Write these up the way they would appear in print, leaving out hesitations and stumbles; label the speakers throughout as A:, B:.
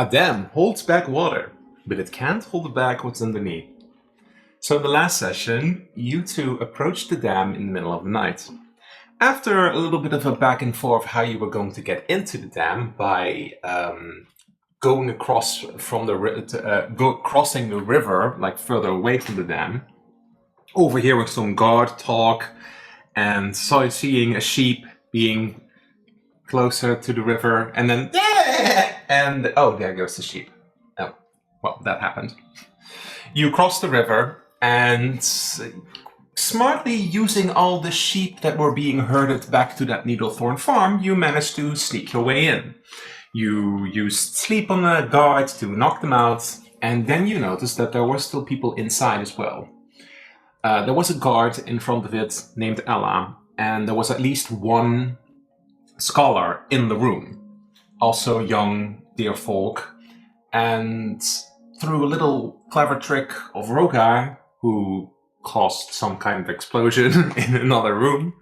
A: A dam holds back water, but it can't hold back what's underneath. So in the last session, you two approached the dam in the middle of the night. After a little bit of a back and forth how you were going to get into the dam by going across from the crossing the river, like further away from the dam, overhearing some guard talk, and seeing a sheep being closer to the river, and then and oh, there goes the sheep. Oh, well, that happened. You crossed the river, and smartly using all the sheep that were being herded back to that Needlethorn farm, you managed to sneak your way in. You used sleep on the guard to knock them out, and then you noticed that there were still people inside as well. There was a guard in front of it named Ella, and there was at least one scholar in the room, also young, dear folk, and through a little clever trick of Rogar, who caused some kind of explosion in another room,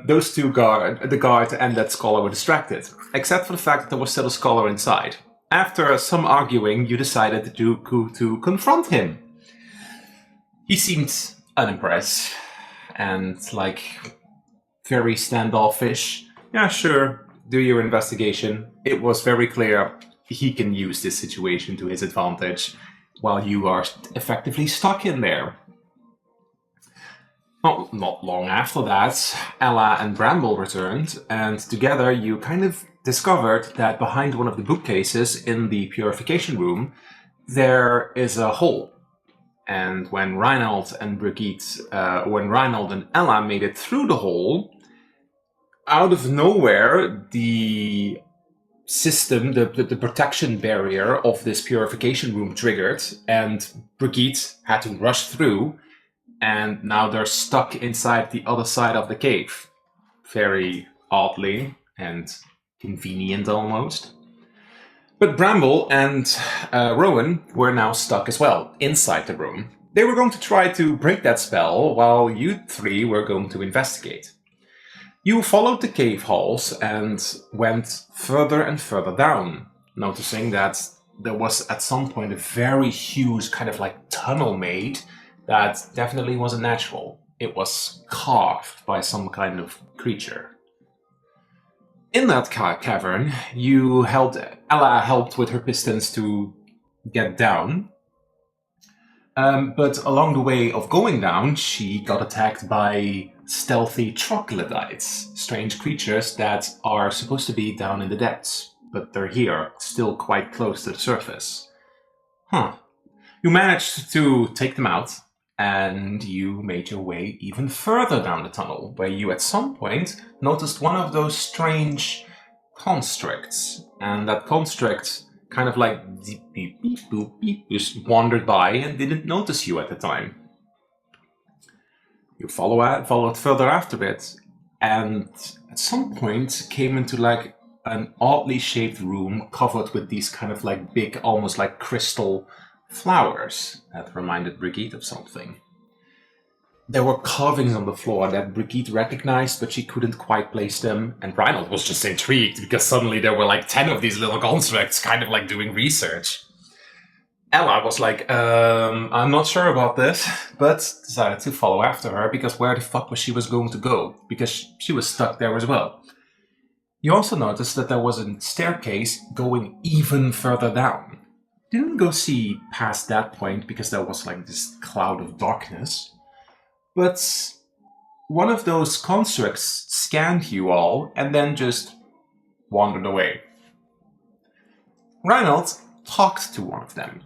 A: those two the guard and that scholar were distracted, except for the fact that there was still a scholar inside. After some arguing, you decided to confront him. He seemed unimpressed and very standoffish. Yeah, sure, do your investigation. It was very clear he can use this situation to his advantage while you are effectively stuck in there. Not long after that, Ella and Bramble returned, and together you kind of discovered that behind one of the bookcases in the purification room, there is a hole. And when Reinald and Ella made it through the hole, out of nowhere, the system, the protection barrier of this purification room triggered, and Brigitte had to rush through, and now they're stuck inside the other side of the cave. Very oddly and convenient almost. But Bramble and Rowan were now stuck as well, inside the room. They were going to try to break that spell, while you three were going to investigate. You followed the cave halls and went further and further down, noticing that there was at some point a very huge kind of tunnel made that definitely wasn't natural. It was carved by some kind of creature. In that cavern, Ella helped with her pistons to get down. But along the way of going down, she got attacked by stealthy troglodytes, strange creatures that are supposed to be down in the depths, but they're here, still quite close to the surface. You managed to take them out, and you made your way even further down the tunnel, where you at some point noticed one of those strange constructs, and that construct kind of beep, beep, beep, boop, beep, just wandered by and didn't notice you at the time. You followed further after it, and at some point came into an oddly shaped room covered with these kind of big, almost like crystal flowers that reminded Brigitte of something. There were carvings on the floor that Brigitte recognized, but she couldn't quite place them, and Reinald was just intrigued because suddenly there were 10 of these little constructs kind of doing research. Ella was I'm not sure about this, but decided to follow after her because where the fuck was she going to go? Because she was stuck there as well. You also noticed that there was a staircase going even further down. Didn't go see past that point because there was this cloud of darkness. But one of those constructs scanned you all and then just wandered away. Reinald talked to one of them.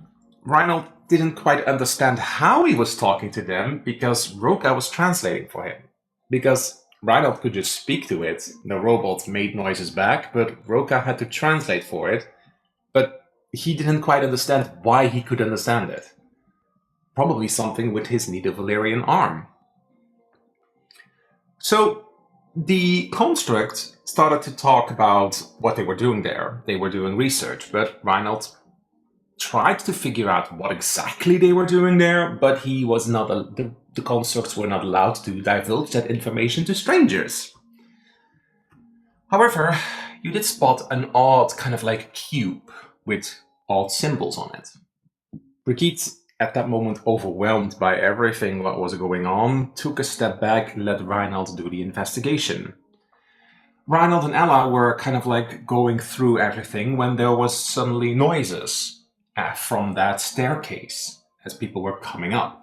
A: Reinald didn't quite understand how he was talking to them because Roka was translating for him. Because Reinald could just speak to it, the robot made noises back, but Roka had to translate for it. But he didn't quite understand why he could understand it. Probably something with his Nido-Valyrian arm. So the construct started to talk about what they were doing there. They were doing research, but Reinald tried to figure out what exactly they were doing there, but he was not. The constructs were not allowed to divulge that information to strangers. However, you did spot an odd kind of cube with odd symbols on it. Brigitte, at that moment overwhelmed by everything that was going on, took a step back and let Reinald do the investigation. Reinald and Ella were kind of like going through everything when there was suddenly noises from that staircase as people were coming up.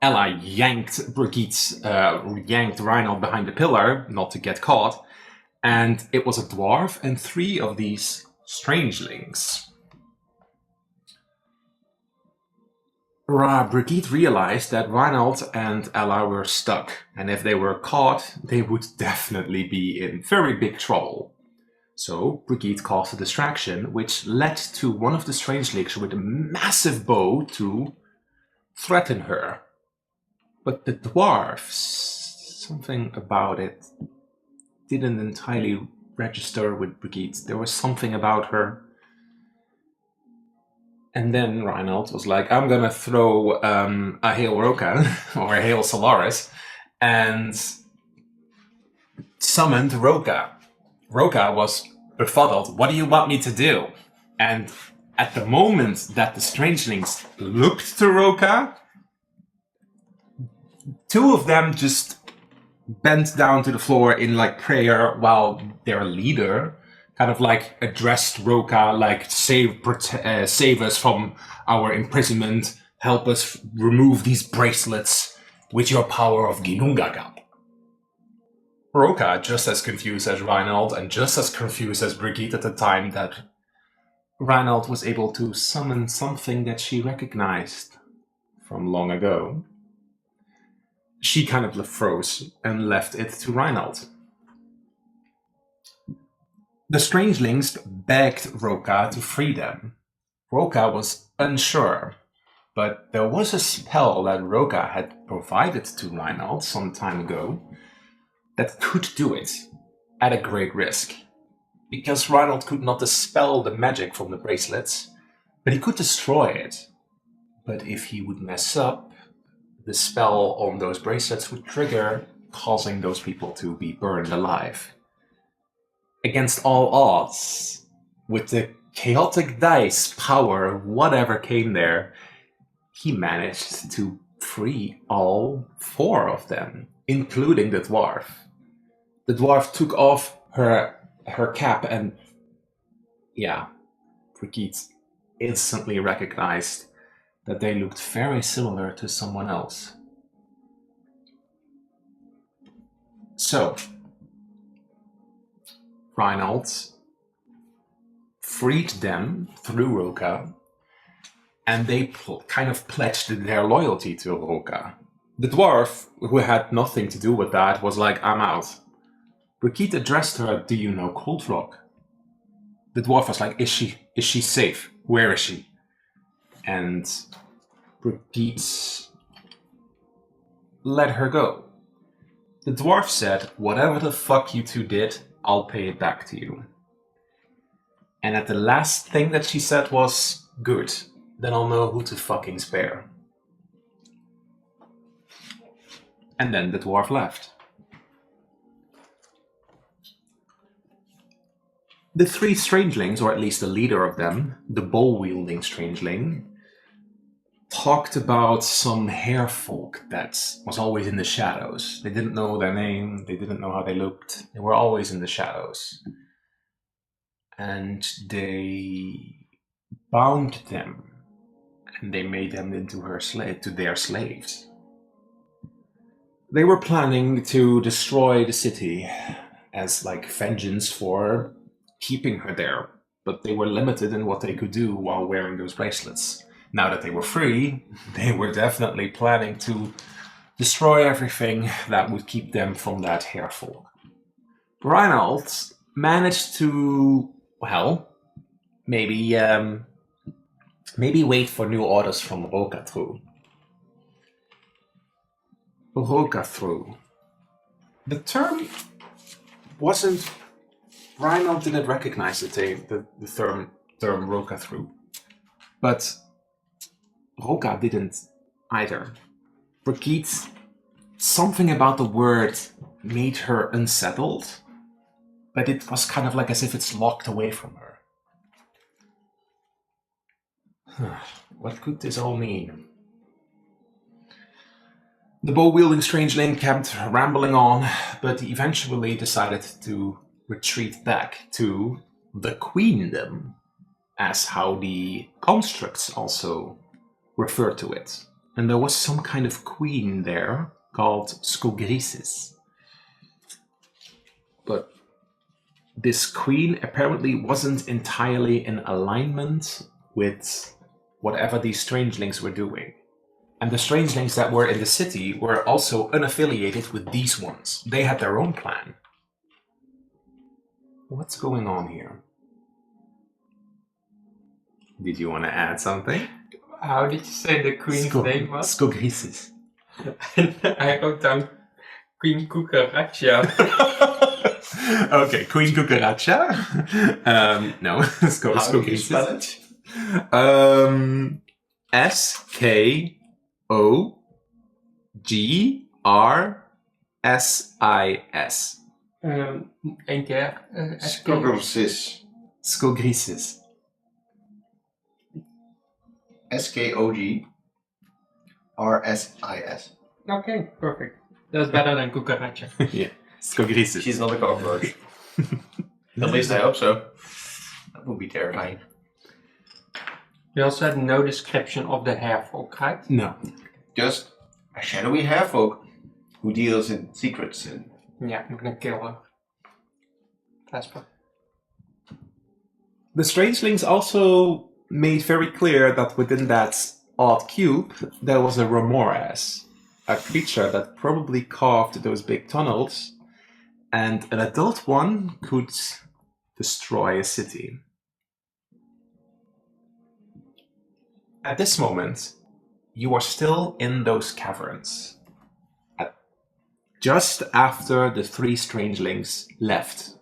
A: Ella yanked Reinald behind the pillar, not to get caught, and it was a dwarf and 3 of these strangelings. Brigitte realized that Reinald and Ella were stuck, and if they were caught, they would definitely be in very big trouble. So Brigitte caused a distraction, which led to one of the strangelings with a massive bow to threaten her. But the dwarfs, something about it didn't entirely register with Brigitte. There was something about her. And then Reinald was like, I'm gonna throw a Hail Roka, or a Hail Solaris, and summoned Roka. Roka was befuddled. What do you want me to do? And at the moment that the strangelings looked to Roka, 2 of them just bent down to the floor in like prayer while their leader kind of like addressed Roka like, save us from our imprisonment, help us remove these bracelets with your power of Ginungagap. Roka, just as confused as Reinald and just as confused as Brigitte at the time that Reinald was able to summon something that she recognized from long ago. She kind of froze and left it to Reinald. The strangelings begged Roka to free them. Roka was unsure, but there was a spell that Roka had provided to Reinald some time ago that could do it at a great risk. Because Reinald could not dispel the magic from the bracelets, but he could destroy it. But if he would mess up, the spell on those bracelets would trigger, causing those people to be burned alive. Against all odds, with the chaotic dice power, whatever came there, he managed to free all 4 of them, including the dwarf. The dwarf took off her cap and, Brigitte instantly recognized that they looked very similar to someone else. So, Reinald freed them through Roka, and they kind of pledged their loyalty to Roka. The dwarf, who had nothing to do with that, was like, I'm out. Brigitte addressed her, do you know Cold Rock? The dwarf was like, is she safe? Where is she? And Brigitte let her go. The dwarf said, whatever the fuck you 2 did, I'll pay it back to you. And at the last thing that she said was, good, then I'll know who to fucking spare. And then the dwarf left. The 3 strangelings, or at least the leader of them, the bow-wielding strangeling, talked about some hair folk that was always in the shadows. They didn't know their name, they didn't know how they looked, they were always in the shadows. And they bound them, and they made them into their slaves. They were planning to destroy the city as like vengeance for keeping her there, but they were limited in what they could do while wearing those bracelets. Now that they were free, they were definitely planning to destroy everything that would keep them from that hair folk. Reinald managed to, maybe wait for new orders from Roka-Thru. Roka-Thru. The term wasn't... Reinald didn't recognize the term Roka-Thru. But Roka didn't either. Brigitte, something about the word made her unsettled, but it was kind of like as if it's locked away from her. What could this all mean? The bow-wielding strangeling kept rambling on, but eventually decided to retreat back to the queendom, as how the constructs also refer to it. And there was some kind of queen there called Skogrisis. But this queen apparently wasn't entirely in alignment with whatever these strangelings were doing. And the strangelings that were in the city were also unaffiliated with these ones. They had their own plan. What's going on here? Did you want to add something?
B: How did you say the queen's name was?
A: Skogrisis.
B: I wrote down Queen Cucaracha.
A: Okay, Queen Cucaracha. No, Skogrisis. Skogrisis.
B: Een keer.
C: Skogrisis.
A: Skogrisis.
C: Skogrisis.
B: Okay, perfect. That's better than Cucaracha.
A: Yeah, Skogrisis.
C: She's not a cockroach. At least I hope so. That would be terrifying.
B: We also had no description of the hairfolk, right?
A: No.
C: Just a shadowy hairfolk who deals in secrets. And
B: Yeah, I'm gonna kill her. Vesper.
A: The strangelings also made very clear that within that odd cube there was a remorhas, a creature that probably carved those big tunnels, and an adult one could destroy a city. At this moment, you are still in those caverns. Just after the three strangelings left.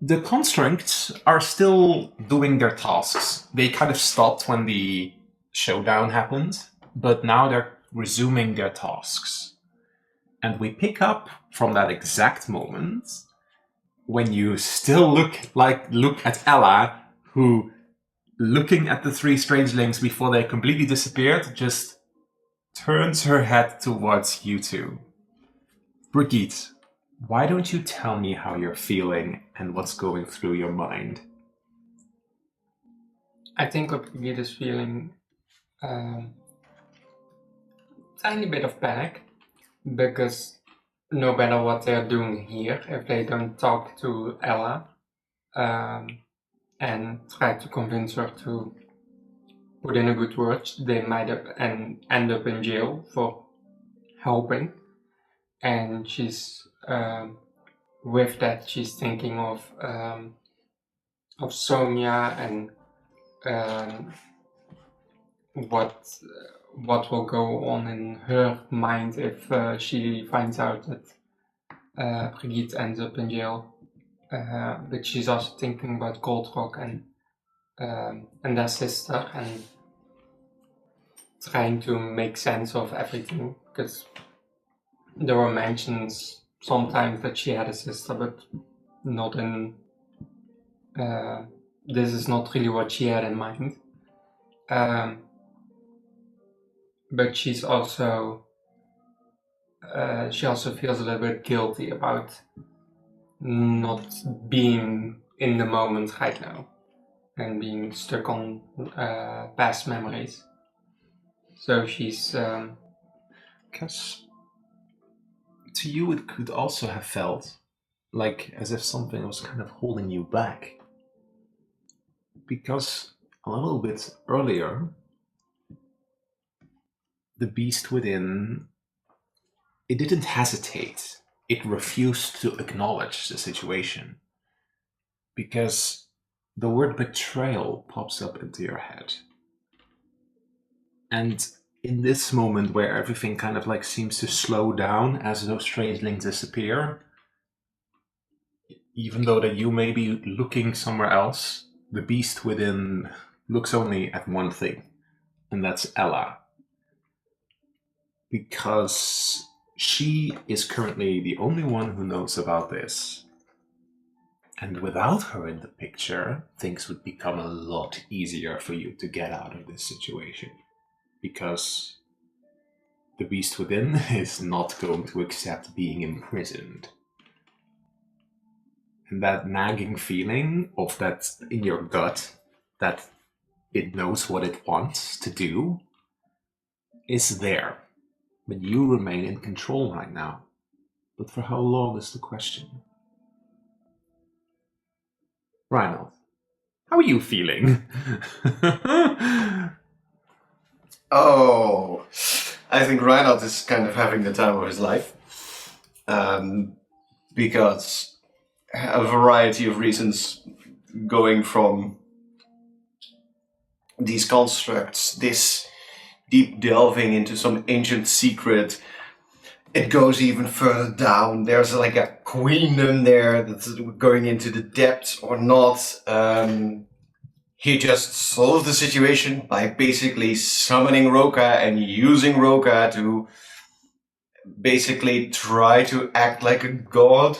A: The constructs are still doing their tasks. They kind of stopped when the showdown happened, but now they're resuming their tasks. And we pick up from that exact moment when you still look at Ella, who, looking at the three strangelings before they completely disappeared, just turns her head towards you two. Brigitte, why don't you tell me how you're feeling and what's going through your mind?
B: I think what Brigitte is feeling tiny bit of panic, because no matter what they're doing here, if they don't talk to Ella and try to convince her to put in a good word, they might end up in jail for helping. And she's with that, she's thinking of Sonia and what will go on in her mind if she finds out that Brigitte ends up in jail. But she's also thinking about Goldrock and their sister, and trying to make sense of everything, because there were mentions sometimes that she had a sister, but not in. This is not really what she had in mind. But she's also. She also feels a little bit guilty about not being in the moment right now and being stuck on past memories. So she's.
A: Because to you it could also have felt like as if something was kind of holding you back. Because a little bit earlier, the beast within, it didn't hesitate. It refused to acknowledge the situation. Because the word betrayal pops up into your head. And in this moment where everything kind of like seems to slow down as those strangelings disappear, even though that you may be looking somewhere else, the beast within looks only at one thing, and that's Ella. Because she is currently the only one who knows about this. And without her in the picture, things would become a lot easier for you to get out of this situation. Because the beast within is not going to accept being imprisoned. And that nagging feeling of that in your gut, that it knows what it wants to do, is there. But you remain in control right now. But for how long is the question? Reinhold, how are you feeling?
D: Oh, I think Reinhold is kind of having the time of his life. Because a variety of reasons, going from these constructs, this deep delving into some ancient secret, it goes even further down. There's like a queendom there that's going into the depths or not. He just solved the situation by basically summoning Roka and using Roka to basically try to act like a god.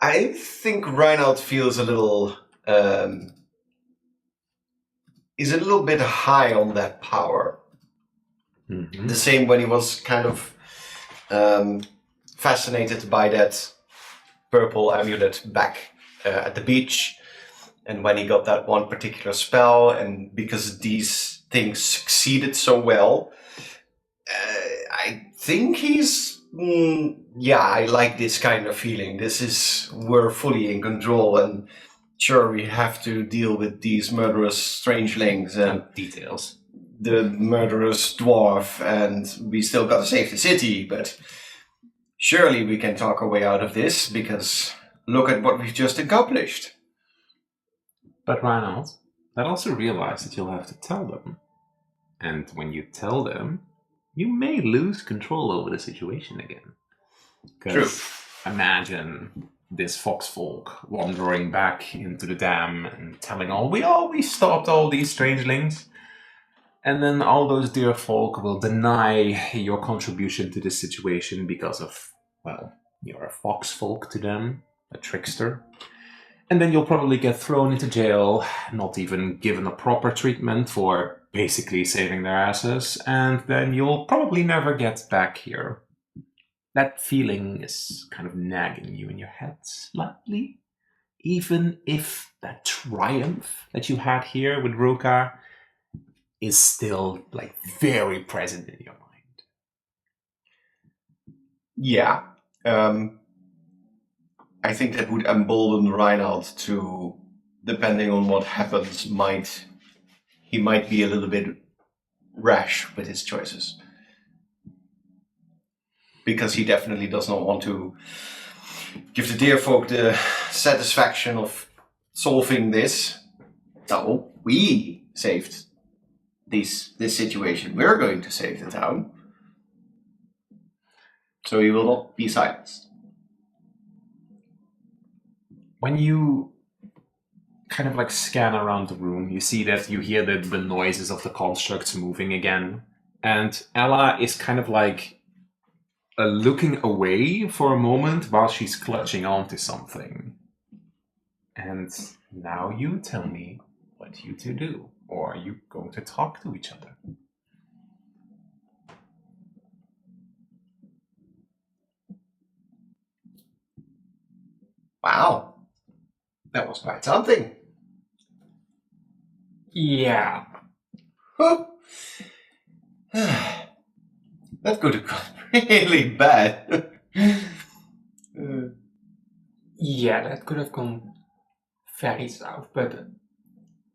D: I think Reinhold feels a little... is a little bit high on that power. Mm-hmm. The same when he was kind of fascinated by that purple amulet back at the beach. And when he got that one particular spell, and because these things succeeded so well, I think he's... I like this kind of feeling. We're fully in control, and sure, we have to deal with these murderous strangelings and
A: details.
D: The murderous dwarf, and we still gotta save the city, but surely we can talk our way out of this, because look at what we've just accomplished.
A: But Reinhold, I also realize that you'll have to tell them. And when you tell them, you may lose control over the situation again.
D: True.
A: Imagine this foxfolk wandering back into the dam and telling we stopped all these strangelings. And then all those dear folk will deny your contribution to this situation because of, well, you're a foxfolk to them, a trickster. And then you'll probably get thrown into jail, not even given a proper treatment for basically saving their asses, and then you'll probably never get back here. That feeling is kind of nagging you in your head slightly, even if that triumph that you had here with Roka is still like very present in your mind.
D: Yeah. I think that would embolden Reinhold to, depending on what happens, he might be a little bit rash with his choices. Because he definitely does not want to give the dear folk the satisfaction of solving this. No, we saved this situation. We're going to save the town. So he will not be silenced.
A: When you kind of like scan around the room, you see that you hear the noises of the constructs moving again. And Ella is kind of like looking away for a moment while she's clutching onto something. And now you tell me what you two do. Or are you going to talk to each other?
D: Wow. That was quite something.
B: Yeah.
D: Huh. That could have gone really bad.
B: Yeah, that could have gone very south, but...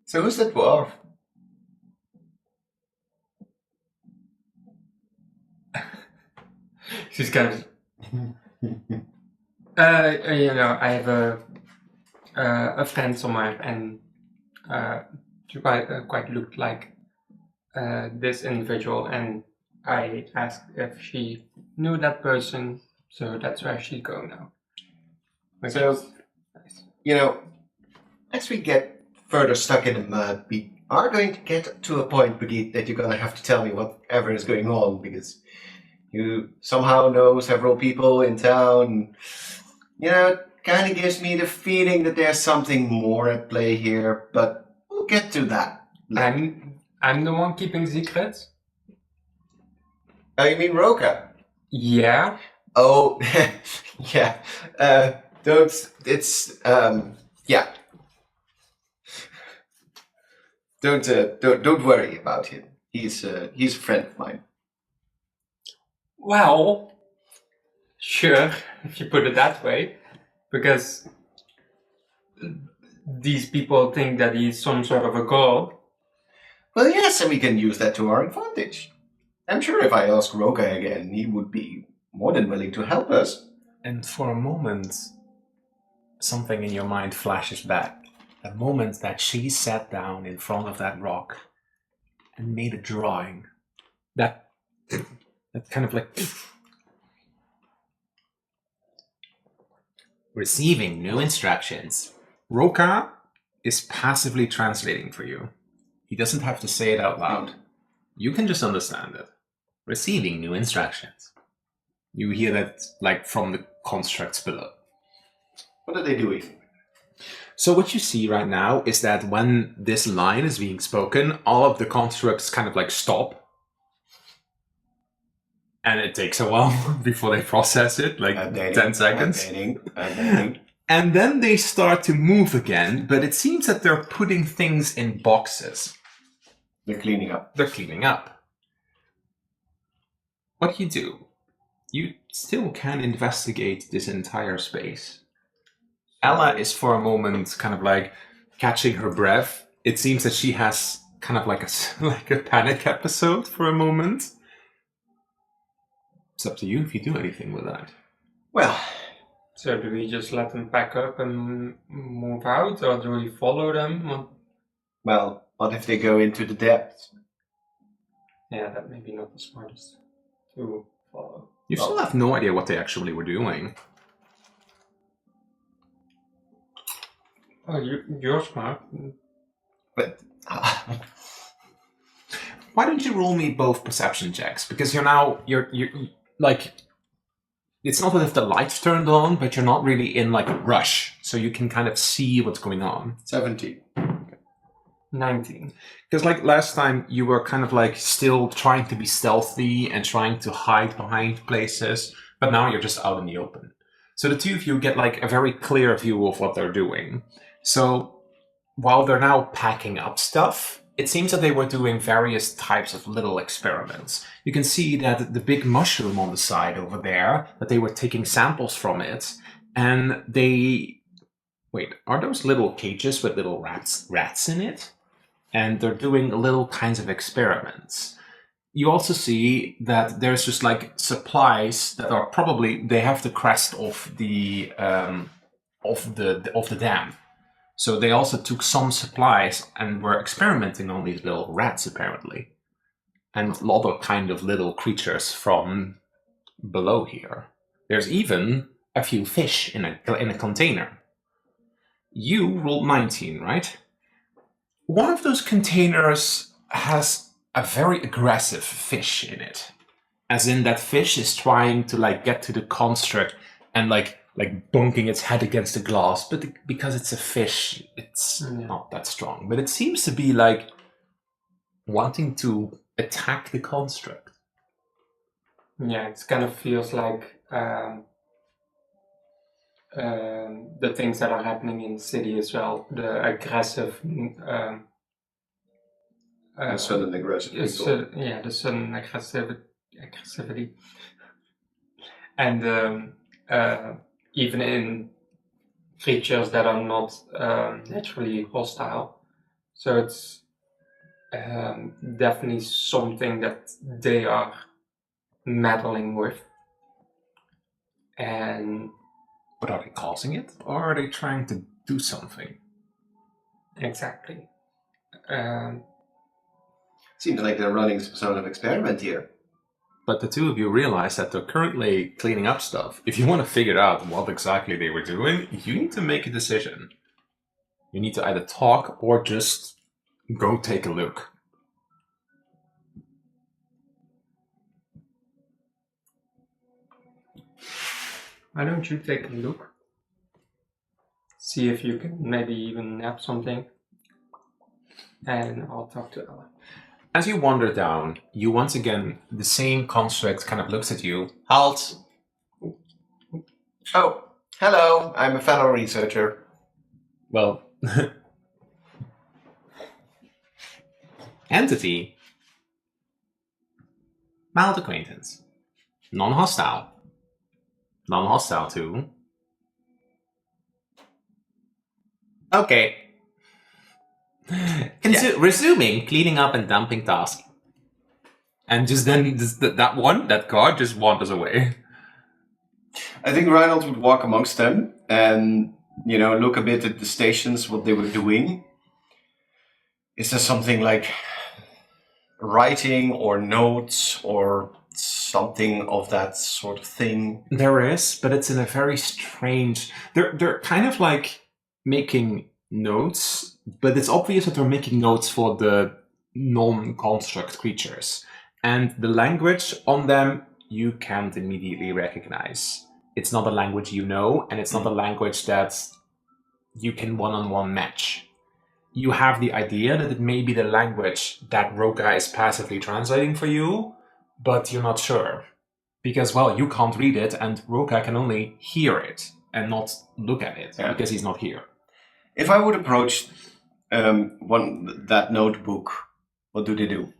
D: So who's that dwarf?
B: She's kind of... I have a friend somewhere, and she quite looked like this individual, and I asked if she knew that person, so that's where she's going now.
D: So, nice. As we get further stuck in the mud, we are going to get to a point, Brigitte, that you're going to have to tell me whatever is going on, because you somehow know several people in town. It kind of gives me the feeling that there's something more at play here, but we'll get to that.
B: I'm the one keeping secrets?
D: Oh, you mean Roka?
B: Yeah.
D: Oh, yeah. Yeah. Don't worry about him. He's a friend of mine.
B: Well, sure, if you put it that way. Because these people think that he's some sort of a god.
D: Well, yes, and we can use that to our advantage. I'm sure if I ask Roka again, he would be more than willing to help us.
A: And for a moment, something in your mind flashes back. A moment that she sat down in front of that rock and made a drawing. That kind of like receiving new instructions. Roka is passively translating for you. He doesn't have to say it out loud. You can just understand it. Receiving new instructions. You hear that like from the constructs below.
D: What are they doing?
A: So what you see right now is that when this line is being spoken, all of the constructs kind of like stop. And it takes a while before they process it, like 10 seconds. And then they start to move again, but it seems that they're putting things in boxes.
D: They're cleaning up.
A: They're cleaning up. What you do, you still can investigate this entire space. Ella is for a moment kind of like catching her breath. It seems that she has kind of like a panic episode for a moment. It's up to you if you do anything with that.
D: Well,
B: so do we just let them pack up and move out, or do we follow them?
D: Well, what if they go into the depths?
B: Yeah, that may be not the smartest to follow.
A: You still have no idea what they actually were doing.
B: Oh, you're smart.
D: But
A: why don't you roll me both perception checks? Because you're like, it's not as if the lights turned on, but you're not really in like a rush, so you can kind of see what's going on.
D: 17.
B: 19.
A: Because like last time, you were kind of like still trying to be stealthy and trying to hide behind places, but now you're just out in the open. So the two of you get like a very clear view of what they're doing. So while they're now packing up stuff, it seems that they were doing various types of little experiments. You can see that the big mushroom on the side over there, that they were taking samples from it, and they... Wait, are those little cages with little rats in it? And they're doing little kinds of experiments. You also see that there's just like supplies that are probably... They have the crest of the dam. So they also took some supplies and were experimenting on these little rats, apparently. And a lot of kind of little creatures from below here. There's even a few fish in a container. You rolled 19, right? One of those containers has a very aggressive fish in it. As in that fish is trying to like get to the construct and like bunking its head against the glass, but because it's a fish, it's not that strong. But it seems to be like wanting to attack the construct.
B: Yeah, it kind of feels like the things that are happening in the city as well. The aggressive...
D: the sudden aggressive people.
B: The sudden aggressivity. And even in creatures that are not naturally hostile. So it's definitely something that they are meddling with. And
A: but are they causing it, or are they trying to do something?
B: Exactly.
D: Seems like they're running some sort of experiment here.
A: But the two of you realize that they're currently cleaning up stuff. If you want to figure out what exactly they were doing, you need to make a decision. You need to either talk or just go take a look.
B: Why don't you take a look? see if you can maybe even nap something. And I'll talk to Ella.
A: As you wander down, you once again, the same construct kind of looks at you.
C: Halt.
D: Oh, hello. I'm a fellow researcher.
A: Well, entity. Mild acquaintance. Non-hostile. Non-hostile too. Okay. Resuming cleaning up and dumping task. And just then that guard just wanders away.
D: I think Reinhold would walk amongst them and, look a bit at the stations, what they were doing. Is there something like writing or notes or something of that sort of thing?
A: There is, but it's in a very strange... They're kind of like making notes, but it's obvious that they're making notes for the non-construct creatures. And the language on them, you can't immediately recognize. It's not a language you know, and it's not a language that you can one-on-one match. You have the idea that it may be the language that Roka is passively translating for you, but you're not sure. Because, well, you can't read it, and Roka can only hear it and not look at it, because he's not here.
D: If I would approach that notebook, what do they do?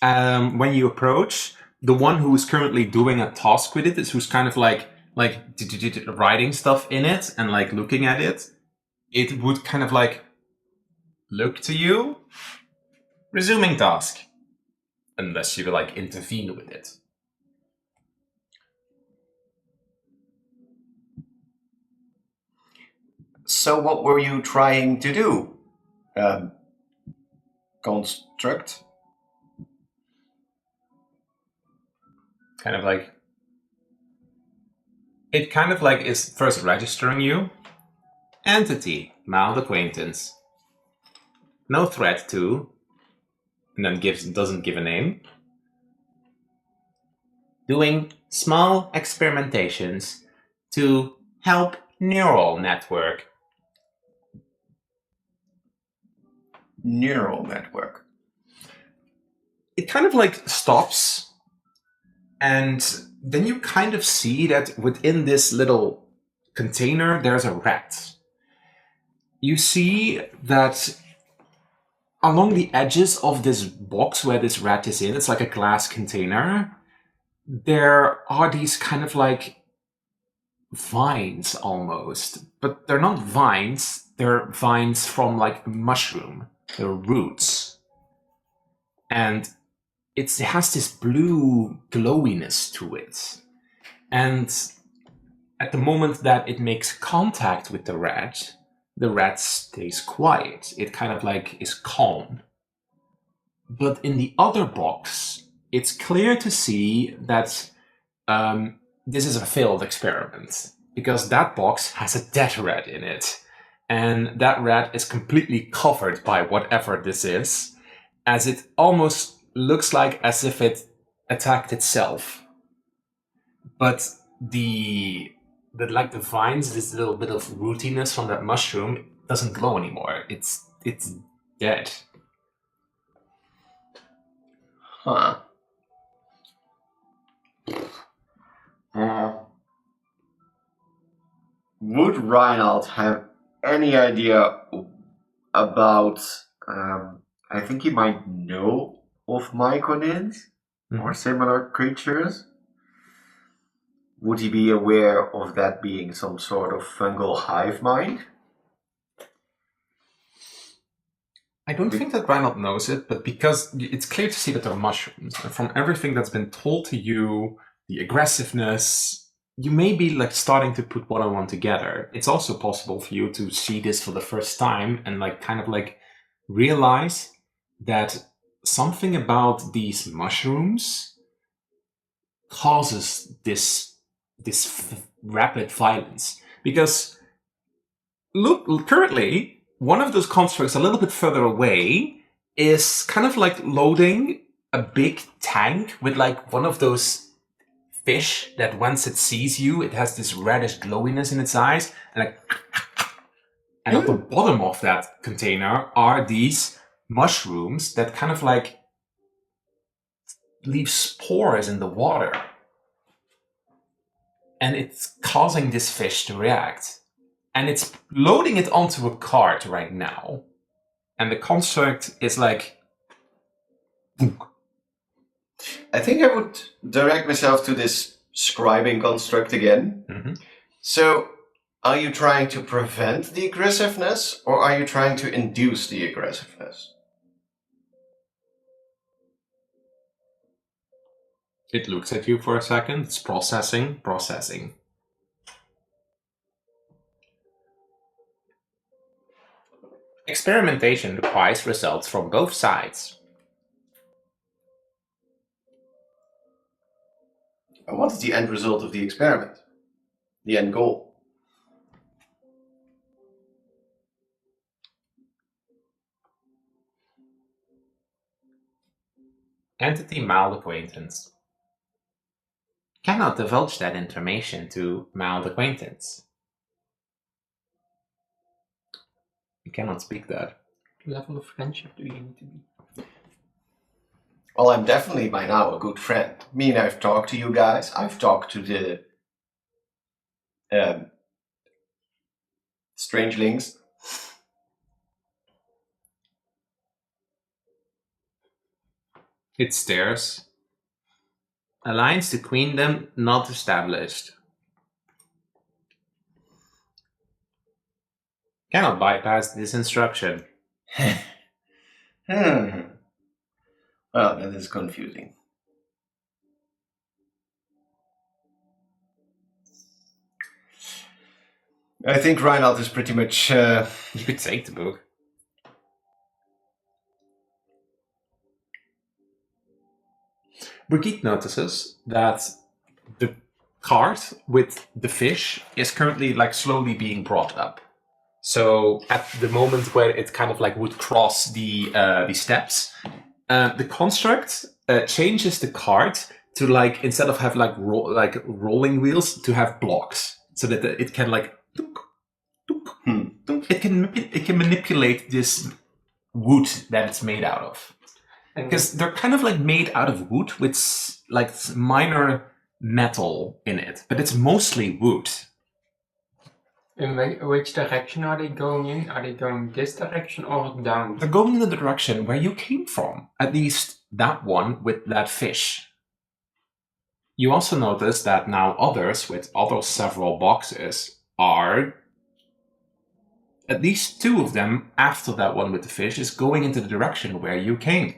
A: When you approach, the one who is currently doing a task with it is who's kind of like writing stuff in it and like looking at it. It would kind of like look to you, resuming task, unless you like intervene with it.
D: So what were you trying to do? Construct?
A: Kind of like... It kind of like is first registering you. Entity, mild acquaintance. No threat to... And then doesn't give a name. Doing small experimentations to help neural network.
D: Neural network.
A: It kind of like stops, and then you kind of see that within this little container there's a rat. You see that along the edges of this box where this rat is in, it's like a glass container, there are these kind of like vines almost, but they're not vines, they're vines from like a mushroom. They're roots. And it has this blue glowiness to it. And at the moment that it makes contact with the rat stays quiet. It kind of like is calm. But in the other box, it's clear to see that this is a failed experiment, because that box has a dead rat in it. And that rat is completely covered by whatever this is, as it almost looks like as if it attacked itself. But the vines, this little bit of rootiness from that mushroom doesn't glow anymore. It's dead.
D: Huh. Would Reinhold have any idea about, I think he might know of myconids or similar creatures? Would he be aware of that being some sort of fungal hive mind?
A: I don't think that Reinhold knows it, but because it's clear to see that they're mushrooms, and from everything that's been told to you, the aggressiveness, you may be like starting to put one on one together. It's also possible for you to see this for the first time and like kind of like realize that something about these mushrooms causes this rapid violence. Because look, currently one of those constructs a little bit further away is kind of like loading a big tank with like one of those fish that once it sees you, it has this reddish glowiness in its eyes, and like And at the bottom of that container are these mushrooms that kind of like leave spores in the water. And it's causing this fish to react. And it's loading it onto a cart right now. And the construct is like...
D: I think I would direct myself to this scribing construct again.
A: Mhm.
D: So, are you trying to prevent the aggressiveness, or are you trying to induce the aggressiveness?
A: It looks at you for a second. It's processing. Experimentation requires results from both sides.
D: And what is the end result of the experiment? The end goal?
A: Entity mild acquaintance. Cannot divulge that information to mild acquaintance. You cannot speak that.
B: What level of friendship do you need to be?
D: Well, I'm definitely by now a good friend. Me and I've talked to you guys. I've talked to the strangelings.
A: It stares. Alliance to Queendom not established. Cannot bypass this instruction.
D: Well, that is confusing. I think Reinald is pretty much...
A: You could take the book. Brigitte notices that the cart with the fish is currently like slowly being brought up. So at the moment where it kind of like would cross the steps, the construct changes the cart to like, instead of have like rolling wheels, to have blocks, so that it can like it can manipulate this wood that it's made out of. Because they're kind of like made out of wood with like minor metal in it, but it's mostly wood.
B: In which direction are they going in? Are they going this direction or down?
A: They're going in the direction where you came from, at least that one with that fish. You also notice that now others with other several boxes are, at least two of them after that one with the fish, is going into the direction where you came.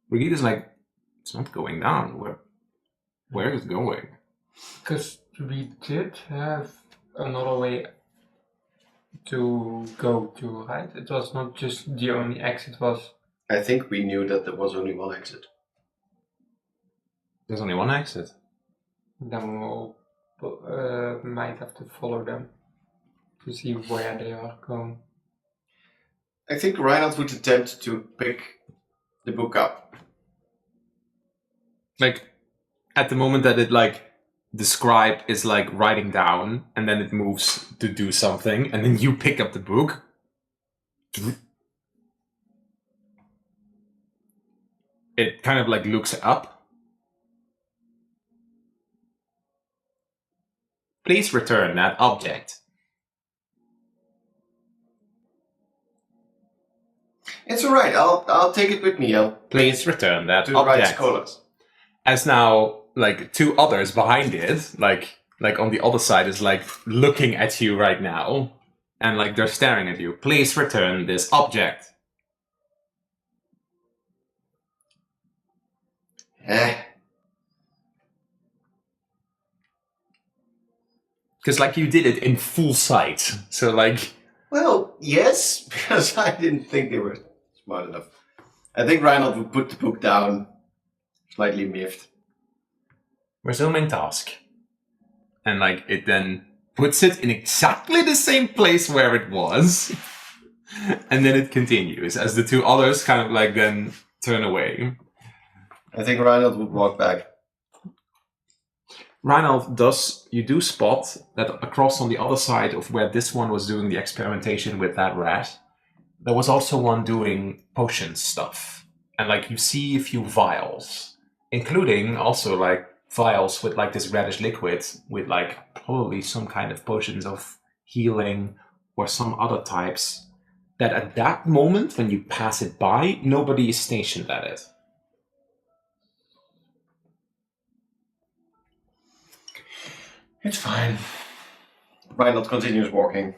A: Brigitte is like, it's not going down. Where is it going?
B: Because we did have another way to go to, right? It was not just the only exit was...
D: I think we knew that there was only one exit.
A: There's only one exit.
B: Then we'll might have to follow them to see where they are going.
D: I think Reinald would attempt to pick the book up.
A: Like, at the moment that it like, the scribe is like writing down, and then it moves to do something, and then you pick up the book. It kind of like looks up. Please return that object.
D: It's alright, I'll take it with me. I'll
A: Please return that
D: do the right
A: object.
D: scholars.
A: As now, like, two others behind it, like on the other side, is like looking at you right now, and like they're staring at you. Please return this object. Because like you did it in full sight, so like.
D: Well, yes, because I didn't think they were smart enough. I think Reinald would put the book down, slightly miffed.
A: Resuming task. And like it then puts it in exactly the same place where it was. And then it continues as the two others kind of like then turn away.
D: I think Reinald would walk back.
A: Reinald, you do spot that across on the other side of where this one was doing the experimentation with that rat, there was also one doing potion stuff. And like you see a few vials, including also like vials with like this reddish liquid with like probably some kind of potions of healing or some other types that at that moment when you pass it by, nobody is stationed at it.
D: It's fine. Reinhold continues walking.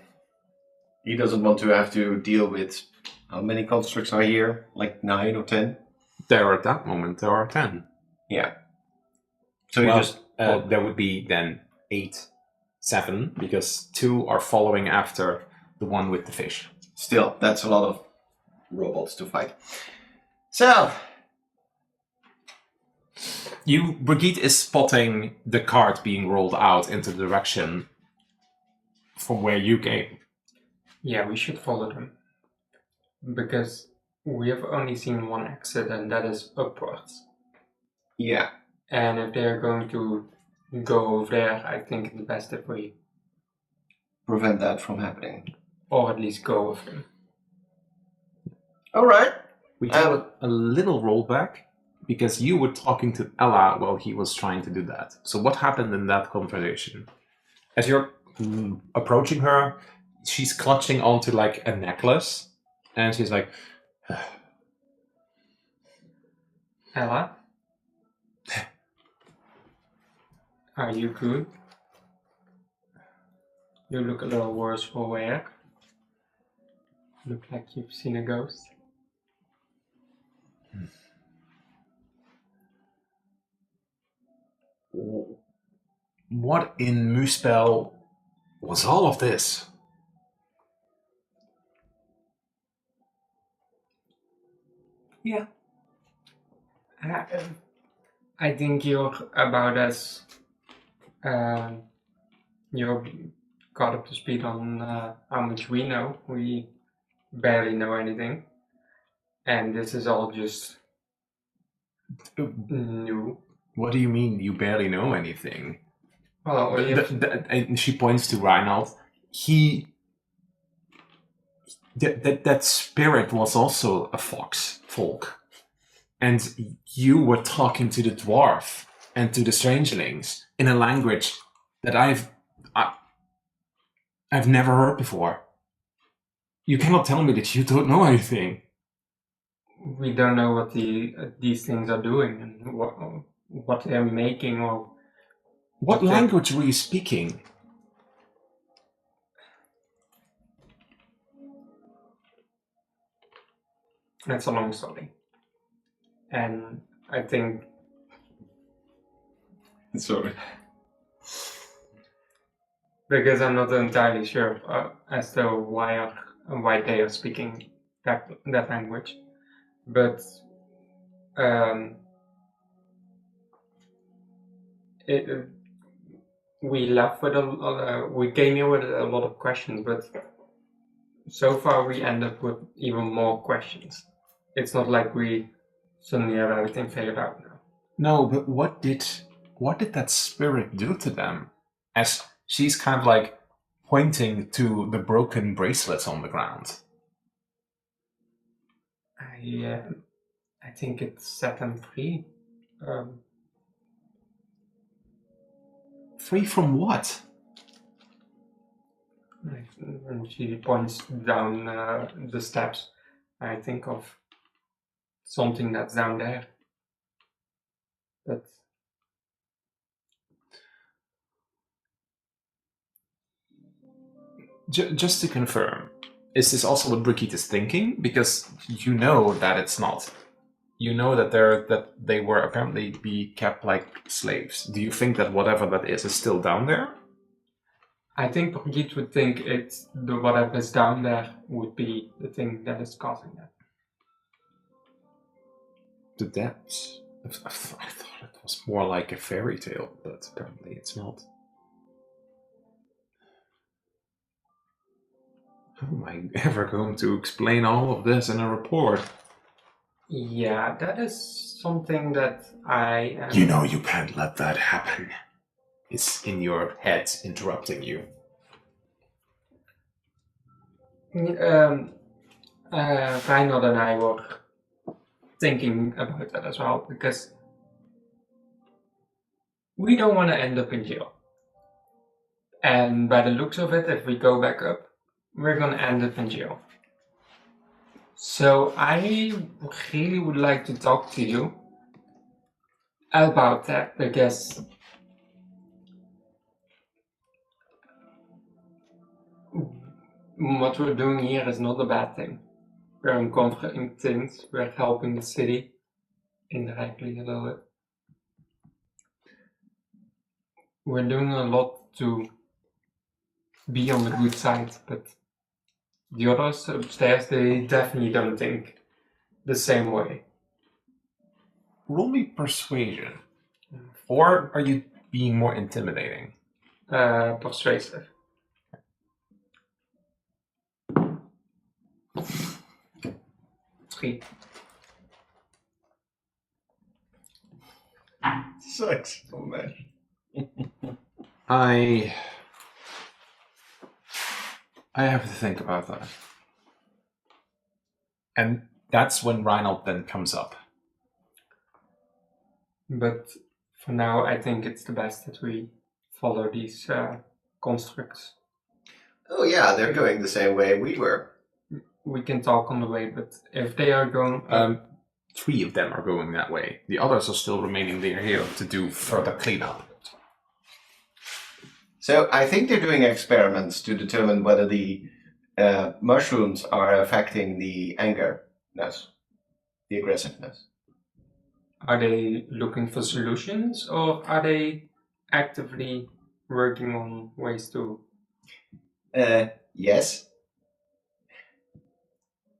D: He doesn't want to have to deal with how many constructs are here? Like 9 or 10?
A: There at that moment, there are 10.
D: Yeah. So
A: Well,
D: you just...
A: there would be then 8, 7, because 2 are following after the one with the fish.
D: Still, that's a lot of robots to fight. So...
A: Brigitte is spotting the cart being rolled out into the direction from where you came.
B: Yeah, we should follow them. Because we have only seen one exit, and that is upwards.
D: Yeah.
B: And if they're going to go over there, I think it's best if we...
D: prevent that from happening.
B: Or at least go with them.
D: Alright.
A: We do a little rollback, because you were talking to Ella while he was trying to do that. So what happened in that conversation? As you're approaching her, she's clutching onto like a necklace, and she's like,
B: Ella? Are you good? You look a little worse for wear. Look like you've seen a ghost.
A: what in Muspel was all of this?
B: Yeah. I think you're about as you're caught up to speed on how much we know. We barely know anything, and this is all just new.
A: What do you mean you barely know anything?
B: Well,
A: And she points to Reinald. That spirit was also a folk. And you were talking to the dwarf and to the strangelings in a language that I've never heard before. You cannot tell me that you don't know anything.
B: we don't know what these things are doing and what they're making or
A: What language were you speaking?
B: It's a long story. And I think...
A: Sorry.
B: Because I'm not entirely sure as to why they are speaking that language. But we left with we came here with a lot of questions, but so far we end up with even more questions. It's not like we suddenly have everything figured out now.
A: No, but what did that spirit do to them? As she's kind of like pointing to the broken bracelets on the ground.
B: I think it set them free.
A: Free from what?
B: When she points down the steps, I think of something that's down there. But
A: just to confirm, is this also what Brigitte is thinking? Because you know that it's not. You know that they were apparently be kept like slaves. Do you think that whatever that is still down there?
B: I think Brigitte would think it's whatever is down there would be the thing that is causing that.
A: The depths. I thought it was more like a fairy tale, but apparently it's not. How am I ever going to explain all of this in a report?
B: Yeah, that is something that I...
A: You know you can't let that happen. is in your head interrupting you?
B: Reinhold and I were thinking about that as well, because we don't want to end up in jail. And by the looks of it, if we go back up, we're going to end up in jail. So I really would like to talk to you about that, because what we're doing here is not a bad thing. We're uncovering things, we're helping the city indirectly a little bit. We're doing a lot to be on the good side, but the others upstairs, they definitely don't think the same way.
A: Roll me persuasion. Or are you being more intimidating?
B: Persuasive. Three.
D: Sucks so much.
A: I have to think about that. And that's when Reinhold then comes up.
B: But for now, I think it's the best that we follow these constructs.
D: Oh yeah, they're going the same way we were.
B: We can talk on the way, but if they are going...
A: 3 of them are going that way. The others are still remaining there here to do further cleanup.
D: So I think they're doing experiments to determine whether the mushrooms are affecting the angerness, the aggressiveness.
B: Are they looking for solutions, or are they actively working on ways to...
D: Yes.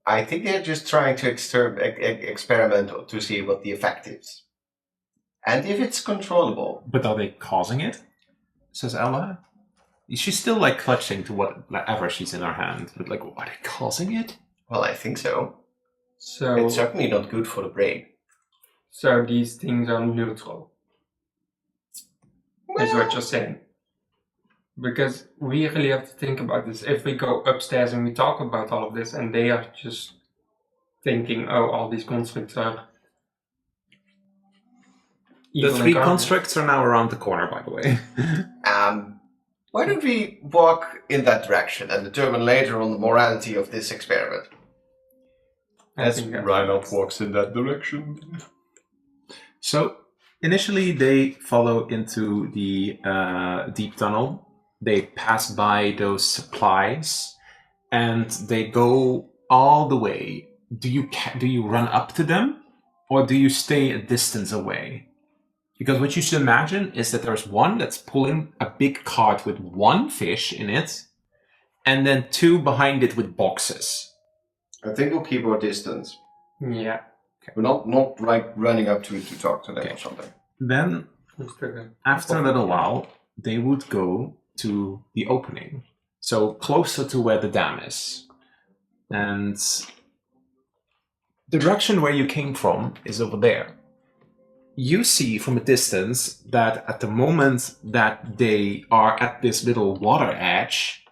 D: I think they're just trying to experiment to see what the effect is. And if it's controllable.
A: But are they causing it? Says Ella. She's still like clutching to whatever she's in her hand. But like, are they causing it?
D: Well, I think so.
B: So,
D: It's certainly not good for the brain.
B: so these things are neutral, is what you're saying. Because we really have to think about this. If we go upstairs and we talk about all of this, and they are just thinking, oh, all these constructs are
A: The
B: evil
A: 3
B: incarnate.
A: constructs are now around the corner, by the way.
D: Why don't we walk in that direction and determine later on the morality of this experiment?
B: I
D: As
B: think that's-
D: Reinhold walks in that direction.
A: So, initially they follow into the deep tunnel. They pass by those supplies, and they go all the way. Do you run up to them, or do you stay a distance away? Because what you should imagine is that there's one that's pulling a big cart with 1 fish in it, and then 2 behind it with boxes.
D: I think we'll keep our distance.
B: Yeah.
D: We're not like running up to it to talk to them
A: Okay.
D: or something.
A: Then,
B: Let's do that.
A: after a little while, they would go to the opening, so closer to where the dam is. And the direction where you came from is over there. You see from a distance that at the moment that they are at this little water edge,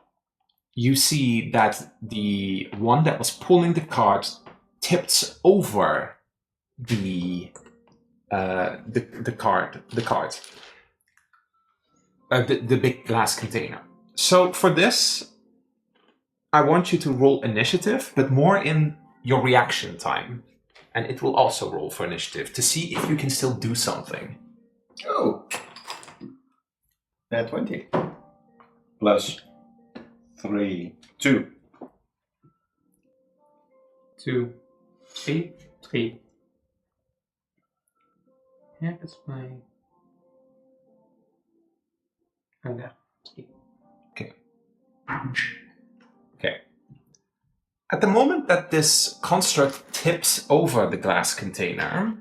A: you see that the one that was pulling the cart tips over the big glass container. So for this, I want you to roll initiative, but more in your reaction time. And it will also roll for initiative to see if you can still do something.
D: Oh. Nat 20. Plus 3. 2.
B: 2, 3, 3. Yeah, that's my... And there. 3.
A: Okay. At the moment that this construct tips over the glass container,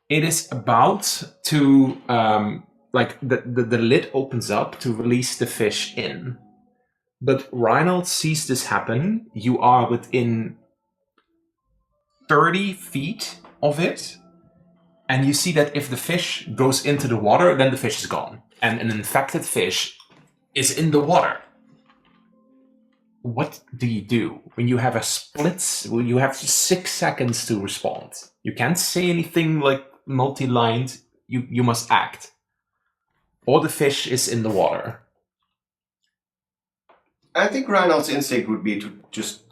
A: it is about to, the lid opens up to release the fish in. But Reinhold sees this happen. You are within 30 feet of it. And you see that if the fish goes into the water, then the fish is gone. And an infected fish is in the water. What do you do when you have a split? When you have 6 seconds to respond. You can't say anything like multi-lined. You must act. Or the fish is in the water.
D: I think Reinhardt's instinct would be to just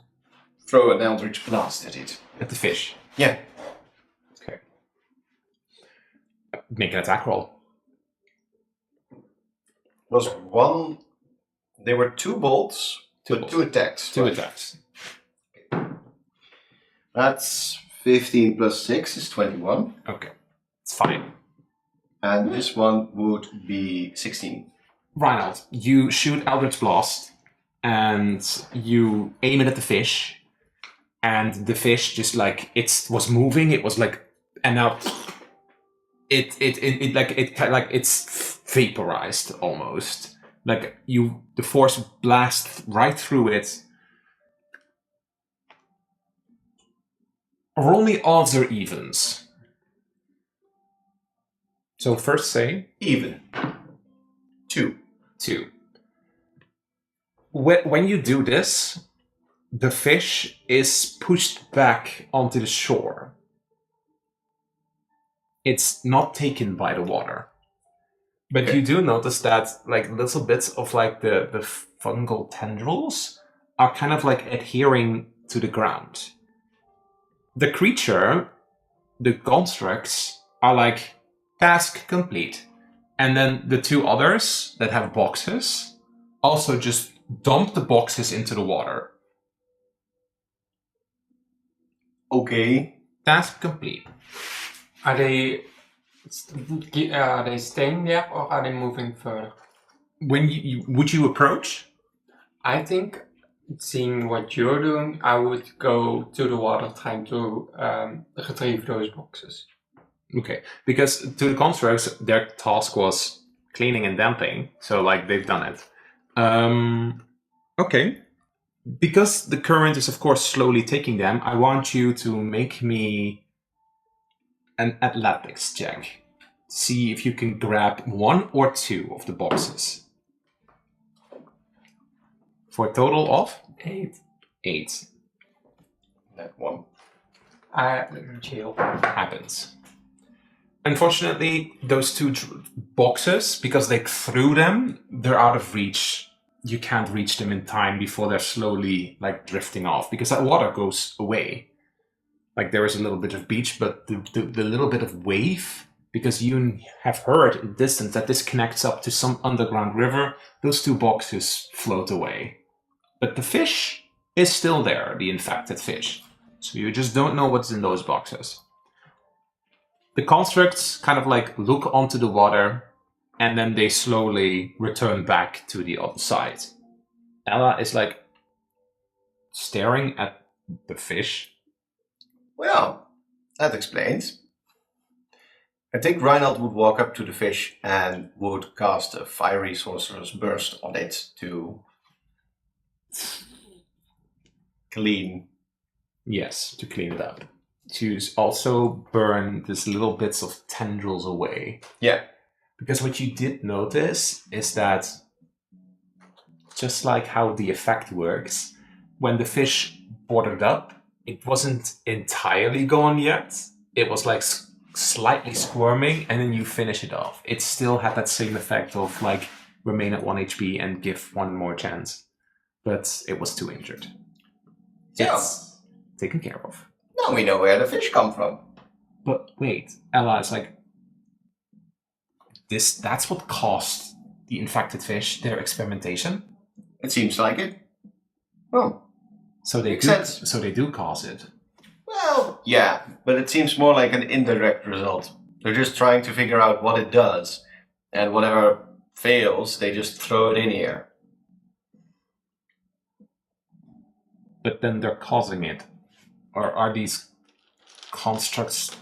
D: throw an Eldritch Blast at it.
A: At the fish.
D: Yeah.
A: Okay. Make an attack roll.
D: Was one... There were 2 bolts,
A: Two
D: but 2 attacks.
A: 2
D: right?
A: attacks.
D: That's 15 plus 6 is 21.
A: Okay. It's fine.
D: And this one would be 16.
A: Reinhard, you shoot Eldritch Blast, and you aim it at the fish, and the fish just like it was moving. It was like, and now it's vaporized almost. Like the force blasts right through it. Roll me odds or evens. So first say
D: Even. 2.
A: 2. When you do this, the fish is pushed back onto the shore. It's not taken by the water. But
D: Okay.
A: you do notice that like little bits of like the fungal tendrils are kind of like adhering to the ground. The creature, the constructs, are like task complete. And then the 2 others that have boxes also just dump the boxes into the water.
D: Okay.
A: Task complete.
B: Are they staying there or are they moving further?
A: When would you approach?
B: I think, seeing what you're doing, I would go to the water trying to retrieve those boxes.
A: Okay, because to the constructs, their task was cleaning and damping, so like they've done it. Okay, because the current is of course slowly taking them, I want you to make me an athletics check. See if you can grab 1 or 2 of the boxes. For a total of
B: 8.
A: 8.
D: That one.
B: Jail.
A: Happens. Unfortunately, those 2 boxes, because they threw them, they're out of reach. You can't reach them in time before they're slowly like drifting off, because that water goes away. Like there is a little bit of beach, but the little bit of wave, because you have heard in the distance that this connects up to some underground river, those 2 boxes float away. But the fish is still there, the infected fish. So you just don't know what's in those boxes. The constructs kind of like look onto the water, and then they slowly return back to the other side. Ella is like staring at the fish.
D: Well, that explains. I think Reinhardt would walk up to the fish and would cast a fiery sorcerer's burst on it to clean.
A: Yes, to clean it up. To also burn these little bits of tendrils away.
D: Yeah.
A: Because what you did notice is that, just like how the effect works, when the fish boarded up, it wasn't entirely gone yet. It was like slightly squirming, and then you finish it off. It still had that same effect of like remain at 1 HP and give 1 more chance. But it was too injured.
D: Yeah.
A: It's taken care of.
D: Now we know where the fish come from.
A: But wait, Ella is like, that's what cost the infected fish their experimentation?
D: It seems like it. Well,
A: So they
D: Makes
A: do,
D: sense.
A: so they do cause it.
D: well, yeah, but it seems more like an indirect result. They're just trying to figure out what it does, and whatever fails, they just throw it in here.
A: But then they're causing it. Or are these constructs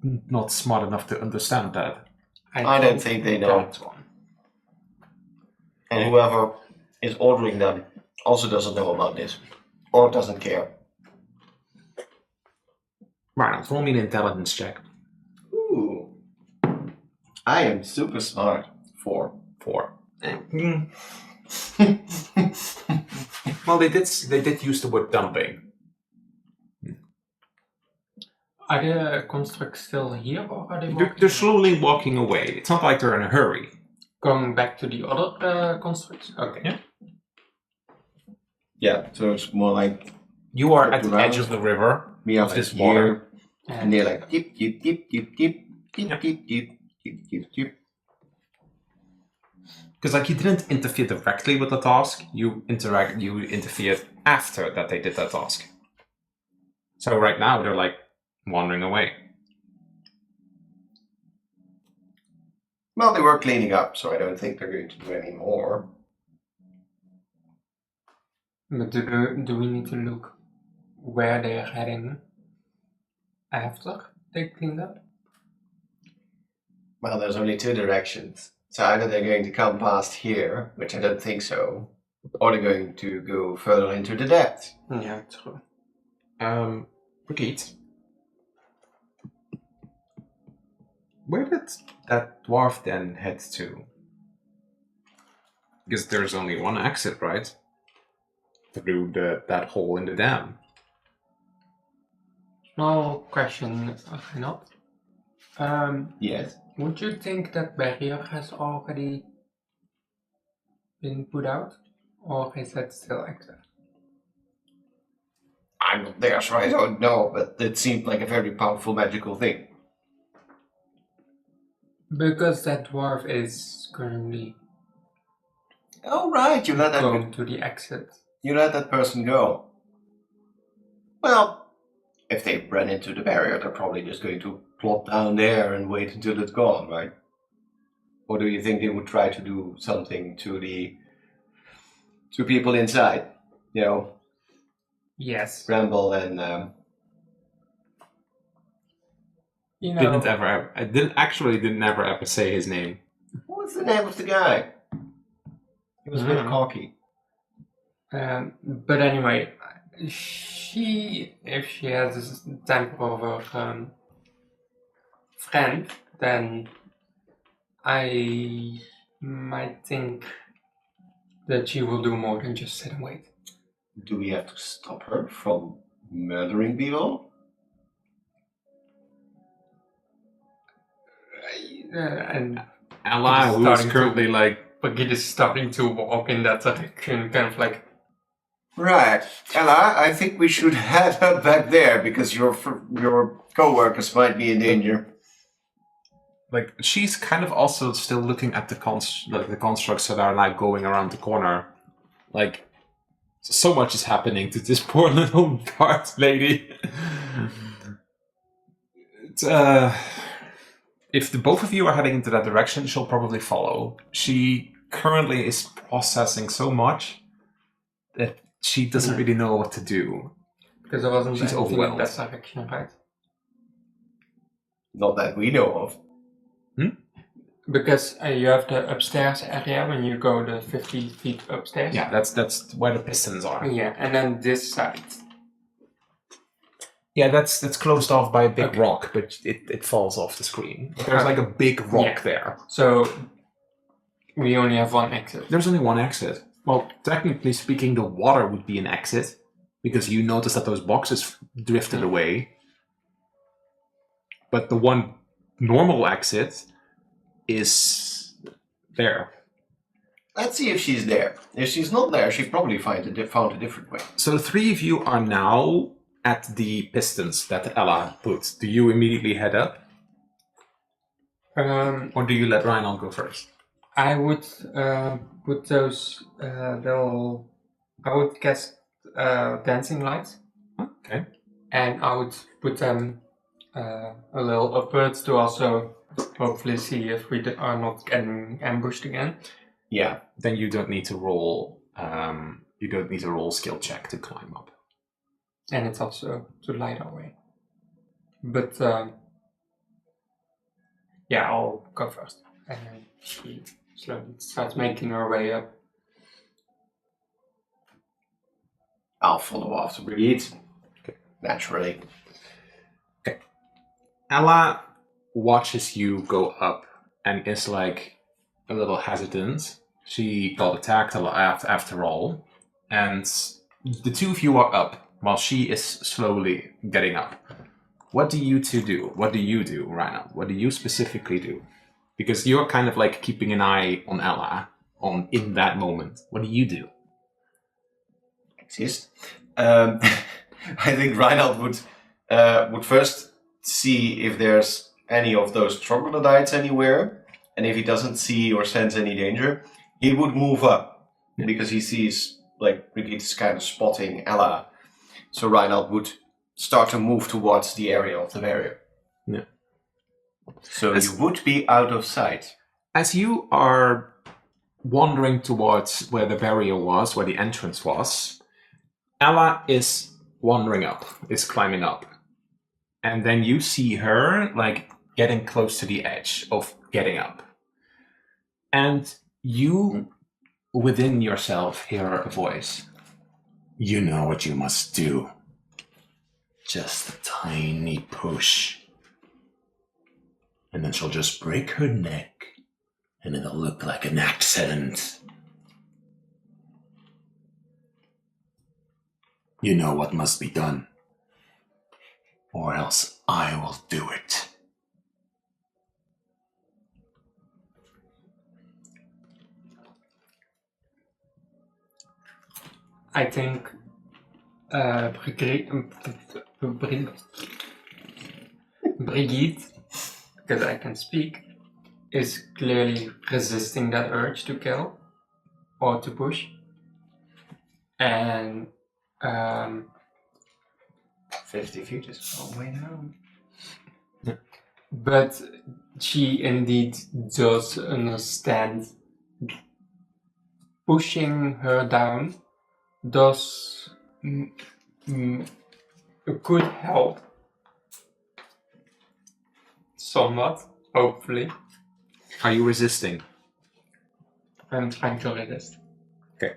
A: not smart enough to understand that?
D: I don't think they know.
B: That one.
D: And whoever is ordering them also doesn't know about this, or doesn't care.
A: Right, roll me an intelligence check.
D: I am super smart. 4.
A: 4. Well, they did use the word dumping.
B: Are the constructs still here, or are they
A: They're
B: walking
A: slowly walking away. It's not like they're in a hurry.
B: going back to the other constructs? Okay.
A: Yeah.
D: Yeah, so it's more like
A: You are
D: Look
A: at the
D: around.
A: edge of the river.
D: me of
A: Like
D: this
A: water.
D: water. And they're like dip, dip, dip, dip, dip, dip,
A: Yep.
D: dip, dip, dip, dip, dip.
A: Because like you didn't interfere directly with the task, you interfered after that they did that task. So right now they're like wandering away.
D: Well, they were cleaning up, so I don't think they're going to do any more.
B: But do we need to look where they are heading after they cleaned up?
D: Well, there's only 2 directions. So either they're going to come past here, which I don't think so, or they're going to go further into the depths.
B: Yeah, true.
A: Brigitte, where did that dwarf then head to? Because there's only one exit, right? Through that hole in the dam.
B: Small question, not.
D: Yes.
B: Would you think that barrier has already been put out, or is that still active?
D: I'm not there, so I don't know, but it seemed like a very powerful magical thing.
B: Because that dwarf is currently
D: Oh, right, you let
B: going to the exit.
D: You let that person go. Well, if they run into the barrier, they're probably just going to plop down there and wait until it's gone, right? Or do you think they would try to do something to people inside? You know,
B: Yes.
D: Bramble and
B: You know,
A: Didn't ever ever say his name.
D: what's the name of the guy? He was a bit
B: Mhm.
D: cocky.
B: but anyway, if she has this temper of her friend, then I might think that she will do more than just sit and wait.
D: Do we have to stop her from murdering people?
B: And
A: Ella,
B: He's
A: who is
B: starting to-
A: currently like
B: Brigitte is starting to walk in that direction, kind of like,
D: Right. Ella, I think we should head up back there because your co-workers might be in danger.
A: like she's kind of also still looking at the constructs that are now going around the corner. Like so much is happening to this poor little bard lady. If the both of you are heading into that direction, she'll probably follow. She currently is processing so much that she doesn't really know what to do.
B: because there wasn't
A: She's
B: anything in
A: overwhelmed.
B: that direction, right?
D: Not that we know of.
B: Because you have the upstairs area when you go the 50 feet upstairs.
A: Yeah, that's where the pistons are.
B: Yeah, and then this side.
A: Yeah, that's closed off by a big
B: Okay.
A: rock, but it falls off the screen. There's like a big rock
B: Yeah.
A: there.
B: So we only have one exit.
A: There's only one exit. Well, technically speaking, the water would be an exit because you notice that those boxes drifted away. But the one normal exit is there.
D: Let's see if she's there. If she's not there, she probably found a different way.
A: So the three of you are now at the pistons that Ella put. Do you immediately head up? Or do you let Reinald go first?
B: I would put those. I would cast dancing lights,
A: Okay.
B: and I would put them a little upwards to also hopefully see if we are not getting ambushed again.
D: Yeah.
A: Then you don't need to roll. You don't need to roll skill check to climb up.
B: And it's also to light our way. But yeah, I'll go first. And then she slowly starts making her way up.
D: I'll follow after Brigitte.
A: Okay.
D: Naturally.
A: Ella watches you go up and is like a little hesitant. She got attacked a lot after all, and the two of you are up while she is slowly getting up. What do you two do? What do you do, Reinhard? What do you specifically do? Because you're kind of like keeping an eye on Ella in that moment. What do you do?
D: Exist. I think Reinhard would first see if there's any of those troglodytes anywhere, and if he doesn't see or sense any danger, he would move up because he sees like Brigitte's kind of spotting Ella. So Reinhard would start to move towards the area of the barrier.
A: Yeah.
D: So you would be out of sight.
A: As you are wandering towards where the barrier was, where the entrance was, Ella is wandering up, is climbing up. And then you see her like getting close to the edge of getting up. And you, within yourself, hear a voice. You know what you must do. Just a tiny push. And then she'll just break her neck, and it'll look like an accident. You know what must be done, or else I will do it.
B: I think Brigitte, because I can speak, is clearly resisting that urge to kill or to push. And
D: 50 feet is a long way now.
B: but she indeed does understand pushing her down does could help somewhat, hopefully.
A: Are you resisting?
B: I'm trying to resist.
A: Okay.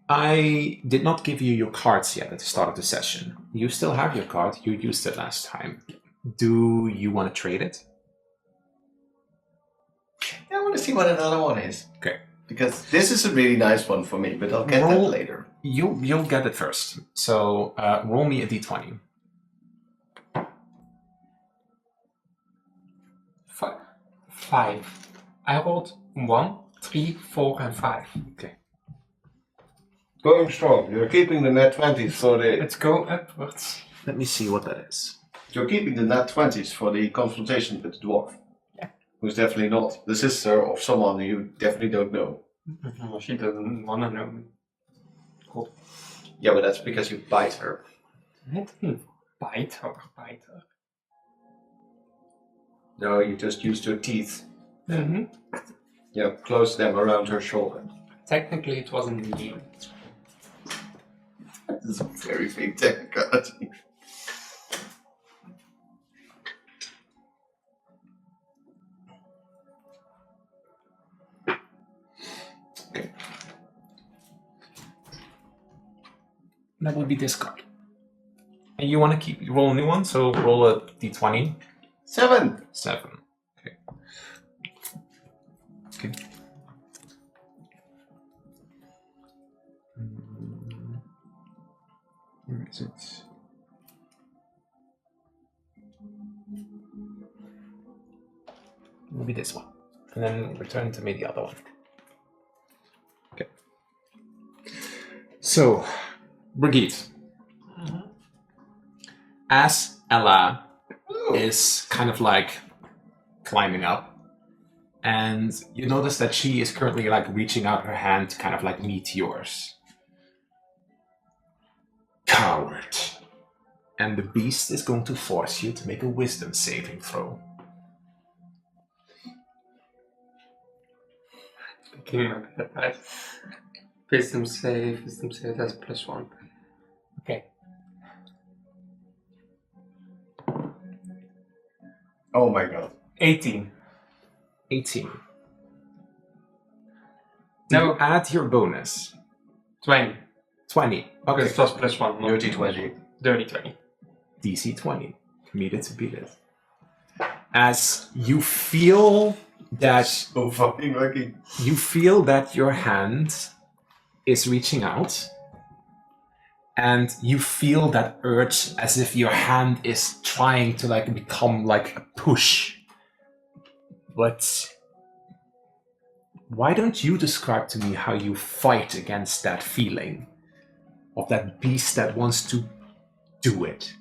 A: I did not give you your cards yet at the start of the session. You still have your card. You used it last time. Do you want to trade it?
D: I want to see what another one is.
A: Okay.
D: Because this is a really nice one for me, but I'll get that later.
A: You'll get it first. So roll me a d20.
B: 5. I rolled 1, 3, 4, and 5.
A: Okay.
D: Going strong. You're keeping the net 20s for the...
B: Let's go upwards.
A: Let me see what that is.
D: You're keeping the net 20s for the confrontation with the dwarf.
B: Yeah.
D: Who's definitely not the sister of someone you definitely don't know.
B: Well, she doesn't want to know me. Cool.
D: Yeah, but that's because you bite her.
B: I didn't bite her.
D: No, you just used your teeth.
B: Mm-hmm.
D: Yeah, close them around her shoulder.
B: Technically, it wasn't me.
D: This is a very big technicality.
A: Okay. That would be this card. And you want to roll a new one, so roll a d20.
D: 7.
A: 7. Okay. Okay. Where is it? Maybe this one. And then return to me the other one. Okay. So, Brigitte. As Ella is kind of like climbing up, and you notice that she is currently like reaching out her hand to kind of like meet yours. Coward. And the beast is going to force you to make a wisdom saving throw.
B: Picking up that dice. Wisdom save, that's +1. Okay.
D: Oh my god.
B: 18.
A: 18.
B: No.
A: You add your bonus.
B: 20.
A: 20.
B: Okay,
A: Okay.
B: it was +1. not
D: Dirty 20.
B: Dirty 20.
A: DC 20. Meet it to beat it. As you feel that
D: So fucking lucky.
A: you feel that your hand is reaching out, and you feel that urge as if your hand is trying to like become like a push. But why don't you describe to me how you fight against that feeling of that beast that wants to do it?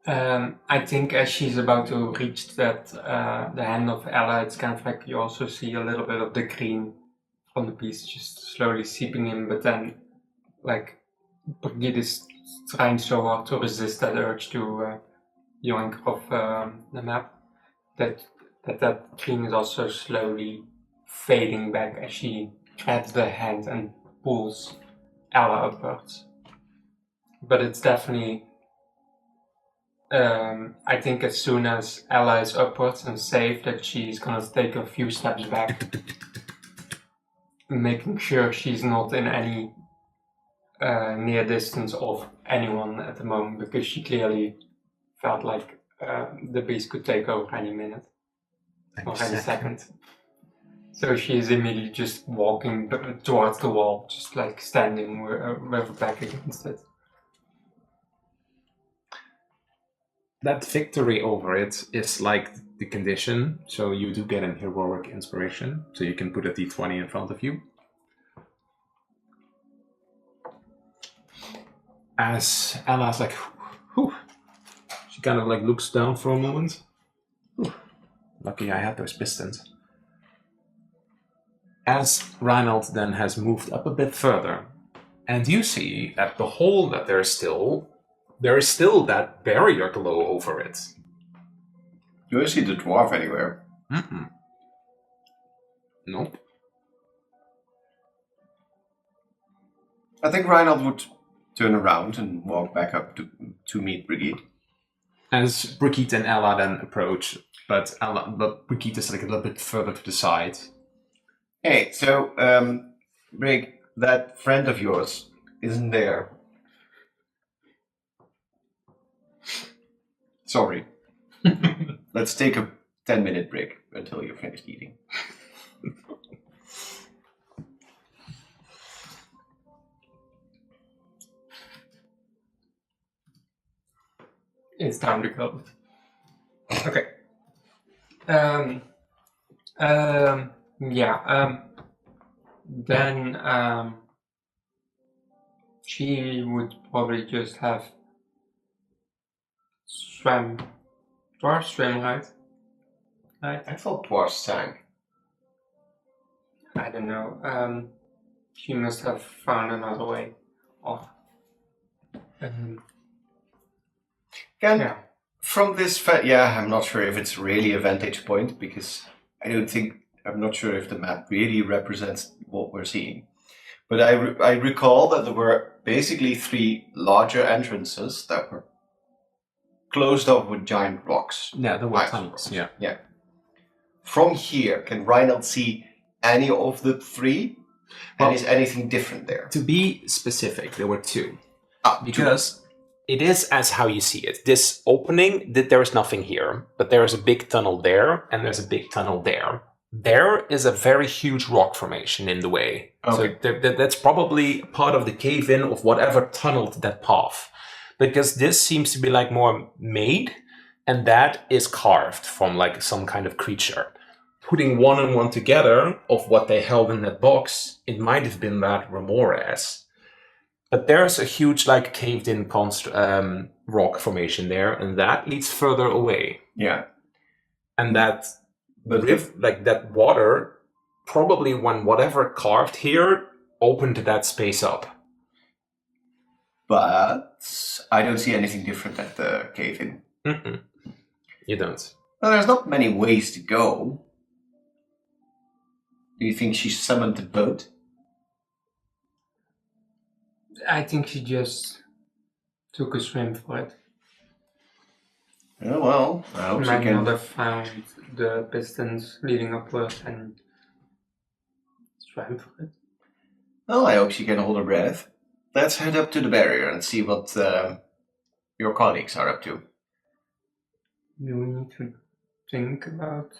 B: I think as she's about to reach that, the hand of Ella, it's kind of like you also see a little bit of the green from the beast just slowly seeping in, but then, like, Brigitte is trying so hard to resist that urge to yoink off the map, that green is also slowly fading back as she grabs the hand and pulls Ella upwards. But it's definitely... I think as soon as Ella is upwards and safe, that she's gonna take a few steps back, making sure she's not in any near distance of anyone at the moment, because she clearly felt like the beast could take over any minute or any second. So she is immediately just walking towards the wall, just like standing with her back against it.
A: That victory over it is like the condition, so you do get an heroic inspiration, so you can put a d20 in front of you. As Ella's like, whew, she kind of like looks down for a moment. Whew, lucky I had those pistons. As Reinald then has moved up a bit further, and you see at the hole that there is still that barrier glow over it.
D: Do you see the dwarf anywhere?
A: Mm-mm. Nope.
D: I think Reinald would turn around and walk back up to meet Brigitte.
A: As Brigitte and Ella then approach, but Brigitte is like a little bit further to the side.
D: Hey, so, Brig, that friend of yours isn't there. Sorry. Let's take a 10-minute break until you're finished eating.
B: It's time to go. Okay. Then she would probably just have swim, right?
D: I thought dwarves sank.
B: I don't know. She must have found another way of.
D: From this, I'm not sure if it's really a vantage point, because I'm not sure if the map really represents what we're seeing. But I recall that there were basically 3 larger entrances that were closed off with giant rocks.
A: Yeah, there were tunnels, yeah.
D: Yeah. From here, can Reinald see any of the 3?
A: Well,
D: and is anything different there?
A: To be specific, there were 2.
D: Because
A: it is as how you see it. This opening, there is nothing here, but there is a big tunnel there, and there's a big tunnel there. There is a very huge rock formation in the way.
D: Okay.
A: So that's probably part of the cave-in of whatever tunneled that path. Because this seems to be like more made, and that is carved from like some kind of creature. Putting one and one together of what they held in that box, it might have been that remores. But there's a huge like caved-in rock formation there, and that leads further away.
D: Yeah.
A: And that that water, probably when whatever carved here, opened that space up.
D: But I don't see anything different at the cave-in.
A: Mm-mm. You don't.
D: Well, there's not many ways to go. Do you think she summoned the boat?
B: I think she just took a swim for it.
D: Oh, well, I hope she
B: Might
D: can.
B: not have found the pistons leading upwards and swam for it.
D: Well, I hope she can hold her breath. Let's head up to the barrier and see what your colleagues are up to.
B: Do we need to think about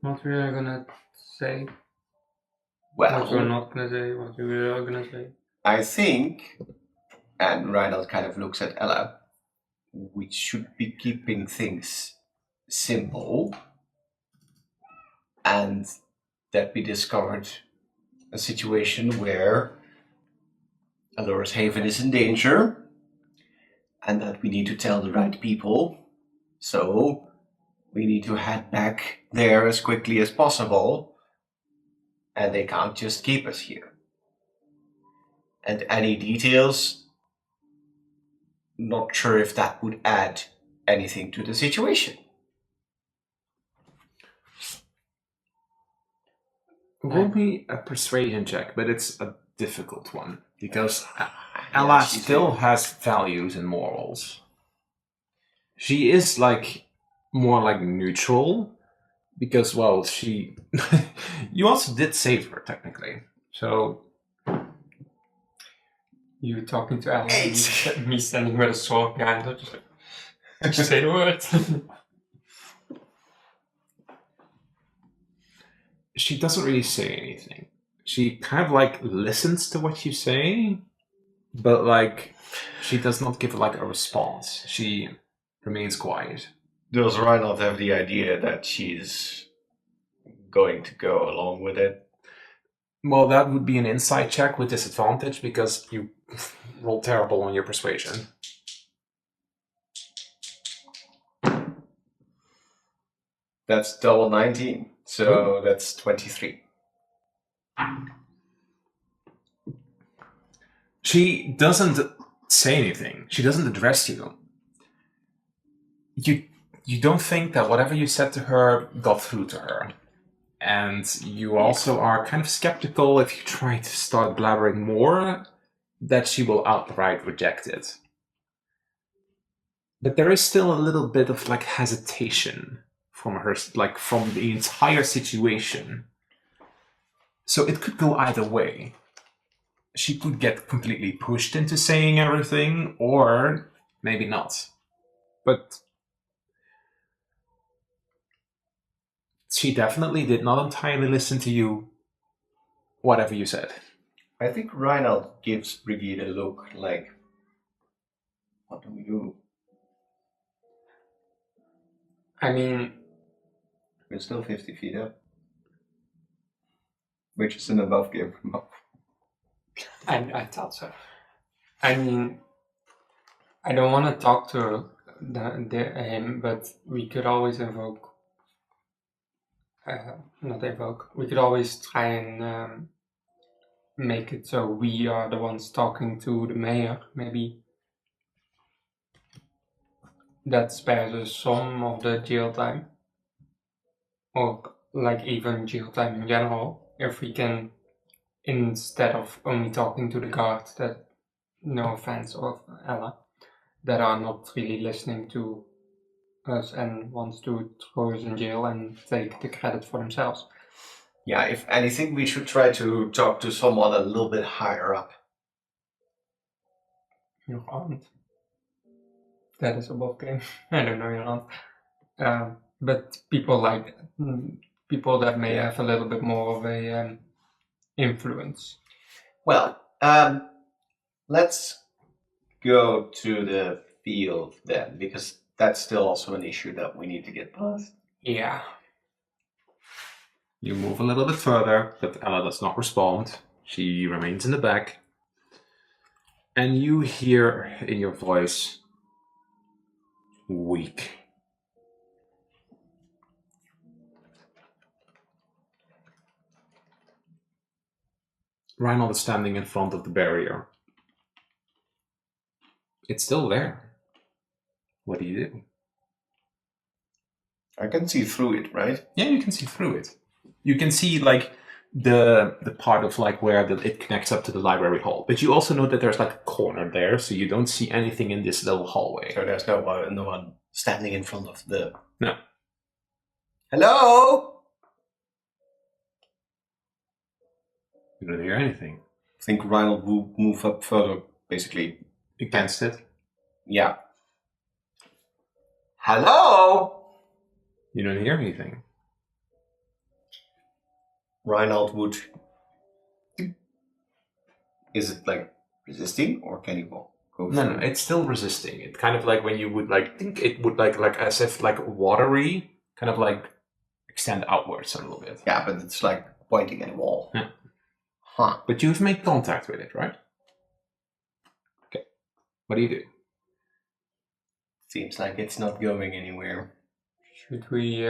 B: What we are gonna say? What we're
D: Well,
B: not gonna say? What we are gonna say?
D: I think, and Reinald kind of looks at Ella, we should be keeping things simple, and that we discovered a situation where Alora's Haven is in danger, and that we need to tell the right people. So we need to head back there as quickly as possible, and they can't just keep us here. And any details, not sure if that would add anything to the situation.
A: Roll me a persuasion check, but it's a difficult one because
D: Yeah,
A: Ella
D: she's
A: still
D: a-
A: has values and morals. She is like more like neutral because, well, she. You also did save her technically, so
B: You talking to Ella, and
D: Eight.
B: me standing with a sword behind her, just say the word.
A: she doesn't really say anything. She kind of like listens to what you say, but like she does not give like a response. She remains quiet.
D: Does Reinald have the idea that she's going to go along with it?
A: Well, that would be an insight check with disadvantage because you roll terrible on your persuasion.
D: That's double 19, so that's 23.
A: She doesn't say anything. She doesn't address you. You don't think that whatever you said to her got through to her. And you also are kind of skeptical if you try to start blabbering more that she will outright reject it. But there is still a little bit of like hesitation from her, like from the entire situation. So it could go either way. She could get completely pushed into saying everything, or maybe not. But she definitely did not entirely listen to you, whatever you said.
D: I think Reinald gives Brigitte a look like, what do we do?
B: I mean,
D: We're still 50 feet up. Which is an above game from up.
B: I thought so. I mean, I don't want to talk to him, but we could always invoke. Not invoke. We could always try and make it so we are the ones talking to the mayor. Maybe that spares us some of the jail time, or like even jail time in general. If we can, instead of only talking to the guards, that, no offense of Ella, that are not really listening to us and wants to throw us in jail and take the credit for themselves.
D: Yeah, if anything, we should try to talk to someone a little bit higher up.
B: Your aunt. That is above game. I don't know your aunt. But people like people that may have a little bit more of a influence.
D: Well, let's go to the field then, because that's still also an issue that we need to get past.
B: Yeah.
A: You move a little bit further, but Ella does not respond. She remains in the back. And you hear in your voice, weak. Reinald is standing in front of the barrier. It's still there. What do you do?
D: I can see through it, right?
A: Yeah, you can see through it. You can see like the part of like where it connects up to the library hall. But you also know that there's like a corner there, so you don't see anything in this little hallway.
D: So there's no one standing in front of the...
A: No.
D: Hello?
A: You don't hear anything.
D: I think Reinald will move up further, basically.
A: Against it.
D: Yeah. Hello?
A: You don't hear anything.
D: Reinald would... Is it like resisting or can he go
A: No,
D: through?
A: no, it's still resisting. It kind of like when you would like think it would like as if like watery, kind of like extend outwards a little bit.
D: Yeah, but it's like pointing at a wall.
A: Yeah.
D: Huh.
A: But you've made contact with it, right? Okay. What do you do?
D: Seems like it's not going anywhere.
B: Should we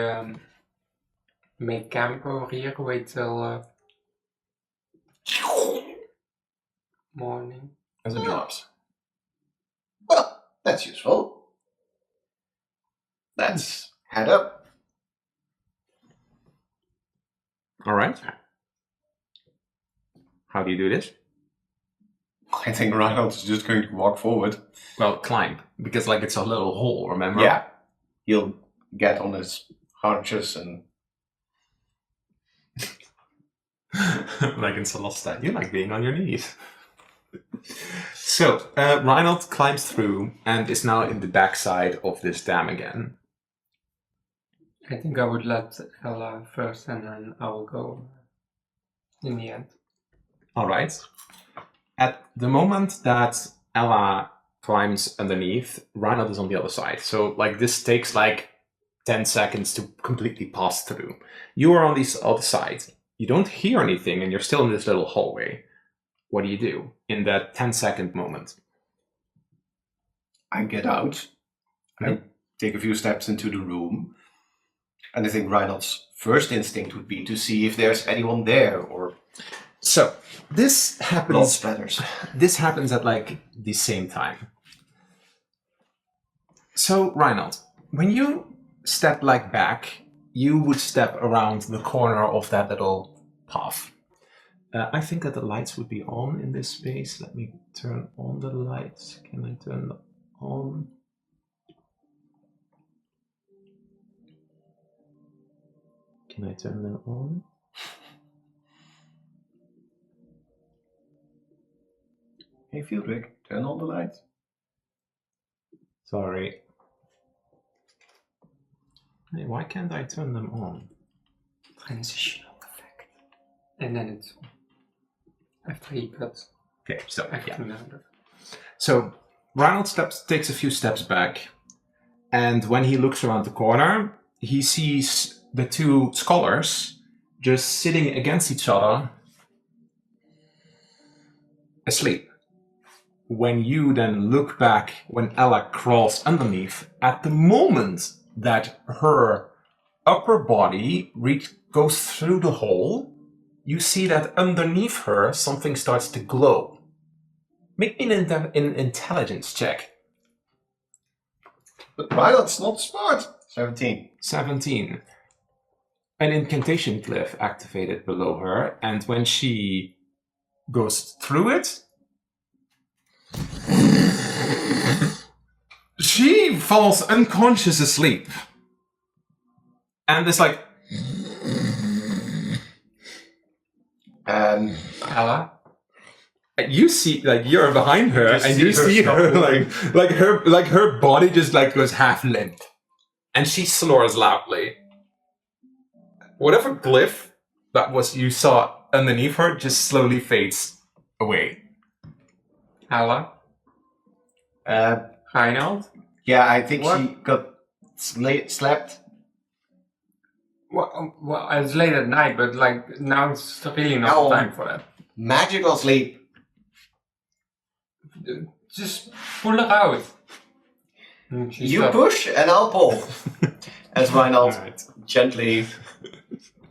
B: make camp over here? Wait till morning.
A: As it drops.
D: Well, that's useful. Let's head up.
A: All right. How do you do this?
D: I think Reinald's just going to walk forward.
A: Well, climb, because like it's a little hole, remember?
D: Yeah. He'll get on his haunches and...
A: Like in Celesta, you like being on your knees. So, Reinald climbs through and is now in the backside of this dam again.
B: I think I would let Ella first, and then I will go in the end.
A: All right. At the moment that Ella climbs underneath, Reinald is on the other side. So, like, this takes like 10 seconds to completely pass through. You are on the other side. You don't hear anything, and you're still in this little hallway. What do you do in that 10-second moment?
D: I get out. I take a few steps into the room. And I think Reinald's first instinct would be to see if there's anyone there or...
A: So, this
D: blood
A: happens...
D: splatters.
A: This happens at like the same time. So, Reinald, when you step like back, you would step around the corner of that little path. I think that the lights would be on in this space. Let me turn on the lights. Can I turn them on? Can I turn them on?
D: Hey, Fieldrick, turn on the lights.
A: Sorry. Hey, why can't I turn them on?
B: Transitional effect. And then it's after he cuts
A: Okay, so yeah.
B: everything out of.
A: So Ronald takes a few steps back, and when he looks around the corner, he sees the two scholars just sitting against each other, asleep. When you then look back, when Ella crawls underneath, at the moment that her upper body goes through the hole, you see that underneath her something starts to glow. Make me an intelligence check.
D: But Reinald's not smart. 17.
A: 17. An incantation glyph activated below her, and when she goes through it, she falls unconscious asleep. And it's like...
B: Ella?
A: You see, like, you're behind her,
D: Just
A: and you
D: see
A: see
D: her
A: her, like her body just like goes half limp, and she snores loudly. Whatever glyph that was you saw underneath her just slowly fades away.
B: Ella? Reinald?
D: Yeah, I think
B: What?
D: she got slept.
B: Well, it's late at night, but like now it's really not
D: Oh.
B: time for that.
D: Magical sleep.
B: Just pull her out. And she
D: You
B: stopped.
D: push and I'll pull. As Reinald
A: Alright.
D: gently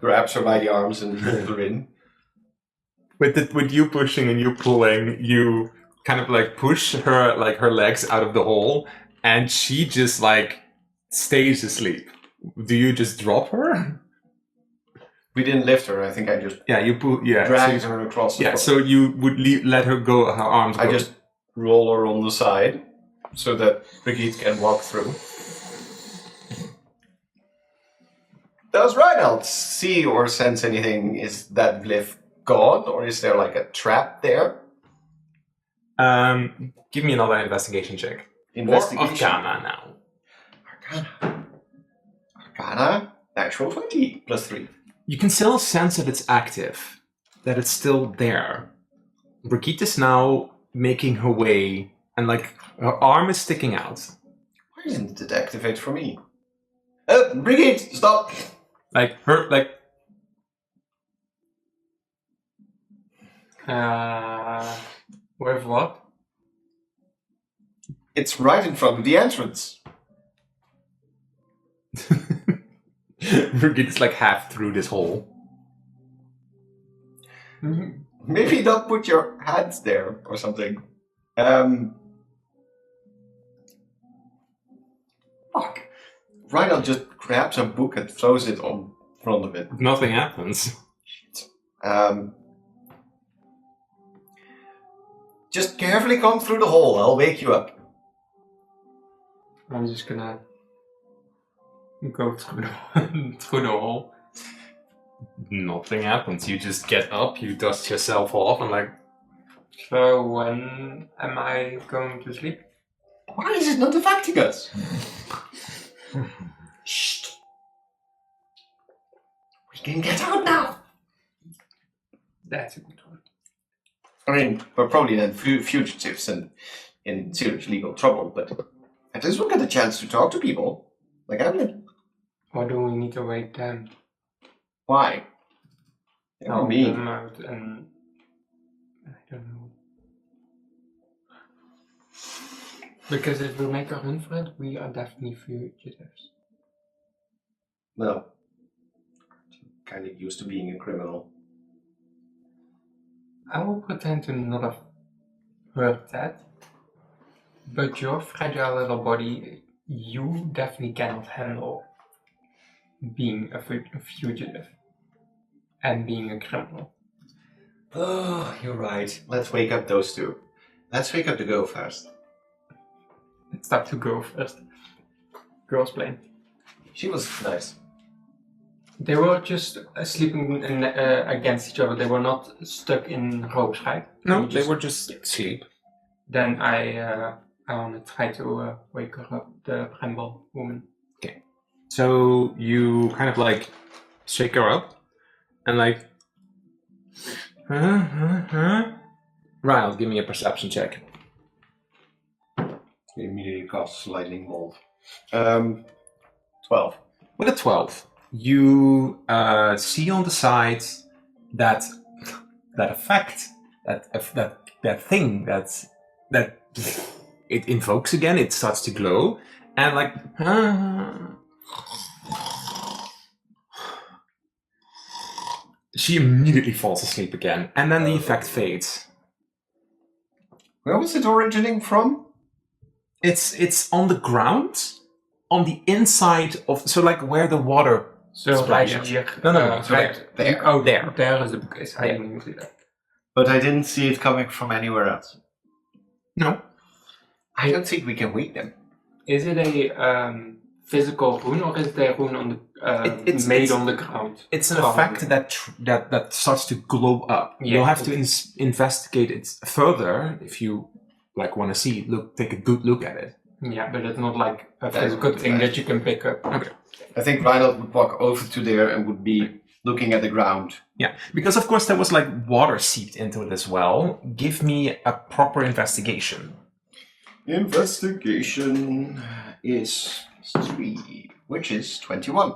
D: grabs her by the arms and pulls her in.
A: With you pushing and you pulling, you kind of like push her like her legs out of the hole, and she just like stays asleep. Do you just drop her?
D: We didn't lift her. I think I just
A: Yeah, you pull. Yeah,
D: dragged
A: so,
D: her across the
A: yeah.
D: floor.
A: So you would let her go. Her arms.
D: I
A: go.
D: just roll her on the side so that Brigitte can walk through. Does Reinald see or sense anything? Is that glyph gone, or is there like a trap there?
A: Give me another investigation check.
D: Investigation.
A: Or Arcana now.
D: Arcana. Natural 20 plus 3.
A: You can still sense that it's active, that it's still there. Brigitte is now making her way, and like her arm is sticking out.
D: Why isn't it activate for me? Brigitte, stop!
A: Like her, like
B: With what?
D: It's right in front of the entrance.
A: Brigitte is like half through this hole.
D: Maybe don't put your hands there or something. Fuck. Rhino just grabs a book and throws it on front of it.
A: Nothing happens.
D: Just carefully come through the hole. I'll wake you up.
B: I'm just gonna go through the, through the hole.
A: Nothing happens. You just get up, you dust yourself off, and like,
B: So when am I going to sleep?
D: Why is it not affecting us? Shh. We can get out now.
B: That's a good one.
D: I mean, we're probably then fugitives and in serious legal trouble, but at least we'll get a chance to talk to people. Like I did.
B: Or do we need to wait them?
D: Why? They were mean.
B: Them out and I don't know. Because if we make a run for it, we are definitely fugitives.
D: No. Kind of used to being a criminal.
B: I will pretend to not have heard that. But your fragile little body, you definitely cannot handle being a fugitive and being a criminal.
D: Oh, you're right. Let's wake up those two. Let's wake up the girl first.
B: Let's start to go first. Girls playing.
D: She was nice.
B: They were just sleeping against each other. They were not stuck in ropes, right?
A: no, they were just asleep.
B: Then I want to try to wake her up, the bramble woman.
A: So you kind of like shake her up, and like, Ryle, give me a perception check.
D: He immediately casts lightning bolt. 12.
A: With a 12, you see on the side that effect, that thing that it invokes again. It starts to glow, and like, she immediately falls asleep again, and then the effect fades.
D: Where was it originating from?
A: It's on the ground, on the inside of, so like where the water.
B: So
A: Splash.
B: right here.
A: No, so
B: right
D: there.
B: Oh,
A: There.
B: there is the bookcase. I didn't even see that.
C: But I didn't see it coming from anywhere else.
A: No,
D: I don't think we can wake them.
B: Is it a physical rune or is it a rune on the
A: it's
B: made on the ground?
A: it's an
B: Probably.
A: effect that starts to glow up.
B: Yeah,
A: You'll have to
B: okay.
A: investigate it further if you like want to see. Take a good look at it.
B: Yeah, but it's not like a
D: That
B: physical
D: would be
B: thing
D: nice.
B: that you can pick up.
A: Okay.
D: I think Reinhold would walk over to there and would be looking at the ground.
A: Yeah, because of course there was like water seeped into it as well. Give me a proper investigation.
D: Investigation is 3, which is 21.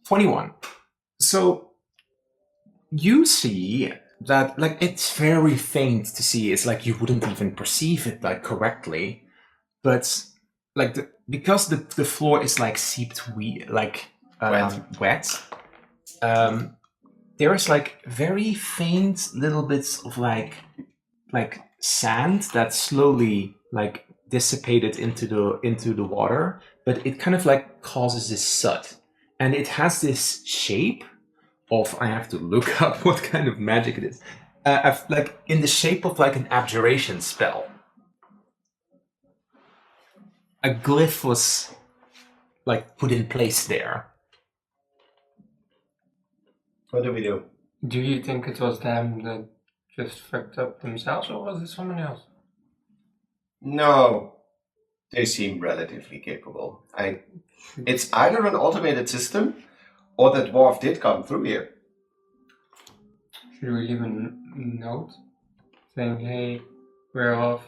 A: 21. So you see that like it's very faint to see. It's like you wouldn't even perceive it like correctly, but like because the floor is like seeped wet. There is like very faint little bits of like sand that slowly like dissipated into the water, but it kind of like causes this soot, and it has this shape of, I have to look up what kind of magic it is, like in the shape of like an abjuration spell. A glyph was like put in place there.
D: What do we do?
B: Do you think it was them that just fucked up themselves or was it someone else?
D: No. They seem relatively capable. It's either an automated system Or the dwarf did come through here.
B: Should we leave a note saying, hey, we're off,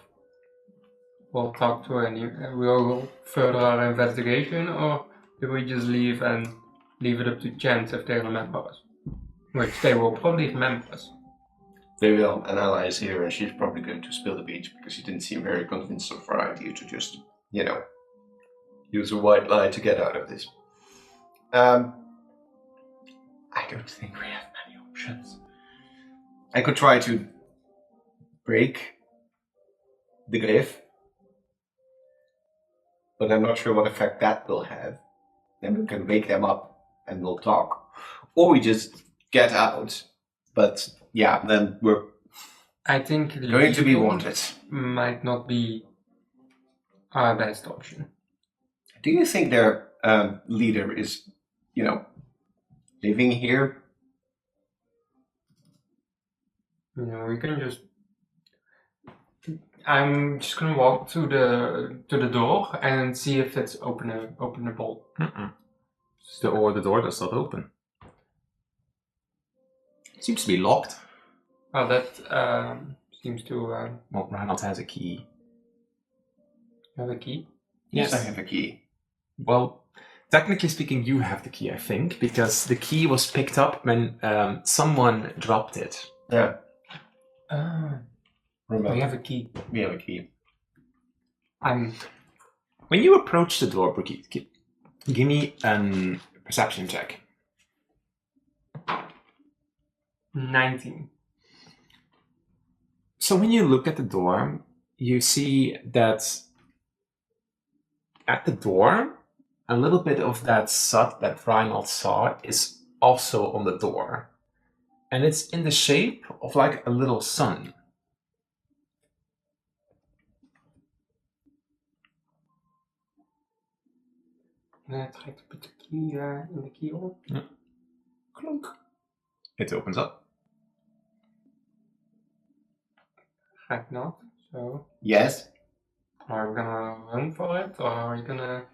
B: we'll talk to any, we'll further our investigation, or do we just leave and leave it up to chance if they remember us? Which they will probably remember us.
D: They will, and Ella is here, and she's probably going to spill the beans because she didn't seem very convinced of our idea to just, use a white lie to get out of this. I don't think we have many options. I could try to break the glyph, but I'm not sure what effect that will have. Then we can wake them up and we'll talk. Or we just get out, but yeah, then we're
B: I think
D: going to be
B: legal
D: wanted.
B: might not be our best option.
D: Do you think their leader is, living here?
B: We can just. I'm just gonna walk to the door and see if it's openable.
A: The door does not open. It seems to be locked.
B: Well, that seems to
A: Well, Reinald has a key.
B: have a key.
D: Yes, I have a key.
A: Well, technically speaking, you have the key, I think, because the key was picked up when someone dropped it.
D: Yeah,
B: We have a key.
D: we have a key.
A: When you approach the door, Brookie, give me a perception check.
B: 19.
A: So when you look at the door, you see that at the door, a little bit of that soot that Reinald saw is also on the door. And it's in the shape of like a little sun.
B: Can I try to put the key in the keyhole?
A: Clunk. It opens up.
B: Heck not. So,
D: Yes.
B: are we gonna run for it, or are we gonna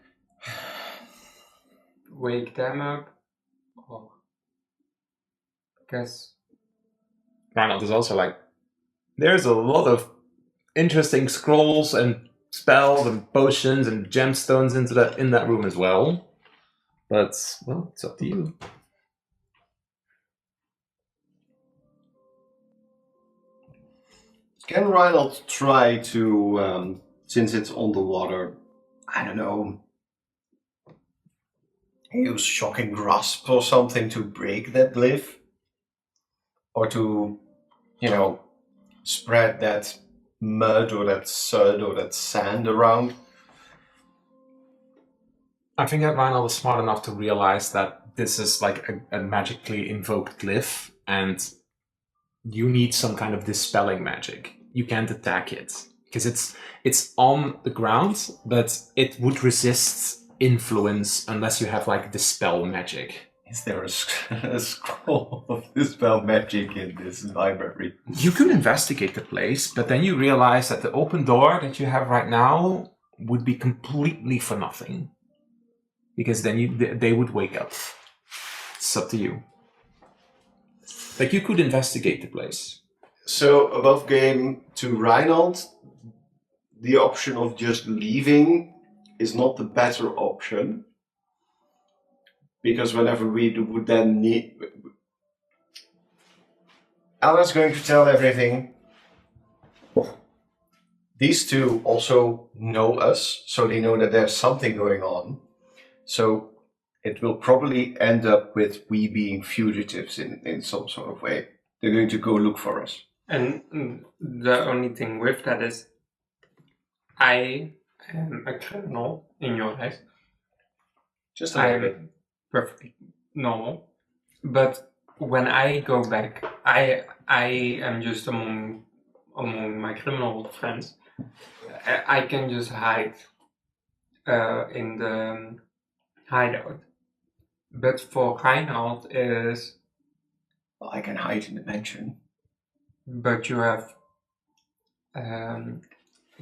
B: wake them up? Or because
A: Reinald is also like, there's a lot of interesting scrolls and spells and potions and gemstones in that room as well. But, well, it's up to you.
D: Can Reinald try to, since it's on the water, I don't know, use shocking grasp or something to break that glyph? Or to, spread that mud or that soot or that sand around?
A: I think that Reinald is smart enough to realize that this is like a magically invoked glyph, and you need some kind of dispelling magic. You can't attack it because it's on the ground, but it would resist influence unless you have like dispel magic.
D: Is there a scroll of dispel magic in this library?
A: You could investigate the place, but then you realize that the open door that you have right now would be completely for nothing, because then they would wake up. It's up to you. Like, you could investigate the place.
D: So, above game to Reinald, the option of just leaving is not the better option. Because whenever we would then need... Ella's going to tell everything. These two also know us, so they know that there's something going on. So it will probably end up with we being fugitives in some sort of way. They're going to go look for us.
B: And the only thing with that is, I am a criminal in your eyes.
D: Just a little bit.
B: I'm perfectly normal, but when I go back, I am just among my criminal friends. I can just hide in the hideout. But for Reinhold is,
D: Well, I can hide in the mansion.
B: but you have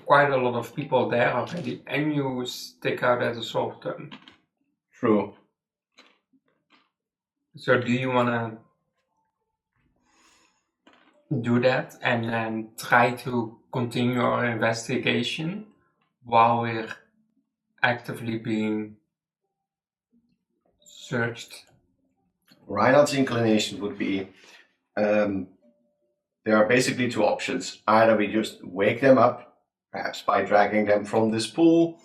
B: quite a lot of people there already, and you stick out as a sore thumb.
D: True.
B: So do you want to do that and then try to continue our investigation while we're actively being searched?
D: Reinhardt's inclination would be there are basically two options. Either we just wake them up, perhaps by dragging them from this pool,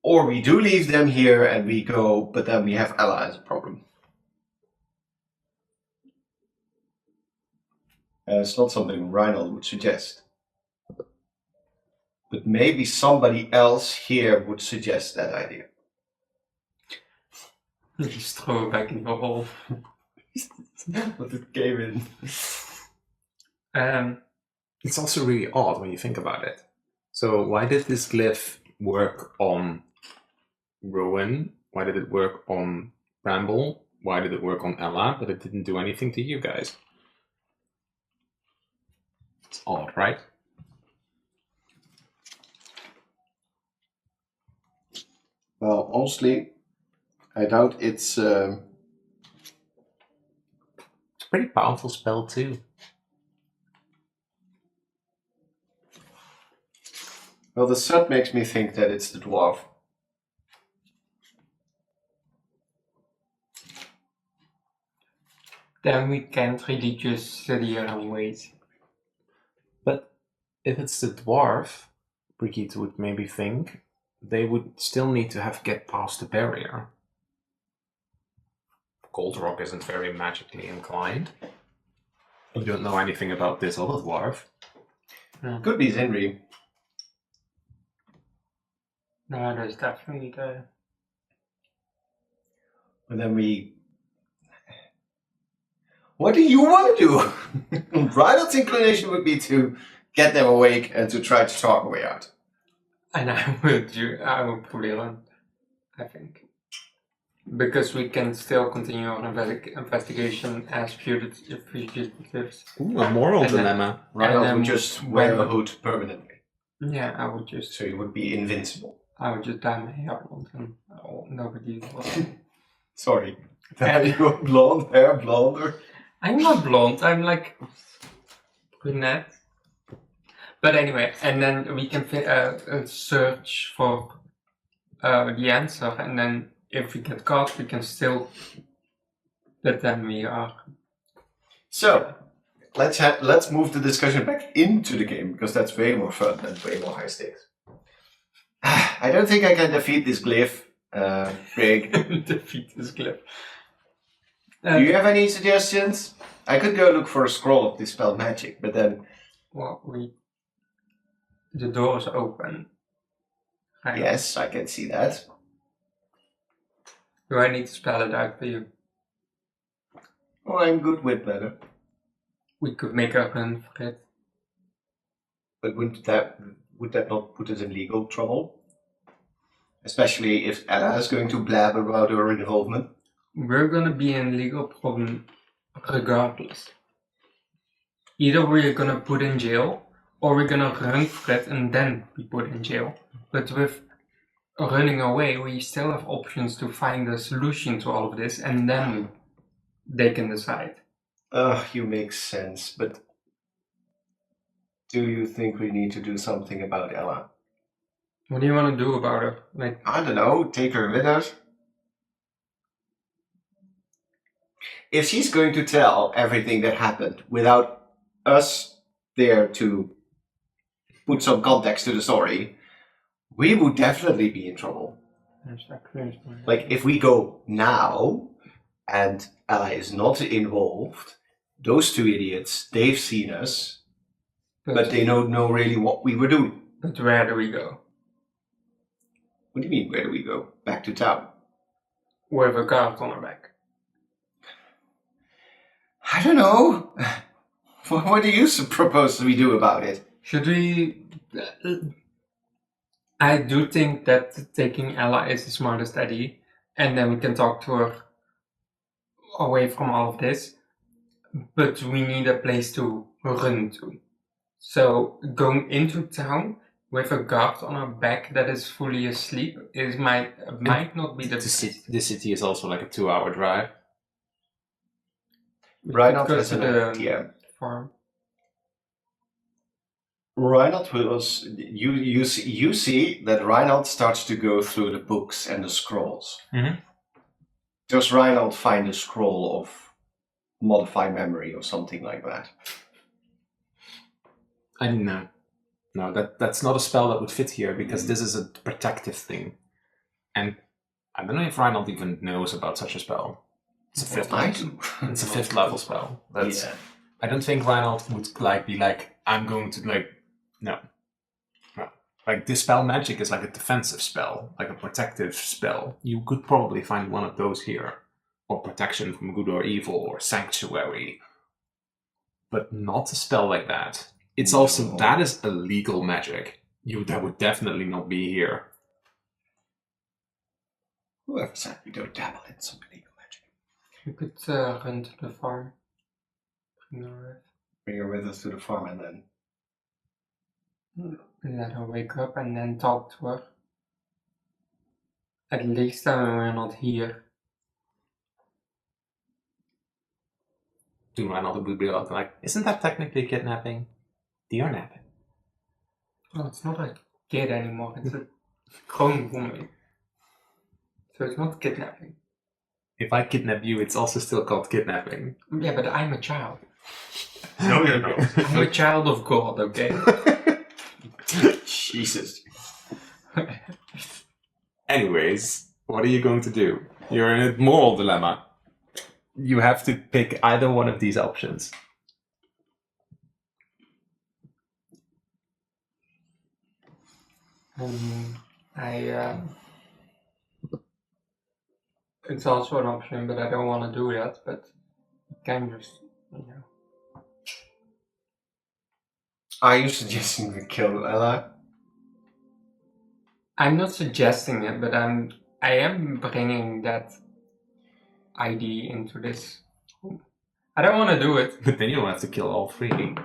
D: or we do leave them here and we go, but then we have Ella as a problem. It's not something Reinhold would suggest. But maybe somebody else here would suggest that idea.
B: Just throw it back in the hole.
D: But it came in.
A: It's also really odd when you think about it. So why did this glyph work on Rowan? Why did it work on Bramble? Why did it work on Ella? But it didn't do anything to you guys. It's odd, right?
D: Well, honestly, I doubt it's...
A: It's a pretty powerful spell too.
D: Well, the set makes me think that it's the dwarf.
B: Then we can't really just sit here and wait.
A: But if it's the dwarf, Brigitte would maybe think they would still need to get past the barrier. Goldrock isn't very magically inclined. You don't know anything about this other dwarf.
D: Could be Zinri.
B: No, there's definitely the...
D: And then we... What do you want to do? Reinhardt's inclination would be to get them awake and to try to talk a way out.
B: And I would probably run, I think. Because we can still continue our investigation as fugitives.
A: Ooh, a moral
B: And then-
A: dilemma.
D: Reinhardt would
B: then
D: just
B: when-
D: wear a hood permanently.
B: Yeah, I would just
D: So he would be invincible.
B: dye my hair blonde and nobody will.
D: Sorry. Have you got blonde hair, blonder?
B: I'm not blonde, I'm like brunette. But anyway, and then we can search for the answer, and then if we get caught, we can still. But then we are.
D: So, let's move the discussion back into the game, because that's way more fun and way more high stakes. I don't think I can defeat this glyph, Greg.
B: Defeat this glyph.
D: Do you have any suggestions? I could go look for a scroll of Dispel Magic, but then...
B: Well, the door is open. Right.
D: Yes, I can see that.
B: Do I need to spell it out for you?
D: Oh, I'm good with letter.
B: We could make a run for it.
D: But would that not put us in legal trouble? Especially if Ella is going to blab about her involvement.
B: We're gonna be in legal problem regardless. Either we're gonna put in jail, or we're gonna run for it and then be put in jail. But with running away, we still have options to find a solution to all of this, and then they can decide.
D: You make sense, but do you think we need to do something about Ella?
B: What do you want to do about it? Like,
D: I don't know, take her with us? If she's going to tell everything that happened without us there to put some context to the story, we would definitely be in trouble. Like, if we go now and Ella is not involved, those two idiots, they've seen us, but they don't know really what we were doing.
B: But where do we go?
D: What do you mean, where do we go? Back to town?
B: With a guard on our back.
D: I don't know. What do you propose we do about it?
B: Should we... I do think that taking Ella is the smartest idea, and then we can talk to her away from all of this. But we need a place to run to. So going into town with a guard on our back that is fully asleep might not be the best.
A: The city is also like a 2-hour drive.
D: Reinhardt
B: Goes
D: is
B: to
D: an
B: the
D: TM.
B: farm.
D: Reinhardt was you see that Reinhardt starts to go through the books and the scrolls.
A: Mhm.
D: Does Reinhardt find a scroll of modify memory or something like that?
A: I don't know. No, that's not a spell that would fit here because this is a protective thing. And I don't know if Reinhold even knows about such a spell. It's a fifth
D: I
A: level.
D: do.
A: It's a fifth level spell. That's
D: Yeah.
A: I don't think Reinhold would be like, I'm going to no. No. Like dispel magic is like a defensive spell, like a protective spell. You could probably find one of those here. Or protection from good or evil or sanctuary. But not a spell like that. It's also
D: No.
A: that is illegal magic. That would definitely not be here.
D: Whoever said we don't dabble in some illegal magic?
B: You could run to the farm. Bring her
D: Bring her with us to the farm and then.
B: let her wake up and then talk to her. At least when we're not here.
A: To Reinhold would be like, isn't that technically kidnapping? You're napping.
B: Well, it's not a kid anymore, it's a grown woman. So it's not kidnapping.
A: If I kidnap you, it's also still called kidnapping.
B: Yeah, but I'm a child.
C: No, you're not.
B: I'm a child of God, okay?
D: Jesus.
A: Anyways, what are you going to do? You're in a moral dilemma. You have to pick either one of these options.
B: I it's also an option, but I don't want to do that. But you can just,
D: Are you suggesting we kill Ella?
B: I'm not suggesting it, but I am bringing that ID into this. I don't want to do it.
A: But then you'll have to kill all three.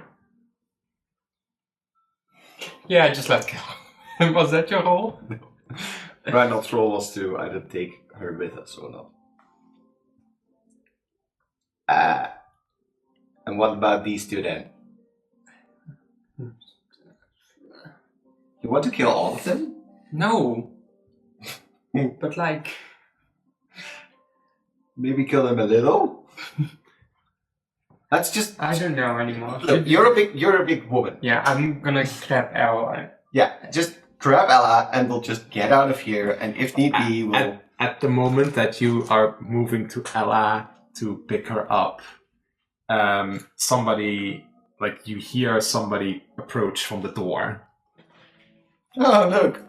B: Yeah, just let go. Was that your role?
D: Reinhardt's role was to either take her with us or not. And what about these two then? You want to kill all of them?
B: No. But like,
D: Maybe kill them a little? That's just.
B: I don't know anymore.
D: Look, you're a big woman.
B: Yeah, I'm gonna grab L.
D: Yeah, just grab Ella and we'll just get out of here. And if need be, we'll.
A: At the moment that you are moving to Ella to pick her up, somebody, like you hear somebody approach from the door.
D: Oh, look.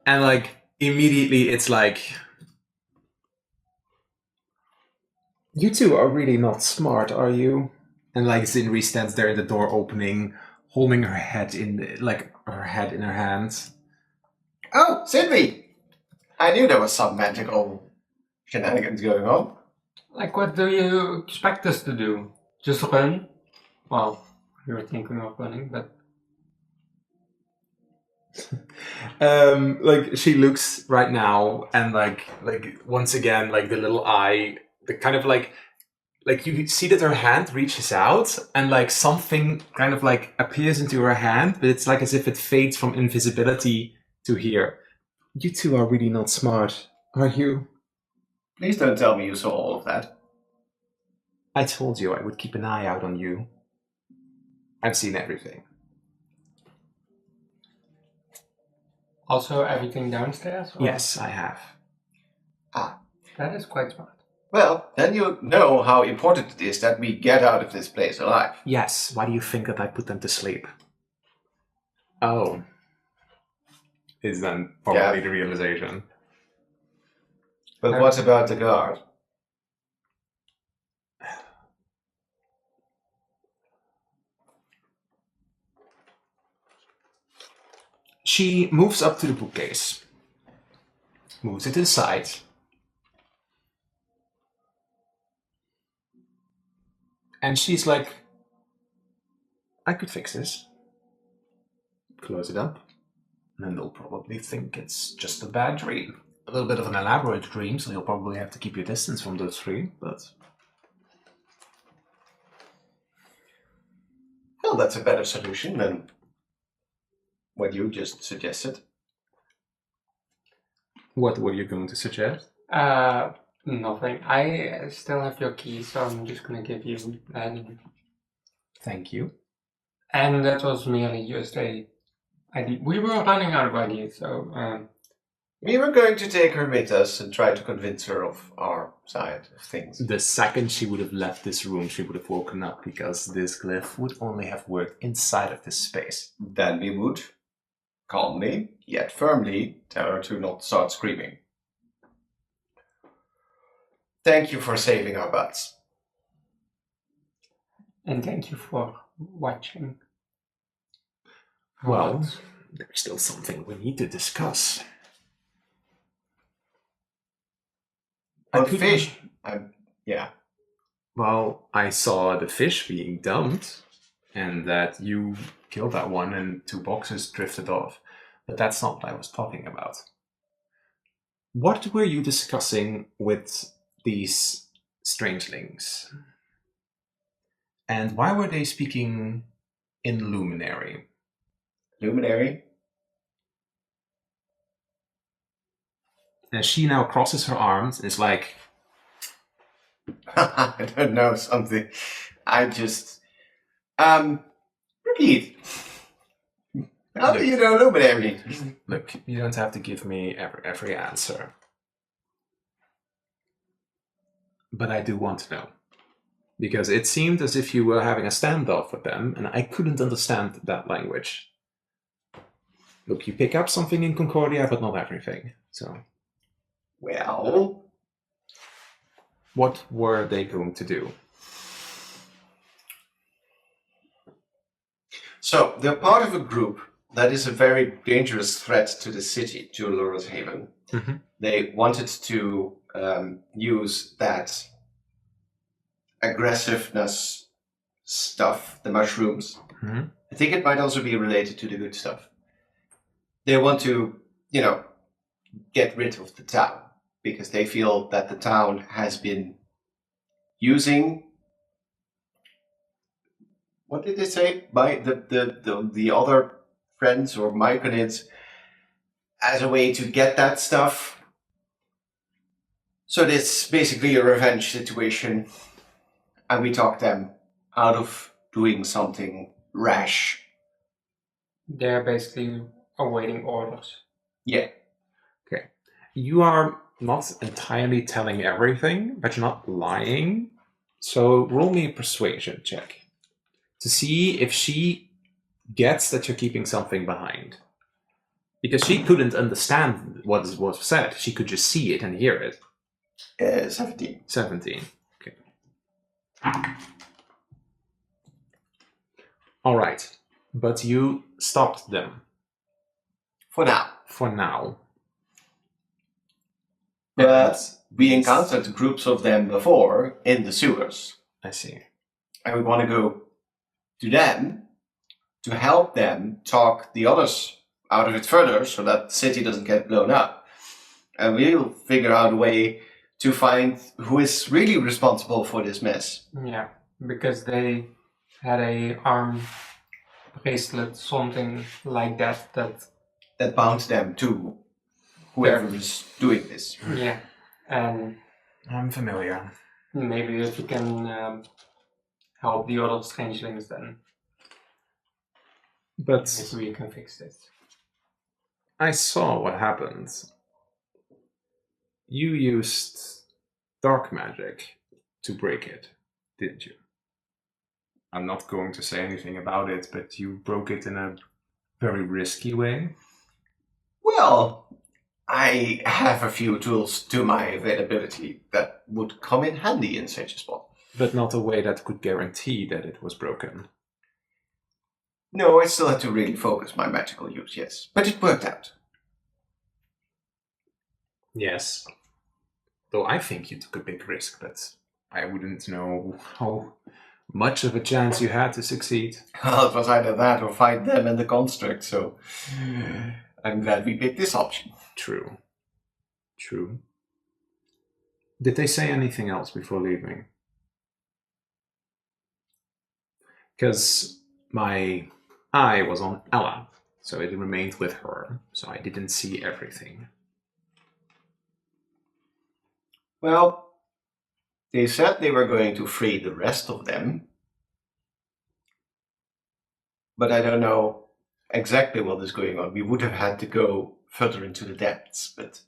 A: And like immediately it's like, you two are really not smart, are you? And like Zinri stands there in the door opening, holding her head in her hands.
D: Oh, Sydney! I knew there was some magical shenanigans going on.
B: Like, what do you expect us to do? Just run? Well, we were thinking of running, but
A: Like she looks right now and like once again, like the little eye, the kind of like you see that her hand reaches out and like something kind of like appears into her hand, but it's like as if it fades from invisibility to here. You two are really not smart, are you?
D: Please don't tell me you saw all of that.
A: I told you I would keep an eye out on you. I've seen everything.
B: also everything downstairs? Or?
A: Yes, I have.
B: That is quite smart.
D: Well, then you know how important it is that we get out of this place alive.
A: Yes, why do you think that I put them to sleep? Oh. Is then probably the realization.
D: But what about the guard?
A: She moves up to the bookcase. Moves it to the side. And she's like, I could fix this. Close it up. And then they'll probably think it's just a bad dream. a little bit of an elaborate dream, so you'll probably have to keep your distance from those three, but...
D: Well, that's a better solution than what you just suggested.
A: What were you going to suggest?
B: Nothing. I still have your key, so I'm just gonna give you that.
A: Thank you.
B: And that was merely just a idea. We were running out of ideas, so
D: We were going to take her with us and try to convince her of our side of things.
A: The second she would have left this room, she would have woken up, because this glyph would only have worked inside of this space.
D: Then we would, calmly, yet firmly, tell her to not start screaming. Thank you for saving our butts.
B: and thank you for watching.
A: Well, there's still something we need to discuss.
D: Oh,
A: could-
D: fish. Yeah.
A: Well, I saw the fish being dumped, and that you killed that one and 2 boxes drifted off. But that's not what I was talking about. What were you discussing with these strangelings? And why were they speaking in Luminary?
D: Luminary.
A: And she now crosses her arms and is like,
D: I don't know, something. I just... Repeat. How do you know Luminary?
A: look, you don't have to give me every answer. But I do want to know. Because it seemed as if you were having a standoff with them, and I couldn't understand that language. Look, you pick up something in Concordia, but not everything. So,
D: Well,
A: what were they going to do?
D: so they're part of a group that is a very dangerous threat to the city, to Laura's Haven.
A: Mhm.
D: They wanted to use that aggressiveness stuff, the mushrooms.
A: Mhm.
D: I think it might also be related to the good stuff. They want to, get rid of the town because they feel that the town has been using. What did they say? By the other friends or myconids as a way to get that stuff. So it's basically a revenge situation, and we talk them out of doing something rash.
B: They're basically awaiting orders.
D: Yeah.
A: You are not entirely telling everything, but you're not lying. So roll me a persuasion check to see if she gets that you're keeping something behind. Because she couldn't understand what was said. She could just see it and hear it.
D: 17.
A: 17. Okay. All right. But you stopped them
D: For now.
A: for now.
D: But we encountered groups of them before in the sewers.
A: I see.
D: And we want to go to them to help them talk the others out of it further so that the city doesn't get blown up. And we'll figure out a way to find who is really responsible for this mess.
B: Yeah, because they had a arm bracelet, something like that.
D: That bound them to whoever is doing this.
B: Yeah, and
A: I'm familiar.
B: maybe if you can help the other strangelings, then
A: But
B: maybe we can fix it.
A: I saw what happened. You used dark magic to break it, didn't you? I'm not going to say anything about it, but you broke it in a very risky way.
D: Well, I have a few tools to my availability that would come in handy in such a spot.
A: But not a way that could guarantee that it was broken.
D: No, I still had to really focus my magical use, yes. But it worked out.
A: Yes. Though I think you took a big risk, but I wouldn't know how much of a chance you had to succeed.
D: Well, it was either that or fight them and the construct, so I'm glad we picked this option.
A: True. True. Did they say anything else before leaving? Because my eye was on Ella, so it remained with her, so I didn't see everything.
D: Well, they said they were going to free the rest of them. But I don't know exactly what is going on. We would have had to go further into the depths, but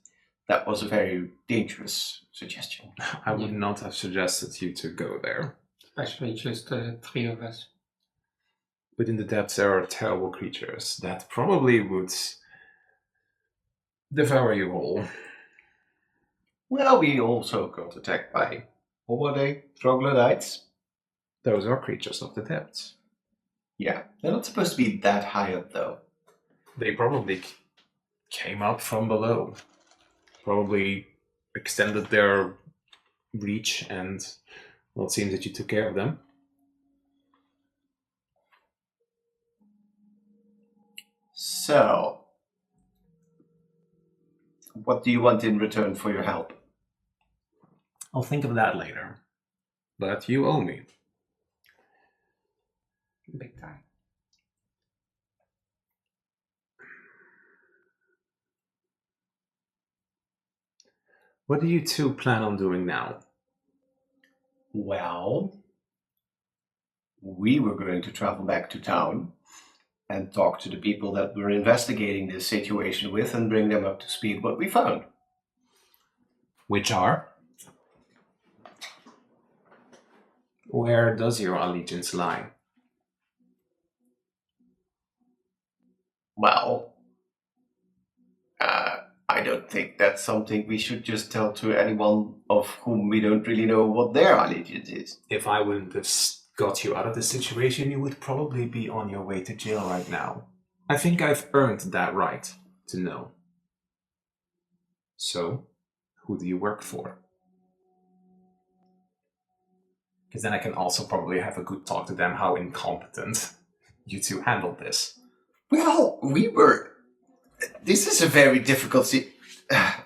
D: that was a very dangerous suggestion.
A: I would not have suggested you to go there.
B: Especially just the three of us.
A: But in the depths there are terrible creatures that probably would devour you all.
D: Well, we also got attacked by, what were they? Troglodytes?
A: Those are creatures of the depths.
D: Yeah, they're not supposed to be that high up, though.
A: They probably came up from below. Probably extended their reach, and well, it seems that you took care of them.
D: So, what do you want in return for your help?
A: I'll think of that later. But you owe me.
B: Big time.
A: What do you two plan on doing now?
D: Well, we were going to travel back to town and talk to the people that we're investigating this situation with and bring them up to speed what we found.
A: Which are? Where does your allegiance lie?
D: Well, I don't think that's something we should just tell to anyone of whom we don't really know what their allegiance is.
A: If I wouldn't have got you out of this situation, you would probably be on your way to jail right now. I think I've earned that right to know. So, who do you work for? Because then I can also probably have a good talk to them how incompetent you two handled this.
D: Well, this is a very difficult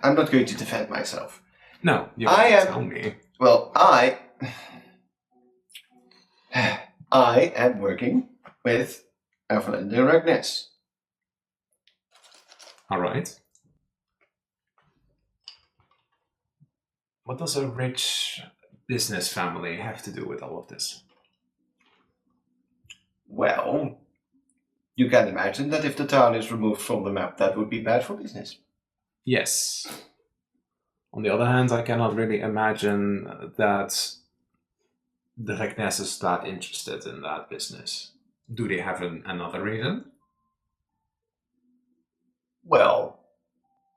D: I'm not going to defend myself.
A: No, you
D: I
A: can't
D: am-
A: tell me.
D: Well, I am working with Evelyn de Ragnes.
A: All right. What does a rich business family have to do with all of this?
D: Well, you can imagine that if the town is removed from the map, that would be bad for business.
A: Yes. On the other hand, I cannot really imagine that the Regnes is that interested in that business. Do they have another reason?
D: Well,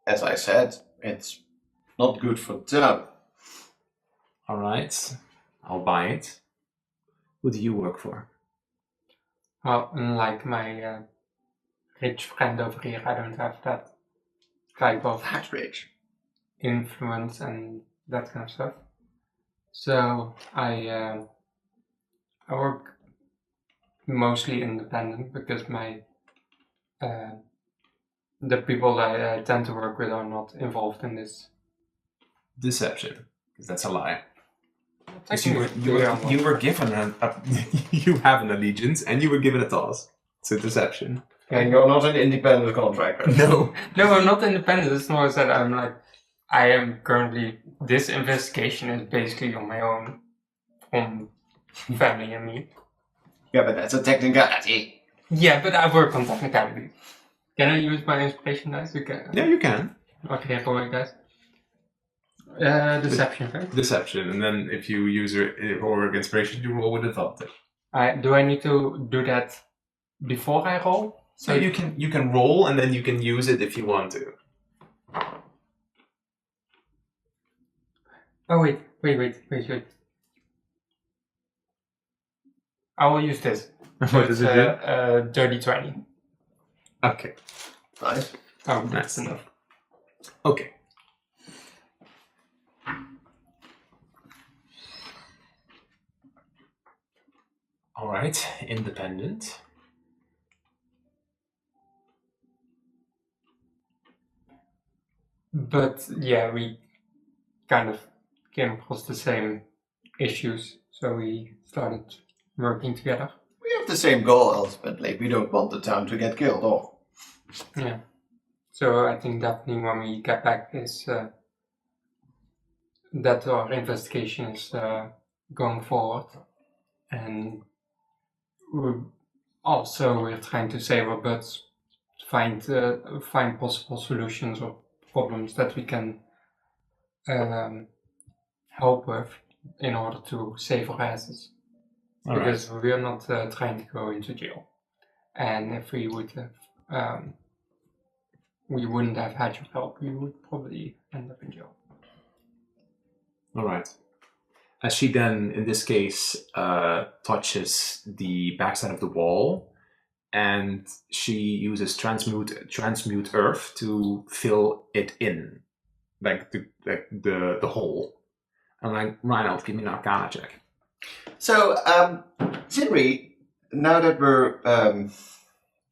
D: as I said, it's not good for the town.
A: All right, I'll buy it. Who do you work for?
B: Well, unlike my rich friend over here, I don't have that type of
D: That's rich.
B: influence and that kind of stuff. So I work mostly independent because my the people that I tend to work with are not involved in this.
A: Deception, because that's a lie. Because
B: Technically,
A: you were given you have an allegiance and you were given a task. It's a deception.
D: And you're not an independent contractor.
A: No.
B: No, I'm not independent. It's more that I am currently. This investigation is basically on my own, on family and me.
D: Yeah, but that's a technicality.
B: Yeah, but I work on technicality. Can I use my inspiration dice?
A: Yeah, you can.
B: Okay, for you guys. Deception, right?
A: Deception, and then if you use your or inspiration, you roll with advantage.
B: Do I need to do that before I roll?
A: So you can roll, and then you can use it if you want to.
B: Oh wait. I will use this. So
A: What does it do?
B: Dirty 20.
A: Okay.
D: Nice.
B: Oh,
A: Nice.
B: that's enough.
A: Okay. All right, independent.
B: But yeah, we kind of came across the same issues, so we started working together.
D: We have the same goal ultimately. We don't want the town to get killed off.
B: Yeah. So I think definitely when we get back is that our investigation is going forward, and we're trying to save our butts, find possible solutions or problems that we can help with in order to save our asses. Because we're not trying to go into jail, and if we would have, we wouldn't have had your help. We would probably end up in jail.
A: All right. As she then, in this case, touches the backside of the wall, and she uses transmute earth to fill it in, like the hole. I'm like, Reinald, give me an Arcana check.
D: So, Zinri, now that we're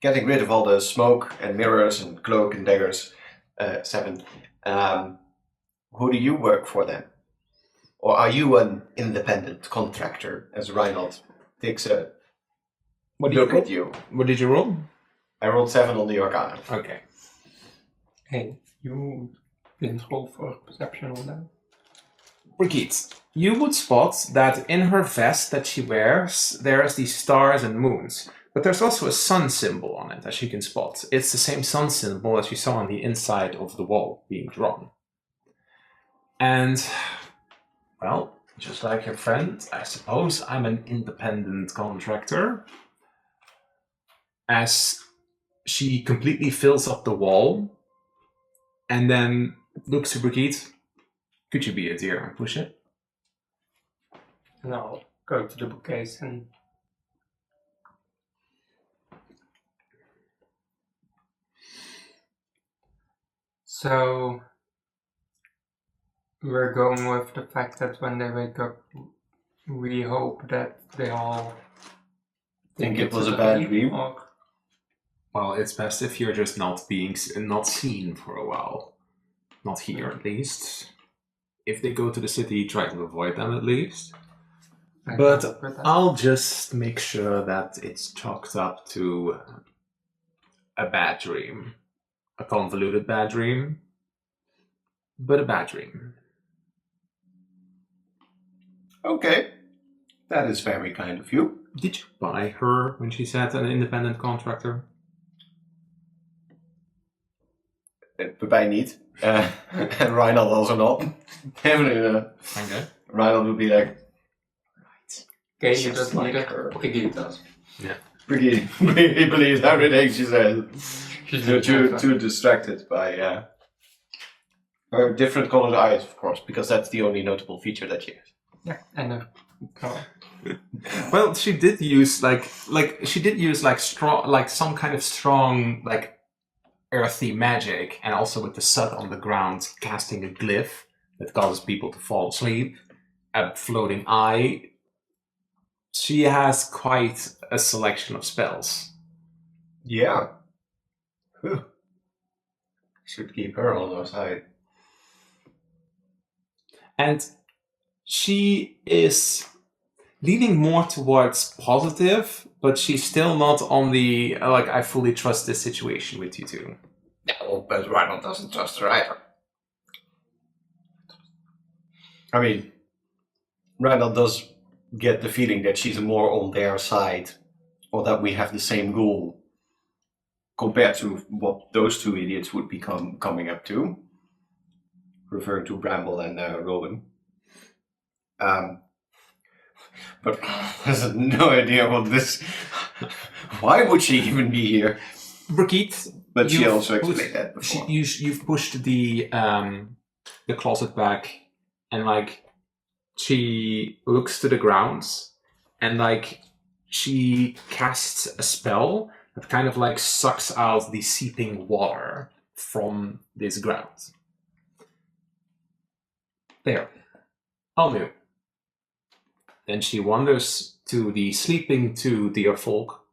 D: getting rid of all the smoke and mirrors and cloak and daggers, 7, who do you work for then? Or are you an independent contractor, as Reinald takes a look at you?
A: What did you roll?
D: I rolled 7 on the Arcana.
A: Okay.
B: Hey, you didn't roll for perception on that?
A: Brigitte, you would spot that in her vest that she wears, there's these stars and moons. But there's also a sun symbol on it, as you can spot. It's the same sun symbol as you saw on the inside of the wall being drawn. And, well, just like your friend, I suppose I'm an independent contractor. As she completely fills up the wall, and then looks to Brigitte. Could you be a dear and push it?
B: And I'll go to the bookcase and... So... we're going with the fact that when they wake up, we hope that they all...
D: Think it was a bad dream?
B: Or...
A: Well, it's best if you're just not seen for a while. Not here, at least. If they go to the city, try to avoid them at least. But I'll just make sure that it's chalked up to a bad dream. A convoluted bad dream. But a bad dream.
D: Okay. That is very kind of you.
A: Did you buy her when she said an independent contractor?
D: Bij niet. And Reinald also not.
A: Okay.
D: Reinald would be like,
B: Okay,
D: Just
B: you just
D: like
B: need
D: her.
B: a Brigitte does.
D: Brigitte believes everything she says.
B: She's
D: Too distracted by her different colored eyes, of course, because that's the only notable feature that she has.
B: Yeah, and a color.
A: Well, she did use strong, like some kind of strong, like earthy magic, and also with the sun on the ground, casting a glyph that causes people to fall asleep. A floating eye. She has quite a selection of spells.
D: Yeah. Whew. Should keep her on our side.
A: And she is leaning more towards positive, but she's still not on the, like, I fully trust this situation with you two.
D: No, but Reinald doesn't trust her either. I mean, Reinald does get the feeling that she's more on their side, or that we have the same goal, compared to what those two idiots would be coming up to, referring to Bramble and Rowan. But has no idea what this... Why would she even be here?
A: Brigitte,
D: But she also explained that before.
A: You've pushed the closet back, and like she looks to the ground, and like she casts a spell that kind of like sucks out the seeping water from this ground. There. All new. Then she wanders to the sleeping two deer folk,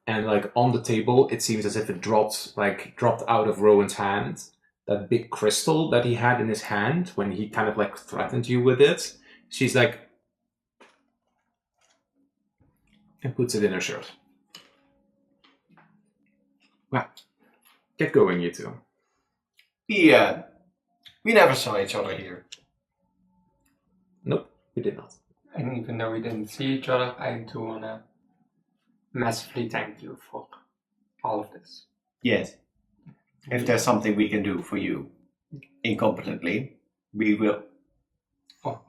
A: and like on the table, it seems as if it dropped out of Rowan's hand, that big crystal that he had in his hand when he kind of like threatened you with it. She's like, and puts it in her shirt. Well, get going, you two.
D: Yeah, we never saw each other here.
A: Nope, we did not.
B: And even though we didn't see each other, I do want to massively thank you for all of this.
D: Yes. If there's something we can do for you incompetently, we will.
B: Oh,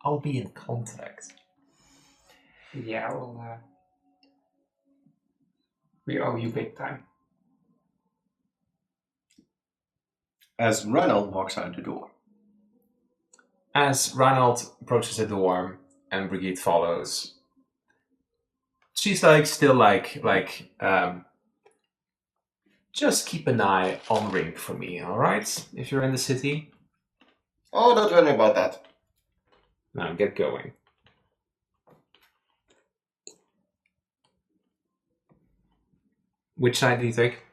A: I'll be in contact.
B: yeah, well, we owe you big time.
D: As Ronald walks out the door.
A: As Reinald approaches the door and Brigitte follows, she's like still like just keep an eye on Rink for me, alright? If you're in the city.
D: Oh, don't worry about that.
A: Now get going. Which side do you take?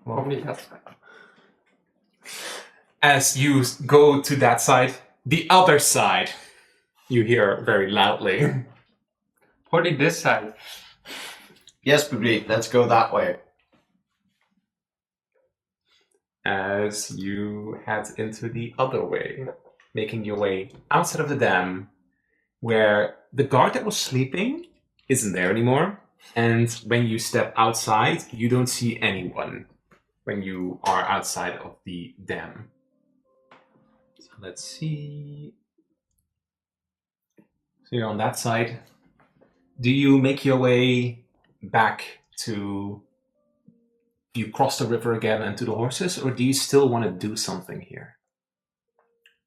B: Probably that side.
A: As you go to that side, the other side, you hear very loudly.
B: Probably this side.
D: Yes, Brigitte, let's go that way.
A: As you head into the other way, making your way outside of the dam, where the guard that was sleeping isn't there anymore. And when you step outside, you don't see anyone when you are outside of the dam. So let's see. So you're on that side. Do you make your way back to... Do you cross the river again and to the horses, or do you still want to do something here?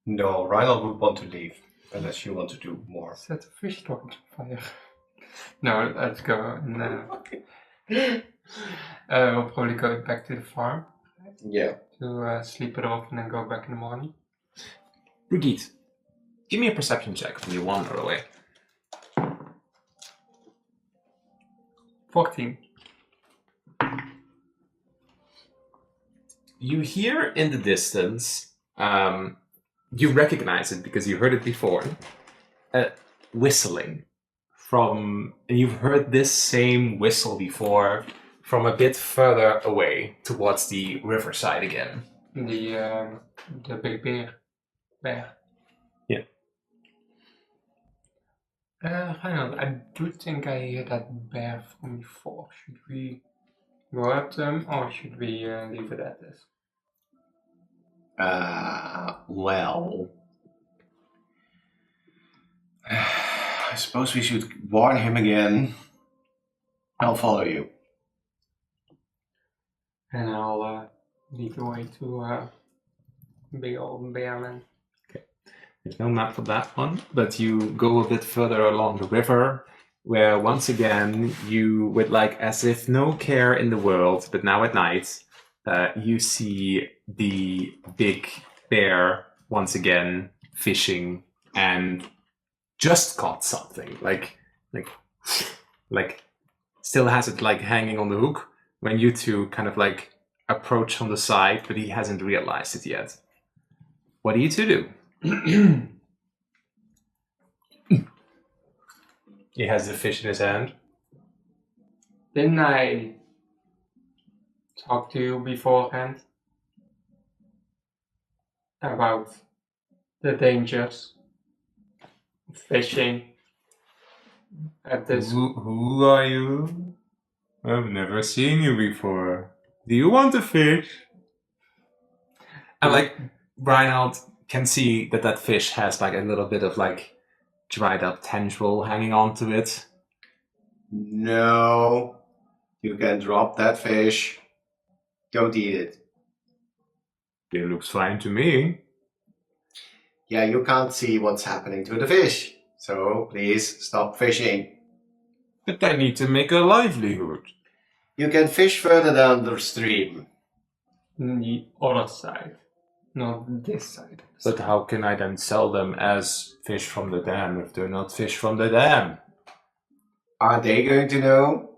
D: No, Reinald would want to leave, unless you want to do more.
B: Set the fish talking to fire. No, let's go. And, we'll probably go back to the farm
D: Yeah.
B: to sleep it off and then go back in the morning.
A: Brigitte, give me a perception check when you wander away.
B: 14.
A: You hear in the distance, you recognize it because you heard it before, whistling from, and you've heard this same whistle before from a bit further away towards the riverside again.
B: The big bear.
A: Yeah.
B: Reinhold, I do think I hear that bear from before. Should we go up to him or should we leave it at this?
D: Well... I suppose we should warn him again. I'll follow you.
B: And I'll lead the way to big old bear man.
A: There's no map for that one, but you go a bit further along the river, where once again you, with like as if no care in the world, but now at night, you see the big bear once again fishing and just caught something, like still has it like hanging on the hook when you two kind of like approach from the side, but he hasn't realized it yet. What do you two do? He has the fish in his hand.
B: Didn't I talk to you beforehand about the dangers of fishing at this?
A: Who are you? I've never seen you before. Do you want to fish? And like Reinhold can see that that fish has like a little bit of like dried up tendril hanging onto it.
D: No. You can drop that fish. Don't eat it.
A: It looks fine to me.
D: Yeah, you can't see what's happening to the fish. So please stop fishing.
A: But I need to make a livelihood.
D: You can fish further down the stream.
B: The other side, not this side.
A: But how can I then sell them as fish from the dam if they're not fish from the dam?
D: Are they going to know?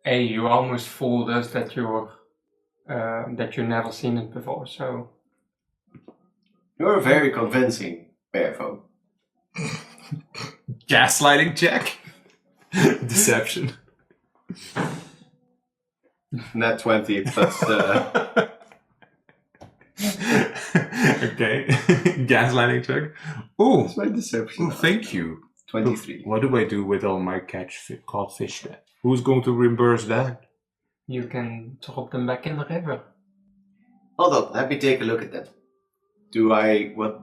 B: You almost fooled us that you've never seen it before. So
D: You're very convincing, Bearfo.
A: Gaslighting check. Deception.
D: Nat 20 plus.
A: Okay. Gaslighting check. Ooh.
D: That's my deception.
A: Ooh, thank you.
D: 23.
A: What do I do with all my caught fish then? Who's going to reimburse that?
B: you can drop them back in the river.
D: Hold on, let me take a look at them.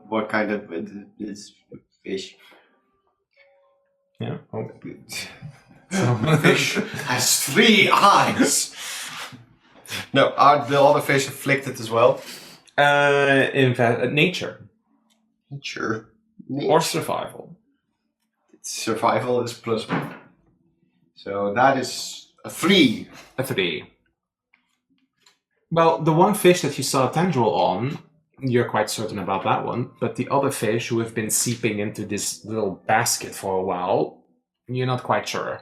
D: What kind of is fish?
A: Yeah. Oh.
D: Fish has 3 eyes! No, are the other fish afflicted as well?
A: In fact, nature
D: Nature.
A: or survival.
D: Survival is +1. So that is a 3.
A: A 3. Well, the one fish that you saw a tendril on, you're quite certain about that one. But the other fish who have been seeping into this little basket for a while, you're not quite sure.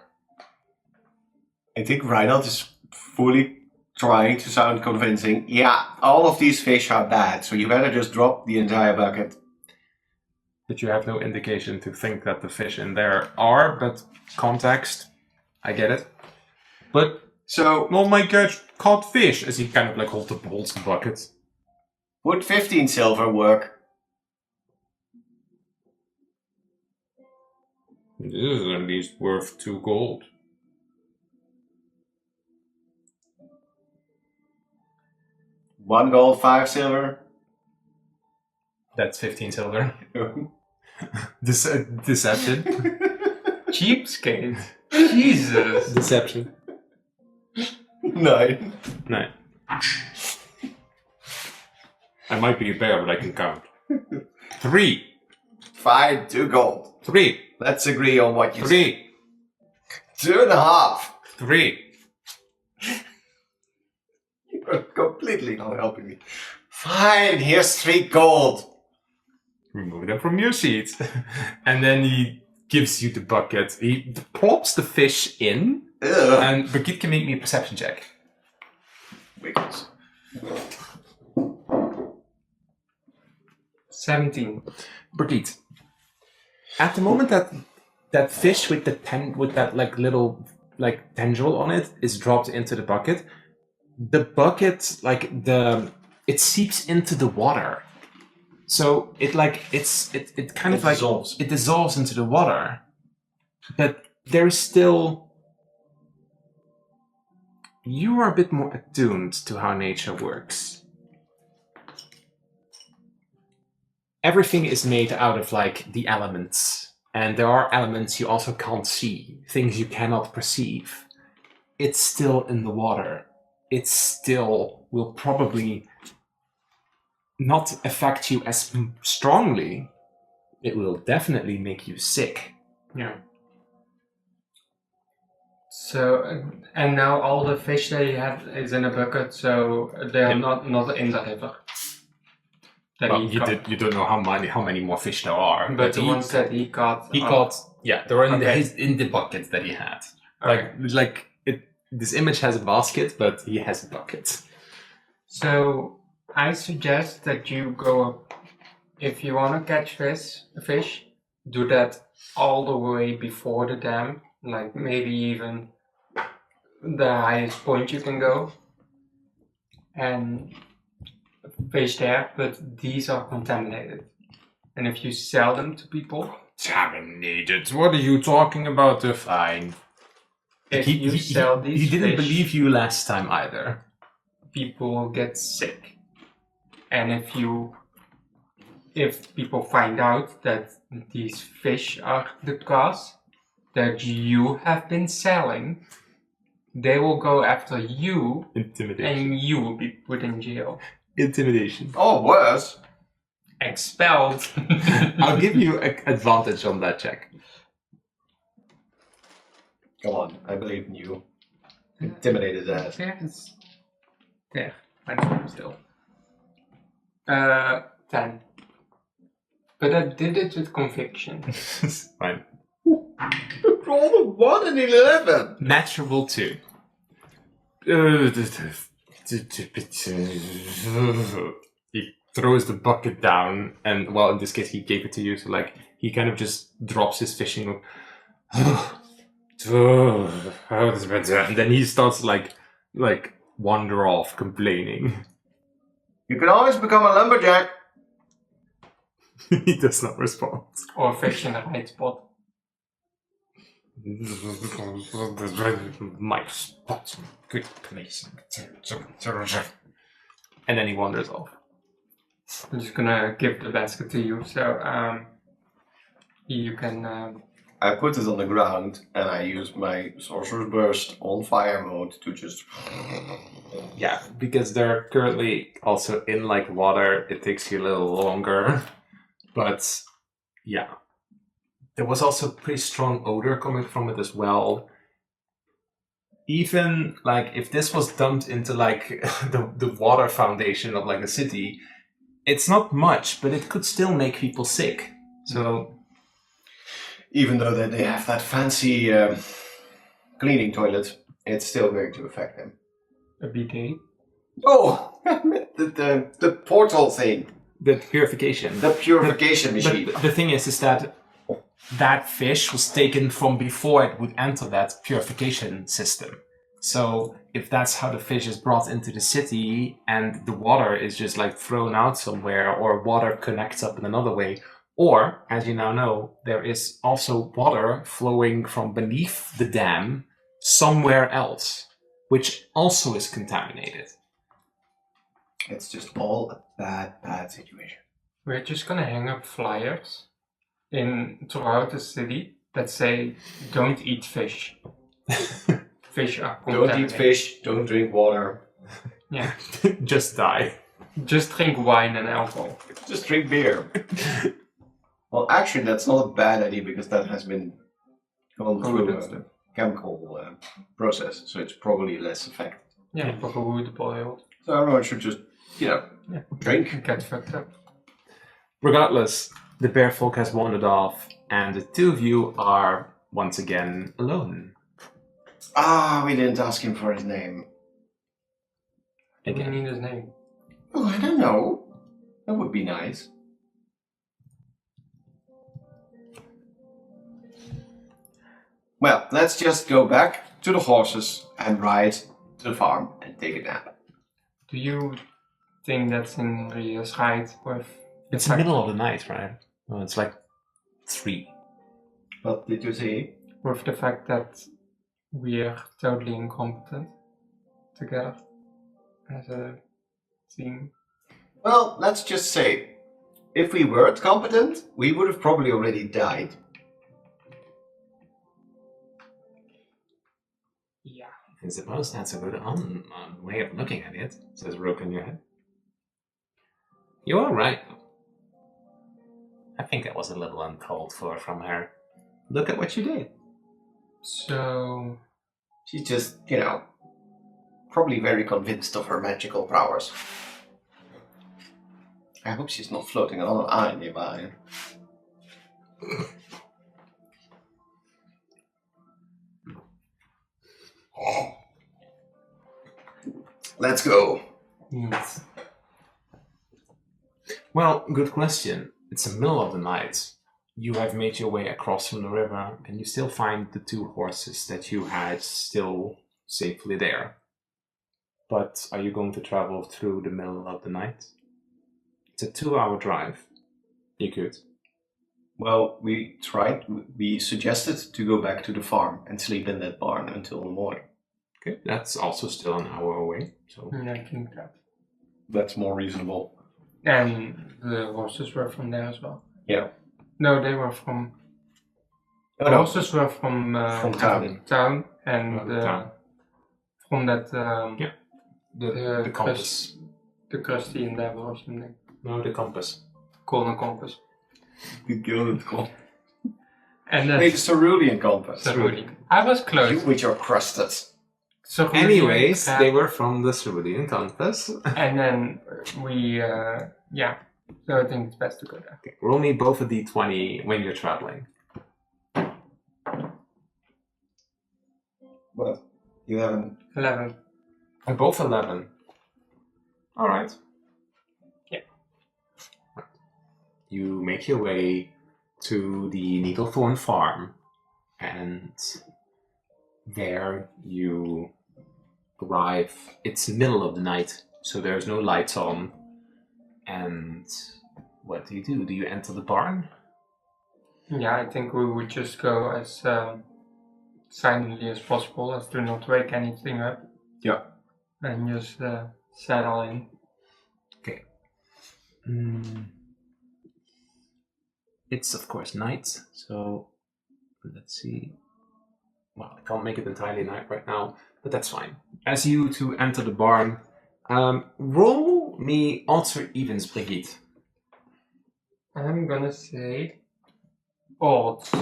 D: I think Reinhold is fully trying to sound convincing. Yeah, all of these fish are bad, so you better just drop the entire bucket.
A: But you have no indication to think that the fish in there are, but context, I get it. But,
D: So,
A: oh my god, caught fish, as he kind of like holds the bucket.
D: would 15 silver work?
A: This is at least worth 2 gold.
D: One gold, 5 silver.
A: That's 15 silver. Deception.
B: Cheapskate. Jesus.
A: Deception.
D: 9.
A: No. I might be a bear, but I can count. 3.
D: Fine, 2 gold.
A: 3.
D: Let's agree on what you say.
A: 3.
D: 2.5.
A: 3.
D: You're completely not helping me. Fine, here's 3 gold.
A: Remove them from your seat. And then he gives you the bucket. He plops the fish in.
D: Ugh.
A: And Brigitte can make me a perception check.
D: Wiggles.
B: 17.
A: Brigitte, at the moment that fish with that like little like tendril on it is dropped into the bucket it seeps into the water. So it kind of like
D: dissolves.
A: It dissolves into the water. But there's still, you are a bit more attuned to how nature works. Everything is made out of like the elements, and there are elements you also can't see, things you cannot perceive. It's still in the water. It still will probably not affect you as strongly. It will definitely make you sick.
B: Yeah. So, and now all the fish that you have is in a bucket, so they are not in the river. That
A: Well,
B: he caught.
A: you don't know how many more fish there are.
B: But the ones that he caught.
A: He
B: are-
A: caught, yeah, they're in,
B: Okay.
A: in the bucket that he had.
B: Okay.
A: This image has a basket, but he has a bucket.
B: So I suggest that you go up. If you want to catch fish, do that all the way before the dam, like maybe even the highest point you can go, and fish there. But these are contaminated, and if you sell them to people,
A: Contaminated? What are you talking about? Fine.
B: if you sell these
A: he didn't
B: fish,
A: believe you last time either.
B: people get sick. And if people find out that these fish are the cause that you have been selling, they will go after you
A: Intimidation.
B: and you will be put in jail.
A: Intimidation.
D: Oh, worse.
B: Expelled.
A: I'll give you an advantage on that check.
D: Come on, I believe in you. Intimidate his ass.
B: Yes. There. I'm still. 10. But I did it with conviction.
A: Fine.
D: Roll a 1 and 11.
A: Natural 2. He throws the bucket down, and well, in this case, he gave it to you. So like, he kind of just drops his fishing hook, and then he starts like wander off, complaining.
D: You can always become a lumberjack.
A: He does not respond.
B: Or fish in the right spot.
A: My spot, good place. And then he wanders off.
B: I'm just gonna give the basket to you, so you can.
D: I put it on the ground and I use my sorcerer's burst on fire mode to just.
A: Yeah, because they're currently also in like water, it takes you a little longer. But yeah. There was also pretty strong odor coming from it as well. Even like if this was dumped into like the water foundation of like a city, it's not much, but it could still make people sick. So
D: Even though that they have that fancy cleaning toilet, it's still going to affect them.
B: A bidet.
D: Oh, the portal thing,
A: the purification.
D: the purification machine.
A: But the thing is that fish was taken from before it would enter that purification system. So if that's how the fish is brought into the city and the water is just like thrown out somewhere, or water connects up in another way, or as you now know, there is also water flowing from beneath the dam somewhere else, which also is contaminated.
D: It's just all a bad situation.
B: We're just gonna hang up flyers throughout the city that say, "Don't eat fish." Fish are
D: Don't
B: contaminated.
D: eat fish, don't drink water,
B: Yeah.
A: Just die.
B: Just drink wine and alcohol.
D: just drink beer. Well, actually, that's not a bad idea because that has been gone through
B: that's
D: a chemical process, so it's probably less effective.
B: Yeah, wood boiled.
D: So everyone should just, drink.
B: Get fucked up.
A: Regardless, the bear folk has wandered off, and the two of you are once again alone.
D: Ah, we didn't ask him for his name.
B: I
A: Again.
B: need his name.
D: Oh, I don't know. That would be nice. Well, let's just go back to the horses and ride to the farm and take a nap.
B: Do you think that's in Ria's right with
A: It's the middle of the night, right? Well, it's like 3.
D: What did you say?
B: with the fact that we're totally incompetent together as a team?
D: Well, let's just say, if we weren't competent, we would have probably already died.
B: Yeah.
A: I suppose that's a good way of looking at it, says Rook in your head. You are right. I think that was a little uncalled for from her. Look at what you did.
B: So,
D: She's just, probably very convinced of her magical powers. I hope she's not floating on an island nearby. Let's go.
B: yes.
A: Well, good question. It's the middle of the night. You have made your way across from the river, and you still find the 2 horses that you had still safely there. But are you going to travel through the middle of the night? It's a 2-hour drive. You could.
D: Well, we suggested to go back to the farm and sleep in that barn until the morning.
A: Okay, that's also still an hour away. So
B: I think that.
D: That's more reasonable.
B: And the horses were from there as well.
D: Yeah.
B: No, they were from.
D: Oh,
B: The
D: no.
B: horses were from
D: town.
B: and
A: town.
B: from that.
A: Yeah. the compass.
B: The crusty endeavor or something.
A: No, the compass.
B: Golden compass.
D: The gilded compass.
B: And then
D: Hey, the cerulean compass.
B: Cerulean. I was
D: You
B: close.
D: with your crusted.
B: Cerulean,
A: Anyways, they were from the Cerulean compass.
B: And then we, So I think it's best to go there.
A: Okay, roll me both a d20 when you're traveling.
D: What? 11.
B: 11.
A: Both 11. All right.
B: Yeah.
A: You make your way to the Needlethorn farm, and there you arrive. It's middle of the night, so there's no lights on. And what do? Do you enter the barn?
B: Yeah, I think we would just go as silently as possible, as to not wake anything up.
A: Yeah.
B: And just settle in.
A: Okay. It's of course night, so let's see. Well, I can't make it entirely night right now, but that's fine. As you two enter the barn, roll me odds or evens, Brigitte.
B: I'm gonna say odds.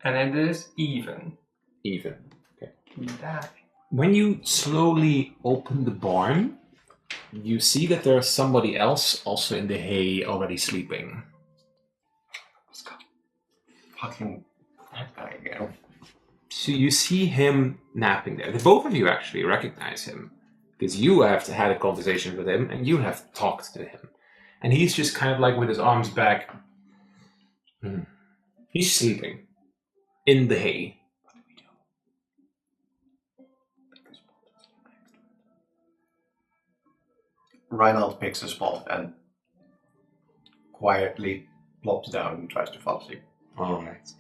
B: And it is even.
A: Even. Okay.
B: That.
A: When you slowly open the barn, you see that there's somebody else also in the hay already sleeping.
D: Fucking that guy again.
A: So you see him napping there. The both of you actually recognize him because you have had a conversation with him and you have talked to him. And he's just kind of like with his arms back. He's sleeping in the hay.
D: What do we do? Reinald picks a spot and quietly plops down and tries to fall asleep.
A: All right.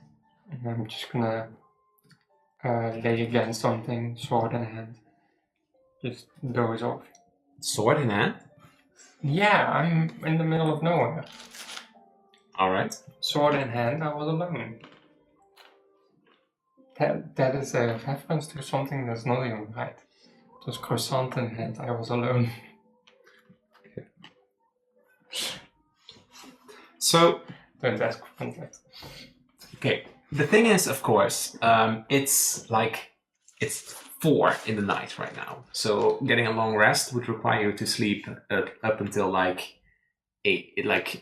B: And I'm just gonna lay against something, sword in hand. Just doze off.
A: Sword in hand.
B: Yeah, I'm in the middle of nowhere.
A: All right.
B: Sword in hand, I was alone. That is a reference to something that's not even right. It was croissant in hand, I was alone.
A: So,
B: Don't ask for context.
A: okay. The thing is, of course, it's 4 in the night right now. So getting a long rest would require you to sleep up until like 11.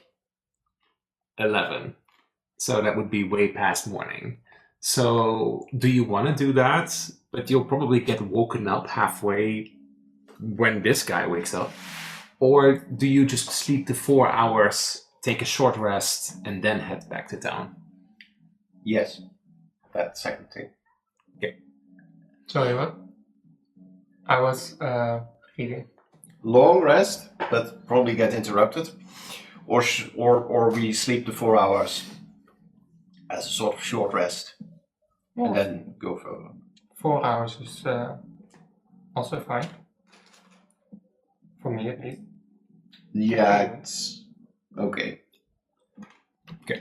A: So that would be way past morning. So do you want to do that? But you'll probably get woken up halfway when this guy wakes up. Or do you just sleep the 4 hours, take a short rest, and then head back to town?
D: Yes, that second thing.
B: Sorry, what? I was reading.
D: Long rest, but probably get interrupted, or we sleep the 4 hours as a sort of short rest, and then go further.
B: 4 hours is also fine. For me at least.
D: Yeah, it's okay.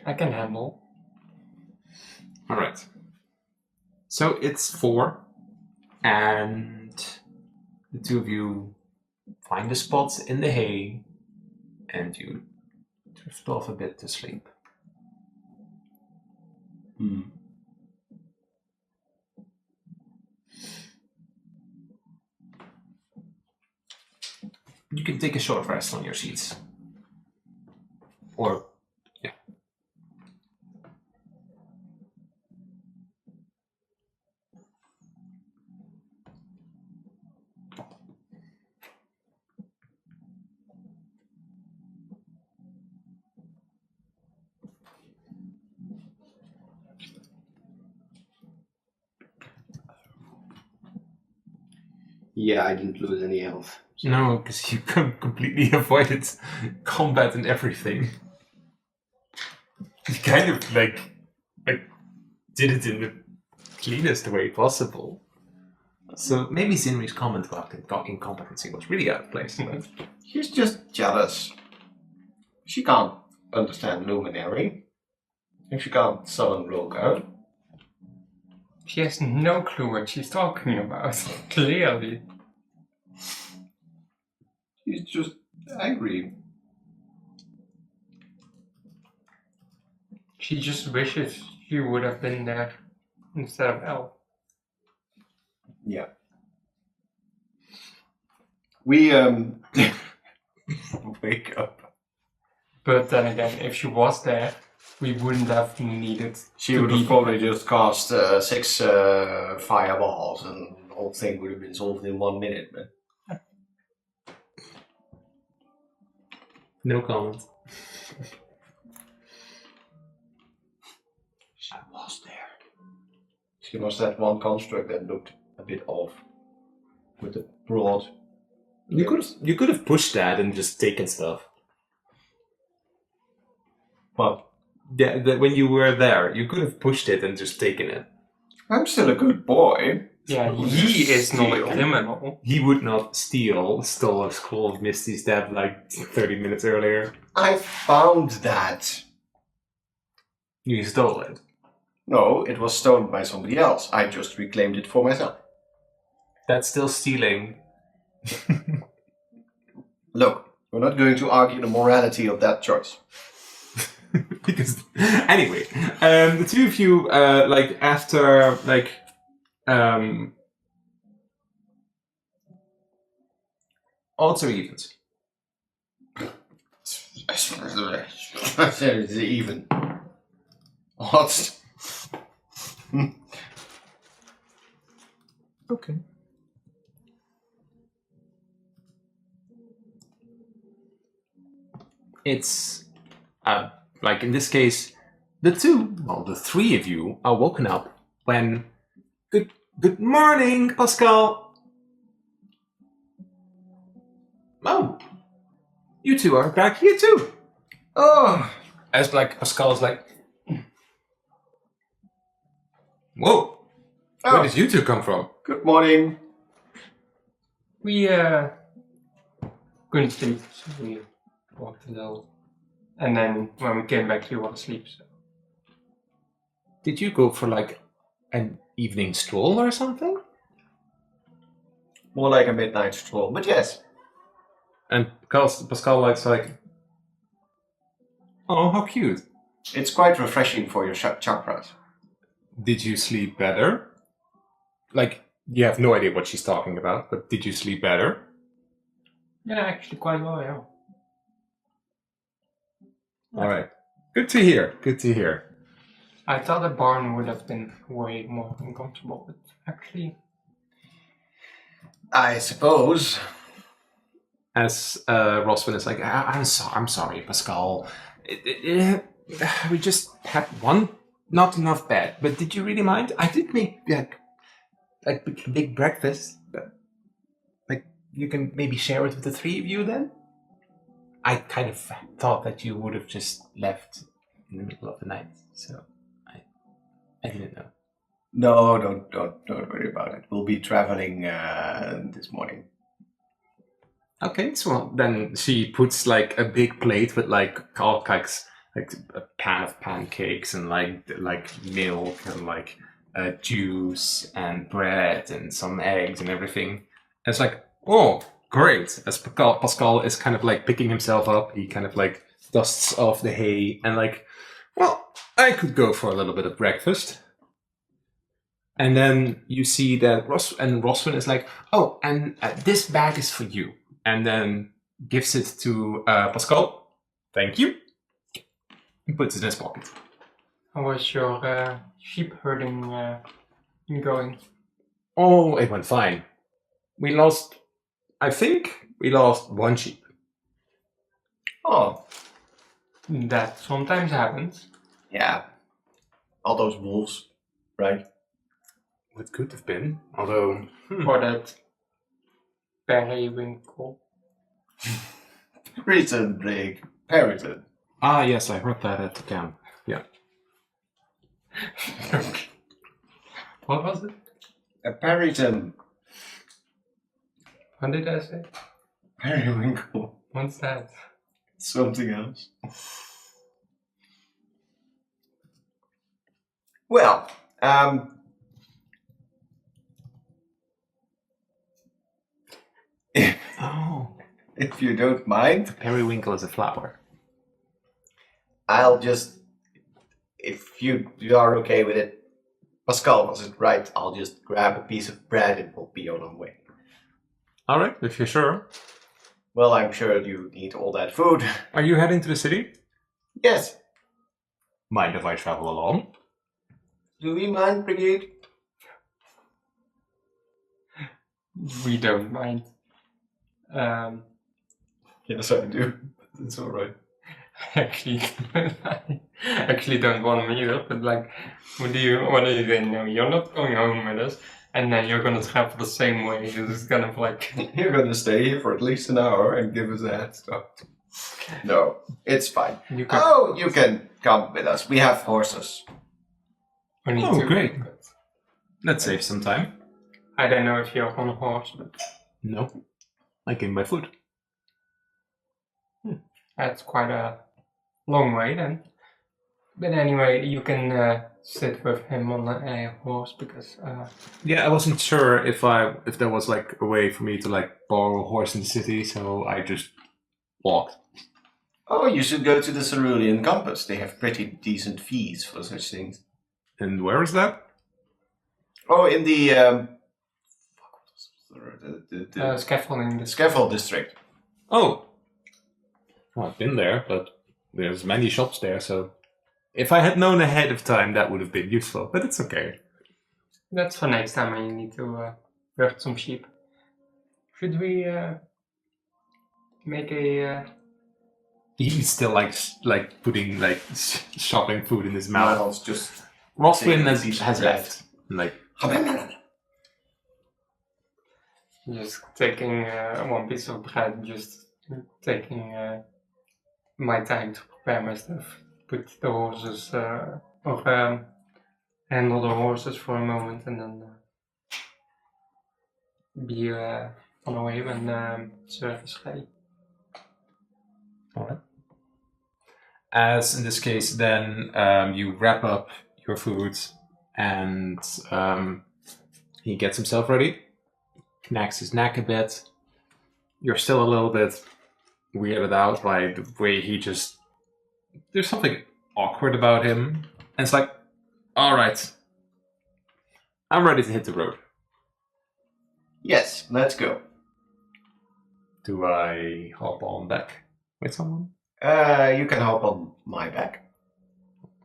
B: I can handle.
A: All right. So it's 4, and the two of you find a spot in the hay, and you drift off a bit to sleep. You can take a short rest on your seats. Or, yeah.
D: Yeah, I didn't lose any health. So.
A: No, because you completely avoided combat and everything. You kind of like did it in the cleanest way possible. So maybe Zinri's comment about incompetency was really out of place. But
D: She's just jealous. She can't understand Luminary. And she can't summon Rogar.
B: She has no clue what she's talking about, clearly.
D: She's just angry.
B: She just wishes you would have been there instead of Elle.
D: Yeah. We wake up.
B: But then again, if she was there, we wouldn't have needed
D: She
B: to
D: would
B: be
D: have probably just cast 6 fireballs and the whole thing would have been solved in 1 minute, man.
A: No comment.
D: She was there. She must have one construct that looked a bit off. With the broad.
A: You could have pushed that and just taken stuff.
D: What?
A: Yeah, when you were there, you could have pushed it and just taken it.
D: I'm still a good boy.
B: Yeah, he is not a
D: Steal.
B: criminal.
A: He would not stole a scroll of Misty's that like 30 minutes earlier.
D: I found that.
A: You stole it.
D: No, it was stolen by somebody else. I just reclaimed it for myself.
A: That's still stealing.
D: Look, we're not going to argue the morality of that choice.
A: Because anyway, the two of you after odds or evens.
D: It's even. Odds.
A: Okay. It's like in this case, the three of you are woken up when good morning, Pascal. Oh, you two are back here too.
D: Oh,
A: As like Pascal's like, whoa, where
D: oh,
A: did you two come from?
D: good morning.
B: We couldn't sleep, so we walked a little. And then when we came back, he was asleep. So.
A: Did you go for like an evening stroll or something?
D: More like a midnight stroll, but yes.
A: And Pascal like, oh, how cute.
D: It's quite refreshing for your chakras.
A: Did you sleep better? Like, you have no idea what she's talking about, but did you sleep better?
B: Yeah, actually quite well, yeah.
A: All right. Good to hear. Good to hear.
B: I thought the barn would have been way more uncomfortable, but actually...
D: I suppose.
A: As Roswin is like, I'm sorry, Pascal. We just had one not enough bed, but did you really mind? I did make like big breakfast, but like you can maybe share it with the three of you then? I kind of thought that you would have just left in the middle of the night, so I didn't know.
D: No, don't worry about it. We'll be traveling this morning.
A: Okay, so then she puts like a big plate with like all kinds, like a pan of pancakes and like milk and like juice and bread and some eggs and everything. And it's like, oh, great. As Pascal is kind of like picking himself up, he kind of like dusts off the hay and like, well, I could go for a little bit of breakfast. And then you see that Roswin is like, oh, and this bag is for you. And then gives it to Pascal. Thank you. He puts it in his pocket.
B: How was your sheep herding going?
A: Oh, it went fine. I think we lost one sheep.
D: Oh,
B: That sometimes happens.
D: yeah. All those wolves, right?
A: What could have been, although...
B: Or that periwinkle.
D: Reason, Blake. Periton.
A: Ah, yes, I heard that at the camp. Yeah.
B: What was it?
D: A periton.
B: What did I say?
D: Periwinkle.
B: What's that?
D: Something else. Well,
A: Oh.
D: if you don't mind,
A: Periwinkle is a flower.
D: I'll just, if you are okay with it, Pascal was it right? I'll just grab a piece of bread and we'll be on our way.
A: All right, if you're sure.
D: Well, I'm sure you need all that food.
A: Are you heading to the city?
D: Yes.
A: mind if I travel along?
D: Do we mind, Brigade?
B: We don't mind.
D: Yes, I do. It's alright.
B: Actually, I actually don't want to meet up, but like, what do you say? No, you're not going home with us, and then you're gonna travel the same way. It's kind of like,
D: You're gonna stay here for at least an hour and give us a head start. No, it's fine.
B: you can
D: Oh, you can come with us. We have horses.
B: only
A: Oh,
B: two,
A: great.
B: but
A: Let's save some time.
B: I don't know if you're on a horse, but
A: No, I came by foot.
B: that's quite a long way then. But anyway, you can sit with him on a horse because
A: Yeah, I wasn't sure if there was like a way for me to like borrow a horse in the city, so I just walked.
D: Oh, you should go to the Cerulean Campus. They have pretty decent fees for such things.
A: And where is that?
D: Oh, in the
B: scaffolding.
D: the scaffold district.
A: Oh, well, I've been there, but there's many shops there, so if I had known ahead of time, that would have been useful. But it's okay.
B: That's for next time when you need to herd some sheep. Should we make a?
A: He's still like putting like shopping food in his mouth.
D: Miles just
A: Roslyn has
D: Piece of bread.
A: left. Like,
B: Just taking one piece of bread, just taking my time to prepare my stuff. Put the horses, handle the horses for a moment, and then be on the way when service ready.
A: all right. As in this case, then you wrap up your food, and he gets himself ready, knacks his neck a bit. You're still a little bit weirded out by the way he just... There's something awkward about him. And it's like, all right, I'm ready to hit the road.
D: Yes, let's go.
A: Do I hop on back with someone?
D: You can hop on my back.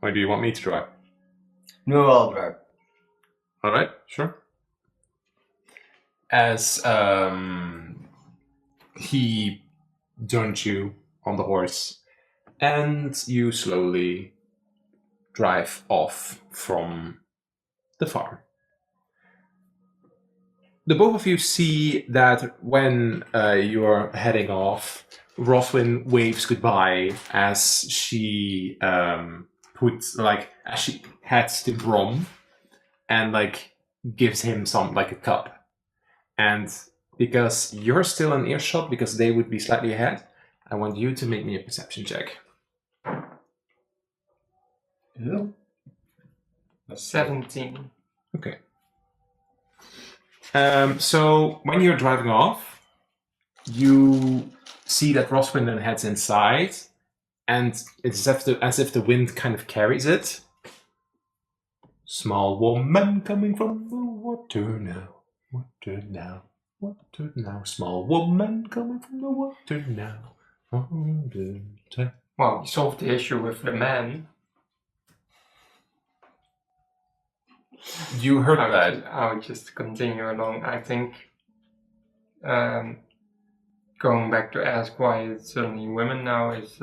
A: Or do you want me to drive?
D: No, I'll drive.
A: All right, sure. As he joins you on the horse, and you slowly drive off from the farm. The both of you see that when you're heading off, Roslyn waves goodbye as she as she heads to Brom and like gives him some like a cup. And because you're still in earshot, because they would be slightly ahead, I want you to make me a perception check.
D: Yeah.
B: 17.
A: Okay. So when you're driving off, you see that Roslyn then heads inside, and it's as if the wind kind of carries it. Small woman coming from the water now, water now, water now. Small woman coming from the water now.
B: Well, we solved the issue with the man.
A: You heard that?
B: I would just continue along. I think going back to ask why it's only women now is...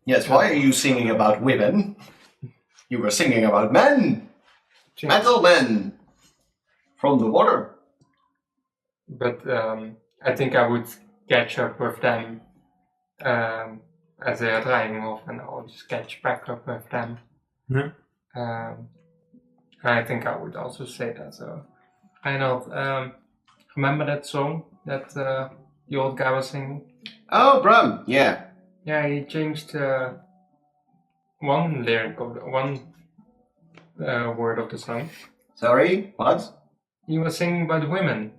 D: Yes, why are you singing about women? You were singing about men! Metal men! From the water.
B: But I think I would catch up with them as they are driving off, and I'll just catch back up with them.
A: Yeah.
B: I think I would also say that. So, Reinhard, remember that song that the old guy was singing?
D: Oh, Brum, yeah.
B: Yeah, he changed one lyric of one word of the song.
D: Sorry, what?
B: He was singing about women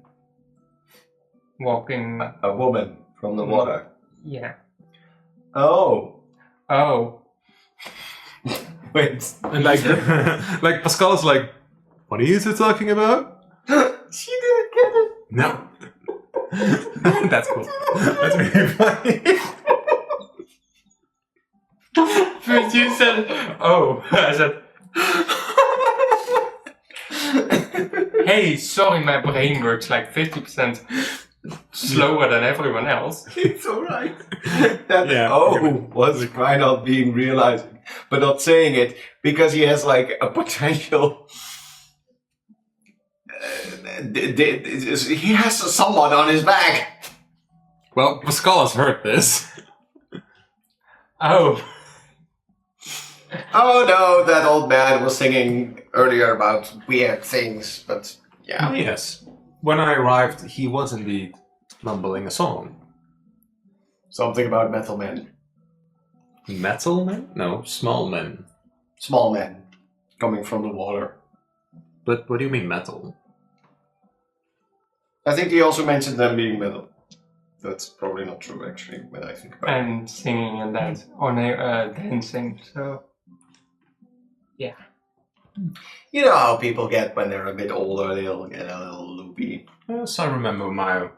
B: walking.
D: A woman from the water.
B: Yeah.
D: Oh.
B: Oh.
D: Wait.
A: And like, like Pascal is like, what are you two talking about?
D: She didn't get it.
A: No. That's cool. That's really funny.
B: But you said, oh, I said, hey, sorry, my brain works like 50% slower than everyone else.
D: It's alright. That
A: Yeah.
D: was Reinhold being realizing, but not saying it because he has like a potential. He has someone on his back.
A: Well, Pascal has heard this.
B: Oh,
D: Oh no, that old man was singing earlier about weird things, but yeah.
A: Yes. When I arrived, he was indeed mumbling a song.
D: Something about metal men.
A: Metal men? No, small men.
D: Small men coming from the water.
A: But what do you mean metal?
D: I think he also mentioned them being metal. That's probably not true, actually, when I think about it.
B: and singing and dance, or dancing, so, yeah.
D: You know how people get when they're a bit older, they'll get a little loopy.
A: Yes, I remember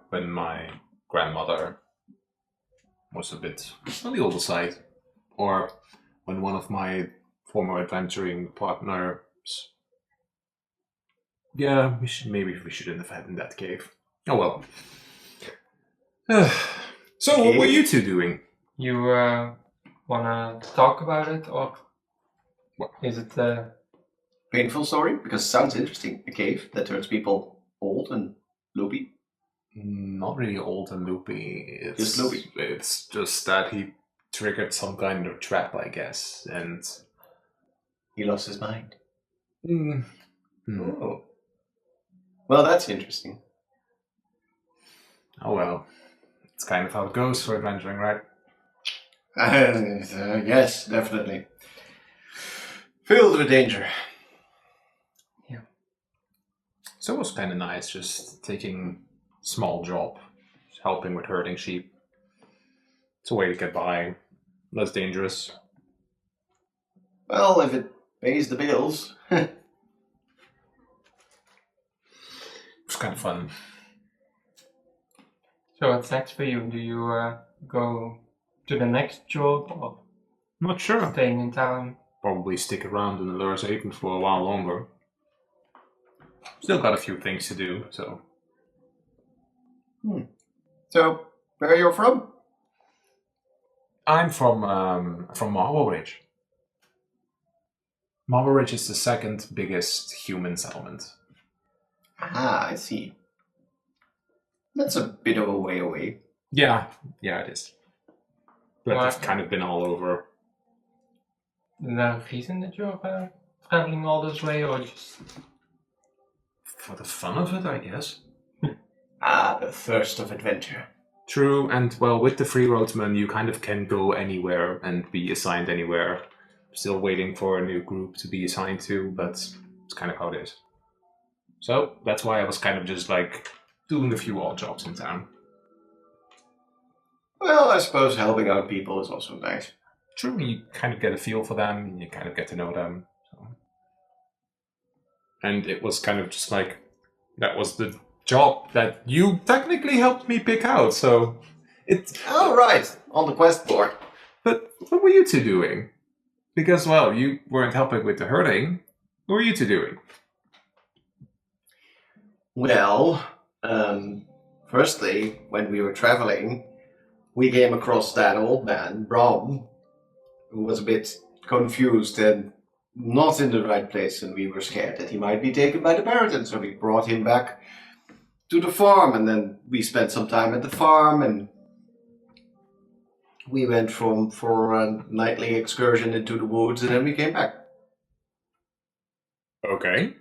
A: when my grandmother was a bit on the older side, or when one of my former adventuring partners. Yeah, maybe we shouldn't have had in that cave. Oh well. So, what were you two doing?
B: You wanna talk about it, or
A: What?
B: is it
D: Painful story, because it sounds interesting. A cave that turns people old and loopy.
A: Not really old and loopy. It's
D: Just loopy.
A: It's just that he triggered some kind of trap, I guess, and.
D: He lost his mind.
A: Mm,
D: Oh. Well, that's interesting.
A: Oh well, it's kind of how it goes for adventuring, right?
D: Yes, definitely. Filled with danger.
A: So it was kind of nice just taking small job, helping with herding sheep. It's a way to get by, less dangerous.
D: Well, if it pays the bills.
A: It's kind of fun.
B: so what's next for you? Do you go to the next job, or
A: Not sure.
B: staying in town?
A: Probably stick around in the Lures Haven for a while longer. Still got a few things to do, so.
D: So, where are you from?
A: I'm from Marble Ridge. Marble Ridge is the second biggest human settlement.
D: Ah, I see. That's a bit of a way away.
A: Yeah, it is. But
B: Well,
A: I've kind of been all over.
B: Is there a reason that you're traveling all this way, or just
A: For the fun of it, I guess.
D: Ah, the thirst of adventure.
A: True, and well, with the free roadsman, you kind of can go anywhere and be assigned anywhere. Still waiting for a new group to be assigned to, but it's kind of how it is. So that's why I was kind of just like doing a few odd jobs in town.
D: Well, I suppose helping out people is also nice.
A: True, you kind of get a feel for them, and you kind of get to know them. So. And it was kind of just like, that was the job that you technically helped me pick out, so it's...
D: Oh, right, on the quest board.
A: But what were you two doing? Because, well, you weren't helping with the herding. What were you two doing?
D: Well, firstly, when we were traveling, we came across that old man, Brom, who was a bit confused and not in the right place, and we were scared that he might be taken by the Barrington, so we brought him back to the farm, and then we spent some time at the farm, and we went for a nightly excursion into the woods, and then we came back.
A: Okay.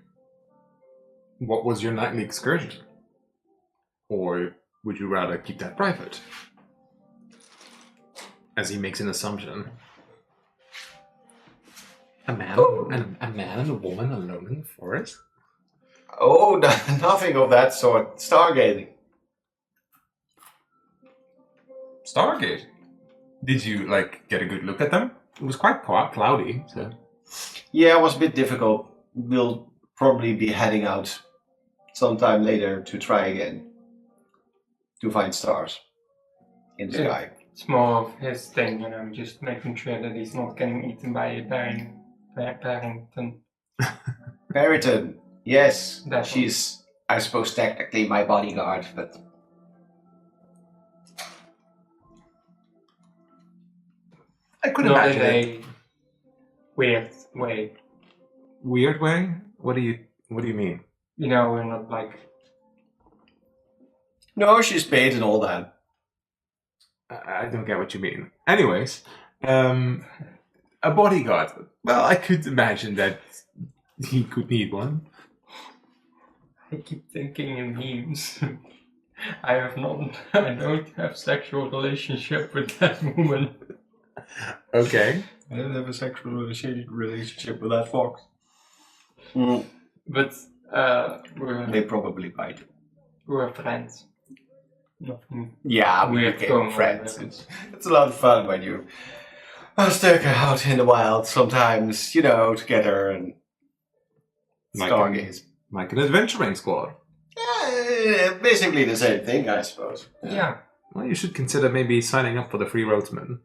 A: What was your nightly excursion? Or would you rather keep that private? As he makes an assumption. A man and a woman alone in the forest?
D: Oh, nothing of that sort. Stargazing.
A: Stargate. Did you, get a good look at them? It was quite cloudy, so...
D: Yeah, it was a bit difficult. We'll probably be heading out sometime later to try again. To find stars in the sky.
B: It's more of his thing, just making sure that he's not getting eaten by a Barrington.
D: Periton, yes.
B: That
D: She's, I suppose, technically my bodyguard, but...
A: I could
B: Not
A: imagine
B: in
A: it.
B: a weird way.
A: Weird way? What do you mean?
B: We're not like...
D: No, she's paid and all that.
A: I don't get what you mean. Anyways, a bodyguard. Well, I could imagine that he could need one.
B: I keep thinking in memes. I don't have sexual relationship with that woman.
A: Okay.
D: I don't have a sexual relationship with that fox.
B: But
D: They probably bite.
B: we're friends. Nothing.
D: Yeah, we
B: Weird
D: became
B: going on
D: friends.
B: there.
D: It's a lot of fun when you stake out in the wild sometimes, together and stargaze.
A: Like an adventuring squad.
D: Basically the same thing, I suppose.
B: Yeah.
A: Well, you should consider maybe signing up for the free roadsman.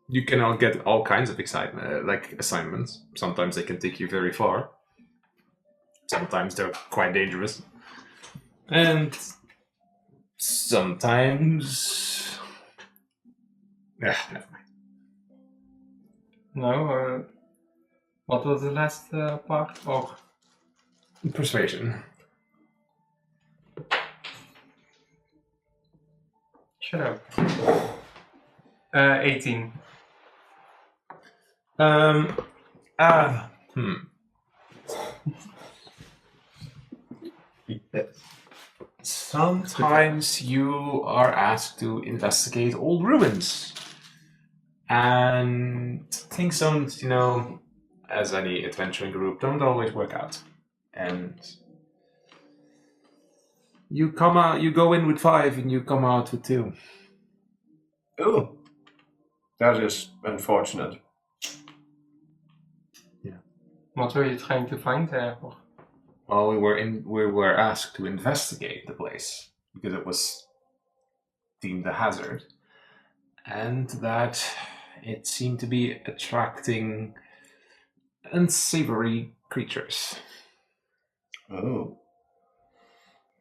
A: You can all get all kinds of excitement, like assignments. Sometimes they can take you very far. Sometimes they're quite dangerous. And sometimes... never mind.
B: No, what was the last part? Oh,
A: Persuasion.
B: shut up. 18.
A: Sometimes you are asked to investigate old ruins. And things don't, as any adventuring group, don't always work out. And you go in with 5 and you come out with 2.
D: Oh, that is unfortunate.
B: What were you trying to find there?
A: Well, we were asked to investigate the place because it was deemed a hazard, and that it seemed to be attracting unsavory creatures.
D: Oh.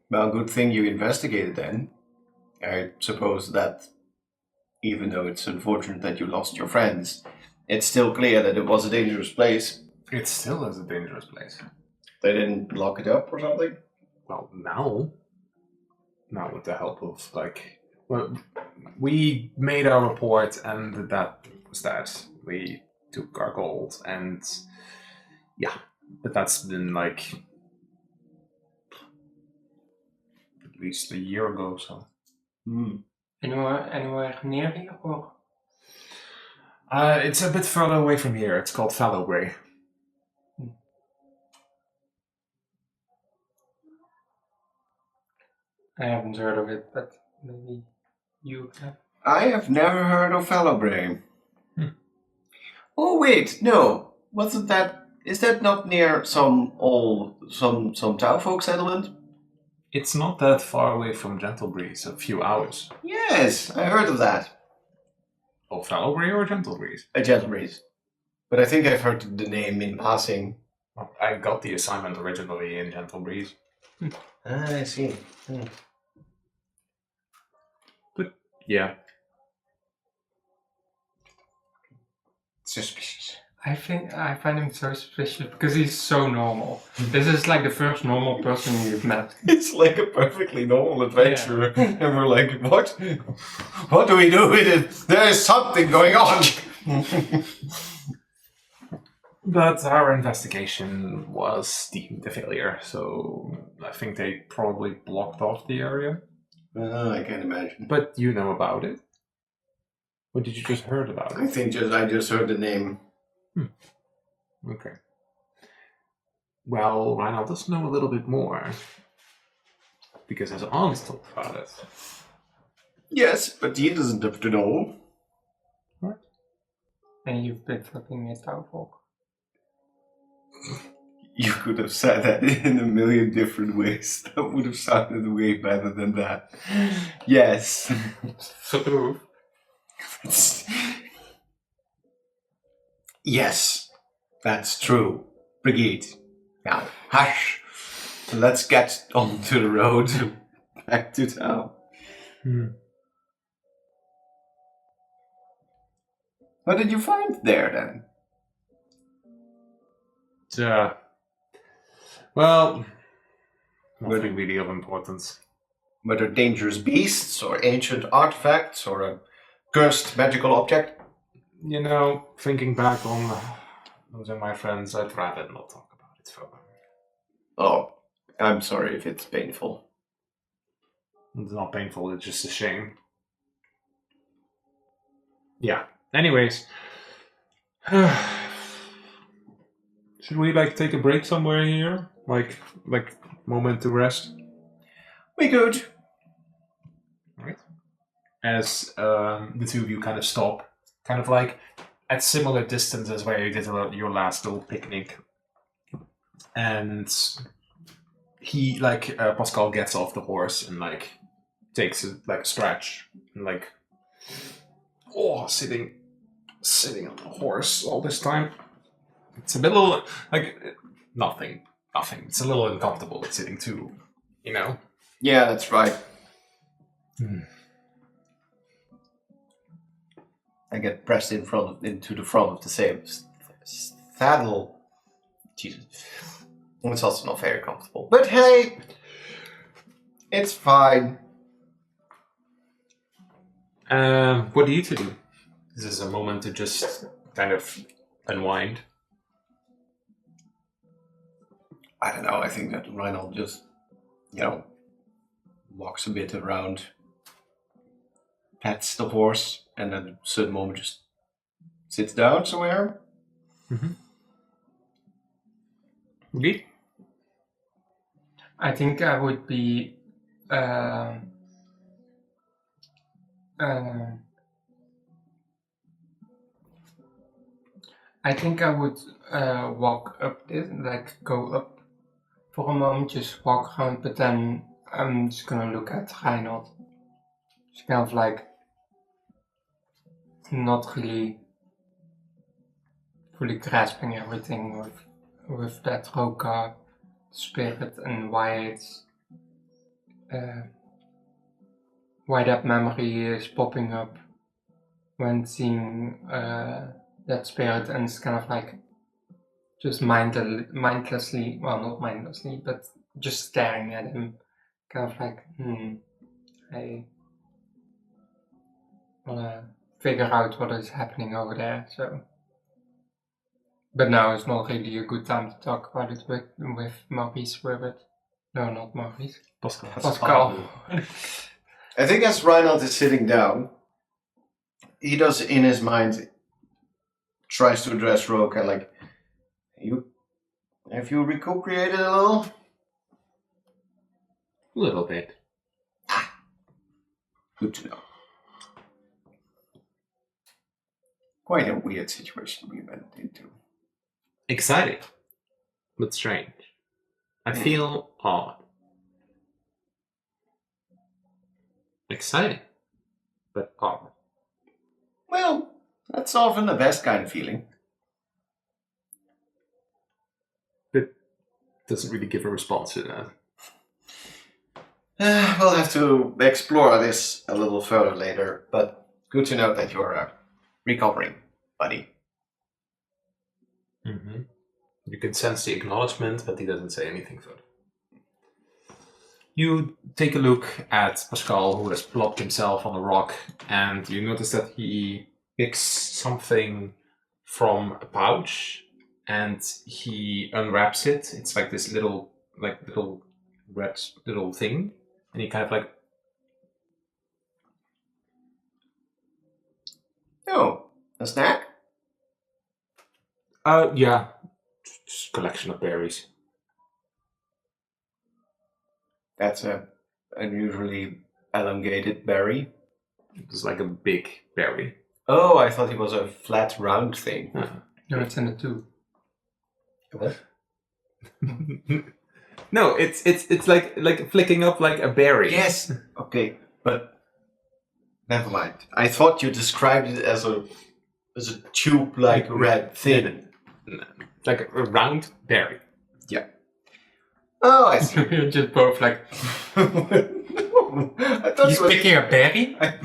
D: Well, good thing you investigated then. I suppose that even though it's unfortunate that you lost your friends, it's still clear that it was a dangerous place.
A: It still is a dangerous place.
D: They didn't lock it up or something?
A: Well, now with the help of we made our report and that was that. We took our gold and yeah, but that's been at least a year ago. So
B: Anywhere near here? Or?
A: it's a bit further away from here. It's called Fallowbrae.
B: I haven't heard of it, but maybe you have.
D: I have never heard of Fallowbrae. Oh wait, no. Wasn't that? Is that not near some townfolk settlement?
A: It's not that far away from Gentlebreeze, a few hours.
D: Yes, I heard of that.
A: Oh, Fallowbrae or Gentlebreeze?
D: A Gentlebreeze. But I think I've heard the name in passing.
A: Well, I got the assignment originally in Gentlebreeze.
D: I see.
A: But yeah.
D: Suspicious.
B: I find him so suspicious because he's so normal. This is like the first normal person you've met.
D: It's like a perfectly normal adventure, and we're like, what? What do we do with it? There is something going on.
A: But our investigation was deemed a failure, so I think they probably blocked off the area.
D: I can't imagine.
A: But you know about it? What did you just heard about
D: I
A: it?
D: think I just heard the name.
A: Okay. Well, Reinald does know a little bit more. Because his aunt told about it.
D: Yes, but he doesn't have to know.
A: What?
B: And you've been fucking it out for.
D: You could have said that in a million different ways. That would have sounded way better than that. Yes.
B: True.
D: Yes, that's true. Brigitte. Now, hush. Let's get onto the road back to town. What did you find there then?
A: Well, nothing really of importance.
D: Were there dangerous beasts or ancient artifacts or a cursed magical object?
A: You know, thinking back on losing my friends, I'd rather not talk about it further.
D: Oh, I'm sorry if it's painful.
A: It's not painful, it's just a shame. Yeah. Anyways. Should we take a break somewhere here? Like moment to rest?
D: We could.
A: Right. As the two of you kind of stop, kind of at similar distances where you did your last little picnic. And he, Pascal gets off the horse and takes a stretch and sitting on the horse all this time. It's a little nothing. It's a little uncomfortable with sitting too, you know.
D: Yeah, that's right. I get pressed into the front of the same saddle. Jesus. It's also not very comfortable. But hey, it's fine.
A: What do you two do? Is this a moment to just kind of unwind?
D: I don't know, I think that Reinhold just, walks a bit around, pets the horse, and at a certain moment just sits down somewhere.
A: Okay.
B: I think I would be I think I would walk up this, go up for a moment, just walk around, but then I'm just gonna look at Reinhold. Just kind of not really fully grasping everything with that Roka spirit and why that memory is popping up when seeing that spirit, and it's kind of just mindlessly, well, not mindlessly, but just staring at him, kind of I wanna figure out what is happening over there, so. But now it's not really a good time to talk about it with Maurice Ribbit. No, not Maurice. Pascal.
D: I think as Reinhold is sitting down, he does in his mind, tries to address Roka have you recuperated a little?
A: A little bit.
D: Good to know. Quite a weird situation we went into.
A: Exciting, but strange. I feel odd. Exciting, but odd.
D: Well, that's often the best kind of feeling.
A: But doesn't really give a response to that.
D: We'll have to explore this a little further later, but good to know that you're recovering, buddy.
A: Mm-hmm. You can sense the acknowledgement, but he doesn't say anything further. You take a look at Pascal, who has plopped himself on a rock, and you notice that he picks something from a pouch, and he unwraps it. It's this little red little thing, and he kind of
D: Oh, a snack?
A: Yeah, just a collection of berries.
D: That's a unusually elongated berry.
A: It's like a big berry.
D: Oh, I thought it was a flat, round thing.
B: No, it's in the tube.
D: What?
A: No, it's like flicking up like a berry.
D: Yes. Okay, but Never mind. I thought you described it as a tube-like red thing.
A: Like a round berry.
D: Oh, I see.
B: You're just both like,
D: I thought
B: he's
D: he was,
B: picking a berry?
D: I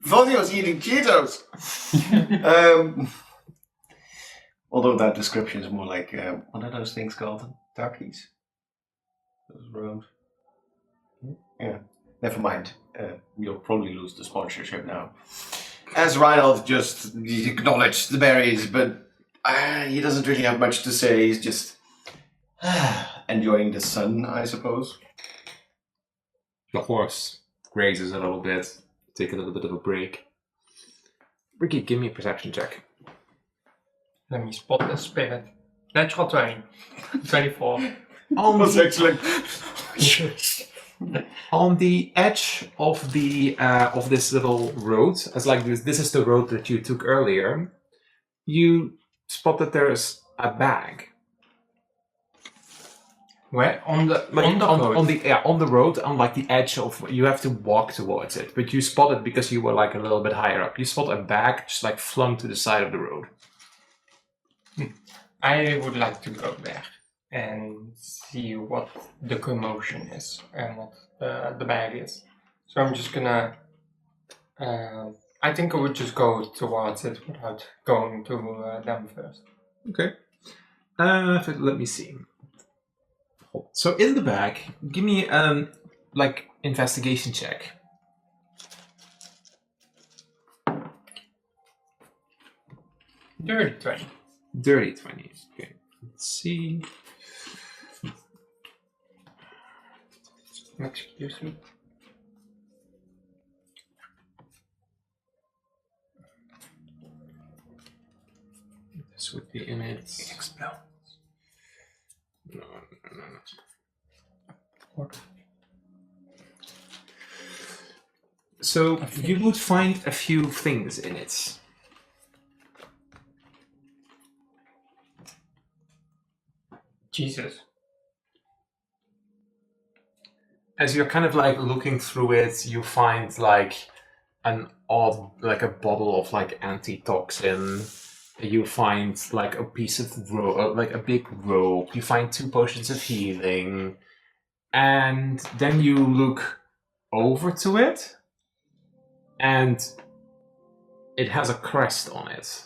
D: thought he was eating Cheetos. Although that description is more like, what are those things called? Duckies? Those round. Yeah, never mind. We'll probably lose the sponsorship now. As Reinhold just acknowledged the berries, but he doesn't really have much to say. He's just enjoying the sun, I suppose.
A: The horse grazes a little bit, take a little bit of a break. Ricky, give me a perception check.
B: Let me spot the spirit. Natural 20. 24.
D: Excellent.
A: On the edge of the of this little road, as like this is the road that you took earlier, you spot that there's a bag.
B: Where? On the
A: Like
B: on the road?
A: on the road, on like the edge of, you have to walk towards it, but you spot it because you were like a little bit higher up. You spot a bag just like flung to the side of the road.
B: I would like to go there and see what the commotion is and what the bag is. So I'm just gonna. I think I would just go towards it without going to them first.
A: Okay. Let me see. So in the bag, give me like investigation check.
B: Dirty 20.
A: Dirty 20. Okay. Let's see.
B: Excuse me.
A: This would be in it.
D: Explode.
A: No.
B: What?
A: So you would find a few things in it.
B: Jesus.
A: As you're kind of like looking through it, you find like an odd, like a bottle of like antitoxin. You find like a piece of rope, like a big rope. You find 2 potions of healing. And then you look over to it, and it has a crest on it.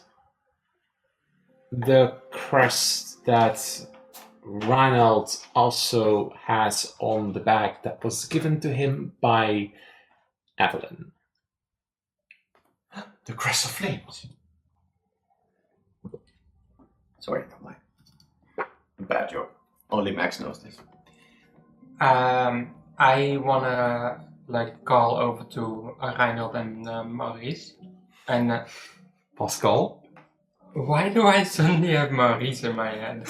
A: The crest that Reinhold also has on the bag that was given to him by Evelyn.
D: The crest of flames. Sorry, not mine. Bad joke. Only Max knows this.
B: I wanna like call over to Reinhold and Maurice. And
A: Pascal?
B: why do I suddenly have Maurice in my head?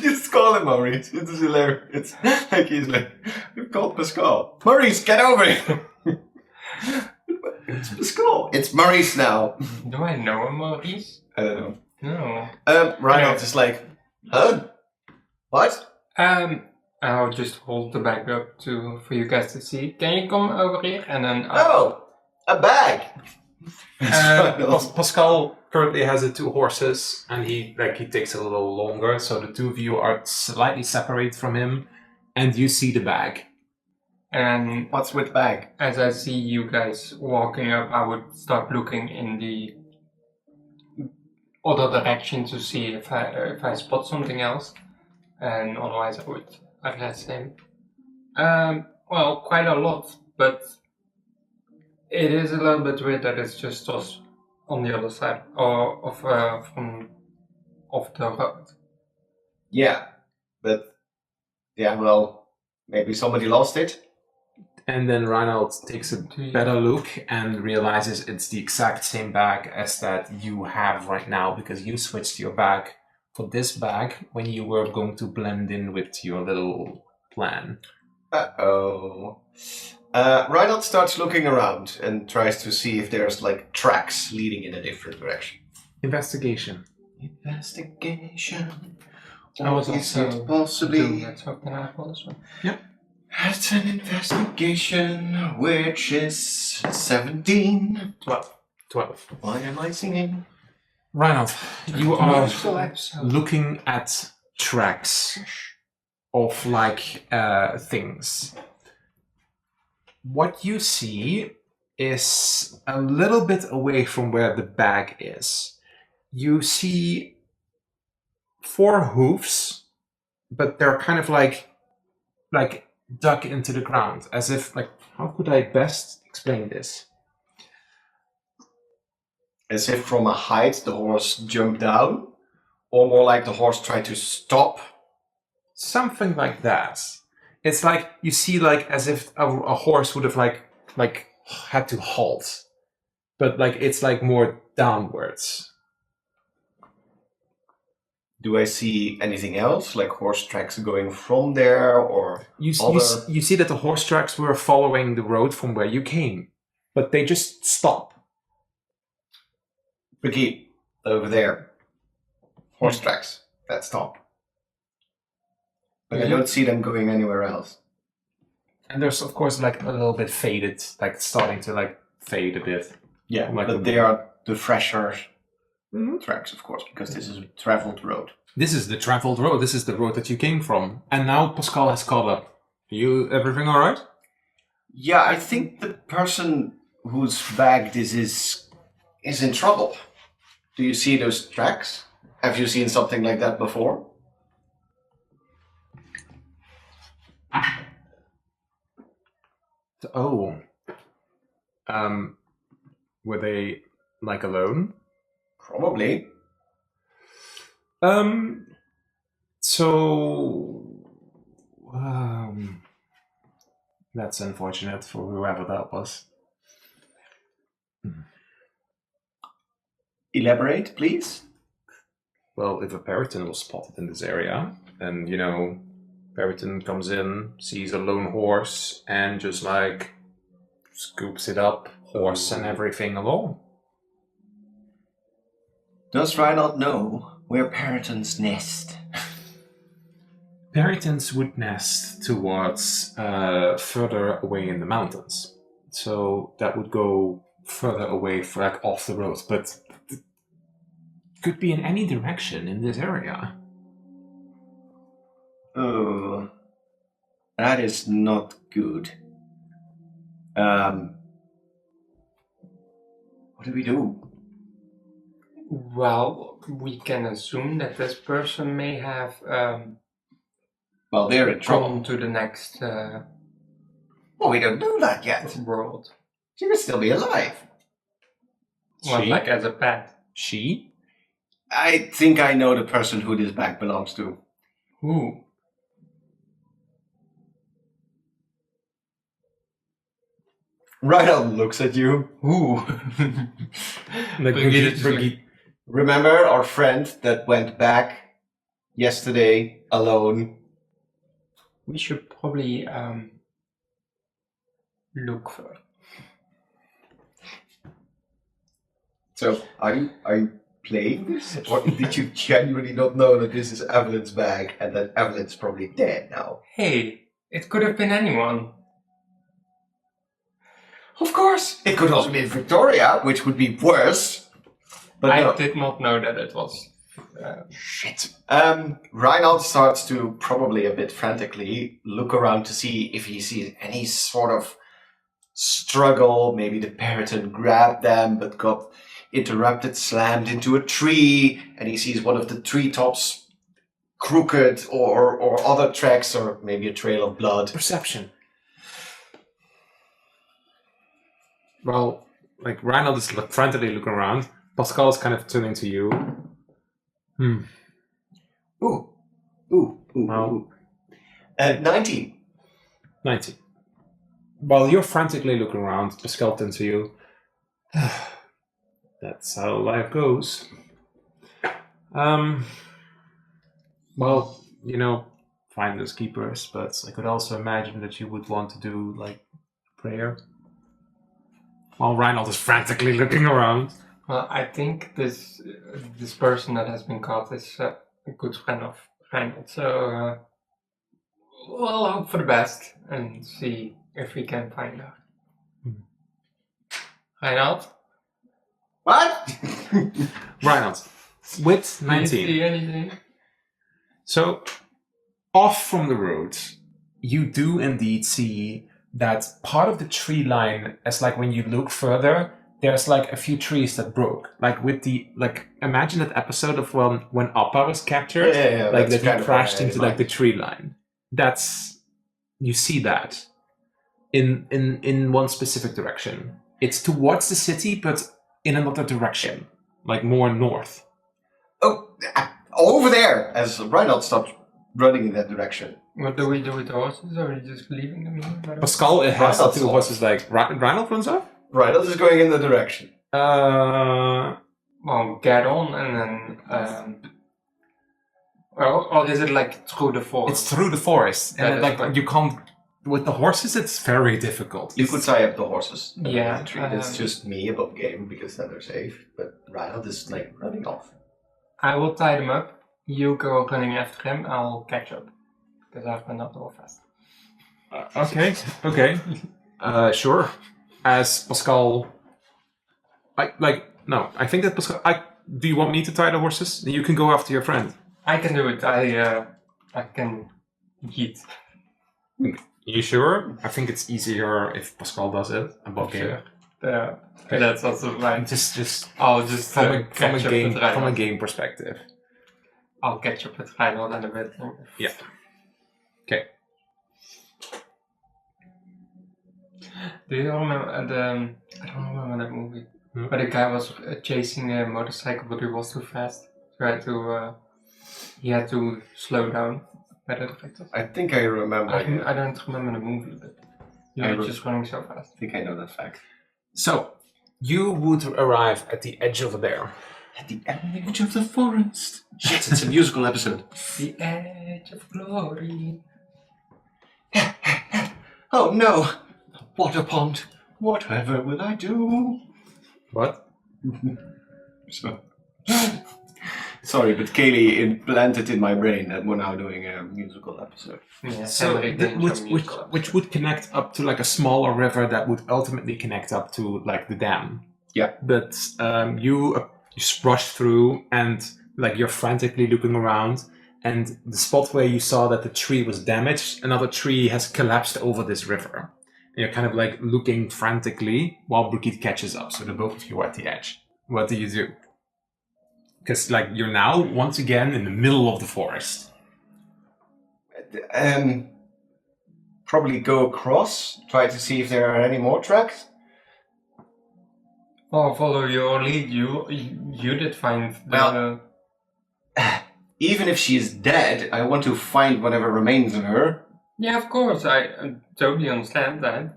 D: Just call him Maurice. It is hilarious. It's like he's like, you've called Pascal. Maurice, get over here. It's Pascal. It's Maurice now.
B: Do I know a Maurice?
D: I don't know.
B: No.
D: Reinhold is like, huh? What?
B: I'll just hold the bag up for you guys to see. Can you come over here? And then
D: Oh, a bag.
A: Pascal currently has the 2 horses, and he takes a little longer, so the 2 of you are slightly separated from him, and you see the bag.
B: And
D: What's with bag?
B: as I see you guys walking up, I would start looking in the other direction to see if I spot something else, and otherwise I would arrest him. Well, quite a lot, but it is a little bit weird that it's just us on the other side of the road.
D: Yeah, but yeah, well, maybe somebody lost it.
A: And then Reinhold takes a better look and realizes it's the exact same bag as that you have right now, because you switched your bag for this bag when you were going to blend in with your little plan.
D: Uh-oh. Reinhold starts looking around and tries to see if there's like tracks leading in a different direction.
A: Investigation.
D: Investigation.
B: I was
D: Or is
B: also
D: it possibly?
B: doing that, so can I roll this one?
A: Yep.
D: That's an investigation, which is 17.
A: 12.
D: Why am I singing?
A: Reinhold, you are
B: Full episode.
A: looking at tracks of things. What you see is a little bit away from where the bag is. You see 4 hoofs, but they're kind of like dug into the ground, as if how could I best explain this?
D: As if from a height the horse jumped down, or more like the horse tried to stop.
A: Something like that. It's like you see as if a horse would have had to halt, but it's more downwards.
D: Do I see anything else, like horse tracks going from there, or
A: You
D: other...
A: see that the horse tracks were following the road from where you came, but they just stop.
D: Brigitte, over there. Horse tracks that stop. But I don't see them going anywhere else.
A: And there's of course a little bit faded, starting to fade a bit.
D: Yeah,
A: Like
D: but
A: the-
D: they are the fresher tracks, of course, because this is a traveled road.
A: This is the traveled road. This is the road that you came from, and now Pascal has caught up. Everything all right?
D: Yeah, I think the person whose bag this is in trouble. Do you see those tracks? Have you seen something like that before?
A: Oh. Were they alone?
D: Probably.
A: So that's unfortunate for whoever that was.
D: Elaborate, please.
A: Well, if a Periton was spotted in this area, and Periton comes in, sees a lone horse, and just scoops it up, horse and everything along.
D: Does Reinhold know where Peritons nest?
A: Peritons would nest towards further away in the mountains. So that would go further away, off the road, but could be in any direction in this area.
D: Oh, that is not good. What do we do?
B: Well, we can assume that this person may have
D: Well, they're in trouble.
B: gone to the next
D: Well, we don't know that yet.
B: world.
D: She could still be alive.
B: Well,
A: She?
B: as a pet.
A: She?
D: I think I know the person who this bag belongs to.
B: Who?
D: Reinhold looks at you.
B: Who?
A: Brigitte.
D: Remember our friend that went back yesterday alone?
B: We should probably look for.
D: So, are you playing this? Or did you genuinely not know that this is Evelyn's bag and that Evelyn's probably dead now?
B: Hey, it could have been anyone.
D: Of course! It could also be Victoria, which would be worse. But
B: I
D: no.
B: did not know that it was.
D: Shit. Reinhold starts to probably a bit frantically look around to see if he sees any sort of struggle. Maybe the Periton grabbed them but got interrupted, slammed into a tree, and he sees one of the treetops crooked or other tracks or maybe a trail of blood.
A: Perception. Well, Reinhold is frantically looking around. Pascal is kind of turning to you.
D: Ooh.
A: Well,
D: 19.
A: 90. While you're frantically looking around, Pascal turns to you. That's how life goes. Well, finders keepers, but I could also imagine that you would want to do prayer. While Reinhold is frantically looking around.
B: Well, I think this person that has been caught is a good friend of Reinhold. So We'll hope for the best and see if we can find her. Reinhard?
D: What?
A: Reinhard, with
B: Do you
A: 19.
B: see anything?
A: So, off from the road, you do indeed see that part of the tree line, as like when you look further, there's like a few trees that broke. Like with the, like, imagine that episode of when Appa was captured, like
D: that's
A: that
D: kind
A: he
D: of
A: crashed
D: what I
A: into like the
D: imagined.
A: tree line. That's, you see that in one specific direction. It's towards the city, but in another direction, like more north.
D: Oh, over there! As Reinhold stops running in that direction.
B: What do we do with the horses? Are we just leaving them here?
A: Pascal has the
D: Reinhard's
A: two
D: off.
A: horses like Reinhold runs off.
D: Reinhold is going in the direction.
B: Well, get on and then. Or is it like through the forest?
A: It's through the forest,
B: That
A: and
B: is
A: like
B: correct.
A: you can't. With the horses, it's very difficult.
D: You could tie up the horses.
B: Yeah,
D: It's just me above game because then they're safe. But Reinhold is like running off.
B: I will tie them up. You go running after him. I'll catch up because I've been up all fast.
A: Okay. Sure. As Pascal, I think that Pascal. Do you want me to tie the horses? You can go after your friend.
B: I can do it. I can yeet.
A: You sure? I think it's easier if Pascal does it above game.
B: Sure. That's also fine.
A: Just
B: I'll just
A: from a
B: catch up
A: game
B: with Reinhold.
A: perspective.
B: I'll catch up with Reinhold in a bit.
A: Yeah. Okay.
B: Do you remember the? I don't remember that movie.
A: Hmm.
B: But the guy was chasing a motorcycle, but he was too fast. So he had to slow down. By the detective.
D: I think I remember.
B: I don't remember the movie, but you
D: I
B: were
D: re-
B: just running so fast.
D: I think I know that fact.
A: So you would arrive at the edge over there.
C: At the edge of the forest. Shit, it's a musical episode.
B: The edge of glory.
D: Oh no! Water pond. Whatever will I do?
A: What?
D: So, sorry, but Kaylee implanted in my brain that we're now doing a musical episode.
B: Yeah,
A: So,
B: Henrik didn't show me his color.
A: which would connect up to like a smaller river that would ultimately connect up to like the dam.
D: Yeah.
A: But you rush through and like you're frantically looking around, and the spot where you saw that the tree was damaged, another tree has collapsed over this river. And you're kind of like looking frantically while Brigitte catches up. So the both of you are at the edge. What do you do? Because like you're now once again in the middle of the forest.
D: Probably go across, try to see if there are any more tracks.
B: Oh, follow your lead. You did find the.
D: Well- Even if she is dead, I want to find whatever remains of her.
B: Yeah, of course. I totally understand that.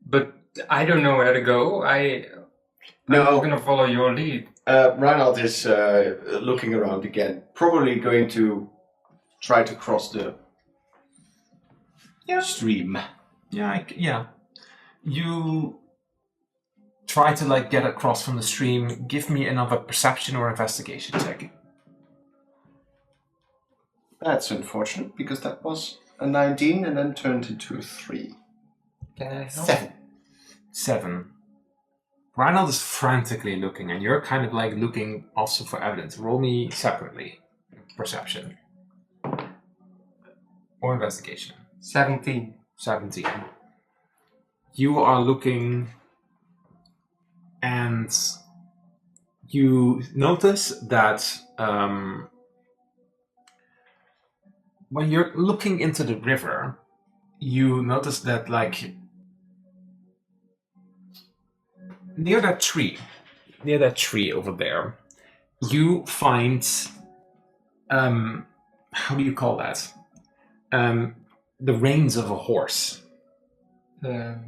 B: But I don't know where to go. I'm
D: No.
B: gonna follow your lead.
D: Reinhold is looking around again. Probably going to try to cross the stream.
A: Yeah. You try to like get across from the stream. Give me another perception or investigation check.
D: That's unfortunate because that was a 19 and then turned into a 3.
B: Can I help?
D: 7.
A: 7. Reinhold is frantically looking, and you're kind of like looking also for evidence. Roll me separately. Perception. Or investigation.
B: 17.
A: 17. You are looking, and you notice that when you're looking into the river, you notice that like near that tree over there, you find how do you call that? The reins of a horse.
B: Yeah.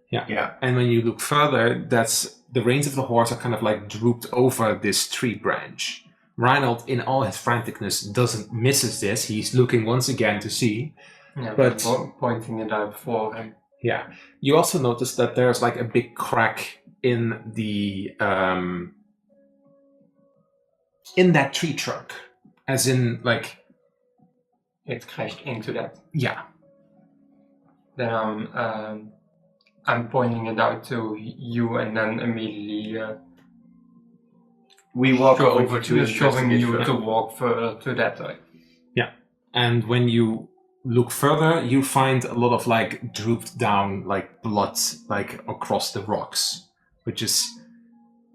D: Yeah.
A: And when you look further, that's the reins of the horse are kind of like drooped over this tree branch. Reinhold, in all his franticness, misses this. He's looking once again to see.
B: Yeah,
A: But-
B: pointing it out for him.
A: Yeah. You also notice that there's like a big crack in the in that tree trunk, as in like
B: it crashed into that.
A: Yeah.
B: Then I'm pointing it out to you, and then immediately
D: We walk over to
B: showing
D: investigate
B: you
D: further.
B: to walk further to that way.
A: And when you look further, you find a lot of like drooped down like blood like across the rocks, which is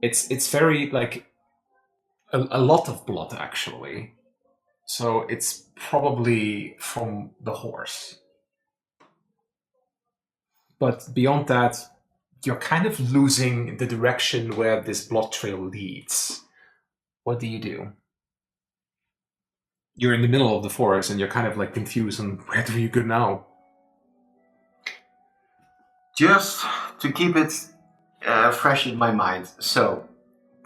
A: it's very like a lot of blood actually. So it's probably from the horse. But beyond that, you're kind of losing the direction where this blood trail leads. What do you do? You're in the middle of the forest and you're kind of like confused on where do you go now?
D: Just to keep it fresh in my mind. So,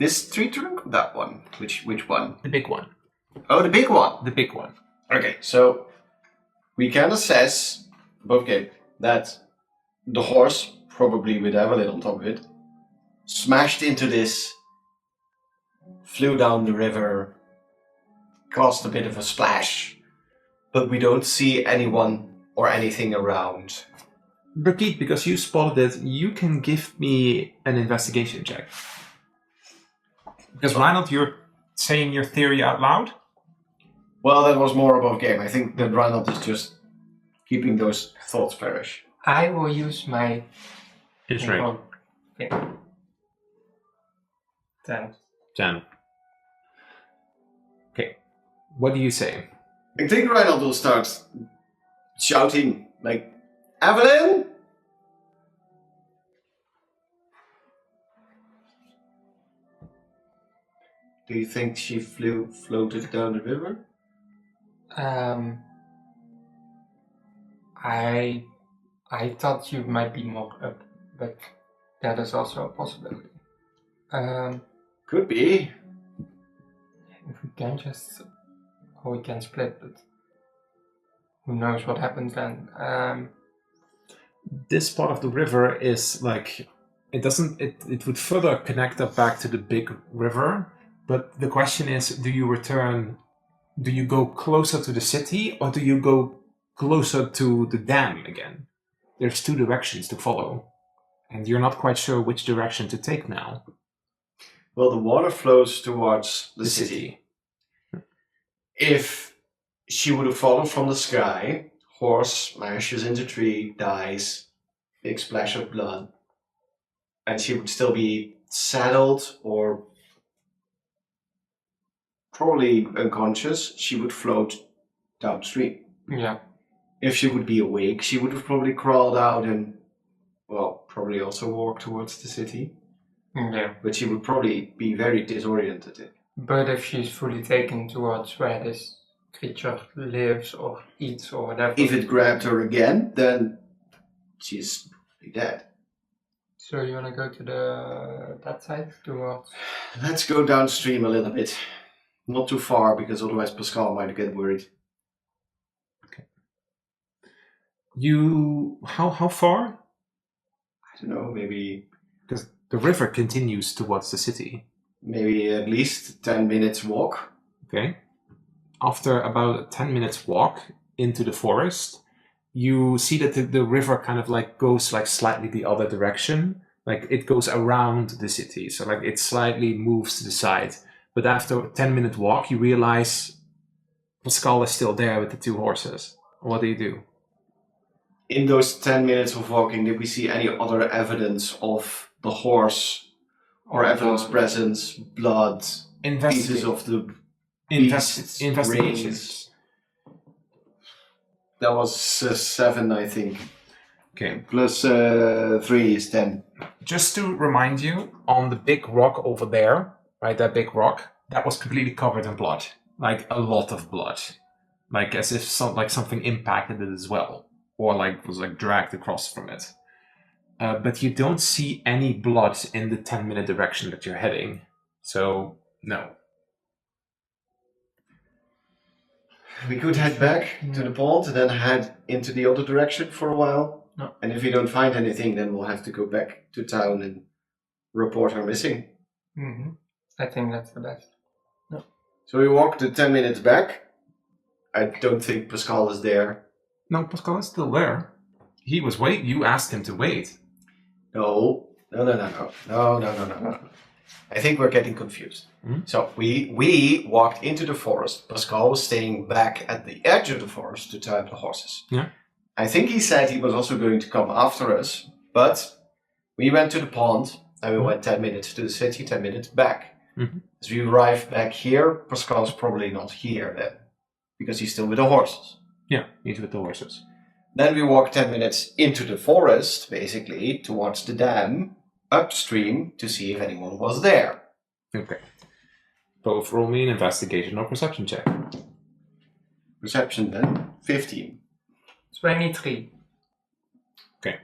D: this tree trunk, that one. Which one?
A: The big one.
D: Oh, the big one.
A: The big one.
D: Okay, so we can assess, okay, that the horse, probably with Evelyn on top of it, smashed into this, flew down the river, caused a bit of a splash, but we don't see anyone or anything around.
A: Brigitte, because you spotted it, you can give me an investigation check. Because Reinhold, you're saying your theory out loud?
D: Well, that was more above game. I think that Reinhold is just keeping those thoughts fresh.
B: I will use my
A: Right.
B: thing. 10.
A: 10. Okay. What do you say?
D: I think Reinhold will start shouting, like, Evelyn? Do you think she floated down the river?
B: I thought you might be more up, but that is also a possibility.
D: Could be.
B: If we can just, or we can split, but who knows what happens then?
A: This part of the river is like it would further connect up back to the big river, but the question is, do you go closer to the city or do you go closer to the dam again? There's two directions to follow, and you're not quite sure which direction to take now.
D: Well, the water flows towards the city. If she would have fallen from the sky, horse smashes into tree, dies, big splash of blood, and she would still be saddled or probably unconscious, she would float downstream.
B: Yeah.
D: If she would be awake, she would have probably crawled out and, well, probably also walked towards the city.
B: Yeah.
D: But she would probably be very disoriented.
B: But if she's fully taken towards where this creature lives or eats or whatever.
D: If it grabbed her again, then she's probably dead.
B: So you wanna go to that side towards?
D: Let's go downstream a little bit. Not too far, because otherwise Pascal might get worried.
A: How far?
D: I don't know, maybe
A: Because the river continues towards the city.
D: maybe at least 10 minutes walk.
A: Okay. After about a 10 minutes walk into the forest, you see that the river kind of like goes like slightly the other direction. Like it goes around the city. So like it slightly moves to the side. But after a 10-minute walk, you realize Pascal is still there with the two horses. What do you do?
D: In those 10 minutes of walking, did we see any other evidence of the horse? Or Evelyn's presence, blood, pieces of the beast's
A: Investigations.
D: rings? That was 7, I think.
A: Okay.
D: Plus 3 is 10.
A: Just to remind you, on the big rock over there, right, that big rock, that was completely covered in blood. Like a lot of blood. Like as if something impacted it as well. Or like was like dragged across from it. But you don't see any blood in the 10-minute direction that you're heading. So, no.
D: We could head back to the pond and then head into the other direction for a while.
B: No.
D: And if we don't find anything, then we'll have to go back to town and report her missing.
B: Mm-hmm. I think that's the best.
D: So we walk the 10 minutes back, I don't think Pascal is there.
A: No, Pascal is still there. He was wait. You asked him to wait.
D: No. I think we're getting confused.
A: Hmm?
D: So we walked into the forest. Pascal was staying back at the edge of the forest to tie up the horses.
A: Yeah.
D: I think he said he was also going to come after us, but we went to the pond and we went 10 minutes to the city, 10 minutes back.
A: Mm-hmm.
D: As we arrived back here, Pascal's probably not here then, because he's still with the horses.
A: Yeah, he's with the horses.
D: Then we walked 10 minutes into the forest, basically, towards the dam, upstream, to see if anyone was there.
A: Okay. Both roll me an investigation or perception check.
D: Perception then, 15.
B: 23.
A: Okay.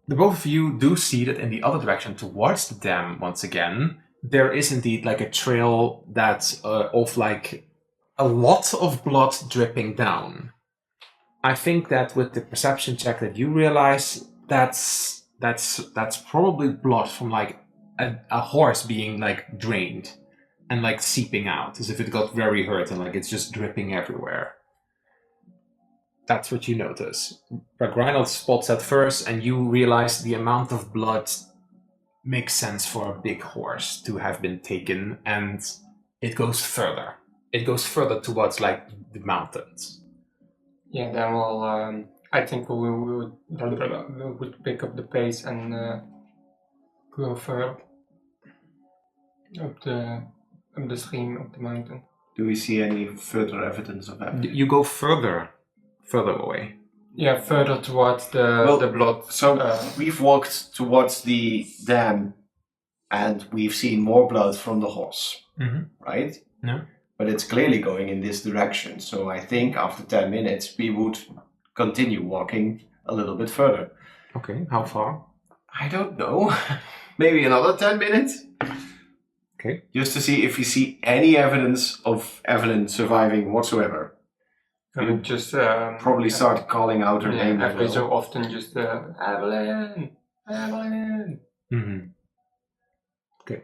A: The both of you do see that in the other direction, towards the dam, once again, there is indeed like a trail that's of like a lot of blood dripping down. I think that with the perception check that you realize that's probably blood from like a horse being like drained and like seeping out as if it got very hurt and like it's just dripping everywhere. That's what you notice. But Reinhold spots that first, and you realize the amount of blood makes sense for a big horse to have been taken, and it goes further. It goes further towards like the mountains.
B: Yeah, then we'll. I think we would pick up the pace and go further up the stream, up the mountain.
D: Do we see any further evidence of that?
A: You go further away.
B: Yeah, further towards the blood.
D: So we've walked towards the dam and we've seen more blood from the horse, right?
A: No.
D: But it's clearly going in this direction. So I think after 10 minutes we would continue walking a little bit further.
A: Okay, how far?
D: I don't know. Maybe another 10 minutes?
A: Okay.
D: Just to see if we see any evidence of Evelyn surviving whatsoever.
B: I would just
D: Probably start calling out her name as
B: every
D: well.
B: so often, just Evelyn, Evelyn.
A: Mm-hmm. Okay.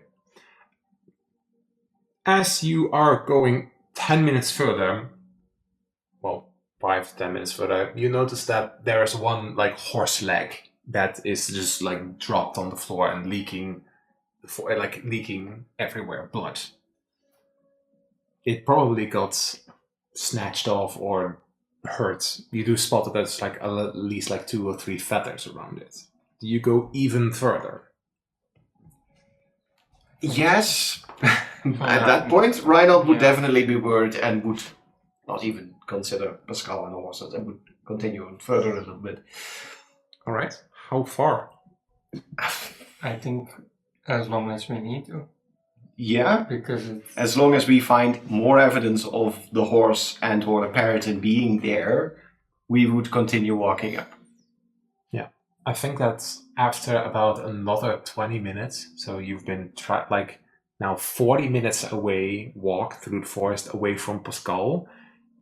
A: As you are going 10 minutes further, well, 5 to 10 minutes further, you notice that there is one like horse leg that is just like dropped on the floor and leaking everywhere blood. It probably got snatched off or hurt. You do spot that there's like at least like 2 or 3 feathers around it. Do you go even further?
D: Yes. At that point, Reinhold would
B: Yeah.
D: definitely be worried and would not even consider Pascal and the horses and would continue on further a little bit.
A: All right. How far?
B: I think as long as we need to,
D: Yeah,
B: because it's
D: as long as we find more evidence of the horse and or the parrot being there, we would continue walking up.
A: I think that after about another 20 minutes, so you've been like now 40 minutes away, walk through the forest away from Pascal,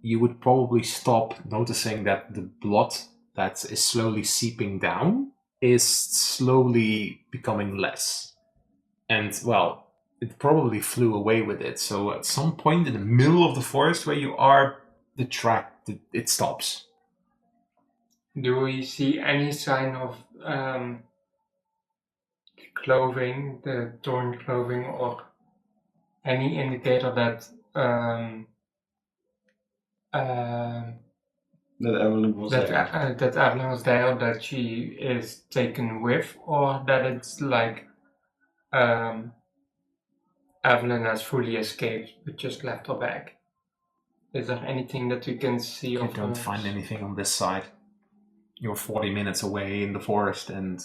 A: you would probably stop noticing that the blood that is slowly seeping down is slowly becoming less. And well, it probably flew away with it. So at some point in the middle of the forest where you are, the track, it stops.
B: Do we see any sign of clothing, the torn clothing, or any indicator that
D: That Evelyn was there.
B: that Evelyn was there, that she is taken with, or that it's like Evelyn has fully escaped but just left her bag? Is there anything that we can see
A: You
B: of
A: don't
B: her?
A: find anything on this side. You're 40 minutes away in the forest and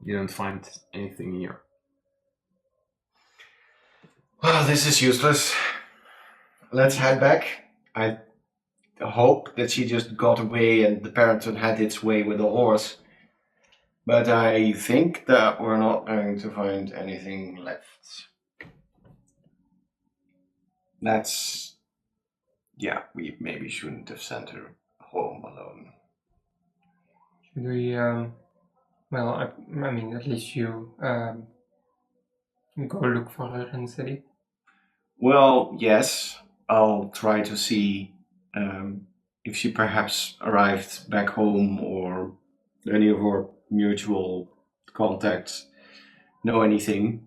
A: you don't find anything here.
D: Well, this is useless. Let's head back. I hope that she just got away and the parrot had its way with the horse. But I think that we're not going to find anything left. Yeah, we maybe shouldn't have sent her home alone.
B: Should we, well, I mean, at least you go look for her in the city.
D: Well, yes, I'll try to see if she perhaps arrived back home or any of our mutual contacts know anything.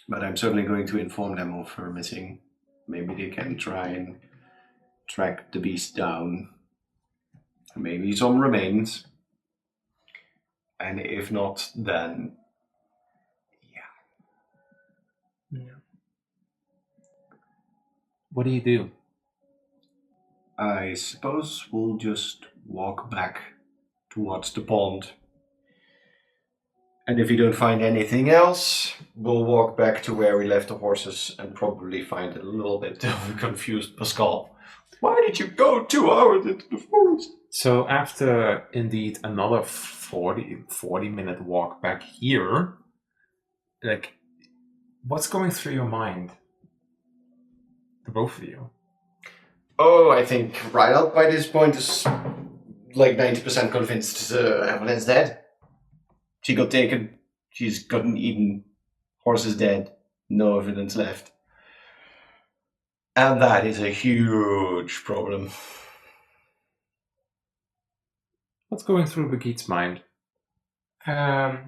D: But I'm certainly going to inform them of her missing. Maybe they can try and track the beast down. Maybe some remains. And if not, then
A: What do you do?
D: I suppose we'll just walk back towards the pond. And if we don't find anything else, we'll walk back to where we left the horses and probably find a little bit of a confused Pascal. Why did you go 2 hours into the forest?
A: So after indeed another 40-minute walk back here, like, what's going through your mind? The both of you.
D: Oh, I think Reinald by this point is like 90% convinced Evelyn's dead. She got taken. She's gotten eaten. Horse is dead. No evidence left. And that is a huge problem.
A: What's going through Brigitte's mind?
B: I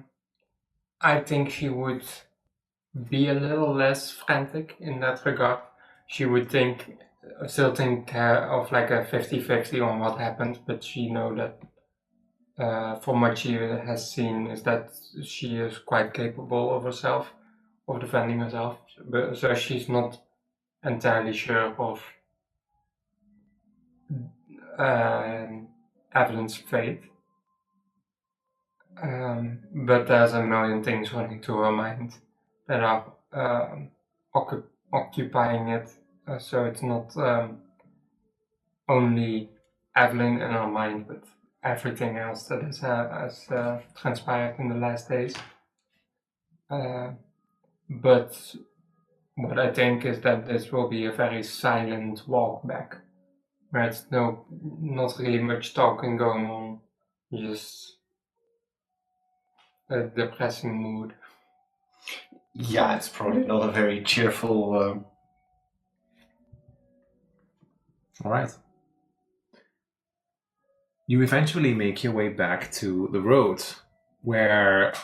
B: think she would be a little less frantic in that regard. She would still think of like a 50-50 on what happened, but she know that from what she has seen is that she is quite capable of herself, of defending herself. So she's not entirely sure of Evelyn's fate. But there's a million things running through her mind that are occupying it. So it's not only Evelyn in her mind, but everything else that has transpired in the last days. But what I think is that this will be a very silent walk back, where it's not really much talking going on, just a depressing mood.
D: Yeah, it's probably not a very cheerful...
A: All right. You eventually make your way back to the road where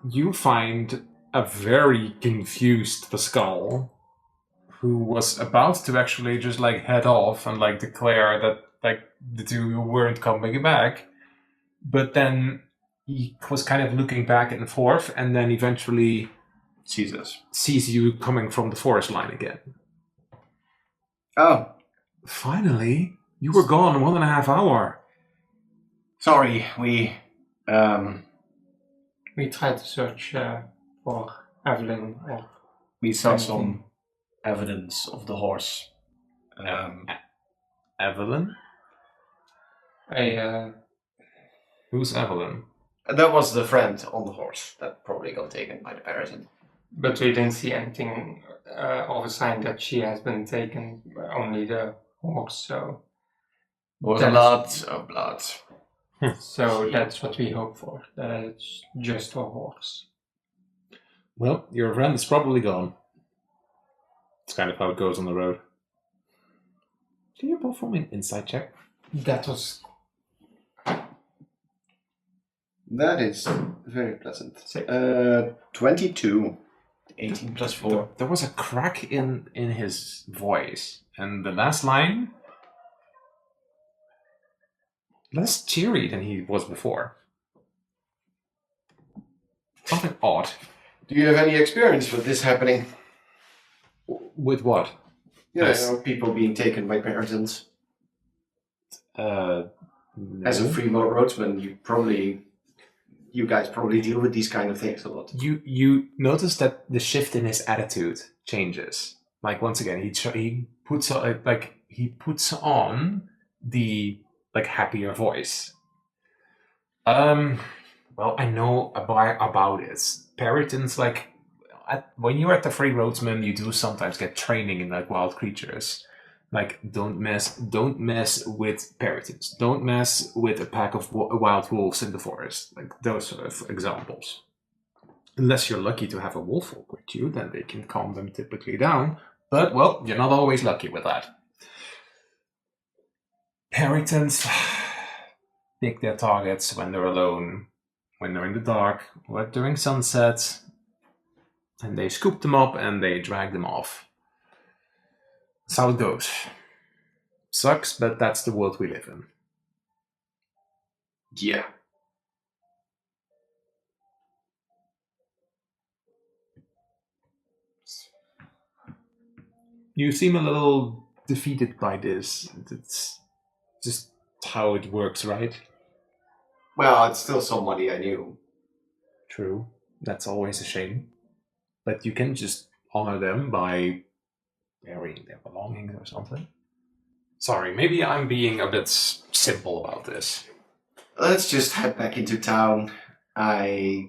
A: you find a very confused Pascal who was about to actually just like head off and like declare that like the two weren't coming back, but then he was kind of looking back and forth and then eventually sees you coming from the forest line again.
D: Oh.
A: Finally, you were gone 1.5 hours.
D: Sorry, we
B: tried to search for Evelyn.
D: We saw some evidence of the horse.
A: Evelyn? Who's Evelyn?
D: That was the friend on the horse that probably got taken by the parasite.
B: But we didn't see anything of a sign that she has been taken, only the horse, so...
D: Was a lot of blood.
B: So that's what we hope for, that it's just a horse.
A: Well, your friend is probably gone. It's kind of how it goes on the road. Can you perform an insight check?
B: That was...
D: That is very pleasant. 22. 18 plus 4.
A: There was a crack in his voice. And the last line... less cheery than he was before. Something odd.
D: Do you have any experience with this happening?
A: With what?
D: Yeah, people being taken by parasites.
A: No.
D: As a free roadsman, you guys probably deal with these kind of things a lot.
A: You notice that the shift in his attitude changes. Like once again, he puts on the like happier voice. Well, I know about it. Peritons, like when you're at the free roadsman, you do sometimes get training in like wild creatures. Like don't mess with peritons. Don't mess with a pack of wild wolves in the forest. Like those sort of examples. Unless you're lucky to have a wolf walk with you, then they can calm them typically down. But, well, you're not always lucky with that. Harringtons pick their targets when they're alone, when they're in the dark, or during sunset, and they scoop them up and they drag them off. That's how it goes. Sucks, but that's the world we live in.
D: Yeah.
A: You seem a little defeated by this. It's just how it works, right?
D: Well, it's still somebody I knew.
A: True. That's always a shame. But you can just honor them by burying their belongings or something. Sorry, maybe I'm being a bit simple about this.
D: Let's just head back into town.
B: Yeah,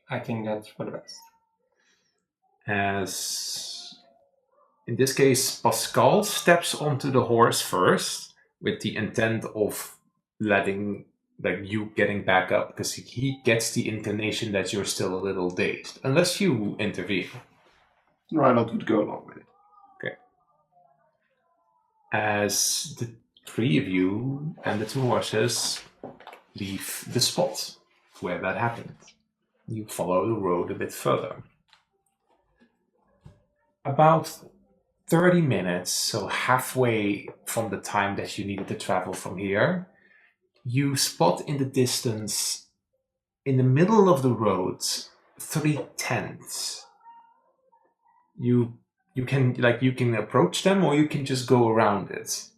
B: I think that's for the best.
A: As in this case, Pascal steps onto the horse first with the intent of letting you getting back up, because he gets the inclination that you're still a little dazed, unless you intervene.
D: Reinhold would go along with it.
A: Okay. As the three of you and the two horses leave the spot where that happened, you follow the road a bit further. About 30 minutes, so halfway from the time that you needed to travel from here, you spot in the distance, in the middle of the road, 3 tents. You can approach them, or you can just go around it.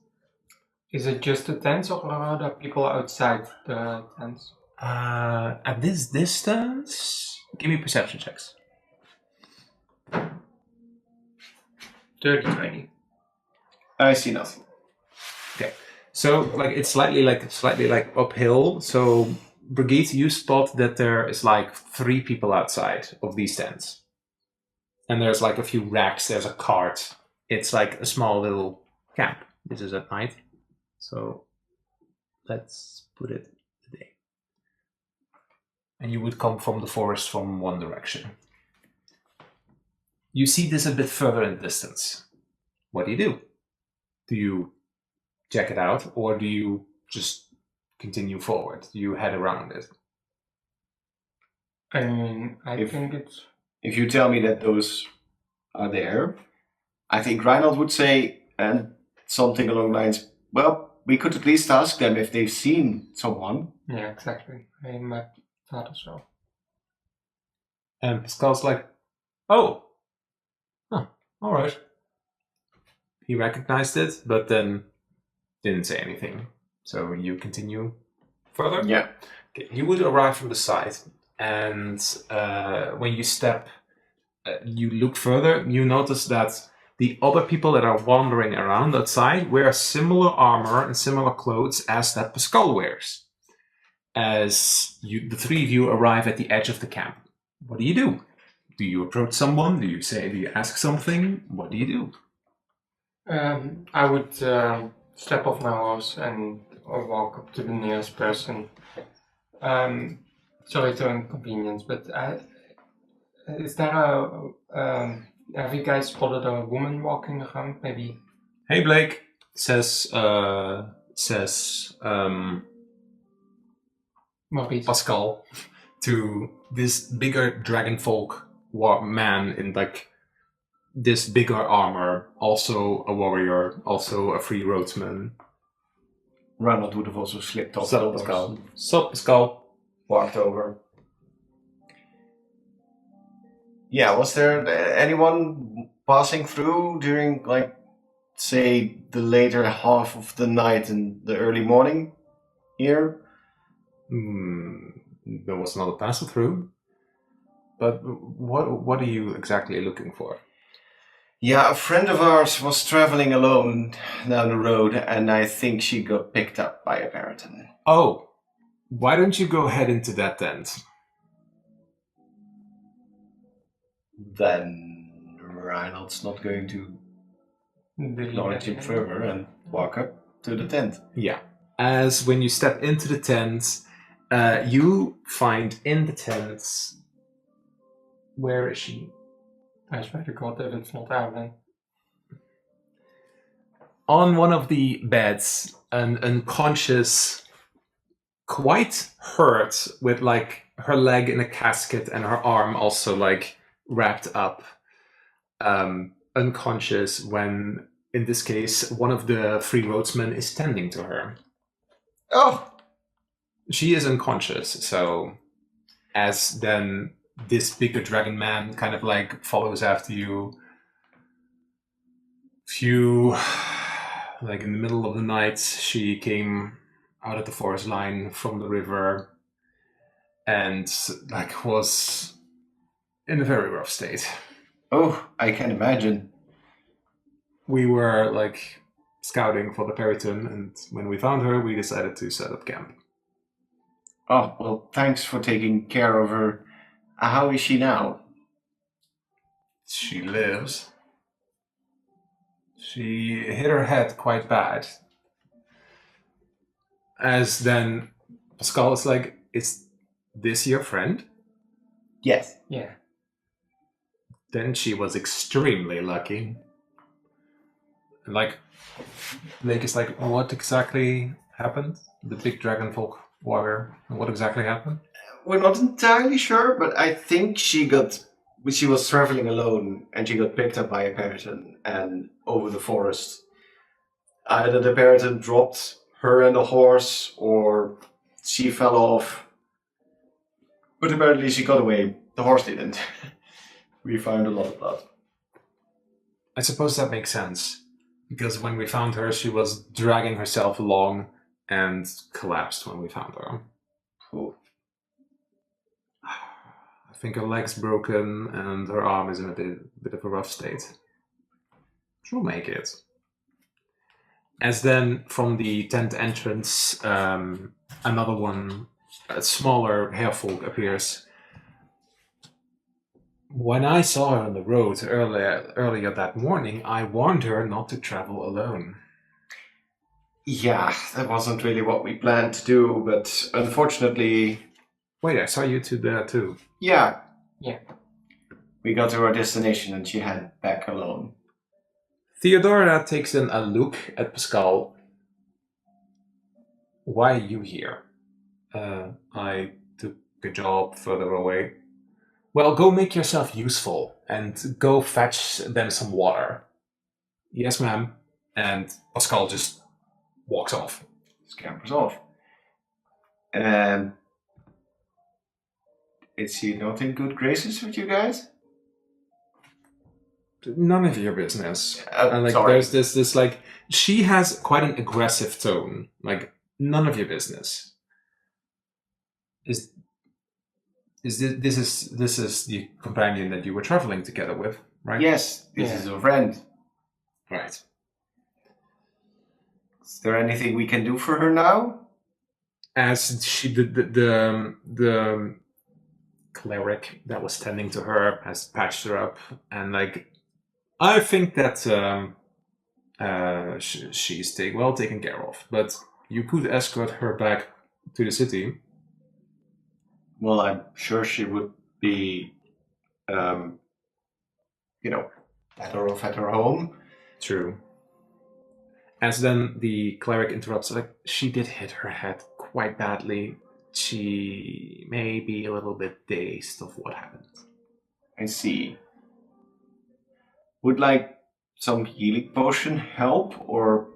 B: Is it just the tents, or are there people outside the tents?
A: At this distance, give me perception checks.
B: 30-20.
D: I see nothing.
A: Okay, so it's slightly uphill. So Brigitte, you spot that there is 3 people outside of these tents, and there's a few racks. There's a cart. It's a small little camp. This is at night, so let's put it today. And you would come from the forest from one direction. You see this a bit further in the distance. What do? Do you check it out, or do you just continue forward? Do you head around it?
B: I mean, I think it's...
D: If you tell me that those are there, I think Reinhold would say, and something along the lines, well, we could at least ask them if they've seen someone.
B: Yeah, exactly. I might thought as well.
A: And Pascal's like, oh, huh, all right. He recognized it, but then didn't say anything. So you continue further?
D: Yeah.
A: Okay. You would arrive from the side, and when you step, you look further, you notice that the other people that are wandering around outside wear similar armor and similar clothes as that Pascal wears. As the 3 of you arrive at the edge of the camp, what do? Do you approach someone? Do you ask something? What do you do?
B: I would step off my horse and walk up to the nearest person. Sorry to inconvenience, but is there have you guys spotted a woman walking around? Maybe.
A: Hey Blake, says
B: Maurice.
A: Pascal to this bigger dragonfolk man in this bigger armor, also a warrior, also a free roadsman.
D: Reinhold would have also slipped off.
A: Sup, Pascal? Sup, Pascal?
D: Walked over. Yeah, was there anyone passing through during, say, the later half of the night and the early morning here?
A: There was not a passer through. But what are you exactly looking for?
D: Yeah, a friend of ours was traveling alone down the road, and I think she got picked up by a Baraton.
A: Oh, why don't you go head into that tent?
D: Then Reinhold's not going to acknowledge him further and walk up to the tent.
A: Yeah. As when you step into the tent, You find in the tents. Where is she?
B: I swear to God that it's not Evelyn.
A: On one of the beds, an unconscious, quite hurt, with like her leg in a casket and her arm also like wrapped up, unconscious when, in this case, one of the free roadsmen is tending to her.
D: Oh,
A: She is unconscious, so as then this bigger dragon man kind of like follows after you, few, like in the middle of the night, she came out of the forest line from the river and like was in a very rough state.
D: oh, I can imagine.
A: We were like scouting for the Periton, and when we found her, we decided to set up camp.
D: Oh, well, thanks for taking care of her. How is she now?
A: She lives. She hit her head quite bad. As then Pascal is like, is this your friend?
D: Yes.
B: Yeah.
A: Then she was extremely lucky. And like, Blake is like, what exactly happened? The big dragon folk warrior. What exactly happened?
D: We're not entirely sure, but I think she was traveling alone and she got picked up by a Periton and over the forest. Either the Periton dropped her and the horse or she fell off. But apparently she got away. The horse didn't. We found a lot of blood.
A: I suppose that makes sense. Because when we found her, she was dragging herself along and collapsed when we found her.
D: Oh.
A: I think her leg's broken and her arm is in a bit of a rough state. She'll make it. As then from the tent entrance, another one, a smaller hairfolk appears. When I saw her on the road earlier that morning, I warned her not to travel alone.
D: Yeah, that wasn't really what we planned to do, but unfortunately...
A: Wait, I saw you two there too.
D: Yeah.
B: Yeah.
D: We got to our destination and she headed back alone.
A: Theodora takes in a look at Pascal. Why are you here? I took a job further away. Well, go make yourself useful and go fetch them some water. Yes, ma'am. And Pascal just walks off.
D: Scampers off. And is he not in good graces with you guys?
A: None of your business. And like,
D: Sorry.
A: there's this like, she has quite an aggressive tone. Like, none of your business. This is the companion that you were traveling together with, right?
D: Yes, this is a friend.
A: Right.
D: Is there anything we can do for her now?
A: As she the cleric that was tending to her has patched her up, and like, I think that she's taken care of. But you could escort her back to the city.
D: Well, I'm sure she would be, better off at her home.
A: True. As then the cleric interrupts, like, she did hit her head quite badly. She may be a little bit dazed of what happened.
D: I see. Would like some healing potion help, or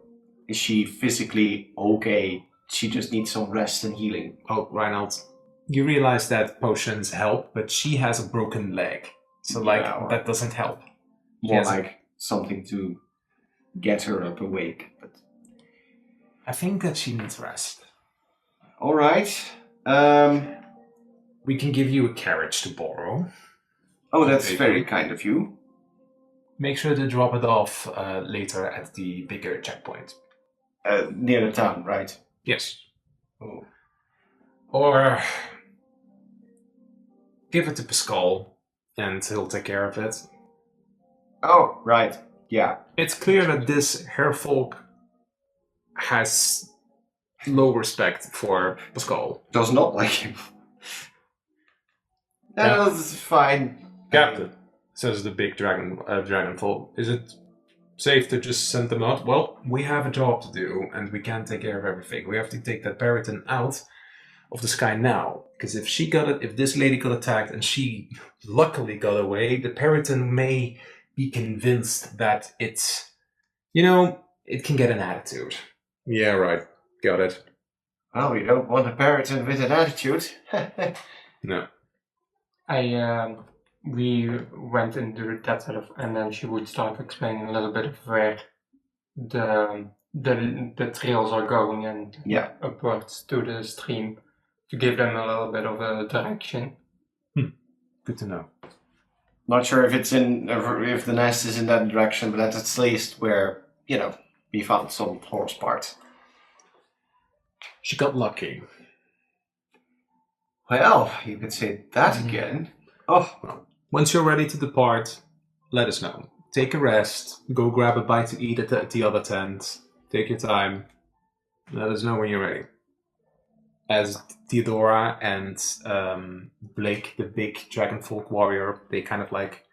D: is she physically okay? She just needs some rest and healing.
A: Oh, Reinald, you realize that potions help, but she has a broken leg. So, that doesn't help.
D: More like something to get her up awake. But
A: I think that she needs rest.
D: all right.
A: We can give you a carriage to borrow.
D: Oh, that's
A: Okay.
D: very kind of you.
A: Make sure to drop it off later at the bigger checkpoint.
D: Near the town, right?
A: Yes.
D: Oh.
A: Or give it to Pascal, and he'll take care of it.
D: Oh, right. Yeah.
A: It's clear that this hairfolk has low respect for Pascal.
D: Does not like him.
A: Yeah.
D: No, this is fine.
A: Captain, says the big dragonfall, is it safe to just send them out? Well, we have a job to do, and we can't take care of everything. We have to take that Periton out of the sky now. Because if this lady got attacked and she luckily got away, the Periton may be convinced that it's, it can get an attitude. Yeah, right. Got it.
D: Well, we don't want a Periton with an attitude.
A: No.
B: We went into that sort of, and then she would start explaining a little bit of where the trails are going and
D: Yeah.
B: upwards to the stream to give them a little bit of a direction.
A: Good to know.
D: Not sure if if the nest is in that direction, but that's at least where, we found some horse parts.
A: She got lucky.
D: Well, you could say that again. Oh,
A: Well, once you're ready to depart, let us know. Take a rest, go grab a bite to eat at the other tent, take your time, let us know when you're ready. As Theodora and Blake, the big dragonfolk warrior, they kind of like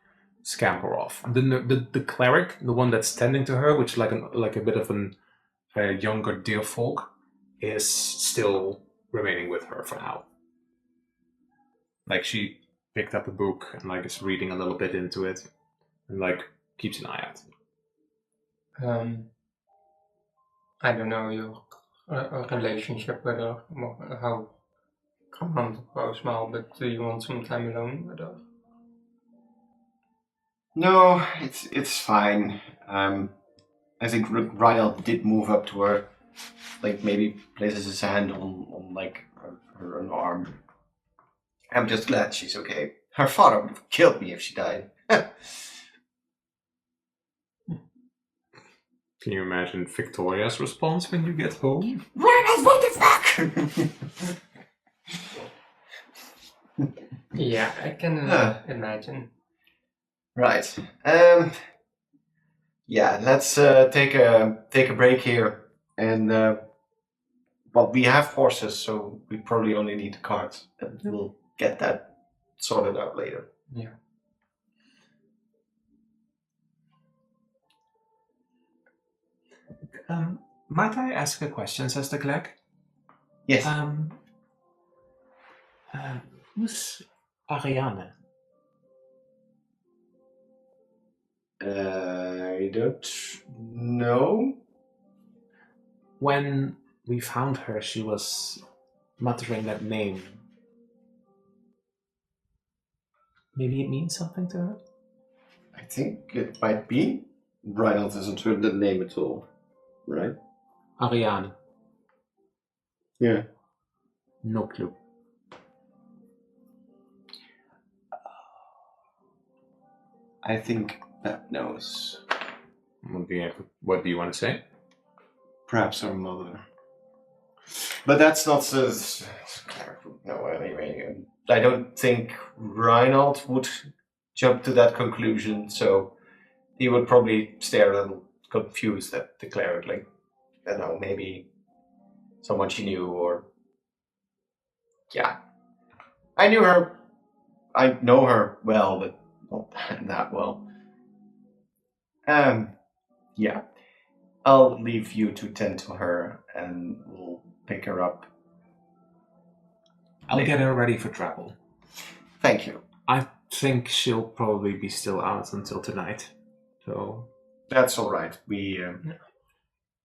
A: scamper off. The cleric, the one that's tending to her, which is like a bit of a younger deerfolk, is still remaining with her for now. Like she picked up a book and like is reading a little bit into it and like keeps an eye out.
B: I don't know your relationship with her, how command goes well, but do you want some time alone with her?
D: no, it's fine. I think Reinald did move up to her, like maybe places his hand on like her arm. I'm just glad she's okay. Her father would have killed me if she died.
A: Can you imagine Victoria's response when you get home?
D: Reinald, what the fuck?
B: Yeah, I can imagine.
D: Right. Yeah, let's take a break here, and well, we have horses, so we probably only need the carts, and we'll get that sorted out later.
B: Yeah.
A: Might I ask a question, says the Gleck?
D: Yes.
A: Who's Ariane?
D: I don't know.
A: When we found her, she was muttering that name. Maybe it means something to her?
D: I think it might be. Reinald hasn't heard the name at all, right?
A: Ariane.
D: Yeah.
A: No clue.
D: I think that knows.
A: What do you want to say?
D: Perhaps our mother. But that's not so. No, anyway. I don't think Reinald would jump to that conclusion, so he would probably stare a little confused at the cleric, like, I don't know, maybe someone she knew, or. Yeah. I knew her. I know her well, but not that well. Yeah. I'll leave you to tend to her, and we'll pick her up.
A: I'll get her ready for travel.
D: Thank you.
A: I think she'll probably be still out until tonight. So
D: That's all right. We.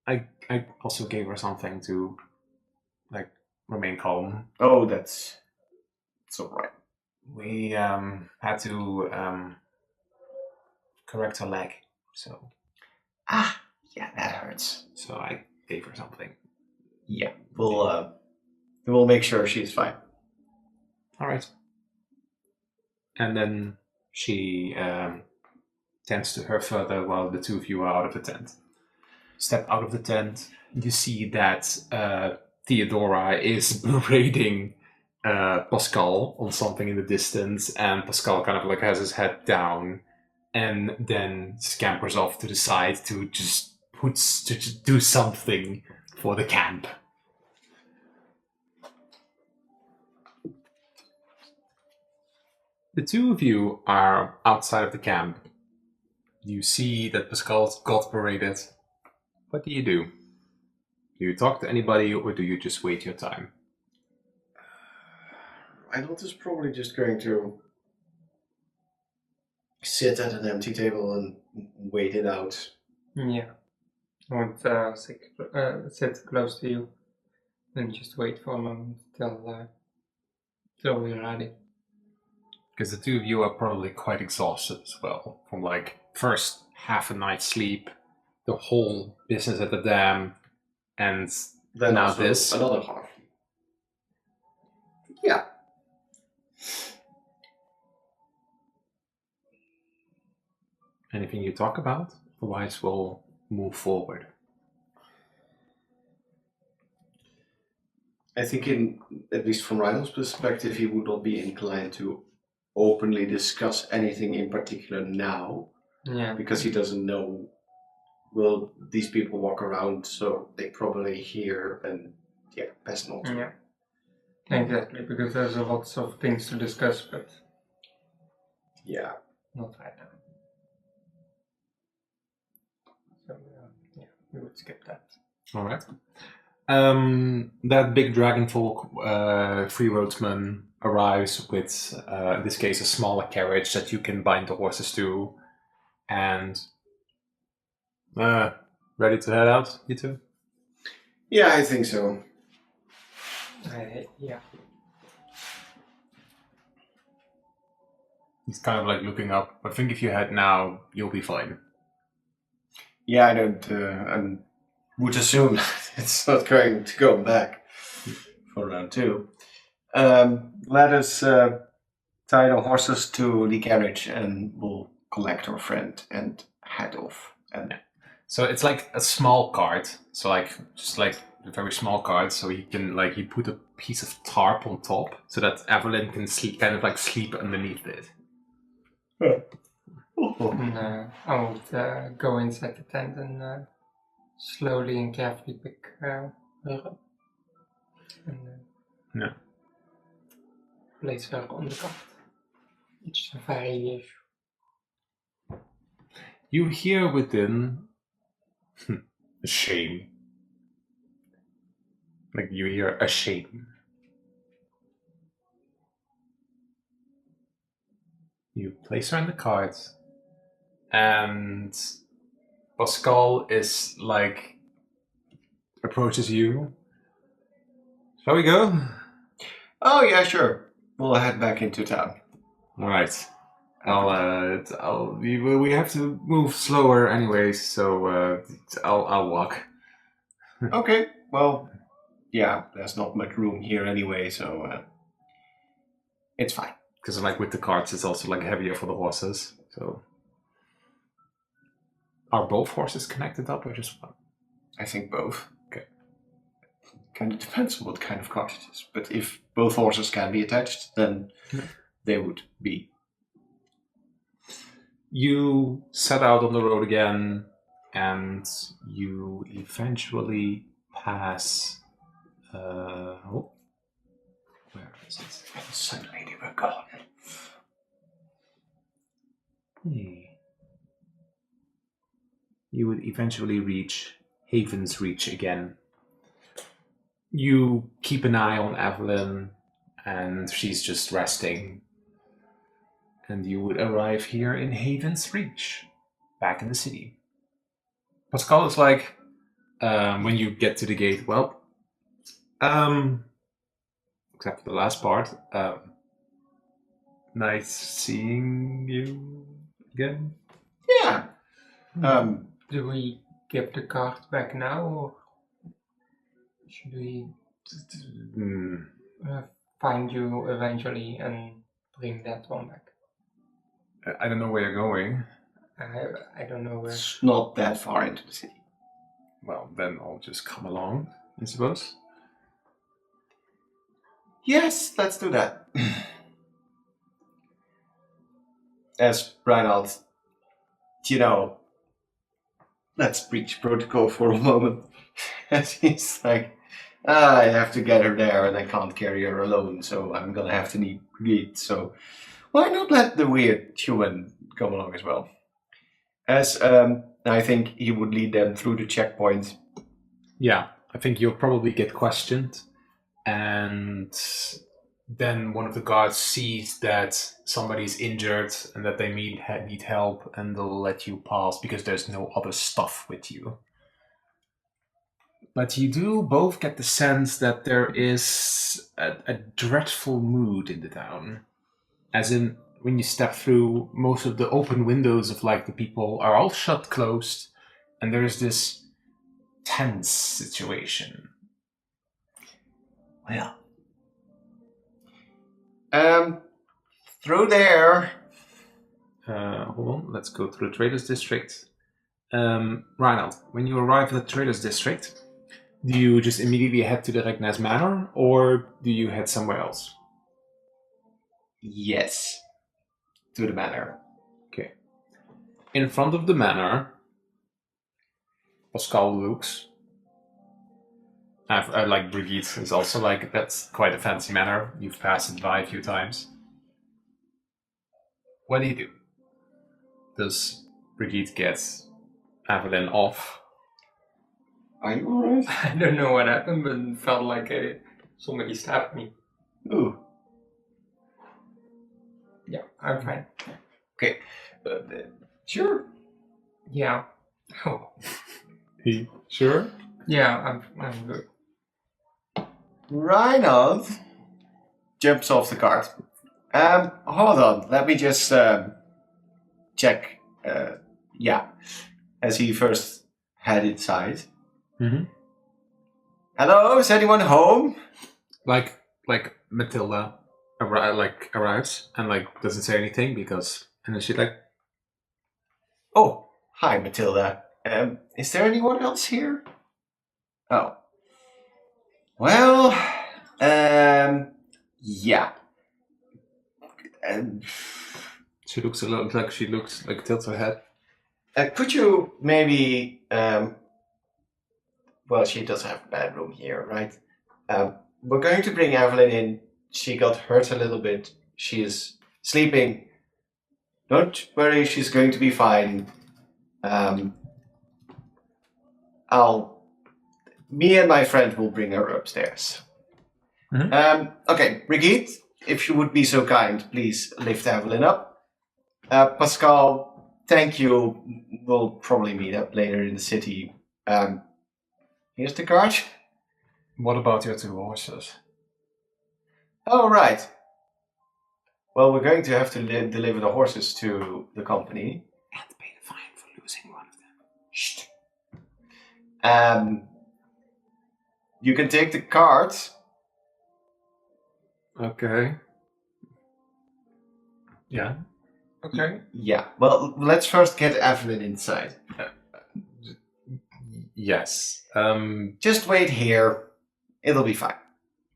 A: I also gave her something to like remain calm.
D: Oh, it's all right.
A: We had to correct her leg, so
D: Ah, yeah, that hurts.
A: so I gave her something.
D: Yeah, we'll make sure she's fine.
A: All right. And then she tends to her further while the two of you are out of the tent. Step out of the tent. You see that Theodora is berating Pascal on something in the distance, and Pascal kind of like has his head down, and then scampers off to the side to just do something for the camp. The two of you are outside of the camp. You see that Pascal's got paraded. What do? Do you talk to anybody or do you just wait your time?
D: Reinhold is probably just going to sit at an empty table and wait it out.
B: Yeah. I would sit close to you and just wait for a moment till we're ready.
A: Because the two of you are probably quite exhausted as well. From like first half a night's sleep, the whole business at the dam, and
D: Then
A: now
D: also
A: this.
D: another half. Yeah.
A: Anything you talk about? Otherwise we'll move forward.
D: I think at least from Reinhold's perspective, he would not be inclined to openly discuss anything in particular now.
B: Yeah.
D: Because he doesn't know, will these people walk around, so they probably hear, and yeah, best not.
B: Yeah. Exactly, because there's lots of things to discuss, but
D: Yeah.
B: not right now. So yeah, we would skip that.
A: All right. That big dragonfolk free roadsman arrives with, in this case, a smaller carriage that you can bind the horses to, and ready to head out, you two?
D: Yeah, I think so.
B: Yeah.
A: He's kind of like looking up. I think if you head now, you'll be fine.
D: Yeah, I don't. I would assume it's not going to go back for round 2. Let us tie the horses to the carriage, and we'll collect our friend and head off. And
A: So it's like a small cart. So like just like a very small cart. So he can like you put a piece of tarp on top so that Evelyn can sleep, kind of like sleep underneath it.
B: And I would go inside the tent and slowly and carefully pick her up and
A: Yeah.
B: place her on the cart. It's very
A: You hear within a shame. Like you hear a shame. You place her in the cart, and Pascal is like approaches you. Shall we go?
D: oh yeah, sure. We'll head back into town.
A: All right. We have to move slower anyways, so I'll walk.
D: Okay. Well, yeah. There's not much room here anyway, so it's fine.
A: Because like with the carts, it's also like heavier for the horses. So, are both horses connected up or just one?
D: I think both.
A: Okay.
D: Kind of depends on what kind of cart it is. But if both horses can be attached, then they would be.
A: You set out on the road again, and you eventually pass. Where is it?
D: And suddenly they were gone.
A: You would eventually reach Haven's Reach again. You keep an eye on Evelyn, and she's just resting. And you would arrive here in Haven's Reach, back in the city. Pascal is like, when you get to the gate, well, except for the last part, nice seeing you again.
D: Yeah.
B: Do we give the cart back now, or should we find you eventually and bring that one back?
A: I don't know where you're going.
B: I don't know where.
D: It's not that far into the city.
A: Well, then I'll just come along, I suppose.
D: Yes, let's do that. As Reinhold, let's breach protocol for a moment. As he's like, I have to get her there and I can't carry her alone, so I'm gonna have to need Reed. So why not let the weird human come along as well? As I think he would lead them through the checkpoint.
A: Yeah, I think you'll probably get questioned, and then one of the guards sees that somebody's injured and that they need help, and they'll let you pass because there's no other stuff with you. But you do both get the sense that there is a dreadful mood in the town. As in, when you step through, most of the open windows of like the people are all shut closed, and there's this tense situation.
D: Well, through there.
A: Hold on, let's go to the Traders District. Reinald, when you arrive at the Traders District, do you just immediately head to the Regnes Manor, or do you head somewhere else?
D: Yes, to the manor.
A: Okay. In front of the manor, Pascal looks. I like Brigitte is also like, that's quite a fancy manor. You've passed it by a few times. What do you do? Does Brigitte get Evelyn off?
D: Are you alright?
B: I don't know what happened, but it felt like somebody stabbed me.
D: Ooh.
B: Yeah, I'm fine.
D: Okay. Sure.
B: Yeah. Oh.
A: Sure?
B: Yeah, I'm good.
D: Reinald jumps off the cart. Hold on. Let me just check. Yeah. As he first head inside.
A: Mm-hmm.
D: Hello, is anyone home?
A: Like Matilda arrives and like doesn't say anything because, and then she's like,
D: Oh, hi, Matilda. Is there anyone else here? Oh. Well, yeah.
A: she looks a little like she looks like tilts her head.
D: Could you maybe, well, she does have a bedroom here, right? We're going to bring Evelyn in. She got hurt a little bit. She is sleeping. Don't worry, she's going to be fine. Me and my friend will bring her upstairs.
A: Mhm.
D: Okay, Brigitte, if you would be so kind, please lift Evelyn up. Pascal, thank you. We'll probably meet up later in the city. Here's the card.
A: What about your 2 horses?
D: Oh, right. Well, we're going to have to deliver the horses to the company.
A: And pay the fine for losing one of them.
D: Shh. You can take the cart.
A: Okay. Yeah. Okay.
D: Yeah. Well, let's first get Evelyn inside.
A: Yes.
D: Just wait here. It'll be fine.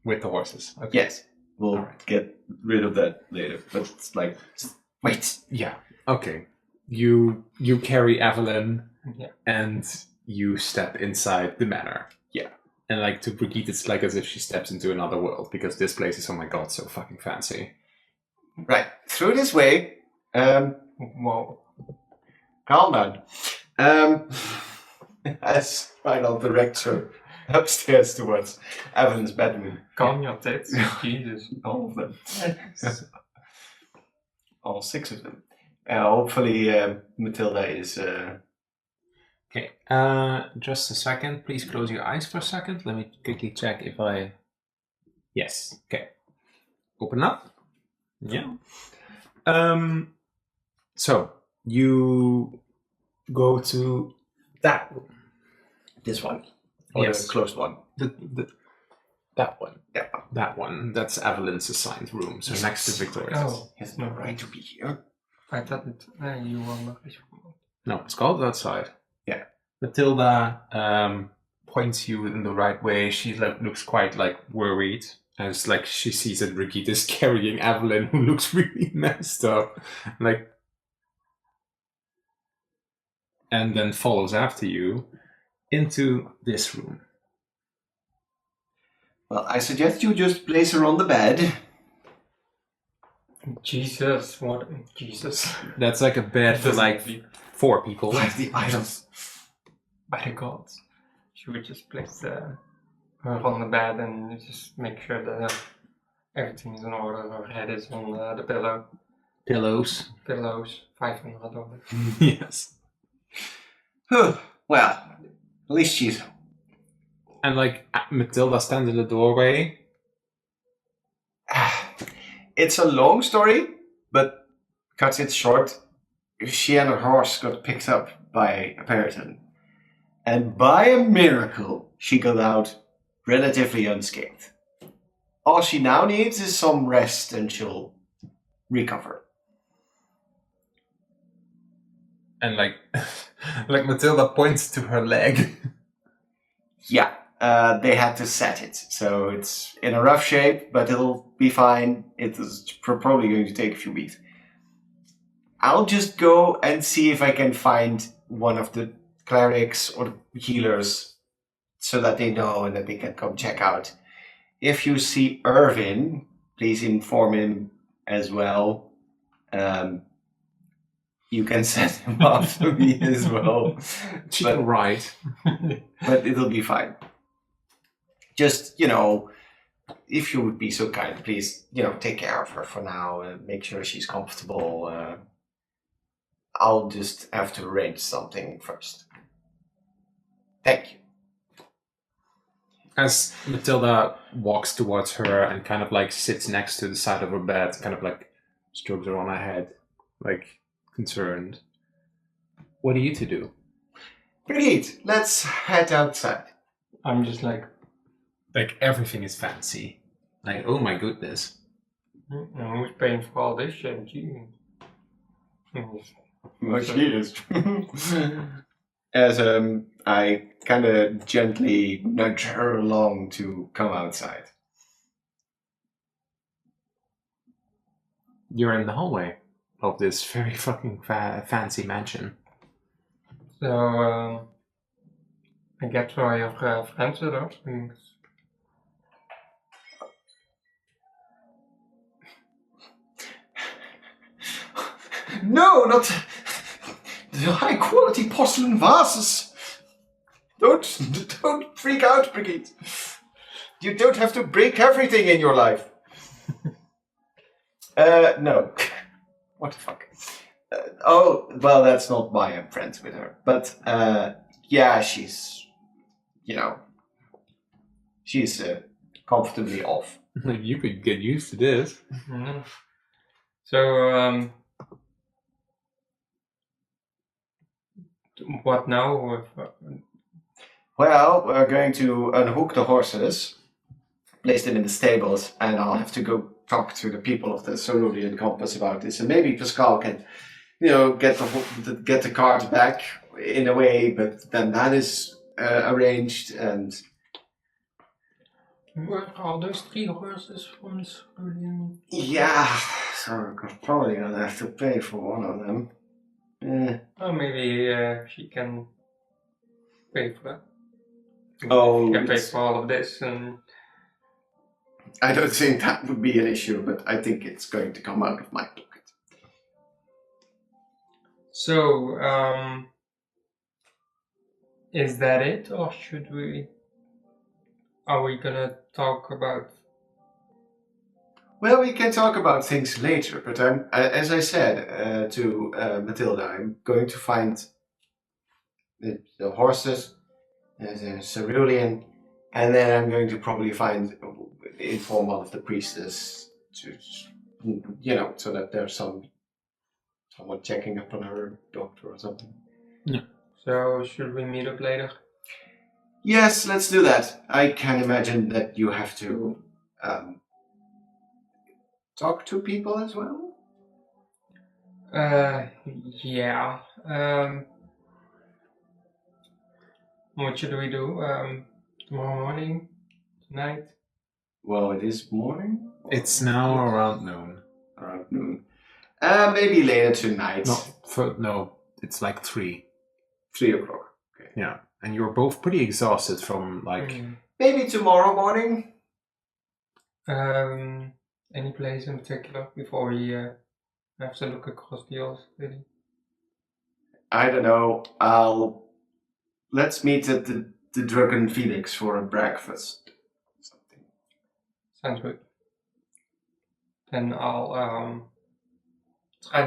A: With the horses. Okay.
D: Yes. We'll
A: Alright.
D: get rid of that later. But it's like, just wait.
A: Yeah. Okay. You carry Evelyn,
B: Yeah.
A: and you step inside the manor.
D: Yeah.
A: And like to Brigitte, it's like as if she steps into another world because this place is, oh my god, so fucking fancy.
D: Right. Through this way.
B: Whoa.
D: Calm down. As Reinald directs her upstairs towards Evelyn's bedroom.
B: Calm your tits. Jesus.
D: All of them. All 6 of them. Hopefully, Matilda is.
A: Okay. Just a second. Please close your eyes for a second. Let me quickly check if I. Yes. Okay. Open up. Yeah. So you go to that room.
D: This one. Or
A: Yes.
D: the closed one.
A: That one.
D: Yeah.
A: That one. That's Evelyn's assigned room. So next to Victoria's.
B: Oh,
D: He has no right to be here.
B: I thought it. You were not.
A: No, it's called outside.
D: Yeah.
A: Matilda points you in the right way. She looks quite worried, as she sees that Brigitte is carrying Evelyn, who looks really messed up, and then follows after you into this room.
D: Well, I suggest you just place her on the bed.
B: Jesus, what? Jesus.
A: That's like a bed for like 4 people.
D: Like the items.
B: By the gods. She would just place her on the bed and just make sure that everything is in order. Her head is on the
A: Pillows.
B: pillows. 500 of it.
A: Yes.
D: Well, at least she's...
A: And like Matilda stands in the doorway.
D: It's a long story, but because it's short, she and her horse got picked up by a Puritan. And by a miracle, she got out relatively unscathed. All she now needs is some rest and she'll recover.
A: And like like Matilda points to her leg.
D: Yeah, they had to set it. So it's in a rough shape, but it'll be fine. It is probably going to take a few weeks. I'll just go and see if I can find one of the clerics or healers so that they know and that they can come check out. If you see Irvin, please inform him as well. You can send him after me as well. But,
A: Right.
D: but it'll be fine. Just, if you would be so kind, please, take care of her for now and make sure she's comfortable. I'll just have to arrange something first. Thank you.
A: As Matilda walks towards her and kind of like sits next to the side of her bed, kind of like strokes her on her head, like concerned. What are you to do?
D: Brigitte, let's head outside.
B: I'm just like,
A: everything is fancy. Like, oh my goodness.
B: who's paying for all this shit? Gee.
D: Well, she is. As I kind of gently nudge her along to come outside.
A: You're in the hallway of this very fucking fancy mansion.
B: So, I get why your friends with those things.
D: No, not the high quality porcelain vases. Don't freak out, Brigitte. You don't have to break everything in your life. No. What the fuck? Oh, well, that's not why I'm friends with her. But, yeah, she's, she's comfortably off.
A: You could get used to this.
B: Mm-hmm. So, what now?
D: Well, we're going to unhook the horses, place them in the stables, and I'll have to go talk to the people of the Cerulean Compass about this. And maybe Pascal can, get the cart back in a way, but then that is arranged and...
B: Where are those 3 horses from the Cerulean?
D: Yeah, so we're probably going to have to pay for one of them.
B: Oh, maybe she can pay for that.
D: Oh,
B: She can pay for all of this and...
D: I don't think that would be an issue, but I think it's going to come out of my pocket.
B: So, is that it, or should we... Are we gonna talk about...
D: Well, we can talk about things later, but as I said to Matilda, I'm going to find the horses, the Cerulean, and then I'm going to probably inform one of the priestess to, so that there's someone checking up on her doctor or something.
A: Yeah.
B: So, should we meet up later?
D: Yes, let's do that. I can imagine that you have to talk to people as well?
B: Yeah. What should we do? Tomorrow morning? Tonight?
D: Well, it is morning.
A: It's now around noon.
D: Around noon. Maybe later tonight.
A: No, it's like 3.
D: 3 o'clock. Okay.
A: Yeah, and you're both pretty exhausted from like...
D: Maybe tomorrow morning?
B: Any place in particular before we have to look across the old city?
D: I don't know. Let's meet at the Dragon Felix for a breakfast. Something.
B: Sounds good. Then I'll try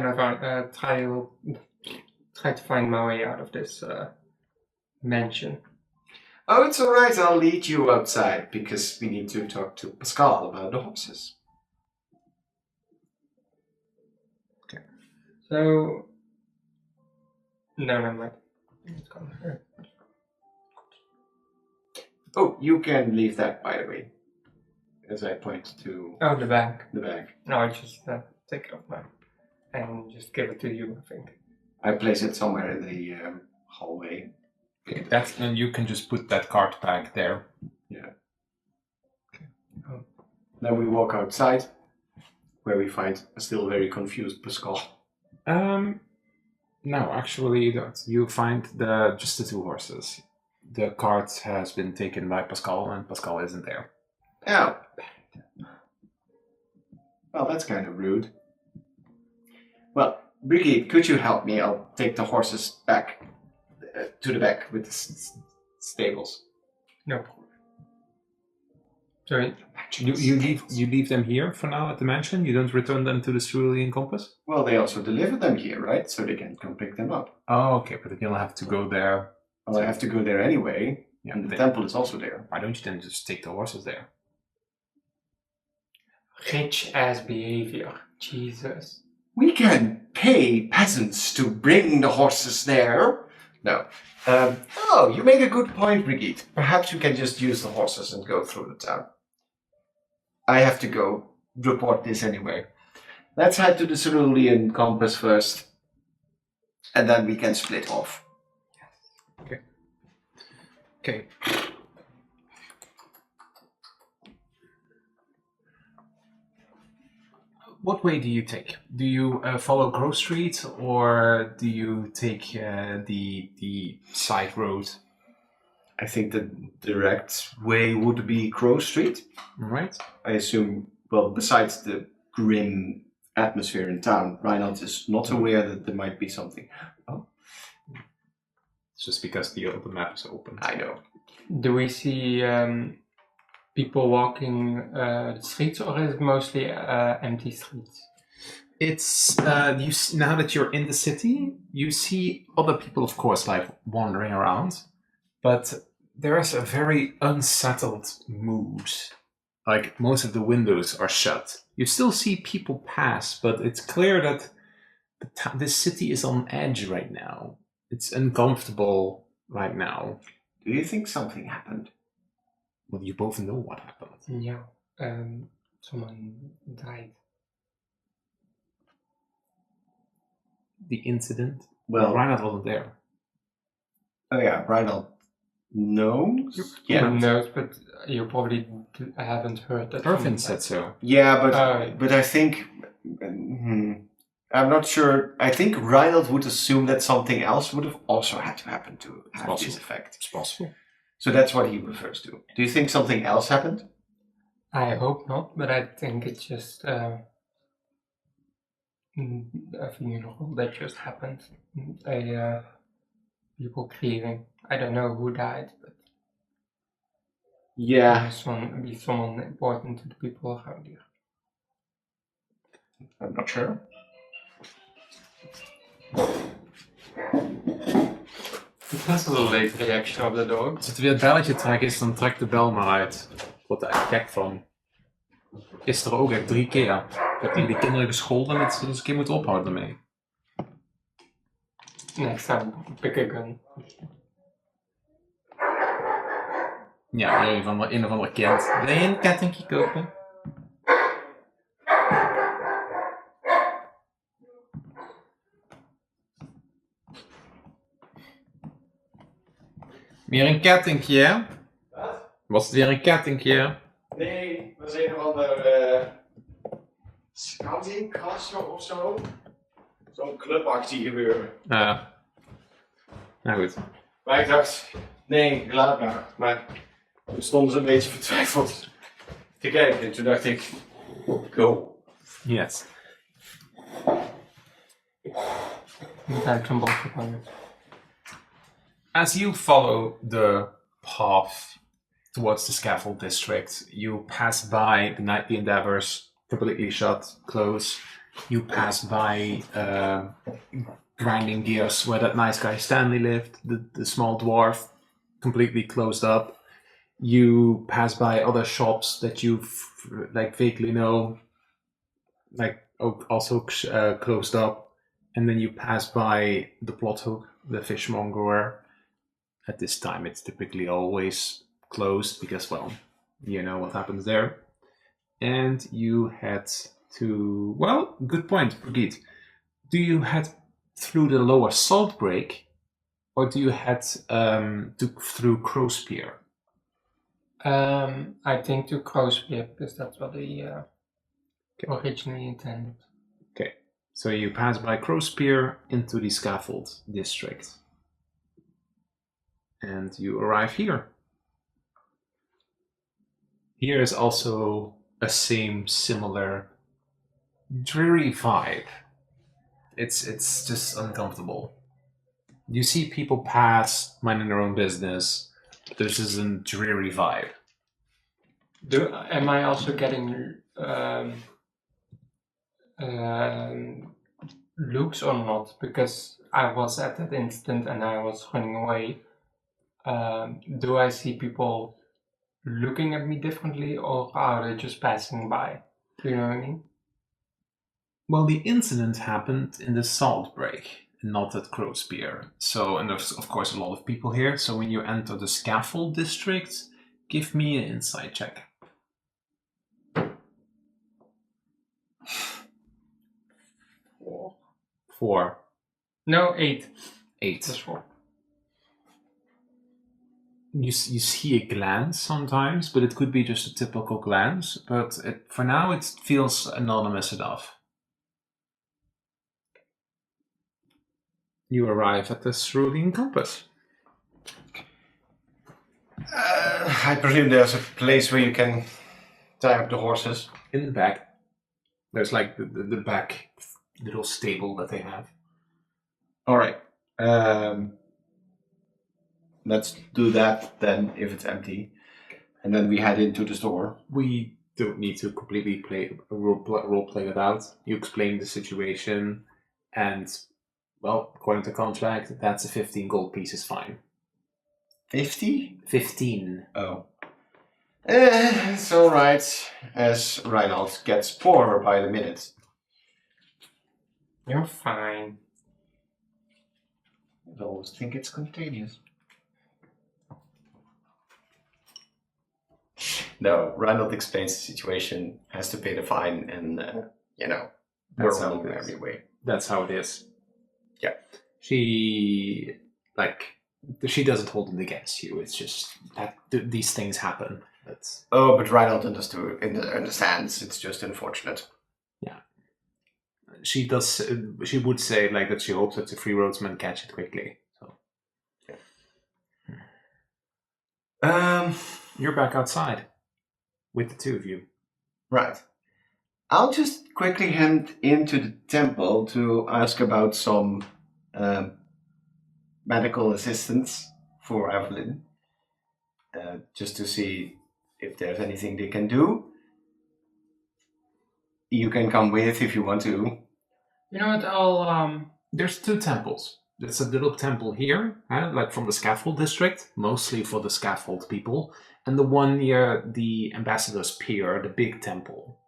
B: to find my way out of this mansion.
D: Oh, it's alright. I'll lead you outside because we need to talk to Pascal about the horses.
B: So, no, never mind. It's gone here.
D: Oh, you can leave that, by the way. As I point to
B: Oh, the bag.
D: the bag.
B: No, I just take it off now and just give it to you, I think.
D: I place it somewhere in the hallway.
A: Okay, and you can just put that card back there.
D: Then we walk outside, where we find a still very confused Pascal.
A: No, actually you don't. You find just the 2 horses. The cart has been taken by Pascal, and Pascal isn't there.
D: Oh. Well, that's kind of rude. Well, Brigitte, could you help me? I'll take the horses back to the back with the stables.
B: No problem. Sorry.
A: You leave them here for now at the mansion? You don't return them to the Cerulean Compass?
D: Well, they also deliver them here, right? So they can come pick them up.
A: Oh, okay, but then you'll have to go there.
D: Well, I have to go there anyway,
A: Yeah,
D: and the temple is also there.
A: why don't you then just take the horses there?
B: Rich ass behavior. Jesus.
D: We can pay peasants to bring the horses there. No. Oh, you make a good point, Brigitte. Perhaps we can just use the horses and go through the town. I have to go report this anyway. Let's head to the Cerulean Compass first, and then we can split off.
A: Okay. What way do you take? Do you follow Grove Street, or do you take the side road?
D: I think the direct way would be Crow Street.
A: Right.
D: I assume, well, besides the grim atmosphere in town, Reinhard is not aware that there might be something. Oh,
A: It's just because the map is open.
D: I know.
B: Do we see people walking the streets, or is it mostly empty streets?
A: It's now that you're in the city, you see other people, of course, like wandering around, but there is a very unsettled mood. Like most of the windows are shut. You still see people pass, but it's clear that this city is on edge right now. It's uncomfortable right now.
D: Do you think something happened?
A: Well, you both know what happened.
B: Yeah. Someone died.
A: The incident.
D: Well,
A: Reinhard wasn't there.
D: oh yeah, Reinhard knows.
B: Who
D: Yeah,
B: knows, but you probably haven't heard that.
A: Irvin said so.
D: yeah, but I think I'm not sure. I think Reinhard would assume that something else would have also had to happen to have this
A: possible.
D: effect.
A: It's possible.
D: So that's what he refers to. Do you think something else happened?
B: I hope not, but I think it's just a funeral that just happened. People grieving. I don't know who died, but
D: Yeah,
B: be someone important to the people around here.
D: I'm not sure.
B: Dat was een late reaction op de dog.
A: Als het weer het belletje trekt is, dan trekt de bel maar uit. Ik word er echt gek van. Gisteren ook echt 3 keer. Ik heb die kinderen gescholden en het ze een keer moeten ophouden ermee.
B: Next time, pick a gun.
A: Ja, een of ander kind. Wil je een kettingje kopen? Weer een kettingje, hè?
D: Wat?
A: Was het weer een kettingje?
D: Nee, dat is een of ander scoutingkast of zo. Zo'n clubactie gebeuren.
A: Nou goed.
D: Maar ik dacht, nee, laat maar. Toen stonden ze een beetje vertwijfeld te kijken. En toen dacht ik, Go.
A: Yes.
B: Action box upon it.
A: As you follow the path towards the scaffold district, you pass by the Nightly Endeavors, completely shut, close. You pass by grinding gears where that nice guy Stanley lived, the small dwarf, completely closed up. You pass by other shops that you like vaguely know, like also closed up, and then you pass by the plot hook, the fishmonger. At this time, it's typically always closed because, well, you know what happens there. And you head to, well, good point, Brigitte. Do you head through the lower salt break, or do you head through Crowspear?
B: I think to Crowspear, because that's what they originally intended.
A: Okay, so you pass by Crowspear into the scaffold district. And you arrive here. Here is also a similar dreary vibe. It's just uncomfortable. You see people pass, minding their own business. There's just a dreary vibe.
B: Am I also getting looks or not? Because I was at that instant and I was running away. Do I see people looking at me differently, or are they just passing by? Do you know what I mean?
A: Well, the incident happened in the salt break, not at Crowspear. So, and there's of course a lot of people here. So when you enter the scaffold district, give me an insight check. 4.
B: No, 8.
A: 8.
B: Just 4.
A: You see a glance sometimes, but it could be just a typical glance. But for now, it feels anonymous enough. You arrive at the cerulean compass.
D: I presume there's a place where you can tie up the horses.
A: In the back, there's like the back little stable that they have.
D: All right. Let's do that then, if it's empty, and then we head into the store.
A: We don't need to completely role play it out. You explain the situation, and well, according to contract, that's a 15 gold piece is fine.
D: 50?
A: 15.
D: Oh. It's all right. As Reinald gets poorer by the minute.
B: You're fine.
D: I always think it's contagious. No, Reinald explains the situation, has to pay the fine, and,
A: That's
D: we're
A: how
D: all
A: it is.
D: anyway.
A: That's how it is.
D: Yeah.
A: She doesn't hold it against you. It's just that these things happen.
D: But Reinald understands. It's just unfortunate.
A: Yeah. She does. She would say like that. She hopes that the free roadsmen catch it quickly. So.
D: Yeah.
A: You're back outside with the two of you.
D: Right. I'll just quickly head into the temple to ask about some medical assistance for Evelyn. Just to see if there's anything they can do. You can come with if you want to.
B: You know what? I'll
A: There's 2 temples. There's a little temple here, like from the scaffold district, mostly for the scaffold people, and the one near the ambassador's pier, the big temple.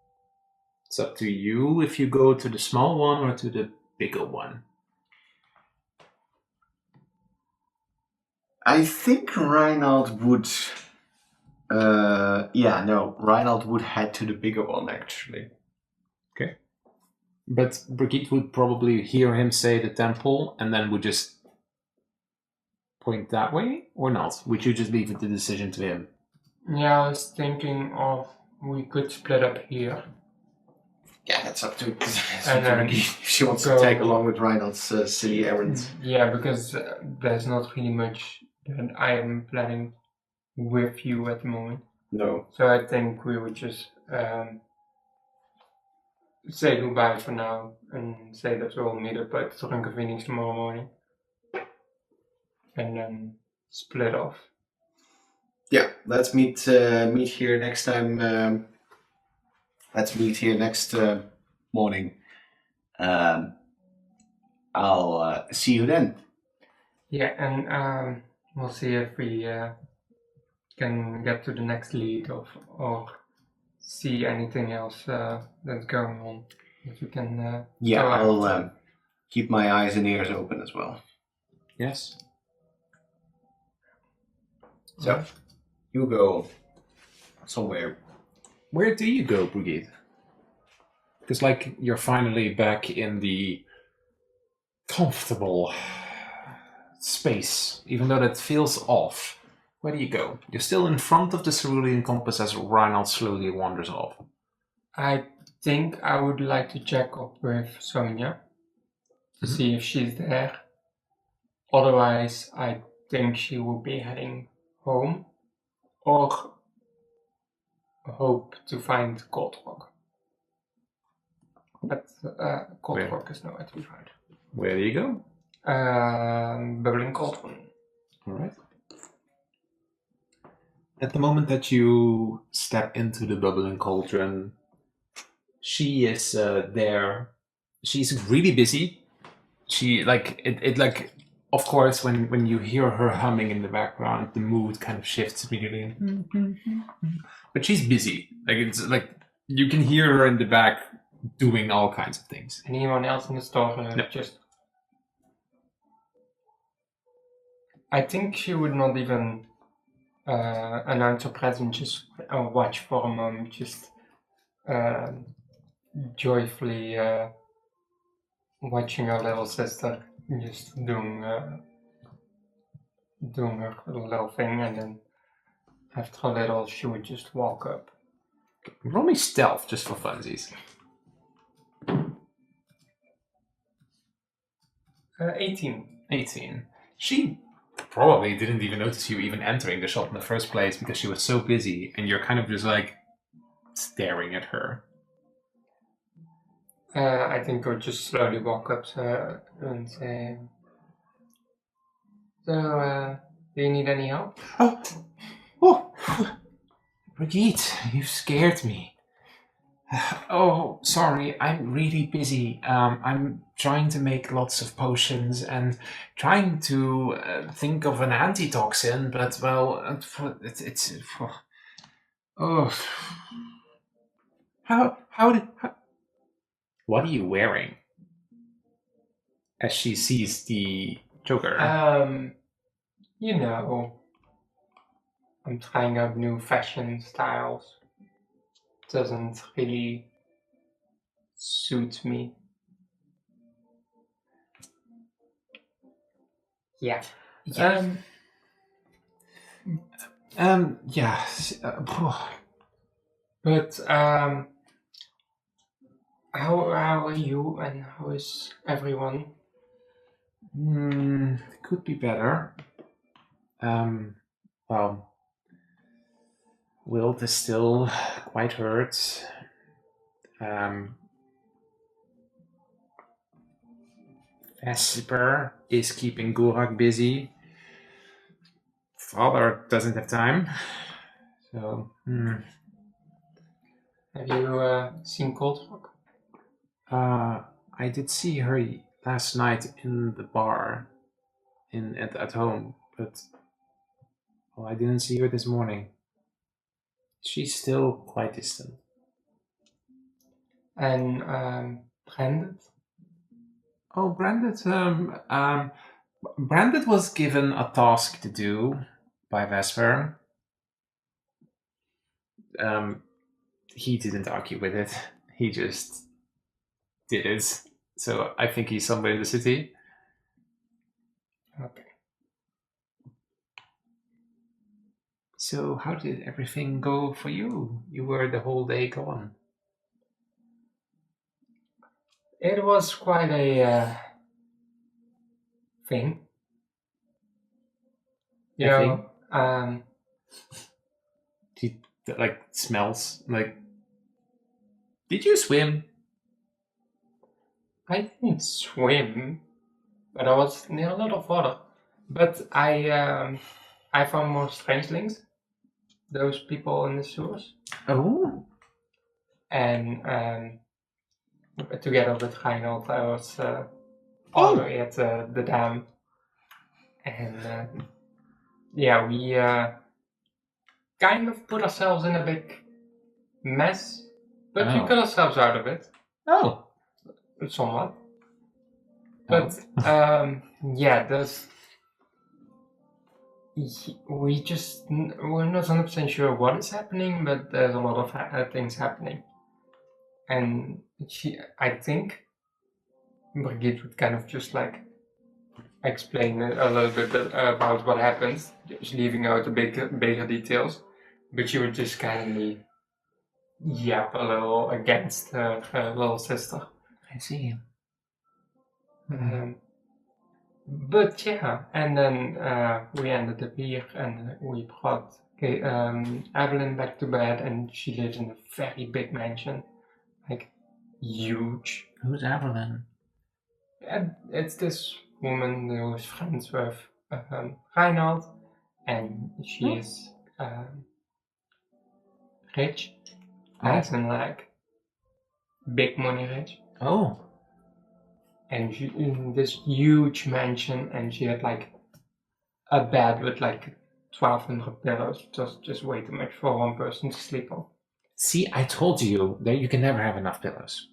A: It's up to you if you go to the small one or to the bigger one.
D: I think Reinald would... Reinald would head to the bigger one, actually.
A: Okay. But Brigitte would probably hear him say the temple and then would just point that way, or not? Would you just leave the decision to him?
B: Yeah, I was thinking of we could split up here.
D: Yeah, that's up to
B: And then
D: Brigitte if she wants to
B: go-
D: tag along with Reinald's silly errands.
B: Yeah, because there's not really much that I am planning with you at the moment.
D: No.
B: So I think we would just say goodbye for now and say that we'll meet up at Drunken Phoenix tomorrow morning. And then split off.
D: Yeah, let's meet here next time. Let's meet here next morning. I'll see you then.
B: Yeah, and we'll see if we can get to the next lead or see anything else that's going on that we can.
D: Yeah,
B: go
D: I'll
B: out.
D: keep my eyes and ears open as well.
A: Yes.
D: So, you go somewhere.
A: Where do you go, Brigitte? Because, like, you're finally back in the comfortable space, even though that feels off. Where do you go? You're still in front of the cerulean compass as Reinald slowly wanders off.
B: I think I would like to check up with Sonia to see if she's there. Otherwise, I think she will be heading home or hope to find Cold Rock. But Cold
A: Where?
B: Rock is nowhere to be found.
A: Where do you go?
B: Bubbling Cauldron.
A: All right. At the moment that you step into the bubbling cauldron, she is there. She's really busy. She of course, when you hear her humming in the background, the mood kind of shifts immediately. But she's busy. Like it's like you can hear her in the back doing all kinds of things.
B: Anyone else in the store?
A: No.
B: Just. I think she would not even announce her presence. Just watch for a moment. Just joyfully watching her little sister just doing her little thing, and then after a little, she would just walk up.
A: Roll me stealth just for funsies.
B: 18.
A: 18. She probably didn't even notice you even entering the shop in the first place because she was so busy, and you're kind of just like staring at her.
B: I think I'll just slowly walk up to her and say, "So, do you need any help?"
A: Oh, Brigitte, you've scared me. Oh, sorry, I'm really busy. I'm trying to make lots of potions and trying to think of an antitoxin, but well, it's oh. What are you wearing? As she sees the choker.
B: You know, I'm trying out new fashion styles. Doesn't really suit me. Yeah.
A: Yeah. Yeah.
B: But how are you and how is everyone?
A: Could be better. Well, Wilt is still quite hurt. Vesper is keeping Gurak busy. Father doesn't have time. So,
B: Have you seen Cold Rock?
A: I did see her last night in the bar at home, but well, I didn't see her this morning. She's still quite distant.
B: And Brandon?
A: Oh, Brandon was given a task to do by Vesper. He didn't argue with it. He just did it. So I think he's somewhere in the city.
B: Okay.
A: So how did everything go for you? You were the whole day gone.
B: It was quite a thing. You know,
A: He like smells like. Did you swim?
B: I didn't swim, but I was near a lot of water. But I found more strangelings, those people in the sewers,
A: Oh.
B: and together with Reinhold, I was already at the dam, and yeah, we kind of put ourselves in a big mess, but we
A: Oh.
B: got ourselves out of it
A: Oh.
B: somewhat. But yeah, there's we're not 100% sure what is happening, but there's a lot of things happening, and I think Brigitte would kind of just like explain a little bit about what happens, just leaving out the bigger details, but she would just kind of yap a little against her little sister.
A: I see.
B: But yeah, and then we ended up here, and we brought Evelyn back to bed, and she lives in a very big mansion, like huge.
A: Who's Evelyn?
B: And it's this woman who is friends with Reinhold, and she is rich, as in like big money rich.
A: Oh.
B: And she in this huge mansion, and she had like a bed with like 1,200 pillows, just way too much for one person to sleep on.
A: See, I told you that you can never have enough pillows.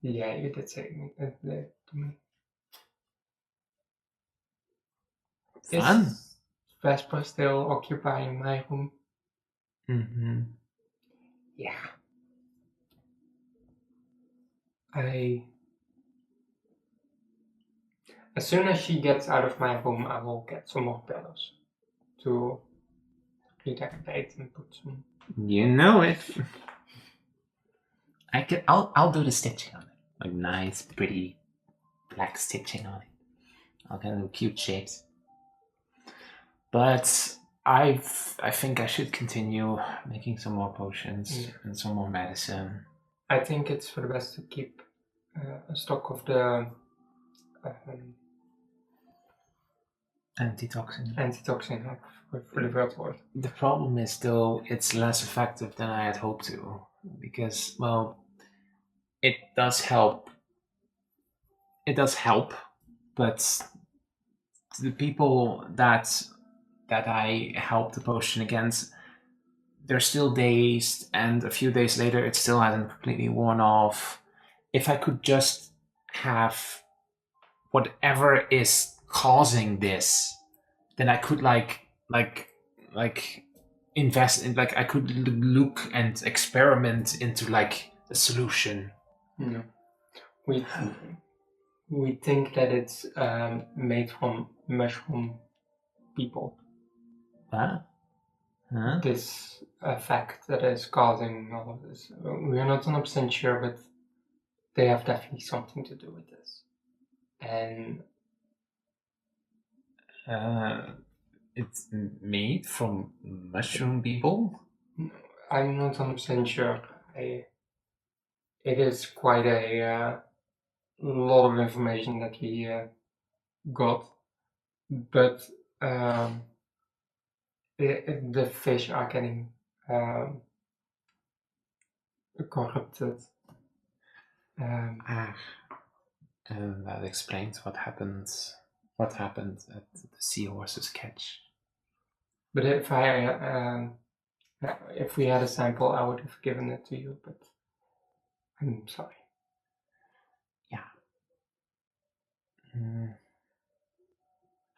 B: Yeah, you did say that to me.
A: Fun.
B: Is Vesper still occupying my room?
A: Mm-hmm.
B: Yeah. As soon as she gets out of my room, I will get some more pillows to redecorate and put some.
A: You know it. I'll do the stitching on it. Like nice, pretty black stitching on it. I'll get little cute shapes. But I think I should continue making some more potions and some more medicine.
B: I think it's for the best to keep a stock of the
A: Antitoxin.
B: antitoxin, like for the first word.
A: The problem is though it's less effective than I had hoped to. Because, well, it does help. It does help, but the people that I helped the potion against, they're still dazed, and a few days later it still hasn't completely worn off. If I could just have whatever is causing this, then I could like invest in, like I could look and experiment into like a solution.
B: No. We think that it's made from mushroom people.
A: Huh?
B: This effect that is causing all of this. We are not 100% sure, but they have definitely something to do with this. And
A: It's made from mushroom people?
B: I'm not 100% sure. It is quite a lot of information that we got, but the fish are getting corrupted.
A: And that explains what happened at the seahorse's catch.
B: But if we had a sample, I would have given it to you. But I'm sorry.
A: Yeah.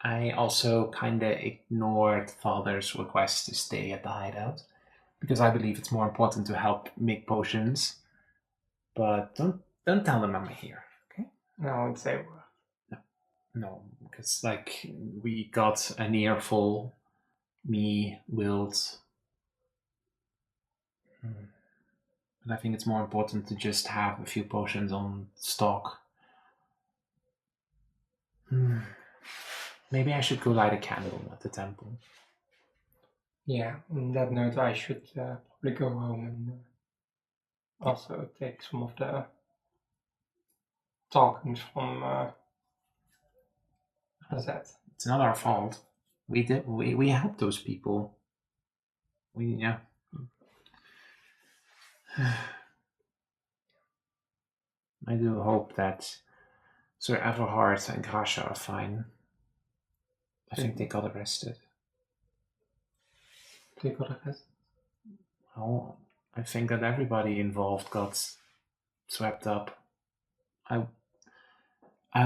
A: I also kinda ignored Father's request to stay at the hideout because I believe it's more important to help make potions. But don't tell them I'm here, okay?
B: No, I would say a word.
A: No, because like we got an earful, me, Wilt. But I think it's more important to just have a few potions on stock. Maybe I should go light a candle at the temple.
B: Yeah, on that note, I should probably go home and also take some of the talkings from Hazet.
A: It's not our fault. We helped those people. Yeah. I do hope that Sir Everhard and Grasha are fine. I think they got arrested.
B: They got arrested.
A: Well, I think that everybody involved got swept up. I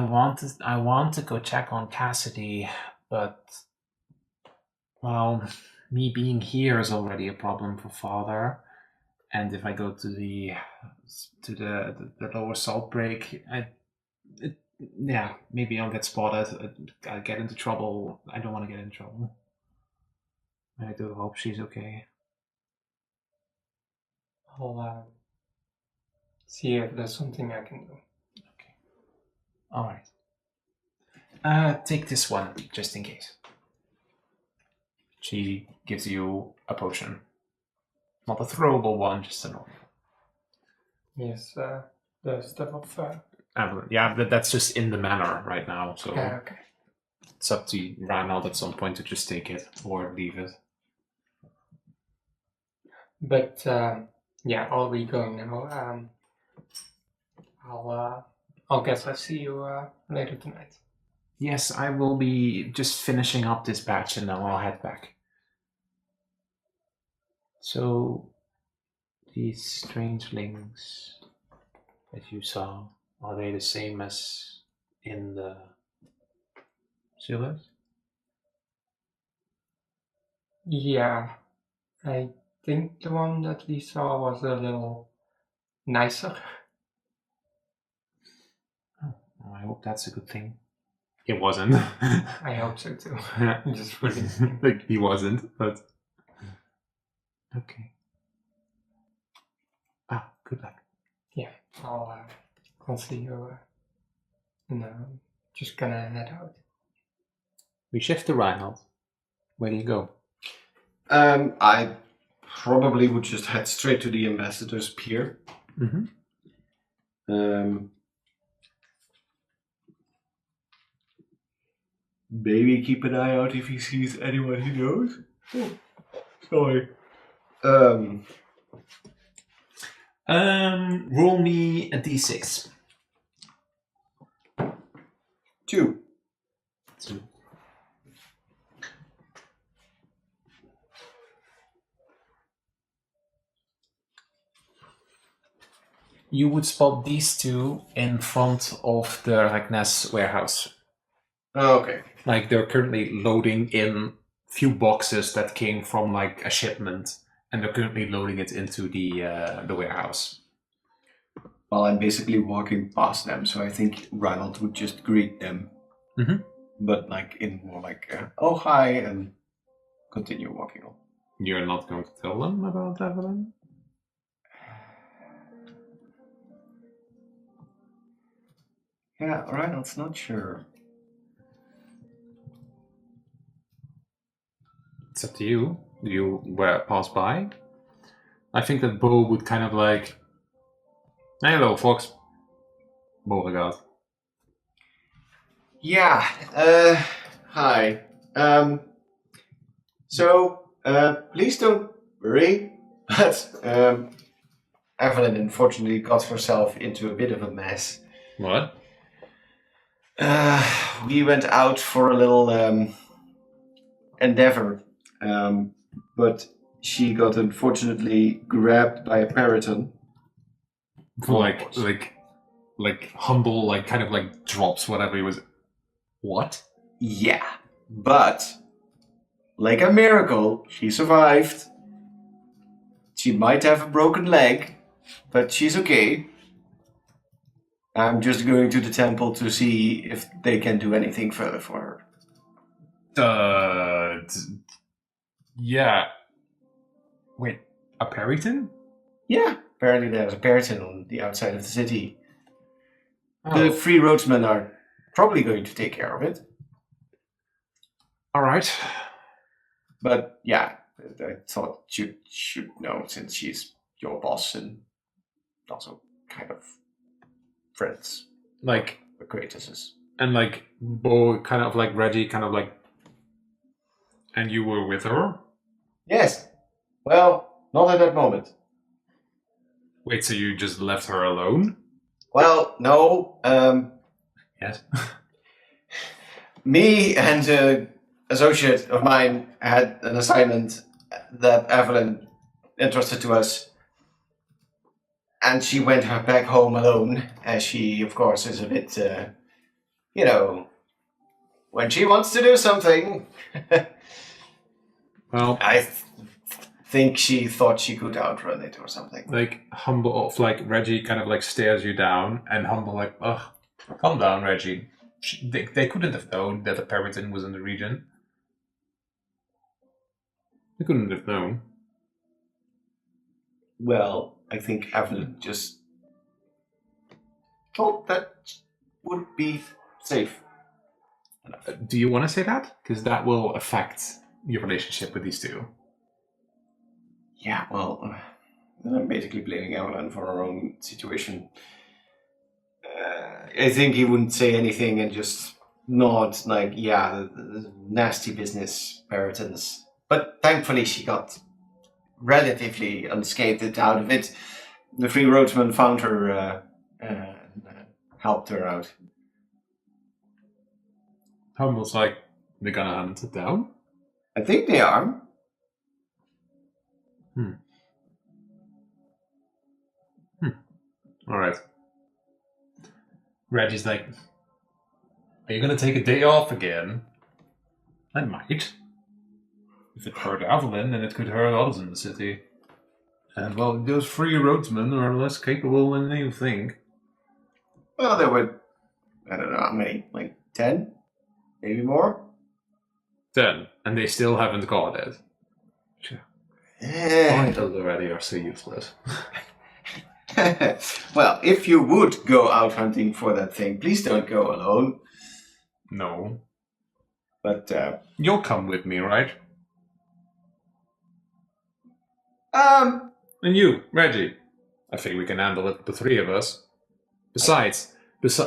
A: want to go check on Cassidy, but well, me being here is already a problem for Father. And if I go to the lower salt break, maybe I'll get spotted. I'll get into trouble. I don't want to get in trouble. I do hope she's okay.
B: I'll see if there's something I can do.
A: Okay. All right. Take this one just in case. She gives you a potion. Not a throwable one, just a normal.
B: Yes, the stuff of...
A: Yeah, that's just in the manor right now, so
B: okay.
A: it's up to Reinald at some point to just take it or leave it.
B: But, yeah, I'll be going now. I'll guess I'll see you later tonight.
A: Yes, I will be just finishing up this batch and then I'll head back. So, these strangelings that you saw, are they the same as in the sewers?
B: Yeah, I think the one that we saw was a little nicer.
A: Oh, I hope that's a good thing. It wasn't.
B: I hope so too. Just really.
A: Like, he wasn't, but... Okay. Good luck.
B: Yeah, I'll see you. And just gonna head out.
A: We shift to Reinhold. Where do you go?
D: I probably would just head straight to the ambassador's pier.
A: Mm-hmm.
D: Maybe keep an eye out if he sees anyone he knows. Oh, sorry.
A: Roll me a d6.
D: 2.
A: You would spot these two in front of the Ragnes warehouse.
D: Oh, okay.
A: Like, they're currently loading in few boxes that came from like a shipment, and they're currently loading it into the warehouse.
D: Well, I'm basically walking past them, so I think Reinhold would just greet them.
A: Mm-hmm.
D: But like in more like, oh hi, and continue walking on.
A: You're not going to tell them about Evelyn?
D: Yeah, Reinhold's not sure.
A: It's up to you. Do you pass by? I think that Bo would kind of like, hello, Fox. Beauregard.
D: Yeah, hi. So, please don't worry, but Evelyn unfortunately got herself into a bit of a mess.
A: What?
D: We went out for a little endeavor, but she got unfortunately grabbed by a periton.
A: Like humble, like kind of like drops whatever he was. What?
D: Yeah, but like a miracle, she survived. She might have a broken leg, but she's okay. I'm just going to the temple to see if they can do anything further for her.
A: Yeah. Wait, a periton?
D: Yeah, apparently there's a periton on the outside of the city.
A: Oh.
D: The free roadsmen are probably going to take care of it.
A: All right.
D: But yeah, I thought you should know since she's your boss and also kind of friends.
A: Like,
D: acquaintances.
A: and like, Bo, kind of like Reggie, kind of like, and you were with her?
D: Yes. Well, not at that moment.
A: Wait, so you just left her alone?
D: Well, no.
A: Yes.
D: Me and an associate of mine had an assignment that Evelyn entrusted to us. And she went back home alone, as she, of course, is a bit, when she wants to do something.
A: Well,
D: I think she thought she could outrun it or something.
A: like, humble, like, Reggie kind of like stares you down, and humble, like, ugh, calm down, Reggie. They couldn't have known that a Periton was in the region. They couldn't have known.
D: Well, I think Evelyn just thought that would be safe enough.
A: Do you want to say that? Because that will affect your relationship with these two.
D: Yeah, well, I'm basically blaming Evelyn for her own situation. I think he wouldn't say anything and just nod, like, yeah, the nasty business, Peritons. But thankfully she got relatively unscathed out of it. The Free Roadsman found her and helped her out.
A: Humble's like, they're gonna hunt it down?
D: I think they are.
A: Alright. Reggie's like, are you gonna take a day off again? I might. If it hurt Evelyn, then it could hurt others in the city. And, well, those free roadsmen are less capable than you think.
D: Well, there were, I don't know how many, like 10? Maybe more?
A: 10. And they still haven't got it.
D: Eh.
A: Idols already are so useless.
D: Well, if you would go out hunting for that thing, please don't go alone.
A: No.
D: But,
A: You'll come with me, right? And you, Reggie. I think we can handle it, the three of us. Besides, if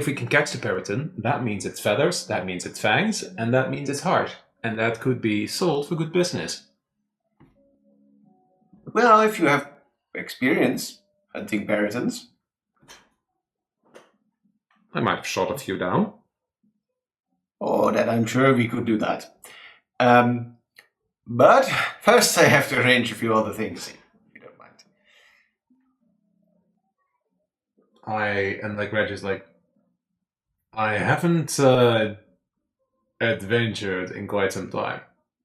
A: we can catch the Periton, that means it's feathers, that means it's fangs, and that means it's heart. And that could be sold for good business.
D: well, if you have experience hunting Peritons.
A: I might have shot a few down.
D: Oh, that I'm sure we could do that. But first I have to arrange a few other things, if you don't mind.
A: Reggie's like, I haven't adventured in quite some time.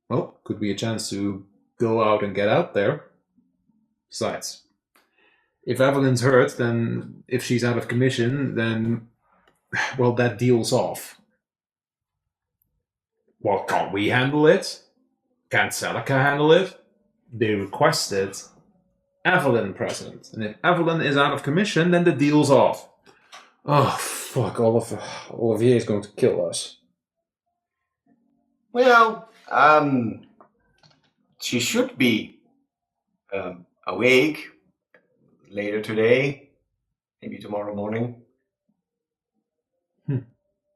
A: Well, could be a chance to go out and get out there. Besides, if Evelyn's hurt, then if she's out of commission, then, well, that deal's off. Well, can't we handle it? Can't Celica handle it? They requested Evelyn present. And if Evelyn is out of commission, then the deal's off. Oh, fuck, Olivier is going to kill us.
D: Well, she should be awake later today, maybe tomorrow morning.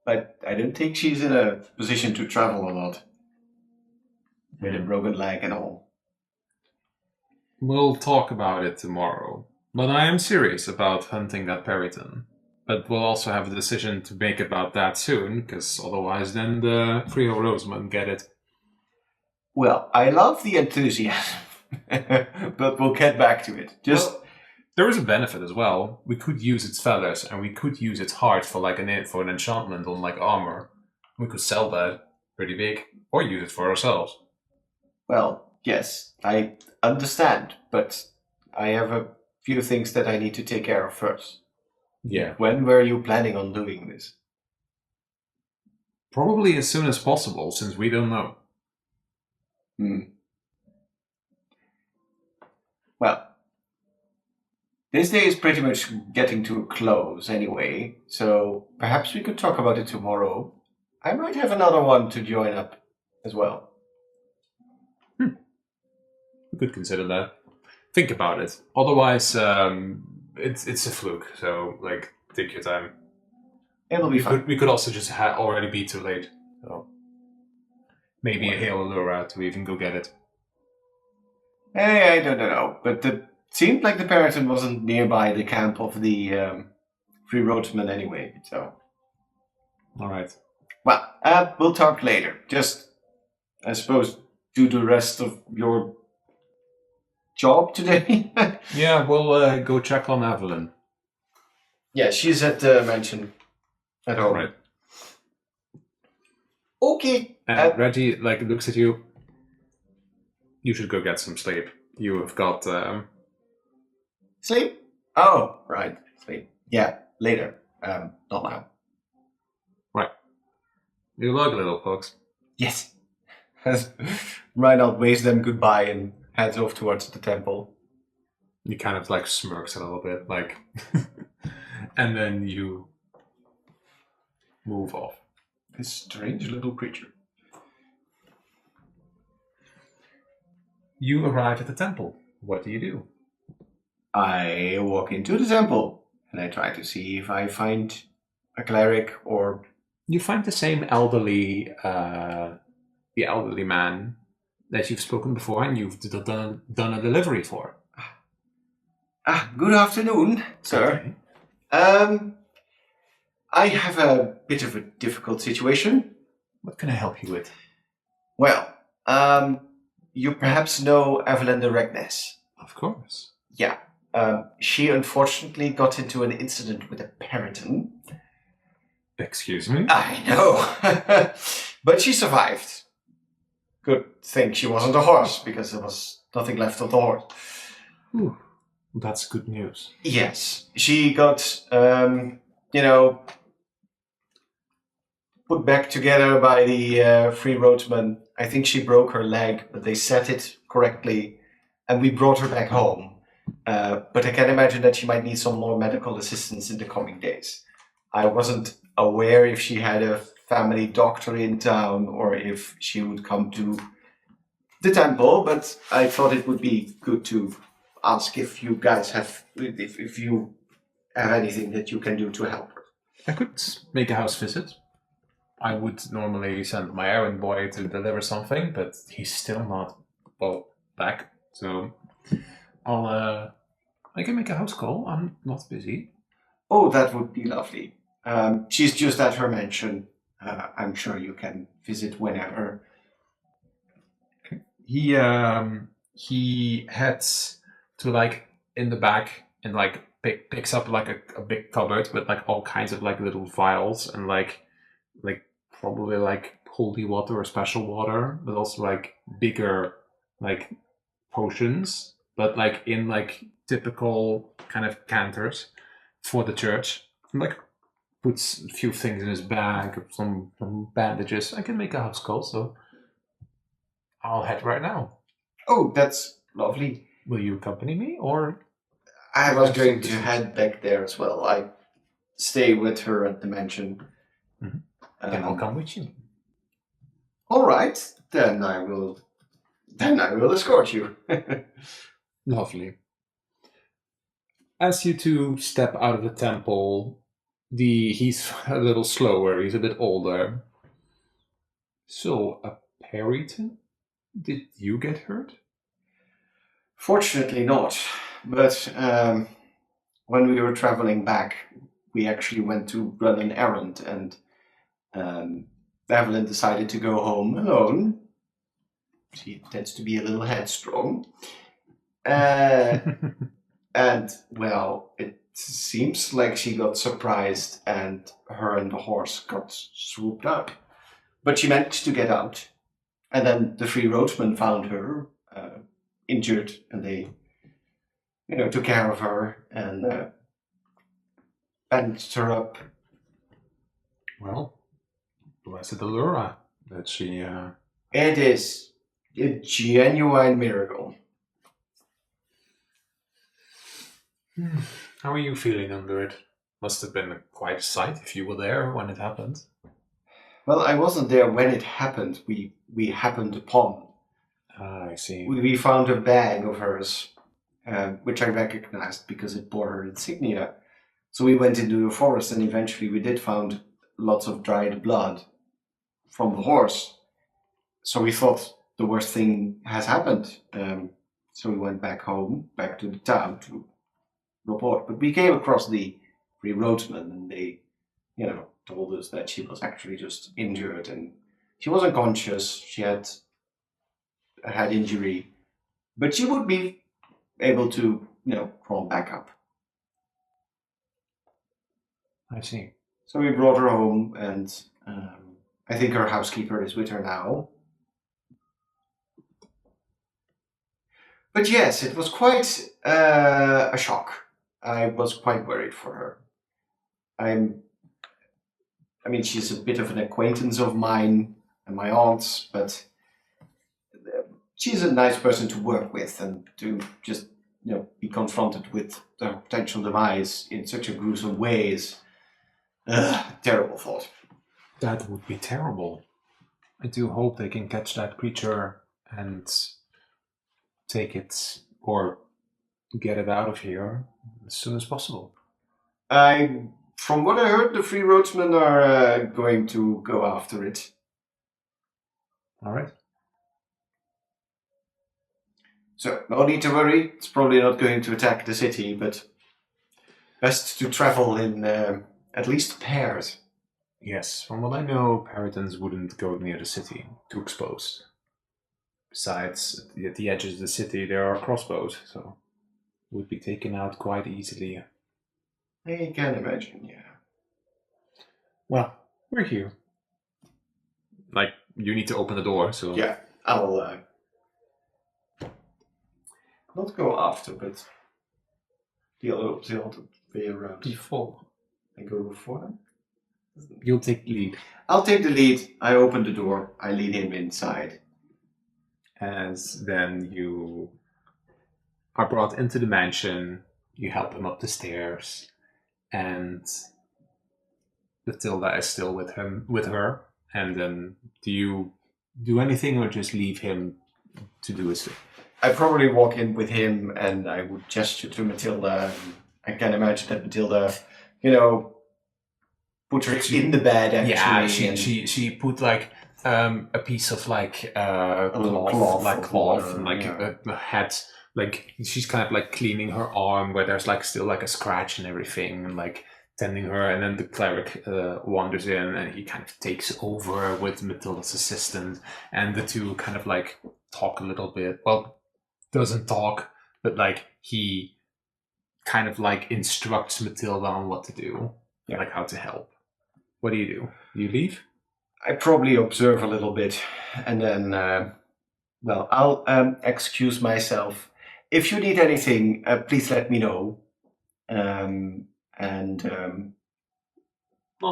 D: But I don't think she's in a position to travel a lot. With a broken leg and all.
A: We'll talk about it tomorrow. But I am serious about hunting that Periton. But we'll also have a decision to make about that soon, because otherwise then the Frio Roseman get it.
D: Well, I love the enthusiasm. But we'll get back to it.
A: Well, there is a benefit as well. We could use its feathers, and we could use its heart for an enchantment on like armor. We could sell that pretty big, or use it for ourselves.
D: Well, yes, I understand, but I have a few things that I need to take care of first.
A: Yeah.
D: When were you planning on doing this?
A: Probably as soon as possible, since we don't know.
D: Well, this day is pretty much getting to a close anyway, so perhaps we could talk about it tomorrow. I might have another one to join up as well.
A: We could consider that. Think about it. Otherwise, it's a fluke. So like, take your time.
D: It'll be fun.
A: We could also just already be too late. So maybe hail Allura to even go get it.
D: Hey, I don't know, but it seemed like the Peryton wasn't nearby the camp of the Free Roadsman anyway, so...
A: All right.
D: Well, we'll talk later. Just, I suppose, do the rest of your job today?
A: Yeah, we'll go check on Evelyn.
D: Yeah, she's at the mansion at home.
A: Right.
D: Okay.
A: And Reggie looks at you. You should go get some sleep. You have got
D: Sleep? Oh, right. Sleep. Yeah, later. Not now.
A: you luck, little folks.
D: Yes. Reinald waves them goodbye and heads off towards the temple.
A: He kind of smirks a little bit, and then you move off.
D: This strange little creature.
A: You arrive at the temple. What do you do?
D: I walk into the temple and I try to see if I find a cleric or...
A: You find the same elderly man that you've spoken before and you've done a delivery for.
D: Good afternoon, sir.
A: Okay.
D: I have a bit of a difficult situation.
A: What can I help you with?
D: Well, you perhaps know Evelyn de Regnes.
A: Of course.
D: Yeah. She unfortunately got into an incident with a Peryton.
A: Excuse me?
D: I know. But she survived. Good thing she wasn't a horse, because there was nothing left of the horse.
A: Ooh, that's good news.
D: Yes. She got, put back together by the Free Roadsman. I think she broke her leg, but they set it correctly, and we brought her back home. But I can imagine that she might need some more medical assistance in the coming days. I wasn't aware if she had a family doctor in town or if she would come to the temple, but I thought it would be good to ask if you guys have, if you have anything that you can do to help her.
A: I could make a house visit. I would normally send my errand boy to deliver something, but he's still not, back. So I can make a house call. I'm not busy.
D: Oh, that would be lovely. She's just at her mansion. I'm sure you can visit whenever.
A: He heads to in the back and picks up a big cupboard with all kinds of little vials and probably holy water or special water, but also bigger potions, but in typical kind of canters for the church. And puts a few things in his bag, some bandages. I can make a house call, so I'll head right now.
D: Oh, that's lovely.
A: Will you accompany me, or?
D: I was going to head back there as well. I stay with her at the mansion.
A: Mm-hmm. Then I'll come with you.
D: All right, then I will escort you.
A: Lovely. As you two step out of the temple, he's a little slower. He's a bit older. So, a Peryton? Did you get hurt?
D: Fortunately not, but when we were traveling back, we actually went to run an errand, and Evelyn decided to go home alone. She tends to be a little headstrong. And, well, it seems like she got surprised and her and the horse got swooped up. But she managed to get out. And then the Free Roadsman found her injured, and they, took care of her and bandaged her up.
A: Well, blessed Allura that she...
D: It is a genuine miracle.
A: How are you feeling under it? Must have been quite a sight if you were there when it happened.
D: Well, I wasn't there when it happened. We happened upon.
A: Ah, I see.
D: We found a bag of hers which I recognized because it bore her insignia. So we went into the forest, and eventually we did find lots of dried blood from the horse. So we thought the worst thing has happened. So we went back home, back to the town to report. But we came across the three roadsmen, and they, told us that she was actually just injured, and she wasn't conscious. She had a head injury, but she would be able to, crawl back up.
A: I see.
D: So we brought her home, and I think her housekeeper is with her now. But yes, it was quite a shock. I was quite worried for her. I mean, she's a bit of an acquaintance of mine and my aunt's, but she's a nice person to work with, and to just, be confronted with their potential demise in such a gruesome way is terrible thought.
A: That would be terrible. I do hope they can catch that creature and take it, or get it out of here as soon as possible.
D: From what I heard, the three roadsmen are going to go after it.
A: All right.
D: So, no need to worry. It's probably not going to attack the city, but best to travel in at least pairs.
A: Yes, from what I know, Paradins wouldn't go near the city, too exposed. Besides, at the edges of the city there are crossbows, so would be taken out quite easily.
D: I can imagine, yeah.
A: Well, we're here. Like, you need to open the door, so...
D: Yeah, I'll not go after, but the other way around.
B: Before.
D: I go before them?
A: You'll take the lead.
D: I'll take the lead. I open the door. I lead him inside.
A: As then you are brought into the mansion, you help him up the stairs, and Matilda is still with her. And then do you do anything, or just leave him to do his thing?
D: I probably walk in with him, and I would gesture to Matilda. I can imagine that Matilda, put her in the bed, actually.
A: Yeah, she put like a piece of like cloth, and like a hat. Like she's kind of like cleaning her arm where there's like still like a scratch and everything, and like tending her. And then the cleric wanders in, and he kind of takes over with Matilda's assistant, and the two kind of like talk a little bit. Well, doesn't talk, but like he kind of like instructs Matilda on what to do, like how to help. What do? You leave?
D: I probably observe a little bit, and then, I'll excuse myself. If you need anything, please let me know.
A: Not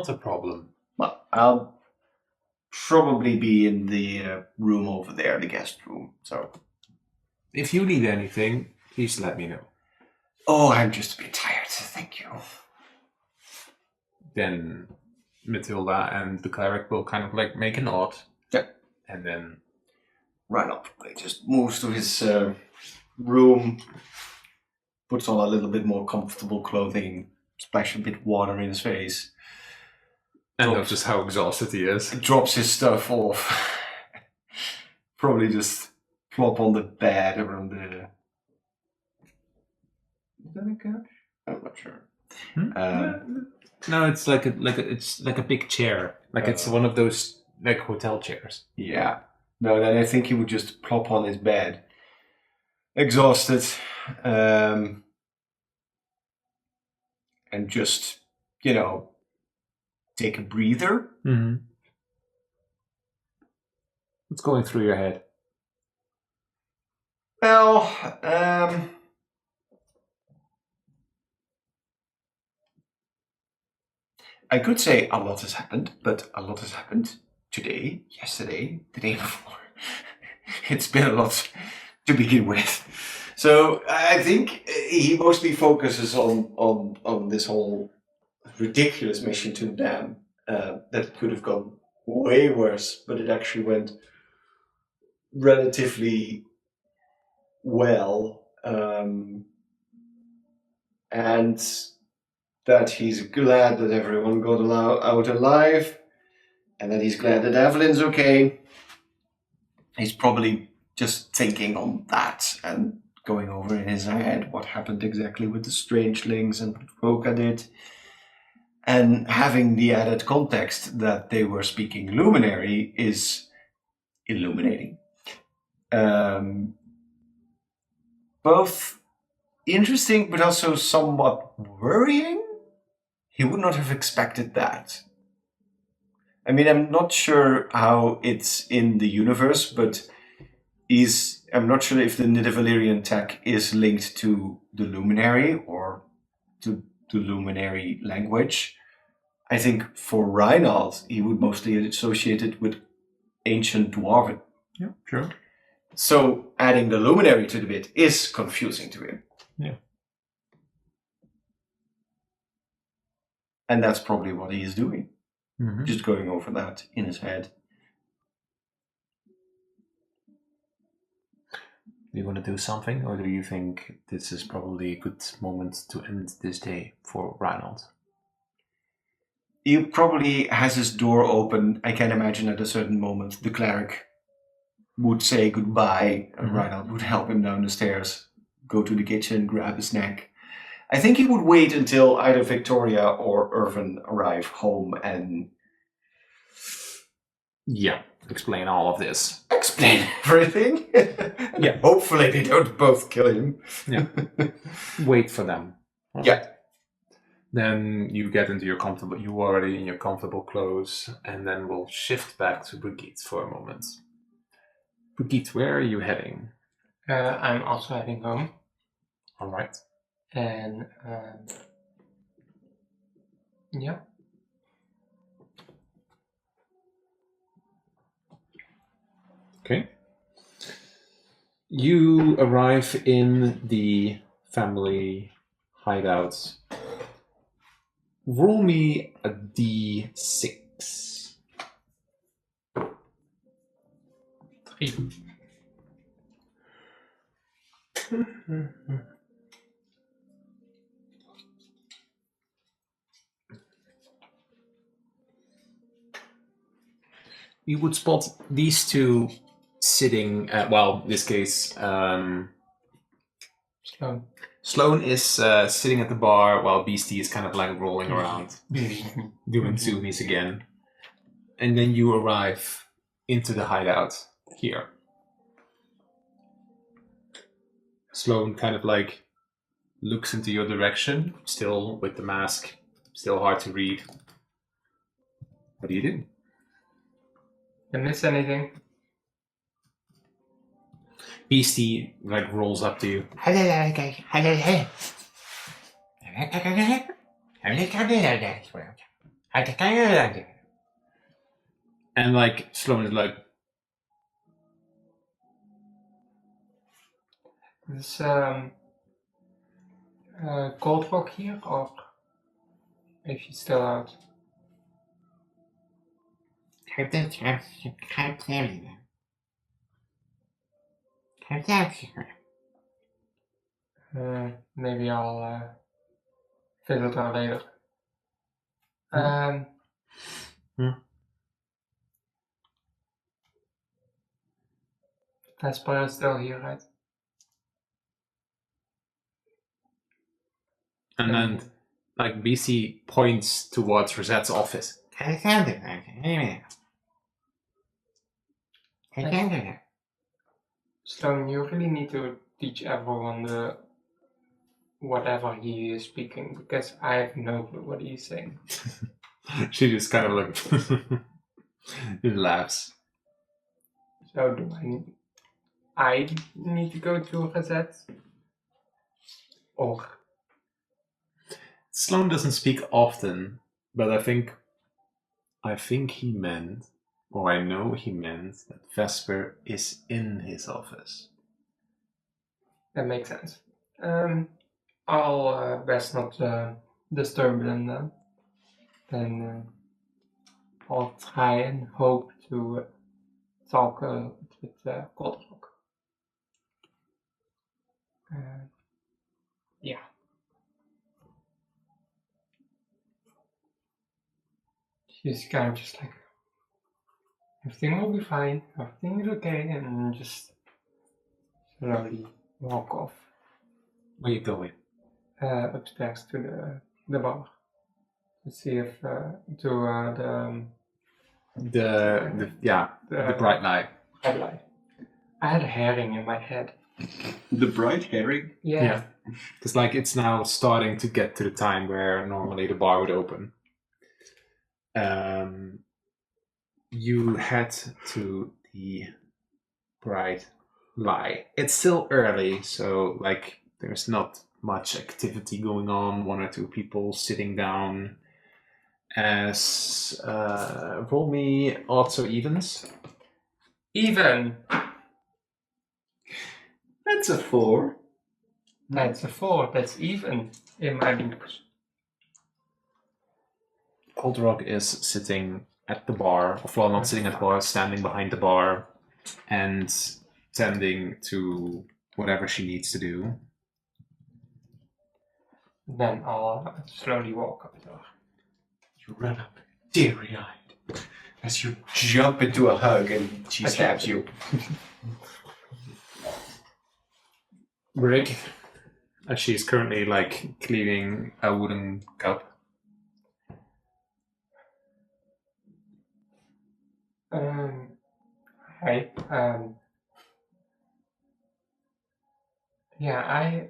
A: a problem.
D: Well, I'll probably be in the room over there, the guest room. So,
A: if you need anything, please let me know.
D: Oh, I'm just a bit tired. Thank you.
A: Then Matilda and the cleric will kind of like make a nod.
D: Yeah.
A: And then
D: Reinald probably just moves to his room, puts on a little bit more comfortable clothing, splash a bit water in his face.
A: And notice how exhausted he is.
D: Drops his stuff off. Probably just plop on the bed around the... Is that a couch? I'm not sure.
A: No, it's like a big chair. Like it's one of those like hotel chairs.
D: Yeah. No, then I think he would just plop on his bed, exhausted, and just, take a breather.
A: Mm-hmm. What's going through your head?
D: Well, I could say a lot has happened, but a lot has happened today, yesterday, the day before. It's been a lot to begin with. So I think he mostly focuses on this whole ridiculous mission to the dam that could have gone way worse, but it actually went relatively well. and that he's glad that everyone got out alive, and that he's glad that Evelyn's okay. He's probably just thinking on that and going over in his head what happened exactly with the strangelings and what Roka did. And having the added context that they were speaking Luminary is illuminating. Both interesting but also somewhat worrying. He would not have expected that. I mean, I'm not sure how it's in the universe, but I'm not sure if the Nidavelirian tech is linked to the Luminary or to the Luminary language. I think for Reinald, he would mostly associate it with ancient Dwarven.
A: Yeah, sure.
D: So adding the Luminary to the bit is confusing to him.
A: Yeah.
D: And that's probably what he is doing.
A: Mm-hmm.
D: Just going over that in his head.
A: Do you want to do something, or do you think this is probably a good moment to end this day for Reinald?
D: He probably has his door open. I can imagine at a certain moment the cleric would say goodbye, and Reinald would help him down the stairs, go to the kitchen, grab a snack. I think he would wait until either Victoria or Irvin arrive home and...
A: Yeah, explain all of this.
D: explain everything.
A: Yeah.
D: Hopefully they don't both kill him.
A: Yeah. Wait for them.
D: Yeah.
A: Then you get into you're already in your comfortable clothes, and then we'll shift back to Brigitte for a moment. Brigitte, where are you heading?
B: I'm also heading home.
A: All right.
B: And yeah.
A: Okay. You arrive in the family hideout. Roll me a d6.
B: 3.
A: You would spot these two sitting at, well, in this case,
B: Sloan.
A: Sloan is sitting at the bar while Beastie is kind of like rolling around, doing zoomies again. And then you arrive into the hideout here. Sloan kind of like looks into your direction, still with the mask, still hard to read. What do you do?
B: Did I miss anything?
A: Beastie like rolls up to you. And like Sloan is like,
B: Is Cold Rock here, or is she still out? Maybe I'll visit her later. Vesper is still here, right?
A: and then like BC points towards Rosette's office.
B: Sloan, you really need to teach everyone the whatever he is speaking, because I have no clue what he's saying.
A: She just kind of like laughs.
B: So do I need to go to Rosette? Or
A: Sloan doesn't speak often, but I think he meant, or I know he meant, that Vesper is in his office.
B: that makes sense. I'll best not disturb them then. Then I'll try and hope to talk with Cold Rock. yeah. She's kind of just like, everything will be fine, everything is okay, and just slowly walk off
A: Where you going?
B: upstairs to the bar to see if the
A: The bright light.
B: headlight. I had a herring in my head.
C: The bright herring.
B: Yeah.
A: Because like it's now starting to get to the time where normally the bar would open. You head to the bright light. It's still early, so like there's not much activity going on. 1 or 2 people sitting down. As roll me odds or evens.
B: Even.
C: That's a 4.
B: That's a 4. That's even in my books.
A: Cold Rock is sitting at the bar, well, not sitting at the bar, standing behind the bar, and tending to whatever she needs to do.
B: Then I'll slowly walk up to her.
D: You run up, teary-eyed, as you jump into a hug and she stabs you.
A: Rick, as she's currently like cleaning a wooden cup.
B: Hi. Yeah,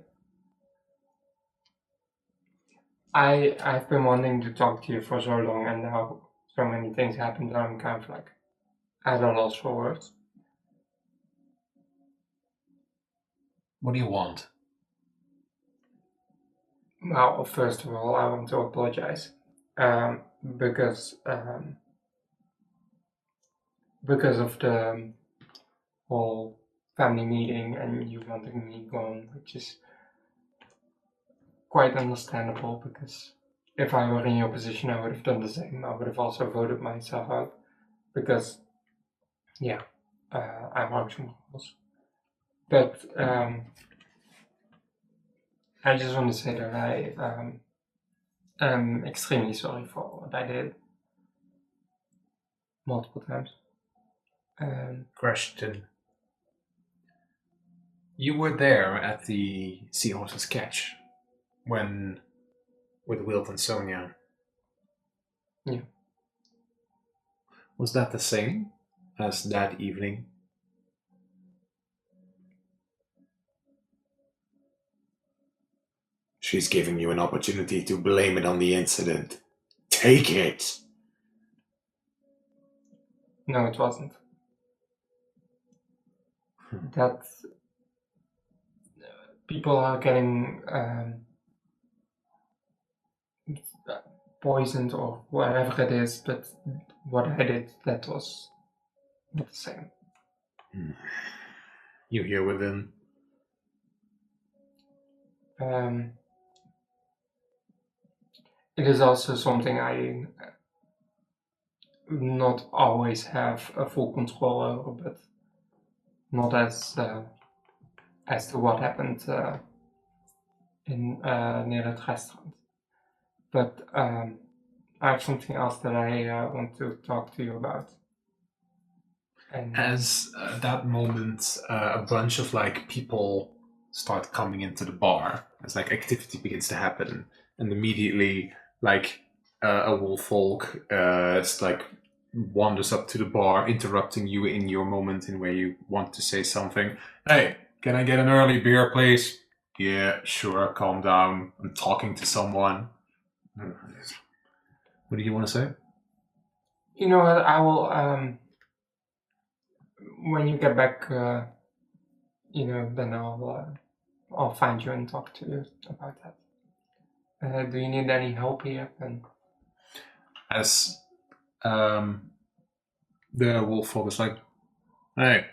B: I've been wanting to talk to you for so long, and now so many things happened that I'm kind of like at a loss for words.
A: What do you want?
B: Well, first of all, I want to apologize because of the whole family meeting and you wanting me gone, which is quite understandable, because if I were in your position, I would have done the same. I would have also voted myself out because, yeah, I broke some rules. But I just want to say that I am extremely sorry for what I did multiple times.
A: Question. You were there at the Seahorse's Catch when with Wilt and Sonia.
B: Yeah.
A: Was that the same as that evening? She's giving you an opportunity to blame it on the incident. Take it!
B: No, it wasn't. That people are getting poisoned or whatever it is, but what I did, that was not the same.
A: You here with him?
B: It is also something I not always have a full control over, but not as to what happened in near that restaurant. But I have something else that I want to talk to you about. And
A: As that moment, a bunch of like people start coming into the bar as like activity begins to happen, and immediately like a wolf folk like wanders up to the bar, interrupting you in your moment in where you want to say something. Hey, can I get an early beer, please? Yeah, sure. Calm down. I'm talking to someone. What do you want to say?
B: you know what? I will. When you get back, then I'll find you and talk to you about that. Do you need any help here? And
A: As the wolf folk is like, hey,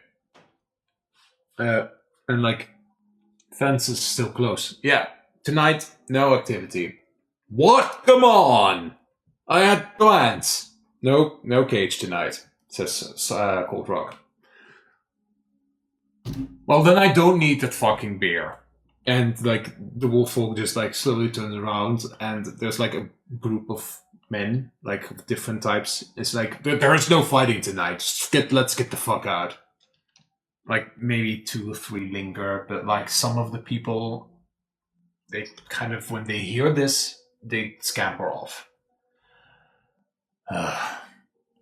A: and like, fence is still closed. Yeah, tonight, no activity. What? Come on! I had plans. No cage tonight, says Cold Rock. Well, then I don't need that fucking beer. And like the wolf folk just like slowly turns around, and there's like a group of men, like of different types. It's like there is no fighting tonight. Let's get the fuck out. Like maybe 2 or 3 linger, but like some of the people, they kind of when they hear this, they scamper off.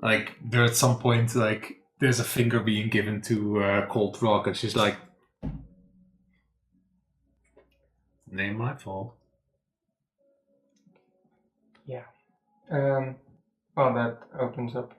A: Like there at some point, like there's a finger being given to Cold Rock, and she's like, "Name my fault."
B: Yeah. Well, that opens up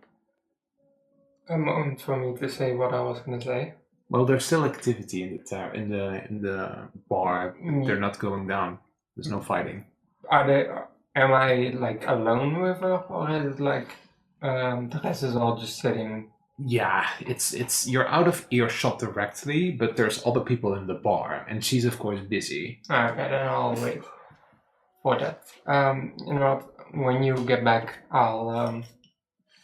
B: a moment for me to say what I was going to say.
A: Well, there's still activity in the bar. They're not going down. There's no fighting.
B: Am I like alone with her, or is it like the rest is all just sitting?
A: Yeah, it's you're out of earshot directly, but there's other people in the bar, and she's of course busy.
B: Okay, then I'll wait for that. You know what? When you get back, I'll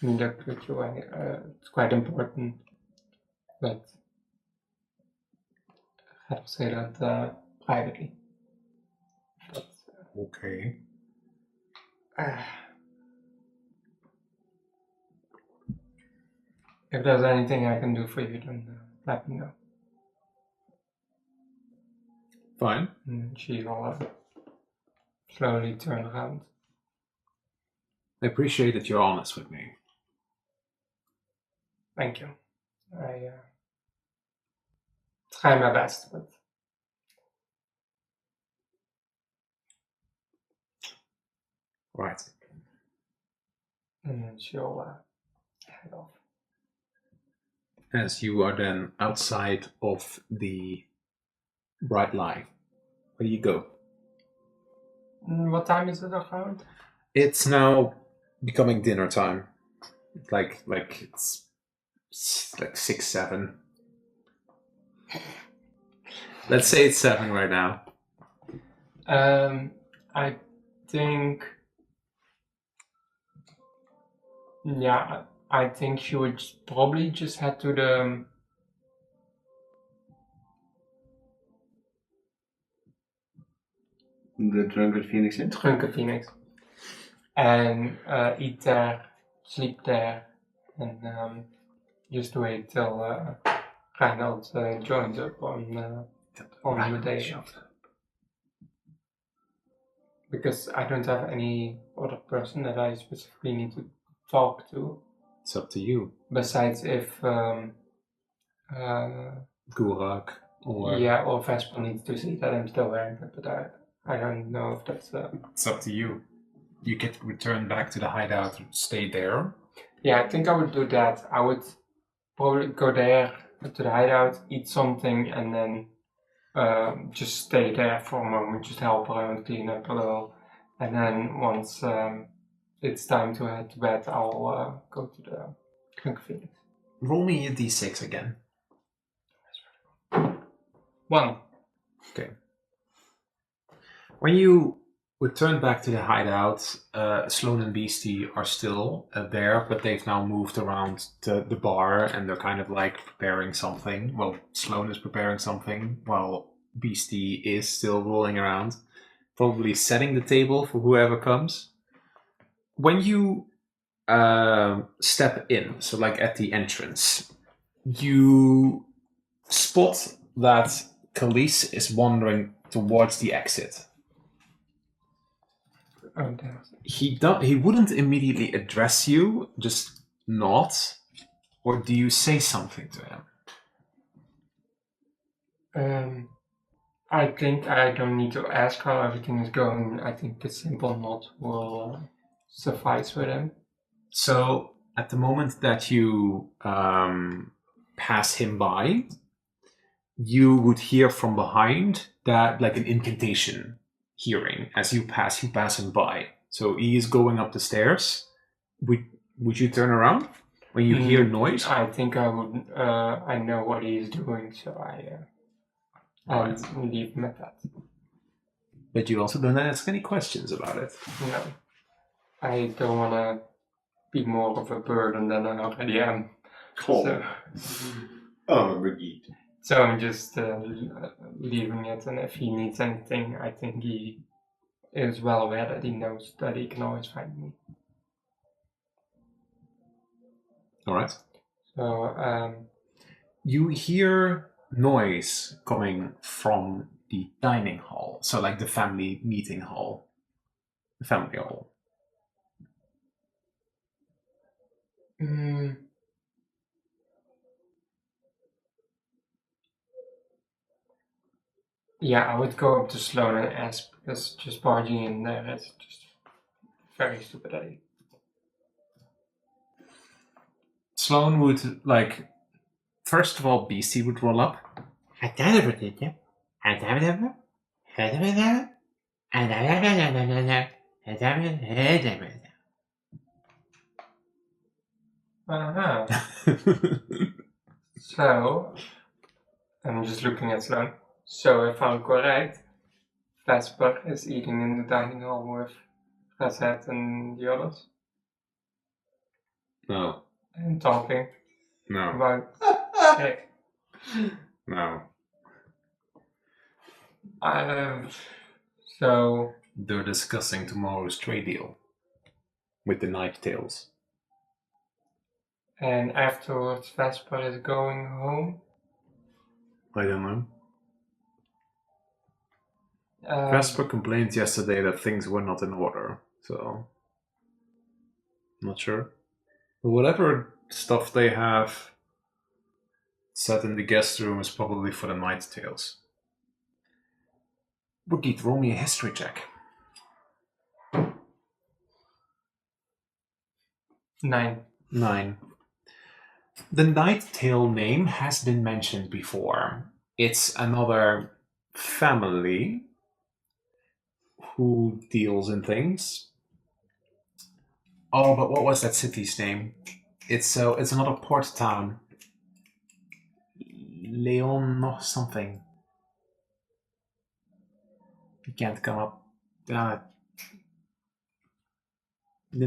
B: meet up with you. It's quite important, but I have to say that privately. But,
A: Okay.
B: if there's anything I can do for you, then let me know.
A: Fine.
B: And she will slowly turn around.
A: I appreciate that you're honest with me.
B: Thank you. I try my best, but
A: Right.
B: and then she'll head off.
A: As you are then outside of the bright light, where do you go?
B: What time is it around?
A: It's now becoming dinner time. Like it's like 6, 7. Let's say it's 7 right now.
B: I think. Yeah, I think she would probably just head to the.
D: The Drunken Phoenix Inn?
B: Drunken Phoenix. And eat there, sleep there, and just wait till Reinhold joins up on the day after. Because I don't have any other person that I specifically need to talk to.
A: It's up to you.
B: Besides if
A: Gurak or
B: or Vesper needs to see that I'm still wearing it, but I don't know if that's
A: it's up to you. You get returned back to the hideout and stay there.
B: Yeah, I think I would do that. I would probably go there to the hideout, eat something, and then just stay there for a moment, just help around, clean up a little, and then once it's time to head to bed, I'll go to the Drunken Phoenix.
A: Roll me a d6 again.
B: 1.
A: Okay. When you return back to the hideout, Sloan and Beastie are still there, but they've now moved around to the bar and they're kind of like preparing something. Well, Sloan is preparing something while Beastie is still rolling around, probably setting the table for whoever comes. When you step in, so like at the entrance, you spot that Khalees is wandering towards the exit.
B: Oh, damn.
A: He wouldn't immediately address you, just nod, or do you say something to him?
B: I think I don't need to ask how everything is going. I think the simple nod will suffice for them.
A: So at the moment that you pass him by, you would hear from behind that like an incantation hearing as you pass him by. So he is going up the stairs. Would you turn around when you hear noise?
B: I think I would. I know what he is doing, so I'll leave him at that.
A: But you also don't ask any questions about it.
B: No, I don't want to be more of a burden than I already am.
D: Cool.
B: So,
D: Oh, Brigitte.
B: So I'm just leaving it, and if he needs anything, I think he is well aware that he knows that he can always find me.
A: All right.
B: So,
A: You hear noise coming from the dining hall, so like the family meeting hall, the family hall.
B: yeah, I would go up to Sloan and ask, because just barging in there is just very stupid idea.
A: Sloan would like, first of all, Beastie would roll up.
B: Uh-huh. So, I'm just looking at Sloan. So if I'm correct, Vesper is eating in the dining hall with Gazette and the others.
A: No,
B: And talking
A: no,
B: about Rick.
A: no.
B: So,
A: They're discussing tomorrow's trade deal with the Night Tales.
B: and afterwards Vesper is going home.
A: I don't know.
B: Um,
A: Vesper complained yesterday that things were not in order, so not sure. But whatever stuff they have set in the guest room is probably for the Night Tales. Would roll me a history check.
B: 9.
A: 9. The Night Tale name has been mentioned before. It's another family who deals in things. Oh, but what was that city's name? It's another port town. Leon or something. You can't come up. The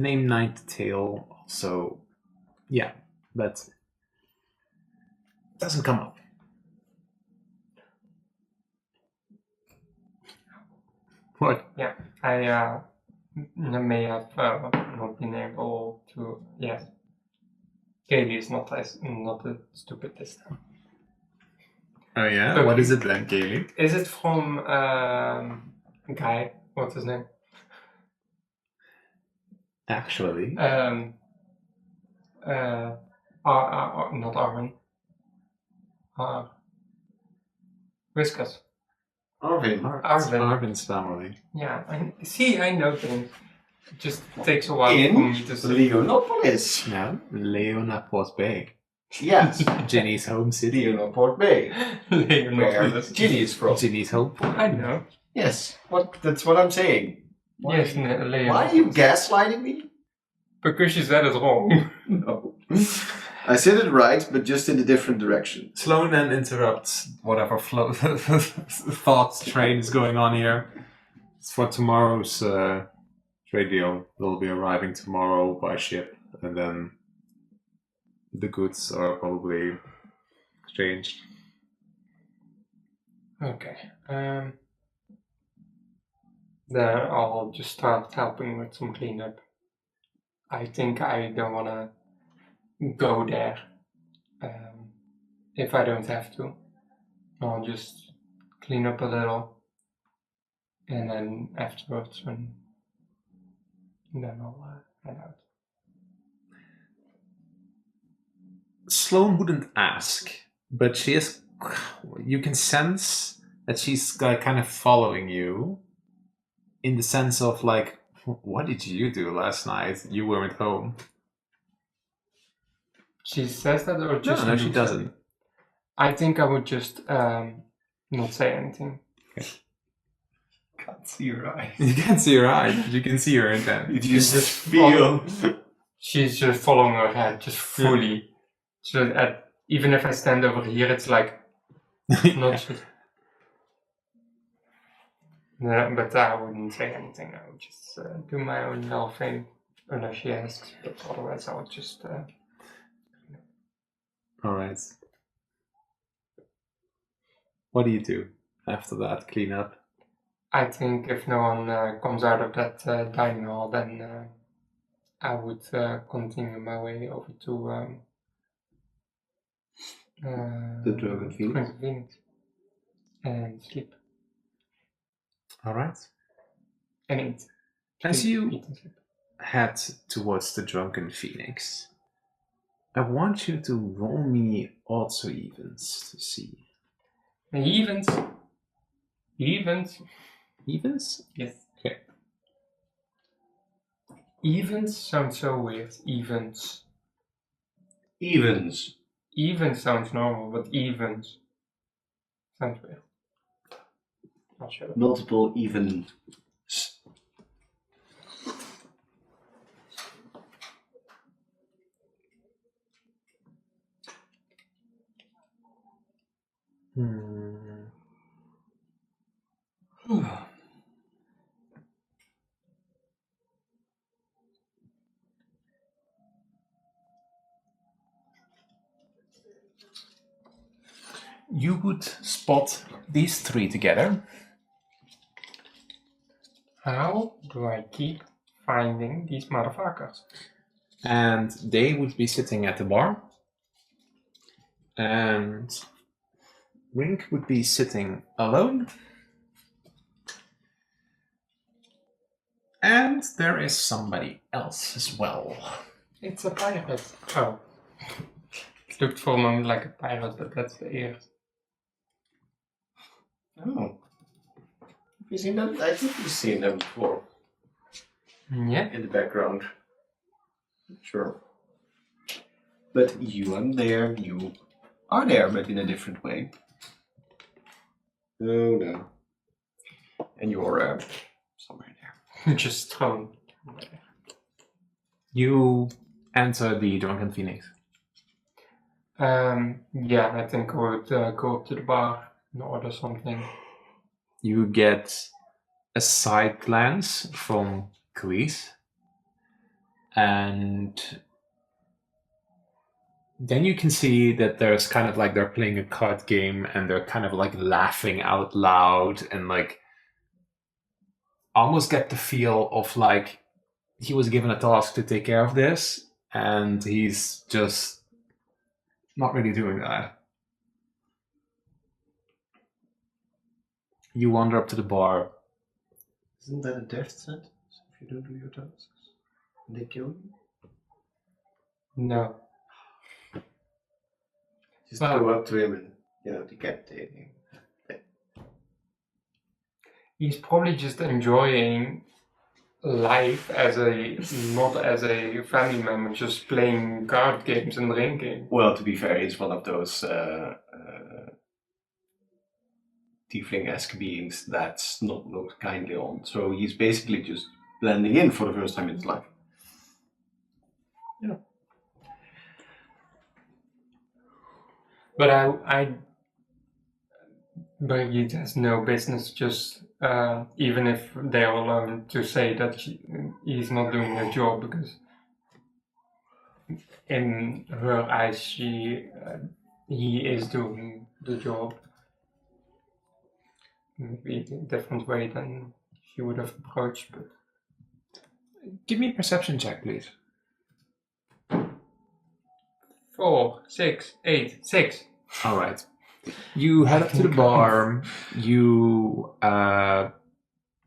A: name Night Tale also, yeah, but doesn't come up. What?
B: Yeah, I may have not been able to. Yes, Kaylee is not as stupid this time.
A: Oh yeah?
B: Okay.
A: What is it then, Kaylee?
B: Is it from guy? What's his name?
A: Actually.
B: Not Armin. Whiskas.
D: Arvin.
B: Arvin.
A: Arvin's family.
B: Yeah, I know things. It just takes a while for
D: In
B: me to see.
D: Leonopolis.
A: No, Leonaport Bay.
D: Yes.
A: Ginny's home city.
D: Leonoport Bay. Where
B: Leonopolis.
D: Ginny is from.
A: Ginny's home port.
B: I know.
D: Yes. That's what I'm saying. Why
B: Yes,
D: Why are you gaslighting me?
B: Because you said it wrong.
D: No. I said it right, but just in a different direction.
A: Sloan then interrupts whatever thoughts train is going on here. It's for tomorrow's trade deal. They'll be arriving tomorrow by ship, and then the goods are probably exchanged.
B: Okay. Then I'll just start helping with some cleanup. I think I don't want to go there if I don't have to. I'll just clean up a little, and then afterwards, then I'll head out.
A: Sloan wouldn't ask, but she is. You can sense that she's kind of following you, in the sense of like, what did you do last night? You weren't home.
B: She says that, or just
A: No, she
B: you said
A: doesn't.
B: it? I think I would just not say anything.
C: Can't see your eyes.
A: You can't see her eyes, but you can see her intent.
C: You just feel.
B: She's just following her head, just fully. So even if I stand over here, it's like not just. No, but I wouldn't say anything. I would just do my own little thing, unless she asks. But otherwise, I would just.
A: All right. What do you do after that cleanup?
B: I think if no one comes out of that dining hall, then I would continue my way over to
D: The Drunken Phoenix?
B: Drunken Phoenix. And sleep.
A: All right.
B: And eat.
A: As
B: Sleep,
A: you
B: eat and sleep.
A: head towards the Drunken Phoenix, I want you to roll me odds or evens to see.
B: Evens. Evens.
A: Evens?
B: Yes.
A: Okay.
B: Evens sounds so weird. Evens.
D: Evens.
B: Evens sounds normal, but evens sounds weird. Not sure.
D: Multiple evens.
A: You would spot these three together.
B: How do I keep finding these motherfuckers?
A: And they would be sitting at the bar. And Rink would be sitting alone. And there is somebody else as well.
B: It's a pirate. Oh. It looked for a moment like a pirate, but that's the ears.
D: Oh. Have you seen them? I think we've seen them before.
B: Yeah.
D: In the background. Sure. But you are there, you are there, but in a different way. Oh no. And you're somewhere there.
B: Just thrown.
A: You enter the Drunken Phoenix.
B: Yeah, I think I would go up to the bar and order something.
A: You get a side glance from Chris. And then you can see that there's kind of like they're playing a card game and they're kind of like laughing out loud and like almost get the feel of like he was given a task to take care of this and he's just not really doing that. You wander up to the bar.
D: Isn't that a death sentence if you don't do your tasks? And they kill you?
B: No.
D: Just
B: Well-
D: go up to him and, decapitate him.
B: He's probably just enjoying life as not as a family member, just playing card games and drinking.
D: Well, to be fair, he's one of those tiefling-esque beings that's not looked kindly on. So he's basically just blending in for the first time in his life. Yeah.
B: But Brigitte has no business just, even if they're alone, to say that he's not doing her job, because in her eyes, he is doing the job. Maybe in a different way than she would have approached, but
A: Give me a perception check, please.
B: 4, 6, 8, 6.
A: All right. You head up to the bar. You,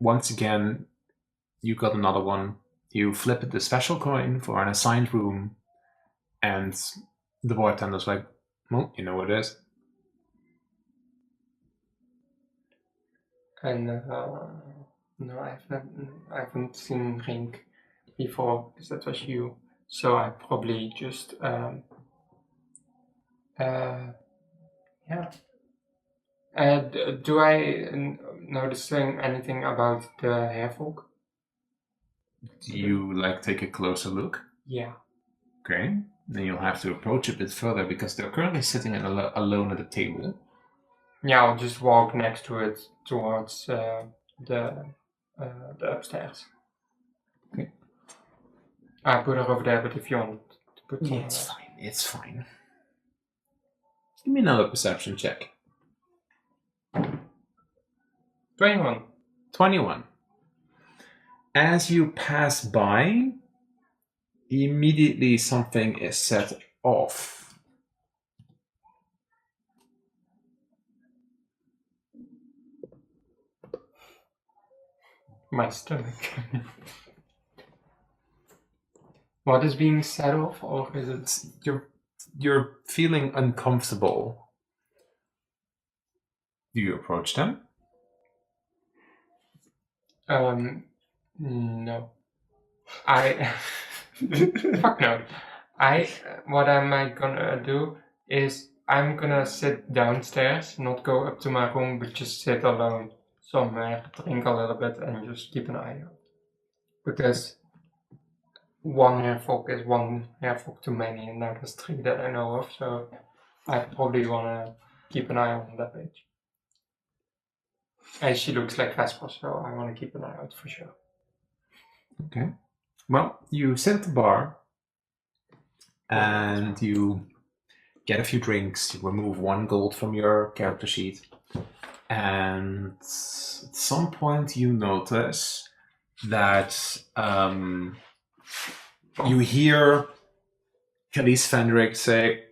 A: once again, you got another one. You flip the special coin for an assigned room, and the bartender's like, well, you know what it is.
B: And no, I haven't seen Rink before, because that was you. So I probably just yeah. Do I notice anything about the hairfolk?
A: Do you like take a closer look?
B: Yeah.
A: Okay. Then you'll have to approach a bit further because they're currently sitting alone at a table.
B: Yeah, I'll just walk next to it towards the upstairs.
A: Okay.
B: I put her over there, but if you want to put
A: Yeah,
B: someone
A: it's
B: else.
A: fine. It's fine. Give me another perception check.
B: 21.
A: 21. As you pass by, immediately something is set off.
B: My stomach. What is being set off, or is it...
A: You're feeling uncomfortable. Do you approach them?
B: No. Fuck no. What am I gonna do is I'm gonna sit downstairs, not go up to my room, but just sit alone somewhere, drink a little bit, and just keep an eye out. Because one hairfolk is one hairfolk too many, and now there's 3 that I know of, so I probably wanna keep an eye on that bitch. And she looks like Vesper, so I wanna keep an eye out for sure.
A: Okay. Well, you sit at the bar and you get a few drinks, you remove 1 gold from your character sheet, and at some point you notice that you hear Khalees Fenric say,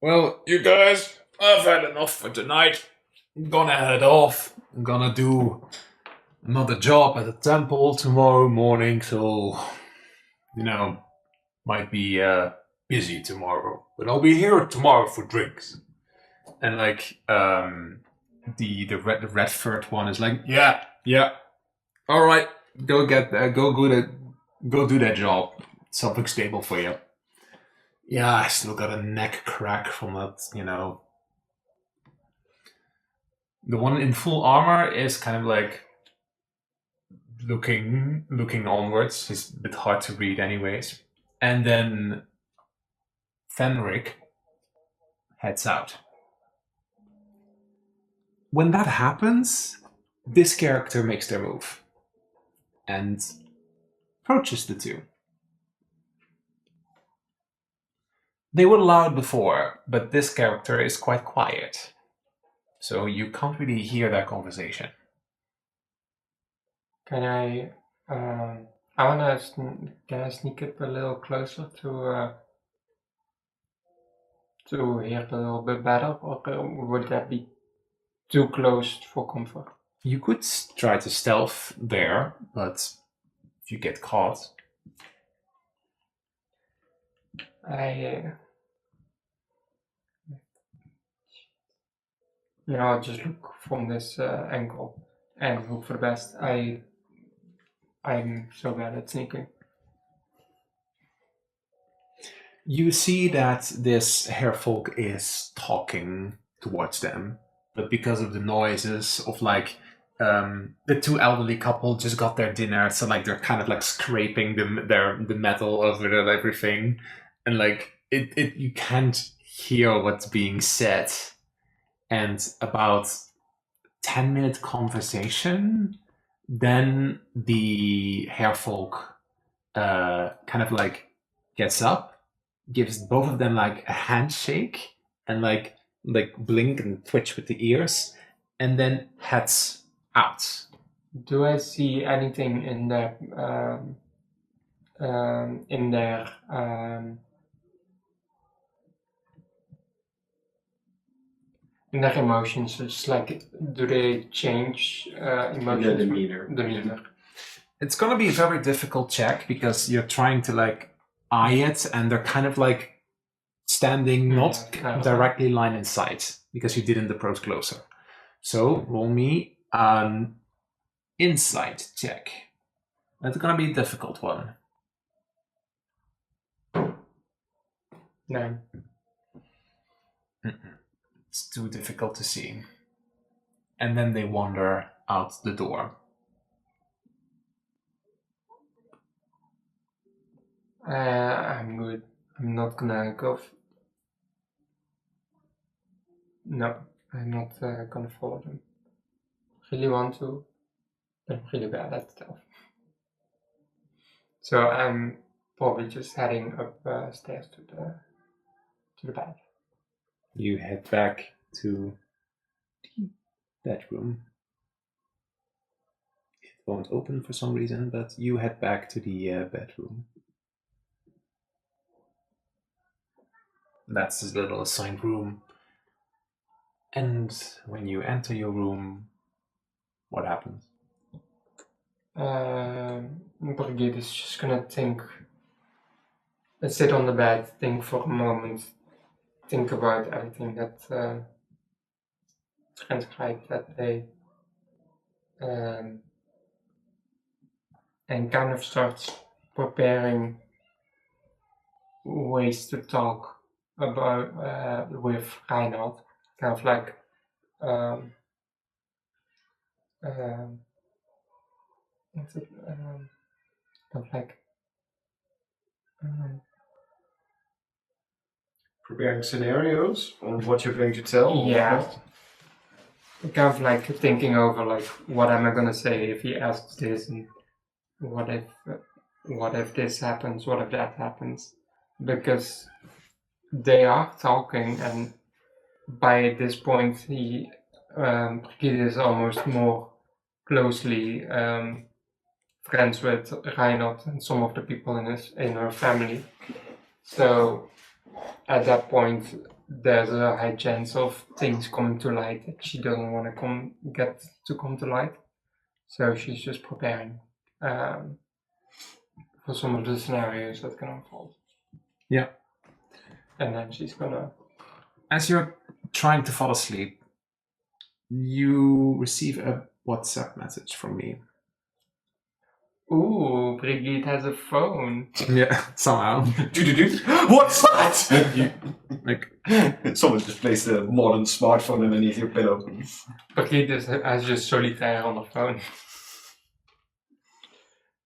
A: "Well, you guys, I've had enough for tonight. I'm gonna head off. I'm gonna do another job at the temple tomorrow morning, so, might be busy tomorrow. But I'll be here tomorrow for drinks." And the red furred one is like, yeah, all right, go do that job. Something stable for you. Yeah, I still got a neck crack from that, The one in full armor is kind of like looking onwards. It's a bit hard to read anyways. And then Fenric heads out. When that happens, this character makes their move and approaches the 2. They were loud before, but this character is quite quiet, so you can't really hear their conversation.
B: Can I wanna can I sneak up a little closer to hear it a little bit better, or would that be too close for comfort?
A: You could try to stealth there, but if you get caught...
B: I'll just look from this angle and hope for the best. I'm so bad at sneaking.
A: You see that this hairfolk is talking towards them, but because of the noises of the 2 elderly couple just got their dinner, so they're kind of scraping the metal over everything, and you can't hear what's being said. And about 10-minute conversation, then the hairfolk gets up, gives both of them a handshake, and blink and twitch with the ears, and then heads out.
B: Do I see anything in their emotions? It's do they change emotions?
D: The demeanor.
A: It's gonna be a very difficult check because you're trying to eye it, and they're kind of standing not directly line in sight because you didn't approach closer. So roll me an insight check. That's gonna be a difficult one.
B: 9.
A: It's too difficult to see. And then they wander out the door.
B: I'm good. I'm not gonna go. No, I'm not gonna follow them. Really want to, but I'm really bad at stealth. So I'm probably just heading up stairs to the bed.
A: You head back to the bedroom. won't open for some reason, but you head back to the bedroom. That's his little assigned room. And when you enter your room, what happens?
B: Brigitte is just gonna sit on the bed, think for a moment, think about everything that transpired that day, and kind of starts preparing ways to talk about with Reinhard, kind of like what's it, kind of like
D: Preparing scenarios on what you're going to tell.
B: yeah, kind of like thinking over like what am I gonna say if he asks this, and what if this happens, what if that happens, because they are talking, and by this point he Brigitte is almost more closely friends with Reinhard and some of the people in her family. So at that point, there's a high chance of things coming to light that she doesn't want to come to light. So she's just preparing for some of the scenarios that can unfold.
A: Yeah.
B: And then she's gonna.
A: As you're trying to fall asleep, you receive a WhatsApp message from me.
B: Ooh, Brigitte has a phone.
A: Yeah, somehow.
D: What's that?
A: Like,
D: Someone just placed a modern smartphone underneath your pillow.
B: Brigitte has just solitaire on the phone.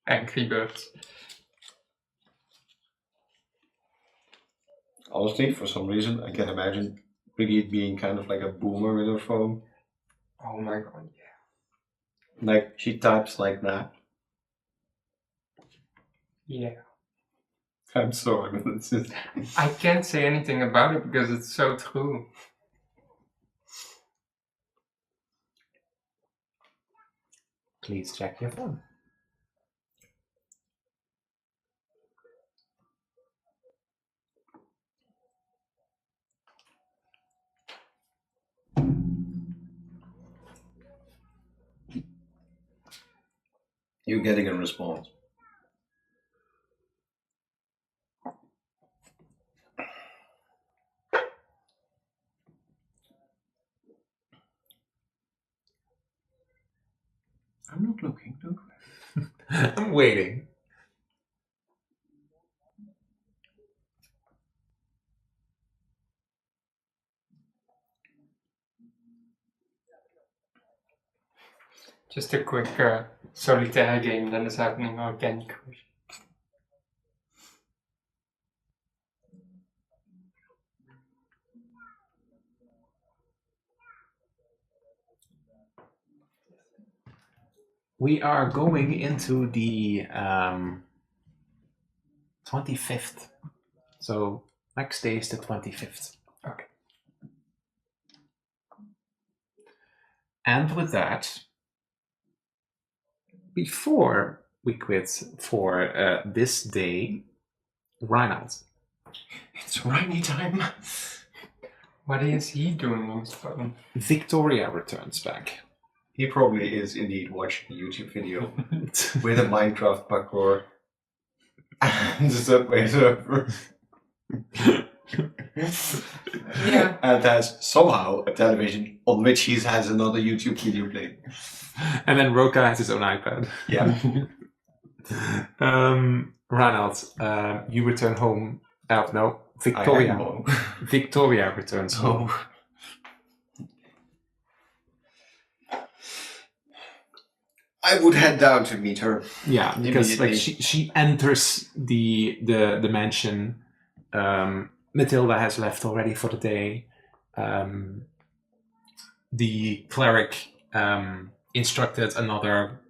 B: Angry Birds.
D: Honestly, for some reason, I can imagine Brigitte being kind of like a boomer with her phone.
B: Oh my god, yeah.
D: Like, she types like that.
B: Yeah.
D: I'm sorry, but it's just...
B: I can't say anything about it because it's so true.
A: please check your phone.
D: You're getting a response. I'm not looking, don't worry.
A: I'm waiting.
B: Just a quick solitaire game that is happening on Candy Crush.
A: We are going into the 25th. So next day is the 25th.
B: Okay.
A: And with that, before we quit for this day, Reinhard.
D: It's rainy time.
B: What is he doing on his phone?
A: Victoria returns back.
D: He probably is indeed watching a YouTube video with a Minecraft parkour and a Subway server.
B: Yeah.
D: And has somehow a television on which he has another YouTube video playing.
A: And then Roka has his own iPad.
D: Yeah.
A: Reinhard, you return home. No,
D: I
A: Victoria.
D: am home.
A: Victoria returns home.
D: Oh. I would head down to meet her.
A: Yeah, because like
D: Immediately.
A: she enters the mansion. Matilda has left already for the day. The cleric instructed another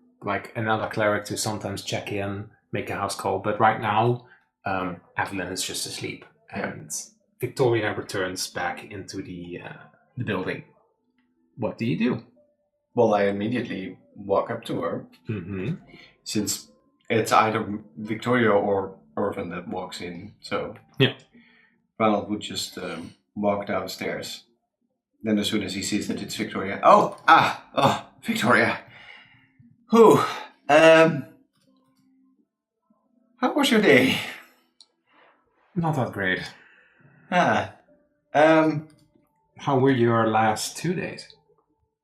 A: cleric to sometimes check in, make a house call, but right now Evelyn is just asleep, and Victoria returns back into the building. What do you do?
D: Well, I immediately walk up to her,
A: Mm-hmm.
D: since it's either Victoria or Irvin that walks in. So
A: Yeah.
D: Ronald would just walk downstairs. Then as soon as he sees that it's Victoria, oh, Victoria. Whew. How was your day?
A: Not that great. How were your last 2 days?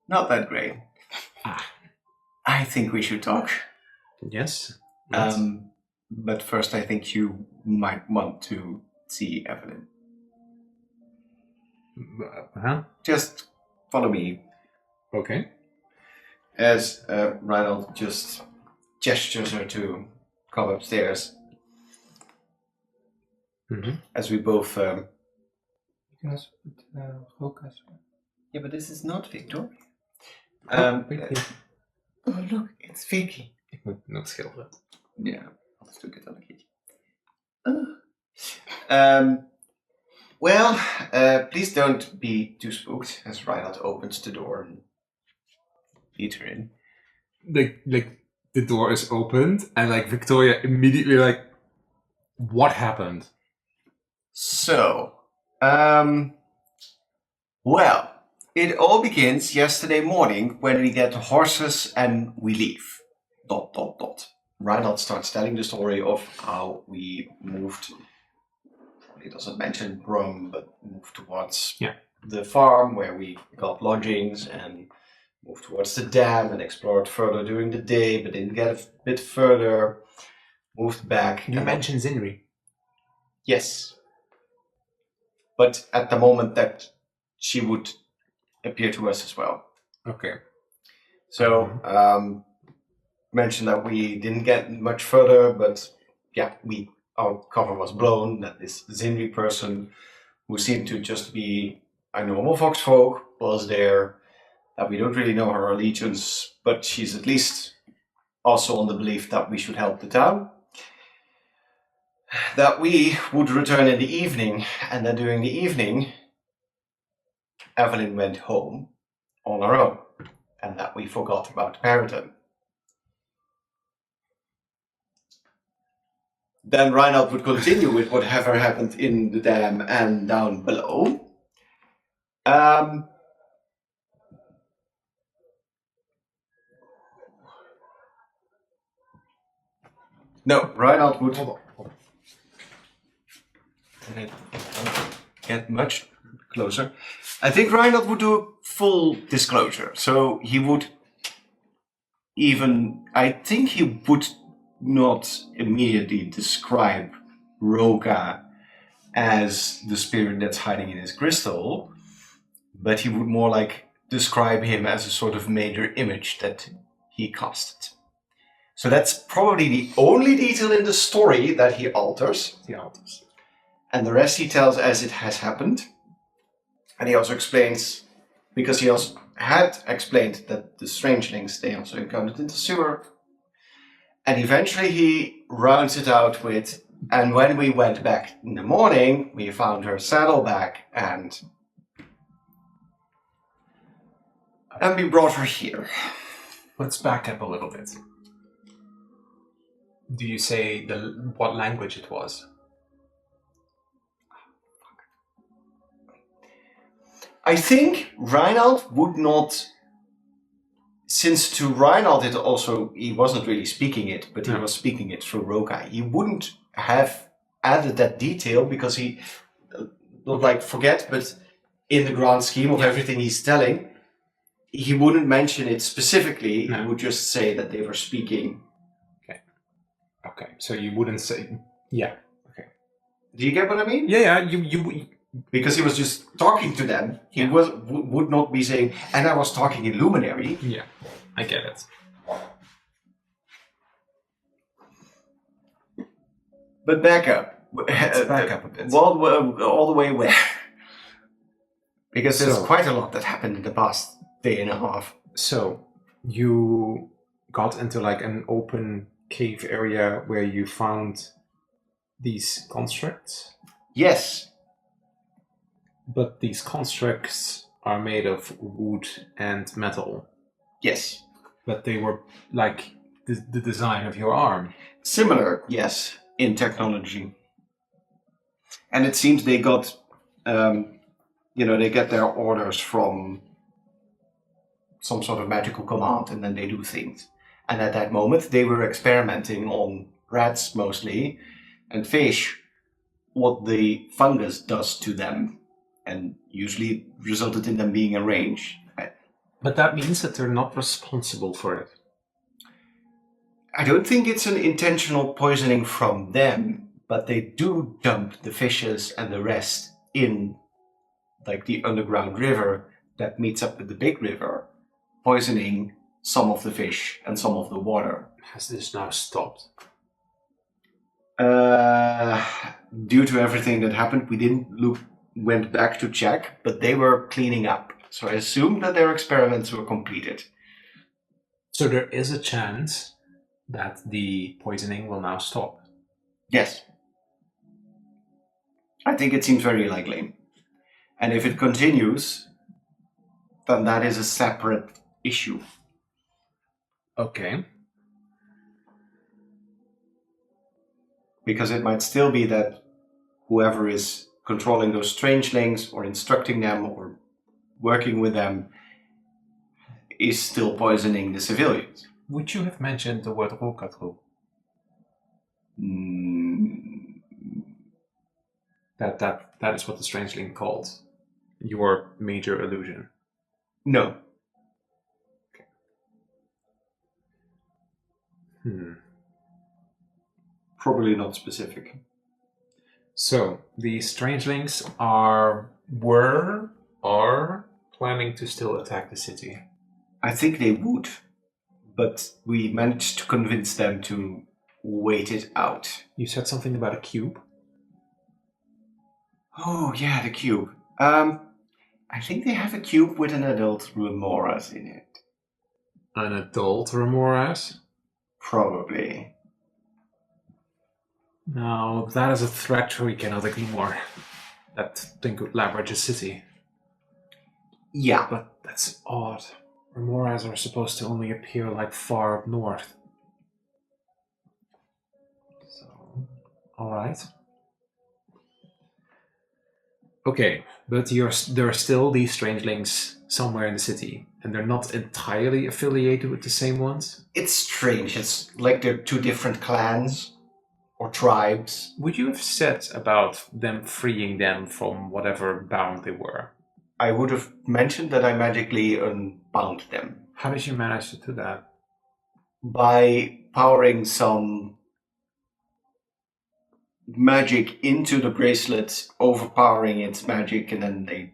D: Not that great.
A: Ah.
D: I think we should talk.
A: Yes.
D: But first I think you might want to see Evelyn.
A: Huh?
D: Just follow me.
A: Okay.
D: As Reinald just gestures her to come upstairs.
A: Mm-hmm.
D: As we both...
B: You can also put Roka as well.
D: Yeah, but this is not Victoria.
A: Vicky.
D: Oh, look, it's Vicky.
A: Ik moet nog schilderen.
D: Ja, anders doe ik het dan een keertje. Well, please don't be too spooked as Reinald opens the door and leads her in.
A: Like the door is opened and like Victoria immediately like, what happened?
D: So, well, it all begins yesterday morning when we get the horses and we leave. ... Reinald starts telling the story of how we moved. He doesn't mention Brum, but moved towards the farm where we got lodgings and moved towards the dam and explored further during the day, but didn't get a bit further. Moved back.
A: You mentioned Zinri.
D: Yes. But at the moment that she would appear to us as well.
A: Okay.
D: So, mentioned that we didn't get much further, but yeah, our cover was blown, that this Zinri person, who seemed to just be a normal foxfolk, was there, that we don't really know her allegiance, but she's at least also on the belief that we should help the town. That we would return in the evening, and then during the evening, Evelyn went home on her own, and that we forgot about Periton. Then Reinald would continue with whatever happened in the dam and down below. No, Reinald would...
A: Hold on.
D: And it get much closer. I think Reinald would do a full disclosure. So he would even... I think he would not immediately describe Roka as the spirit that's hiding in his crystal, but he would more like describe him as a sort of major image that he casted. So that's probably the only detail in the story that he alters. And the rest he tells as it has happened. And he also explains, because he also had explained that the strangelings they also encountered in the sewer. And eventually he rounds it out with, and when we went back in the morning, we found her saddleback and we brought her here.
A: Let's back up a little bit. Do you say what language it was?
D: I think Reinald would not, since to Reinald he wasn't really speaking it, but he was speaking it through Roka. He wouldn't have added that detail because he, not like forget, but in the grand scheme of everything he's telling, he wouldn't mention it specifically.
A: No.
D: He would just say that they were speaking.
A: Okay, so you wouldn't say... Yeah, okay.
D: Do you get what I mean?
A: Yeah, you
D: Because he was just talking to them. He would not be saying, and I was talking in Luminary.
A: Yeah, I get it.
D: But back up.
A: Let's back up a bit.
D: All the way where? Because there's
A: So-
D: quite a lot that happened in the past day and a half.
A: So, you got into like an open cave area where you found these constructs,
D: Yes.
A: but these constructs are made of wood and metal.
D: Yes.
A: But they were like the design of your arm.
D: Similar, yes, in technology. And it seems they got, they get their orders from some sort of magical command, and then they do things. And at that moment, they were experimenting on rats mostly, and fish, what the fungus does to them, and usually resulted in them being enraged.
A: But that means that they're not responsible for it.
D: I don't think it's an intentional poisoning from them, but they do dump the fishes and the rest in like the underground river that meets up with the big river, poisoning some of the fish and some of the water.
A: Has this now stopped?
D: Due to everything that happened, we went back to check, but they were cleaning up. So I assume that their experiments were completed.
A: So there is a chance that the poisoning will now stop.
D: Yes. I think it seems very likely. And if it continues, then that is a separate issue.
A: Okay.
D: Because it might still be that whoever is controlling those strangelings or instructing them or working with them is still poisoning the civilians.
A: Would you have mentioned the word Rokatru? That is what the strangeling called your major illusion.
D: No. Probably not specific.
A: So the strangelings are planning to still attack the city.
D: I think they would, but we managed to convince them to wait it out.
A: You said something about a cube?
D: Oh, yeah, the cube. I think they have a cube with an adult Remoras in it.
A: An adult Remoras?
D: Probably.
A: No, that is a threat we cannot ignore. That thing could leverage a city.
D: Yeah.
A: But that's odd. Remoras are supposed to only appear like far up north. So, alright. Okay, but there are still these strangelings somewhere in the city, and they're not entirely affiliated with the same ones?
D: It's strange. It's like they're two different clans or tribes.
A: Would you have said about them freeing them from whatever bound they were?
D: I would have mentioned that I magically unbound them.
A: How did you manage to do that?
D: By powering some magic into the bracelet, overpowering its magic, and then they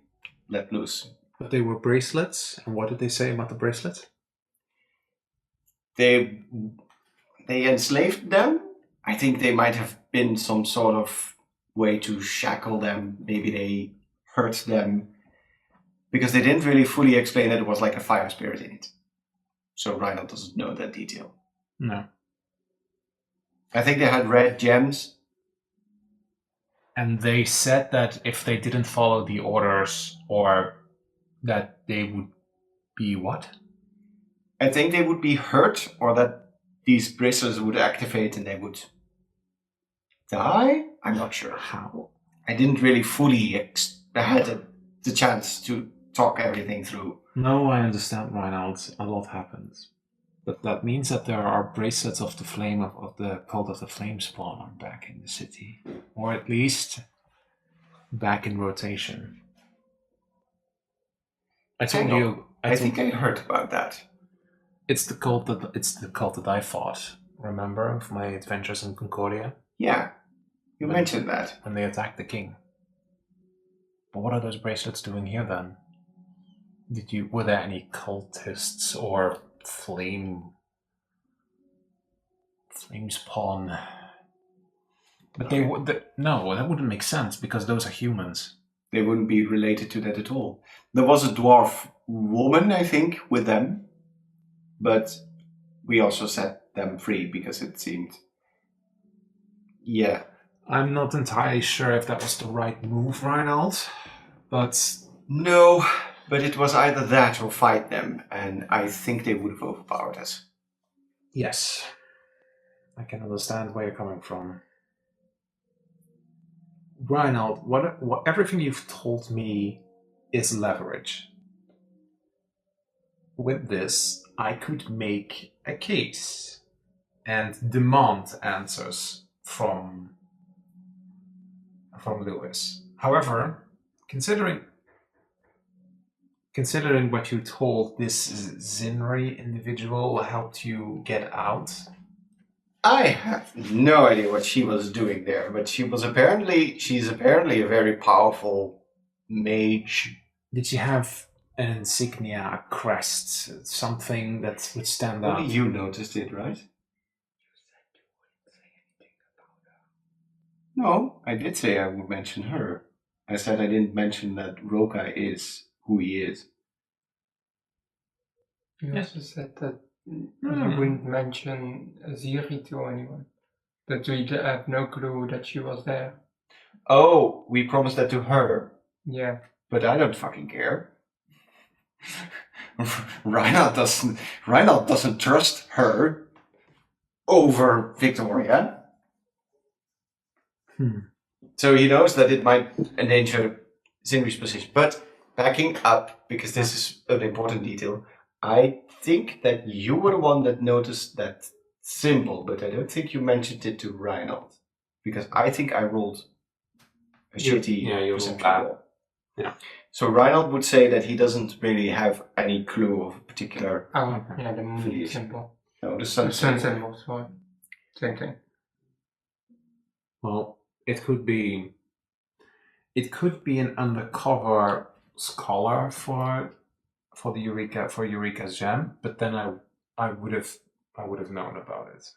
D: let loose.
A: But they were bracelets, and what did they say about the bracelets?
D: They enslaved them. I think they might have been some sort of way to shackle them. Maybe they hurt them. Because they didn't really fully explain that it was like a fire spirit in it. So Reinald doesn't know that detail.
A: No.
D: I think they had red gems.
A: And they said that if they didn't follow the orders, or that they would be what?
D: I think they would be hurt, or that these bracelets would activate and they would die? I'm not sure.
A: How?
D: I didn't really fully had the chance to talk everything through.
A: No, I understand, Reinald. A lot happens. But that means that there are bracelets of the flame of the cult of the flame spawn are back in the city. Or at least back in rotation. I told you.
D: I think I heard about that.
A: It's the cult that I fought. Remember of my adventures in Concordia?
D: Yeah, you mentioned that.
A: When they attacked the king. But what are those bracelets doing here then? Were there any cultists or flame spawn? But no, that wouldn't make sense because those are humans.
D: They wouldn't be related to that at all. There was a dwarf woman, I think, with them, but we also set them free because it seemed, yeah.
A: I'm not entirely sure if that was the right move, Reinald, but
D: no, But it was either that or fight them, and I think they would have overpowered us.
A: Yes. I can understand where you're coming from. Reinald, what everything you've told me is leverage. With this, I could make a case and demand answers from Lewis. However, considering what you told this Zinri individual helped you get out,
D: I have no idea what she was doing there, but she's apparently a very powerful mage.
A: did she have an insignia, a crest, something that would stand out?
D: Only you noticed it, right? No, I did say I would mention her. I said I didn't mention that Rokai is who he is.
B: You also said that you
A: Hmm.
B: wouldn't mention Ziri to anyone. That we have no clue that she was there.
D: Oh, we promised that to her,
B: Yeah.
D: but I don't fucking care. Reinhard doesn't trust her over Victoria. So he knows that it might endanger Zinri's position. But backing up, because this is an important detail, I think that you were the one that noticed that symbol, but I don't think you mentioned it to Reinhold. Because I think I rolled a shitty
A: you rolled
D: perception
A: bad.
D: roll.
A: Yeah.
D: So Reinhold would say that he doesn't really have any clue of a particular...
B: Oh, yeah, the moon
D: Please.
B: symbol.
D: No, the sun
B: The sun
D: symbol.
B: symbol, sorry. Same thing.
A: Well, it could be an undercover scholar for the Eureka's gem, but then I would have known about it.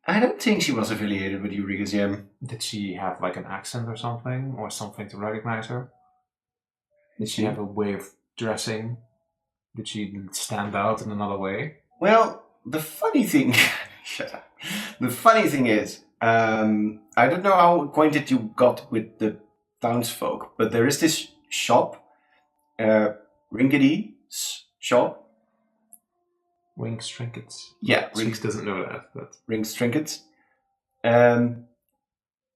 D: I don't think she was affiliated with Eureka's Gem.
A: Did she have like an accent or something to recognize her? Did she have a way of dressing? Did she stand out in another way?
D: Well, the funny thing... Shut up. The funny thing is, I don't know how acquainted you got with the townsfolk, but there is this shop, Rinkedy's shop.
A: Wings trinkets.
D: Yeah,
A: Rings doesn't know that, but
D: Rings Trinkets.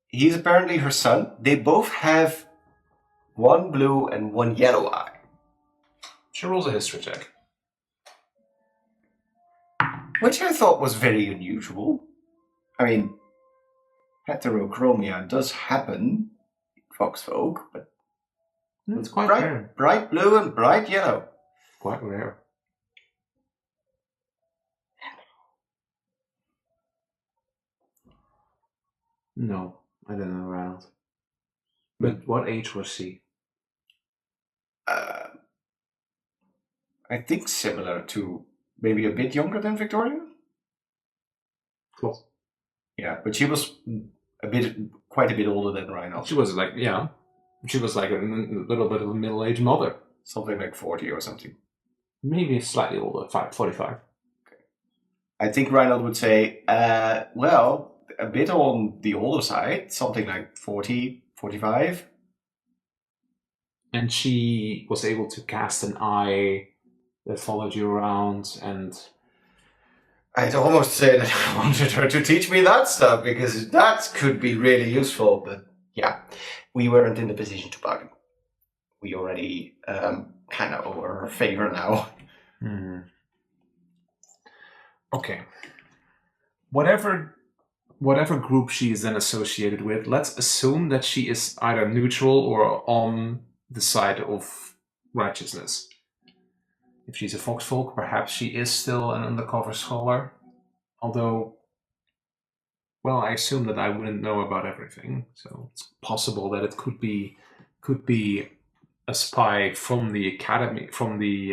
D: He's apparently her son. They both have one blue and one yellow eye.
A: she rolls a history check.
D: Which I thought was very unusual. I mean, heterochromia does happen in foxfolk, but
A: It's quite rare.
D: bright blue and bright yellow.
A: Quite rare. No, I don't know, Ronald. But what age was she?
D: I think similar to maybe a bit younger than Victoria.
A: Close.
D: Yeah, but she was quite a bit older than Reinhold.
A: She was like, yeah. She was like a little bit of a middle-aged mother.
D: Something like 40 or something.
A: Maybe slightly older, 45.
D: I think Reinhold would say, well, a bit on the older side, something like 40, 45.
A: And she was able to cast an eye that followed you around, and
D: I'd almost say that I wanted her to teach me that stuff, because that could be really useful, but yeah, we weren't in the position to bargain. We already kind of owe her a favor now.
A: Okay. Whatever group she is then associated with, let's assume that she is either neutral or on the side of righteousness. If she's a foxfolk, perhaps she is still an undercover scholar. Although, well, I assume that I wouldn't know about everything, so it's possible that it could be a spy from the academy, from the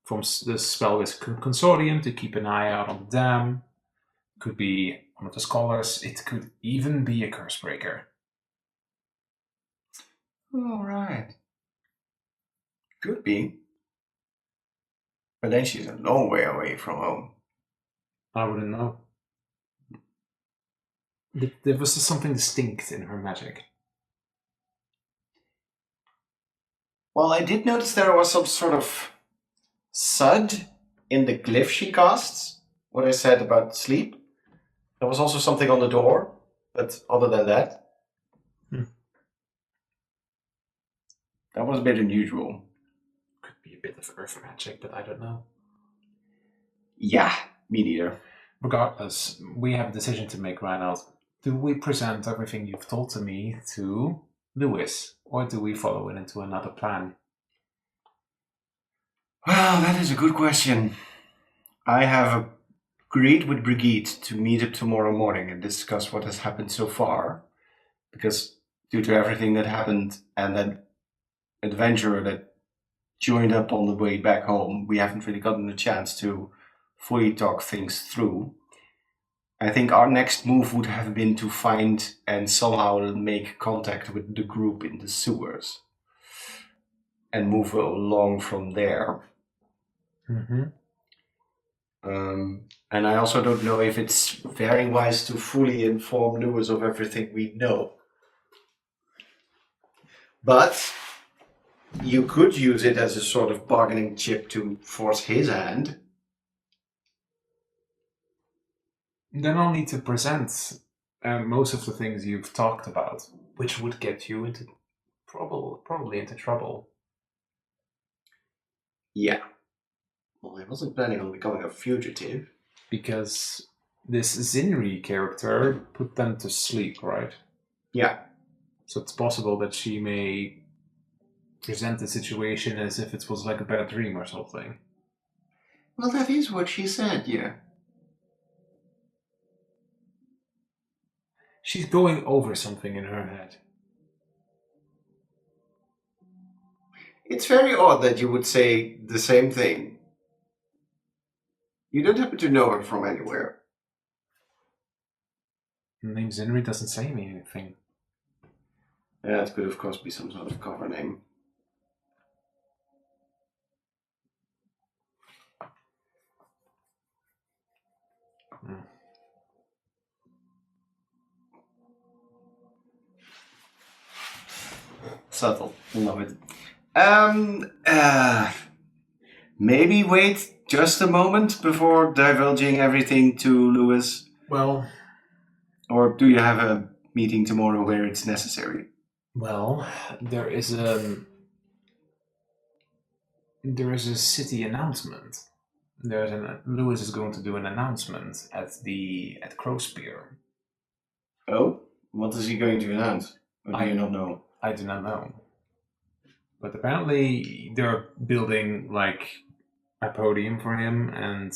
A: Spellwith Consortium to keep an eye out on the dam. Could be one of the scholars. It could even be a cursebreaker.
D: All right. Could be. But then she's a long way away from home.
A: I wouldn't know. There was something distinct in her magic.
D: Well, I did notice there was some sort of sud in the glyph she casts. What I said about sleep. There was also something on the door, but other than that, that was a bit unusual.
A: Could be a bit of earth magic, but I don't know.
D: Yeah, me neither.
A: Regardless, we have a decision to make right now. Do we present everything you've told to me to Lewis, or do we follow it into another plan?
D: Well, that is a good question. I have agreed with Brigitte to meet up tomorrow morning and discuss what has happened so far. Because due to everything that happened and that adventurer that joined up on the way back home, we haven't really gotten a chance to fully talk things through. I think our next move would have been to find and somehow make contact with the group in the sewers and move along from there.
A: Mm-hmm.
D: And I also don't know if it's very wise to fully inform Lewis of everything we know. But you could use it as a sort of bargaining chip to force his hand.
A: Then I'll need to present most of the things you've talked about, which would get you into probably into trouble.
D: Yeah. Well, I wasn't planning on becoming a fugitive.
A: Because this Zinri character put them to sleep, right?
D: Yeah.
A: So it's possible that she may present the situation as if it was like a bad dream or something.
D: Well, that is what she said, yeah.
A: She's going over something in her head.
D: It's very odd that you would say the same thing. You don't happen to know her from anywhere.
A: The name Zinri doesn't say me anything.
D: Yeah, it could of course be some sort of cover name. Subtle. Love it. Maybe wait just a moment before divulging everything to Lewis.
A: Well,
D: Or do you have a meeting tomorrow where it's necessary?
A: there is a city announcement. Lewis is going to do an announcement at Crowspear.
D: Oh? What is he going to announce? Or do you not know?
A: I do not know. But apparently they're building like a podium for him, and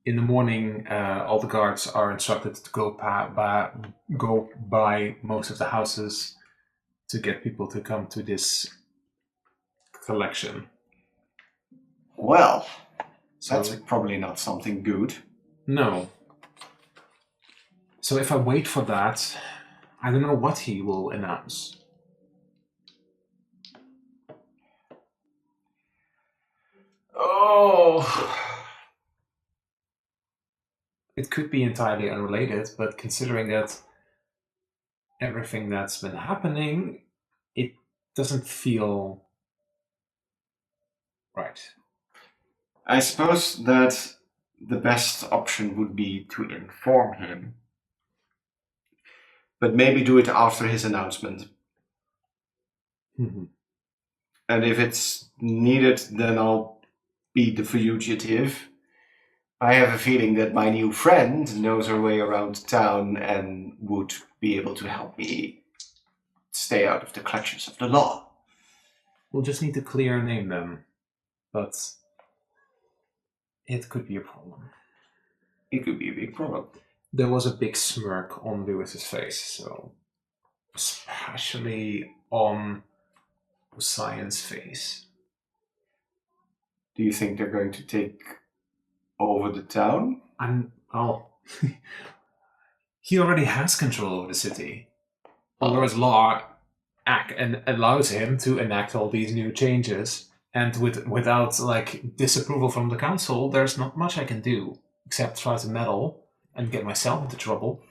A: in the morning all the guards are instructed to go by most of the houses to get people to come to this collection.
D: Well,
A: So
D: that's probably not something good.
A: no. So if I wait for that, I don't know what he will announce.
D: Oh.
A: It could be entirely unrelated, but considering that everything that's been happening, it doesn't feel right.
D: I suppose that the best option would be to inform him. But maybe do it after his announcement.
A: Mhm.
D: And if it's needed, then I'll be the fugitive. I have a feeling that my new friend knows her way around town and would be able to help me stay out of the clutches of the law.
A: We'll just need to clear a name then. But it could be a problem.
D: It could be a big problem.
A: There was a big smirk on Lewis's face, so especially on Science's face.
D: Do you think they're going to take over the town?
A: He already has control over the city. Lord's law and allows him to enact all these new changes, and without like disapproval from the council, there's not much I can do except try to meddle and get myself into trouble.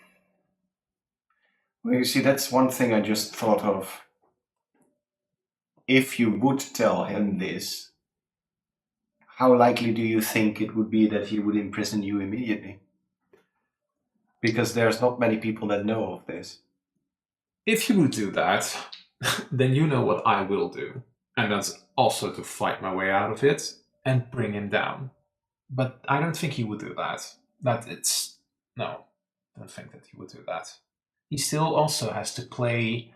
D: Well, you see, that's one thing I just thought of. if you would tell him this, how likely do you think it would be that he would imprison you immediately? Because there's not many people that know of this.
A: If you would do that, then you know what I will do. And that's also to fight my way out of it and bring him down. But I don't think he would do that. No, I don't think that he would do that. He still also has to play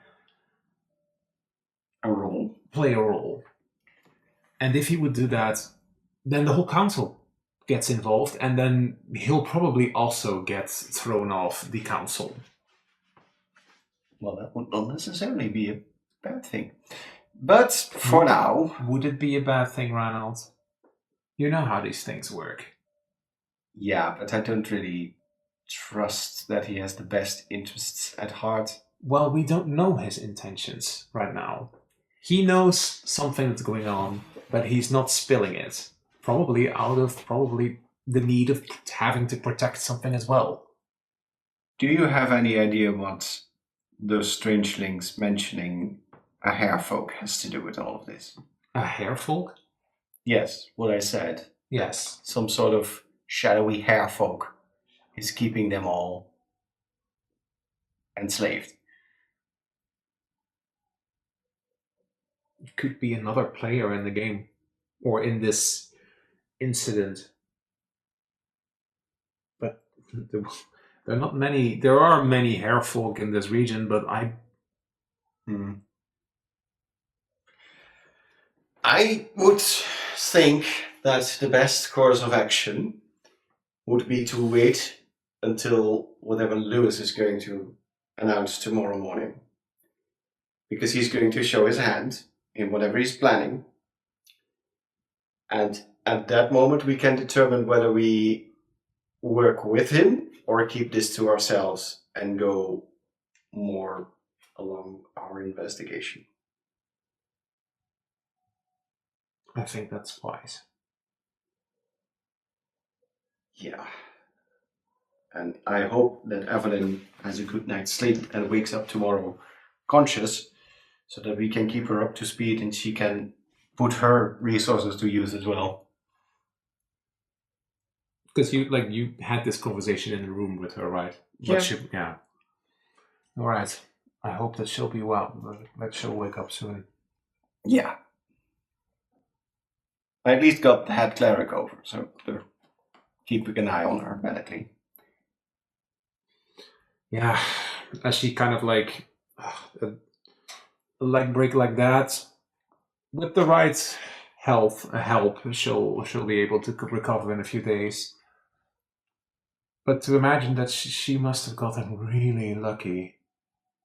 D: A role.
A: And if he would do that, then the whole council gets involved, and then he'll probably also get thrown off the council.
D: Well, that would not necessarily be a bad thing. But for now...
A: Would it be a bad thing, Ranald? You know how these things work.
D: Yeah, but I don't really trust that he has the best interests at heart.
A: Well, we don't know his intentions right now. He knows something that's going on, but he's not spilling it. Probably out of the need of having to protect something as well.
D: Do you have any idea what those strangelings mentioning a harefolk has to do with all of this?
A: A harefolk?
D: Yes, what I said.
A: Yes.
D: Some sort of shadowy harefolk is keeping them all enslaved.
A: It could be another player in the game, or in this incident. But there are not many. There are many harefolk in this region, but
D: I would think that the best course of action would be to wait until whatever Lewis is going to announce tomorrow morning. Because he's going to show his hand in whatever he's planning. And at that moment we can determine whether we work with him or keep this to ourselves and go more along our investigation.
A: I think that's wise.
D: Yeah. And I hope that Evelyn has a good night's sleep and wakes up tomorrow conscious, so that we can keep her up to speed and she can put her resources to use as well.
A: Because you had this conversation in the room with her, right?
D: Yeah.
A: Yeah. All right. I hope that she'll be well. That she'll wake up soon.
D: Yeah. I at least got the head cleric over, so they're keeping an eye on her medically.
A: Yeah, as she kind of a leg break like that, with the right help, she'll be able to recover in a few days. But to imagine that she must have gotten really lucky.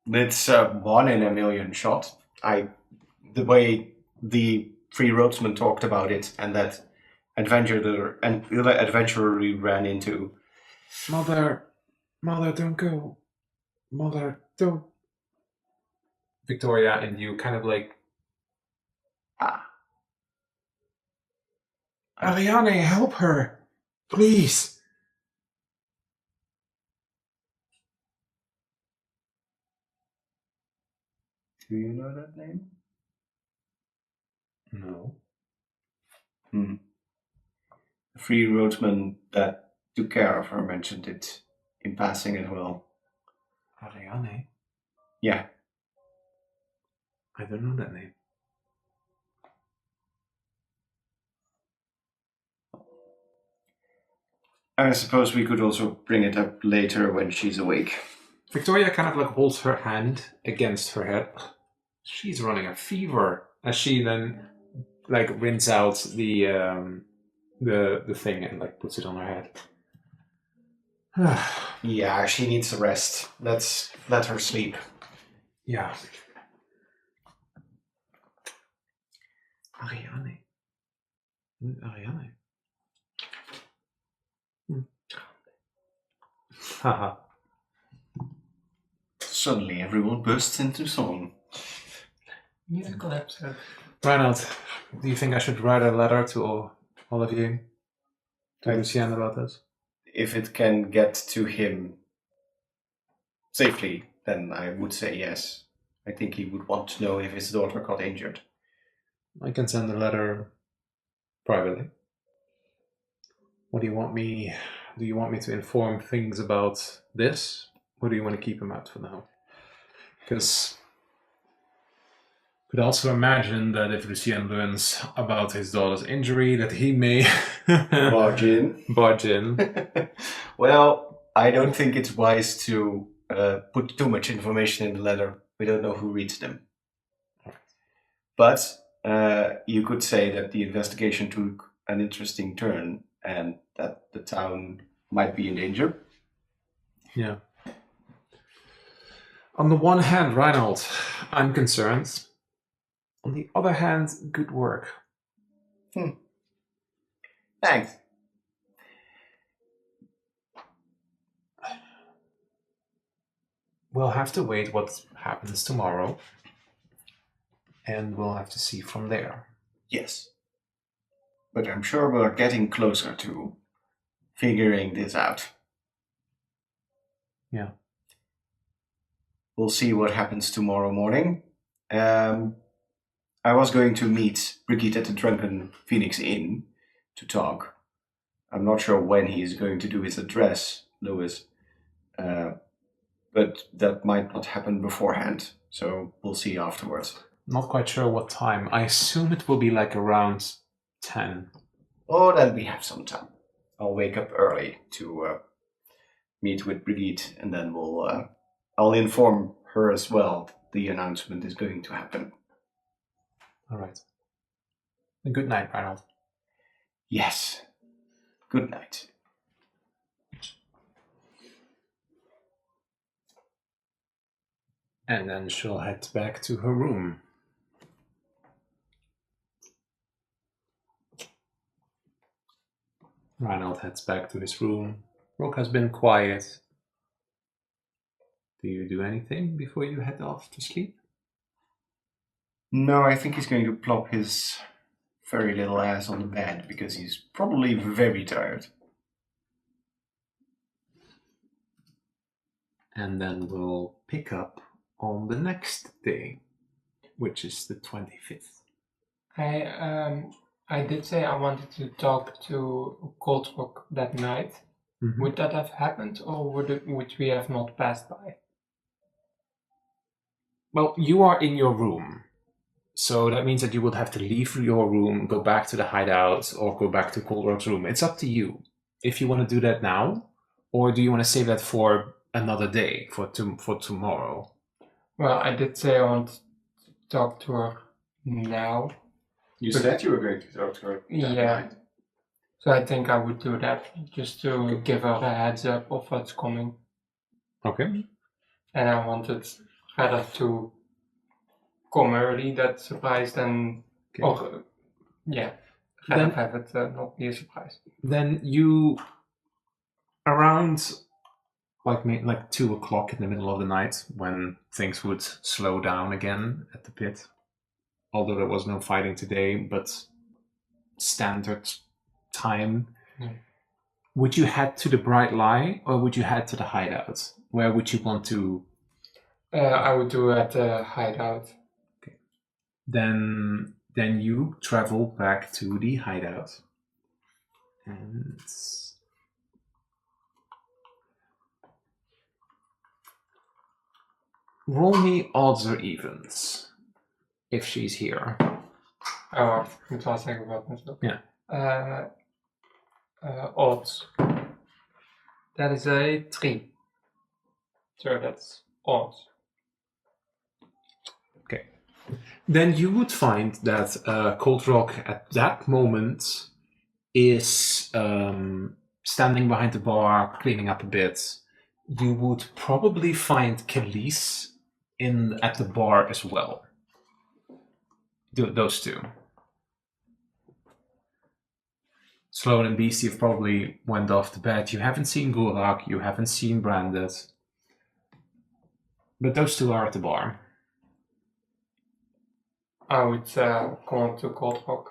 D: It's a 1 in a million shot. The way the Free Roadsman talked about it, and that adventurer we ran into.
A: Mother, don't go. Mother, don't. Victoria and you kind of Ariane, help her, please.
D: Do you know that name?
A: No.
D: The Free Roadsman that took care of her mentioned it in passing as well.
A: Ariane?
D: Yeah.
A: I don't know that name.
D: I suppose we could also bring it up later when she's awake.
A: Victoria kind of holds her hand against her head. She's running a fever. As she then rinse out the thing and puts it on her head.
D: Yeah, she needs a rest. Let's let her sleep.
A: Yeah. Ariane. Ariane. Haha.
D: Suddenly everyone bursts into song.
B: Musical episode.
A: Reinald, do you think I should write a letter to all of you? To Lucien about this?
D: If it can get to him safely, then I would say yes. I think he would want to know if his daughter got injured.
A: I can send a letter privately. What do you want me? Do you want me to inform things about this, or do you want to keep him out for now? Because could also imagine that if Lucien learns about his daughter's injury, that he may
D: Barge in.
A: Barge in.
D: Well, I don't think it's wise to put too much information in the letter. We don't know who reads them. But you could say that the investigation took an interesting turn and that the town might be in danger.
A: Yeah. On the one hand, Reinhold, I'm concerned. On the other hand, good work.
D: Thanks.
A: We'll have to wait what happens tomorrow, and we'll have to see from there.
D: Yes. But I'm sure we're getting closer to figuring this out.
A: Yeah.
D: We'll see what happens tomorrow morning. I was going to meet Brigitte at the Drunken Phoenix Inn to talk. I'm not sure when he is going to do his address, Louis. But that might not happen beforehand, so we'll see afterwards.
A: Not quite sure what time. I assume it will be like around 10.
D: Oh, then we have some time. I'll wake up early to meet with Brigitte, and then I'll inform her as well. The announcement is going to happen.
A: All right. Good night, Reinhold.
D: Yes. Good night.
A: And then she'll head back to her room. Reinhold heads back to his room. Rook has been quiet. Do you do anything before you head off to sleep?
D: No, I think he's going to plop his furry little ass on the bed because he's probably very tired.
A: And then we'll pick up on the next day, which is the 25th.
B: I did say I wanted to talk to Goldrock that night.
A: Mm-hmm.
B: Would that have happened, or would we have not passed by?
A: Well, you are in your room. So that means that you would have to leave your room, go back to the hideout, or go back to Goldrock's room. It's up to you. If you want to do that now, or do you want to save that for another day, for tomorrow?
B: Well, I did say I want to talk to her now.
C: You said you were going to talk to her.
B: Yeah. So I think I would do that, just to give her a heads up of what's coming.
A: Okay.
B: And I wanted rather to come early, that surprise, than...
A: Okay.
B: Or, yeah, rather have it not be a surprise.
A: Then you, around like 2 o'clock in the middle of the night, when things would slow down again at the pit, although there was no fighting today, but standard time, would you head to the Bright Lie, or would you head to the hideout? Where would you want to...
B: I would do at the hideout.
A: Okay. Then you travel back to the hideout. And... roll me odds or evens, if she's here.
B: Oh, ik was zeggen wat natuurlijk.
A: Yeah.
B: Odds. That is a 3. So that's odds.
A: Okay. Then you would find that Goldrock at that moment is standing behind the bar, cleaning up a bit. You would probably find Khalees at the bar as well. Those two. Sloan and Beastie have probably went off to bed. You haven't seen Gorak, you haven't seen Branded. But those two are at the bar.
B: I would come up to Goldrock.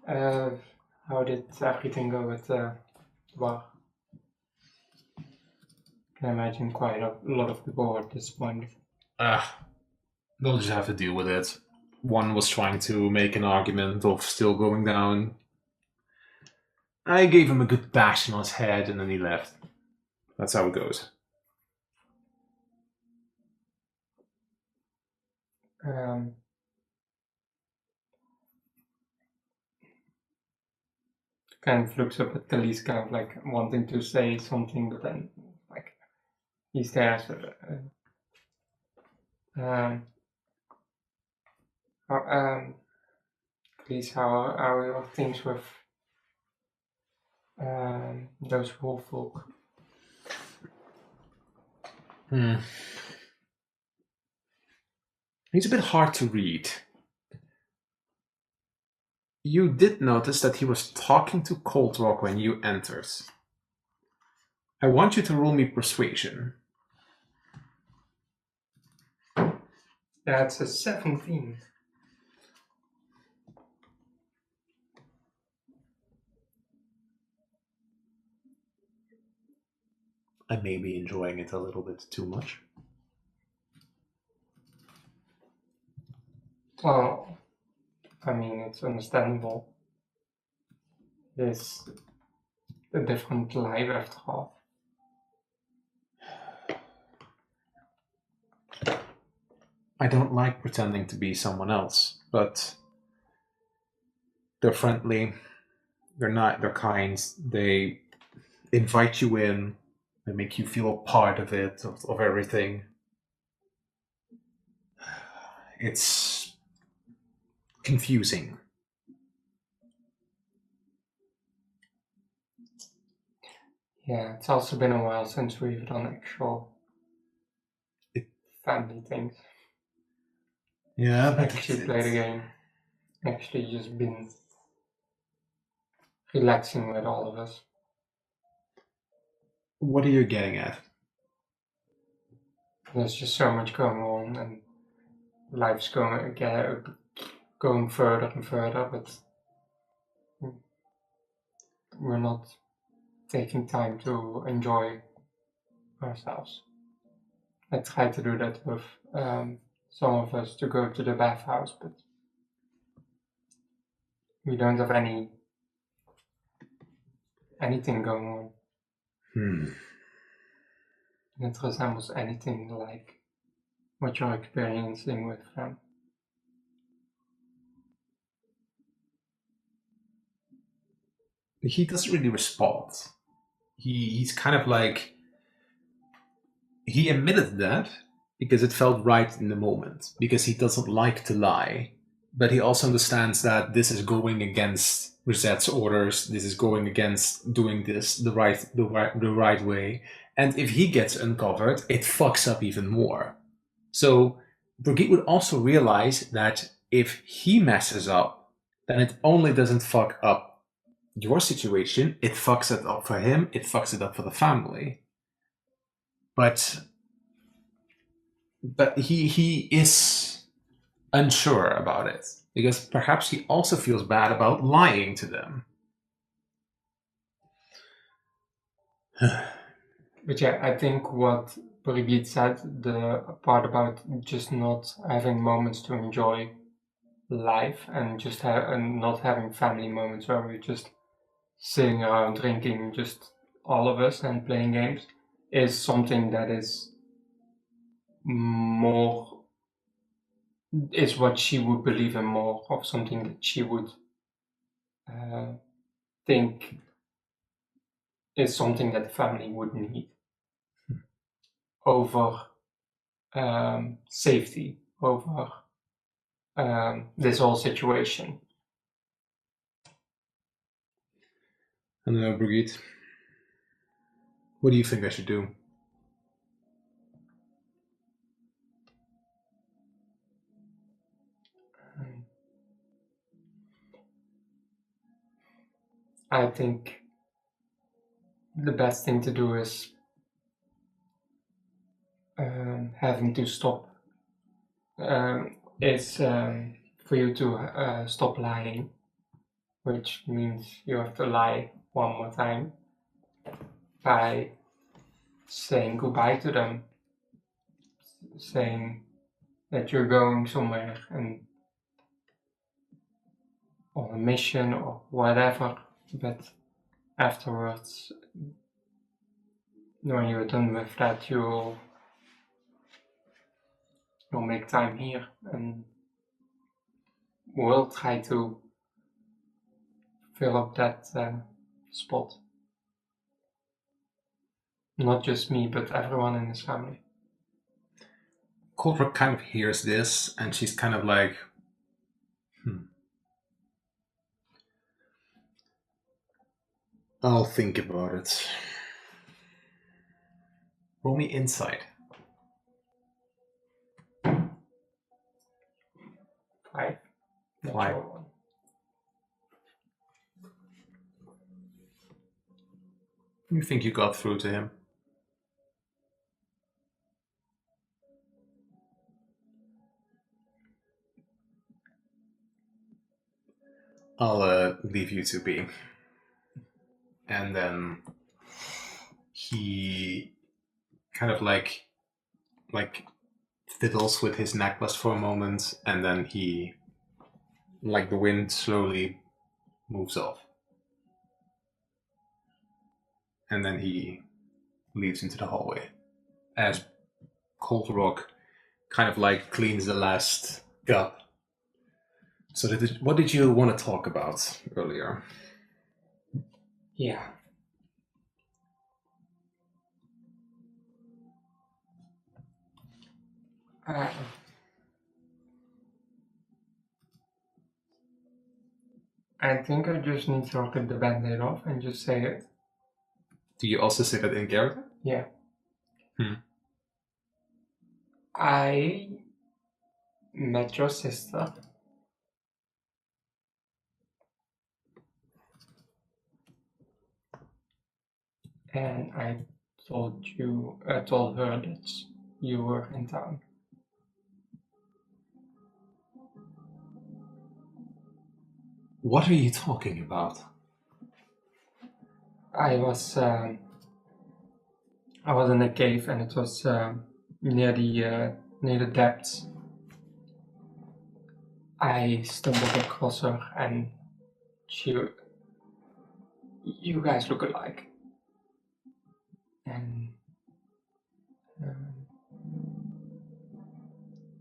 B: How did everything go at the bar? I can imagine quite a lot of people were disappointed.
A: They'll just have to deal with it. One was trying to make an argument of still going down. I gave him a good bash on his head and then he left. That's how it goes.
B: Kind of looks up at Khalees, kind of like wanting to say something, but then like he's there. So, Khalees, how are your things with those wolf folk?
A: He's a bit hard to read. You did notice that he was talking to Cold Rock when you entered. I want you to roll me persuasion.
B: That's a 17.
A: I may be enjoying it a little bit too much.
B: Well, I mean, it's understandable. It's a different life after all.
A: I don't like pretending to be someone else, but they're friendly, they're kind, they invite you in, they make you feel part of it, of everything. It's confusing.
B: Yeah, it's also been a while since we've done actual family things.
A: Yeah, but
B: Actually played a game. Actually just been relaxing with all of us.
A: What are you getting at?
B: There's just so much going on, and life's going further and further, but we're not taking time to enjoy ourselves. I tried to do that with some of us to go to the bathhouse, but we don't have anything going on. It resembles anything like what you're experiencing with them.
A: He doesn't really respond. He's kind of like, he admitted that because it felt right in the moment, because he doesn't like to lie, but he also understands that this is going against Rosette's orders, this is going against doing this the right way, and if he gets uncovered, it fucks up even more. So Brigitte would also realize that if he messes up, then it only doesn't fuck up your situation, it fucks it up for him, it fucks it up for the family. But he is unsure about it, because perhaps he also feels bad about lying to them.
B: But yeah, I think what Brigitte said, the part about just not having moments to enjoy life and just and not having family moments where we're just sitting around drinking, just all of us, and playing games, is something that is what she would believe in, more of something that she would think is something that the family would need over safety, over this whole situation.
A: I don't know, Brigitte. What do you think I should do?
B: I think the best thing to do is having to stop. Is for you to stop lying, which means you have to lie one more time by saying goodbye to them, saying that you're going somewhere and on a mission or whatever, but afterwards, when you're done with that, you'll make time here and we'll try to fill up that spot. Not just me, but everyone in his family.
A: Coldrock kind of hears this, and she's kind of like, I'll think about it. Roll me insight.
B: 5. Natural
A: 5.
B: 1.
A: You think you got through to him? I'll leave you to be. And then he kind of like fiddles with his necklace for a moment, and then he, like the wind, slowly moves off. And then he leaves into the hallway as Coldrock kind of like cleans the last cup. So what did you want to talk about earlier?
B: Yeah. I think I just need to rip the band-aid off and just say it.
A: Do you also say that in character?
B: Yeah.
A: Hmm.
B: I met your sister. And I told her that you were in town.
A: What are you talking about?
B: I was in a cave, and it was near the depths. I stumbled across her, and you guys look alike. And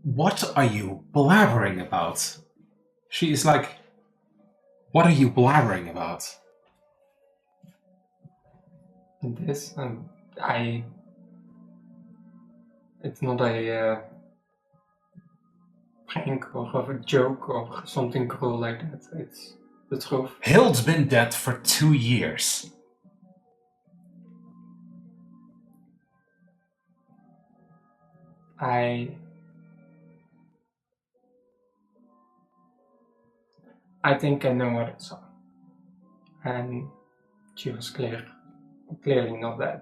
A: what are you blabbering about? She is like, what are you blabbering about?
B: this, it's not a prank or a joke or something cruel like that. It's the truth.
A: Hild's been dead for 2 years.
B: I think I know what I saw. And she was clearly not dead.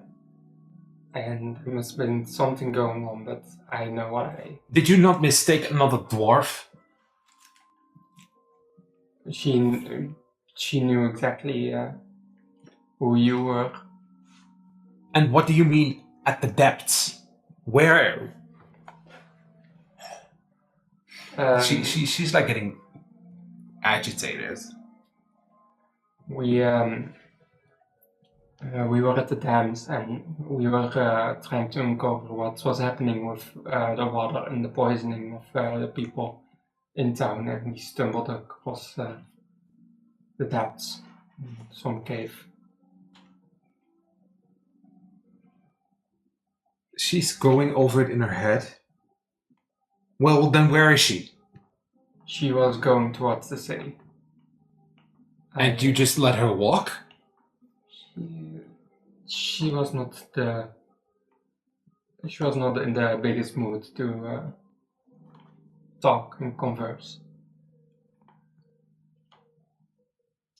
B: And there must have been something going on, but I know what I...
A: Did you not mistake another dwarf?
B: She knew exactly who you were.
A: And what do you mean at the depths? Where? She's like getting agitated.
B: We were at the dams, and we were trying to uncover what was happening with the water and the poisoning of the people in town, and we stumbled across the depths in some cave.
A: She's going over it in her head. Well, then where is she?
B: She was going towards the city.
A: And you just let her walk?
B: She was not in the biggest mood to talk and converse.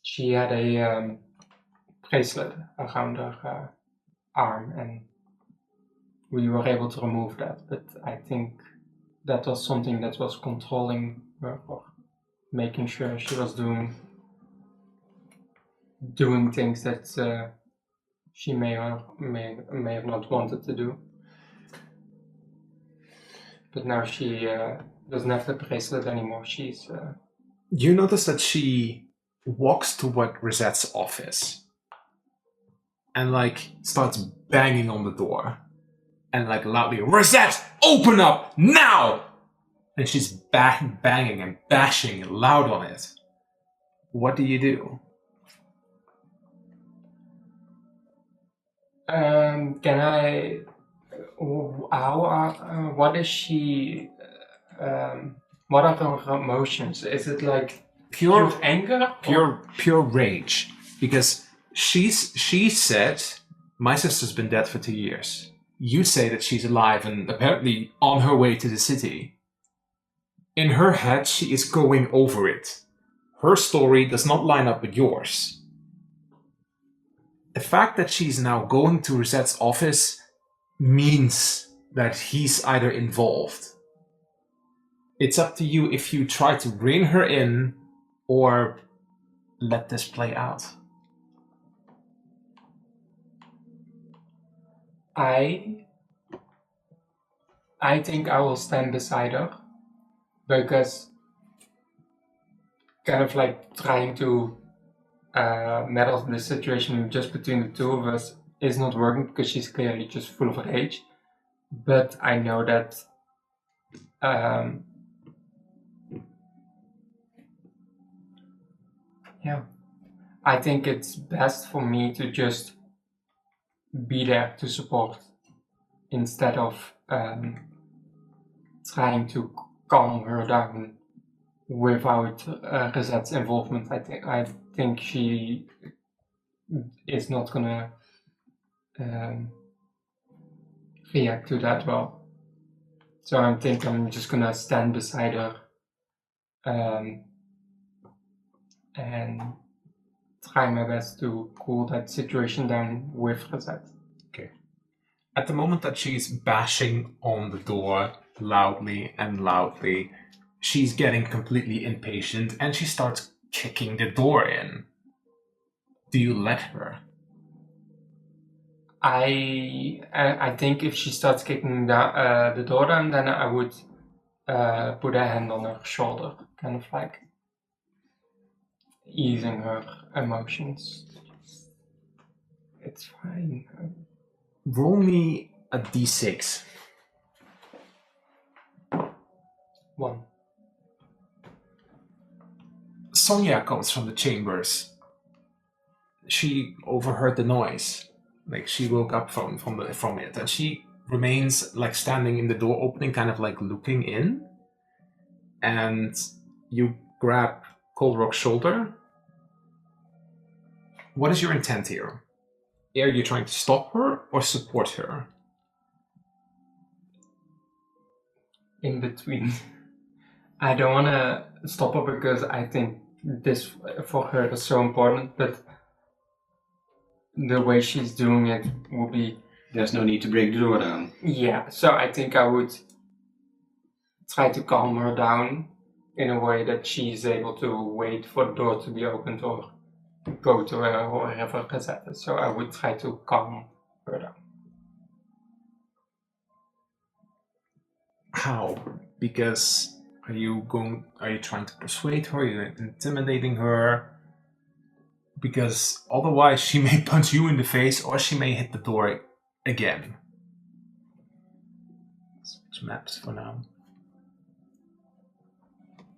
B: She had a bracelet around her arm, and we were able to remove that, but I think that was something that was controlling her, or making sure she was doing things that she may have not wanted to do. But now she doesn't have the bracelet anymore. She's
A: You notice that she walks toward Rosette's office and like starts banging on the door and like loudly, "Rosette, open up now!" And she's banging and bashing loud on it. What do you do?
B: Can I? What is she? What are her emotions? Is it like pure anger?
A: Pure rage. Because she said, "My sister's been dead for 2 years. You say that she's alive and apparently on her way to the city." In her head, she is going over it. Her story does not line up with yours. The fact that she's now going to Rosette's office means that he's either involved. It's up to you if you try to bring her in or let this play out.
B: I think I will stand beside her because kind of like trying to meddle the situation just between the two of us is not working because she's clearly just full of rage. But I know that I think it's best for me to just be there to support instead of trying to calm her down without Rosette's involvement. I think she is not gonna react to that well. So I think I'm just gonna stand beside her and try my best to cool that situation down with Rosette.
A: Okay. At the moment that she's bashing on the door loudly and loudly, she's getting completely impatient and she starts kicking the door in. Do you let her?
B: I think if she starts kicking the door down, then I would put a hand on her shoulder, kind of like easing her emotions. It's fine.
A: Roll me a d6.
B: 1.
A: Sonia comes from the chambers. She overheard the noise. Like she woke up from it, and she remains like standing in the door opening, kind of like looking in. And you grab Colrock's shoulder. What is your intent here? Are you trying to stop her or support her?
B: In between. I don't want to stop her because I think this for her is so important, but the way she's doing it will be...
D: There's no need to break the door down.
B: Yeah, so I think I would try to calm her down in a way that she's able to wait for the door to be opened or go to her or wherever Rosette is. So I would try to calm her down.
A: How? Because are you trying to persuade her? Are you intimidating her? Because otherwise she may punch you in the face or she may hit the door again. Switch maps for now.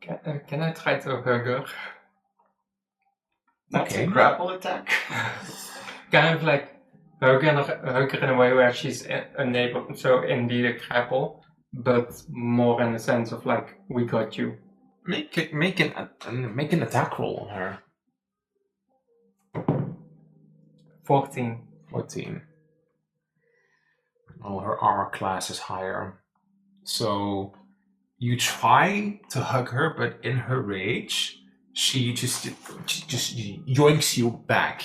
B: Can I try to hug her?
D: That's
A: Okay.
D: a grapple attack.
B: Kind of like hug her in a way where she's unable, so indeed a grapple, but more in the sense of like, we got you.
A: Make an attack roll on her.
B: 14.
A: 14. Well, her armor class is higher. So you try to hug her, but in her rage, she just yoinks you back.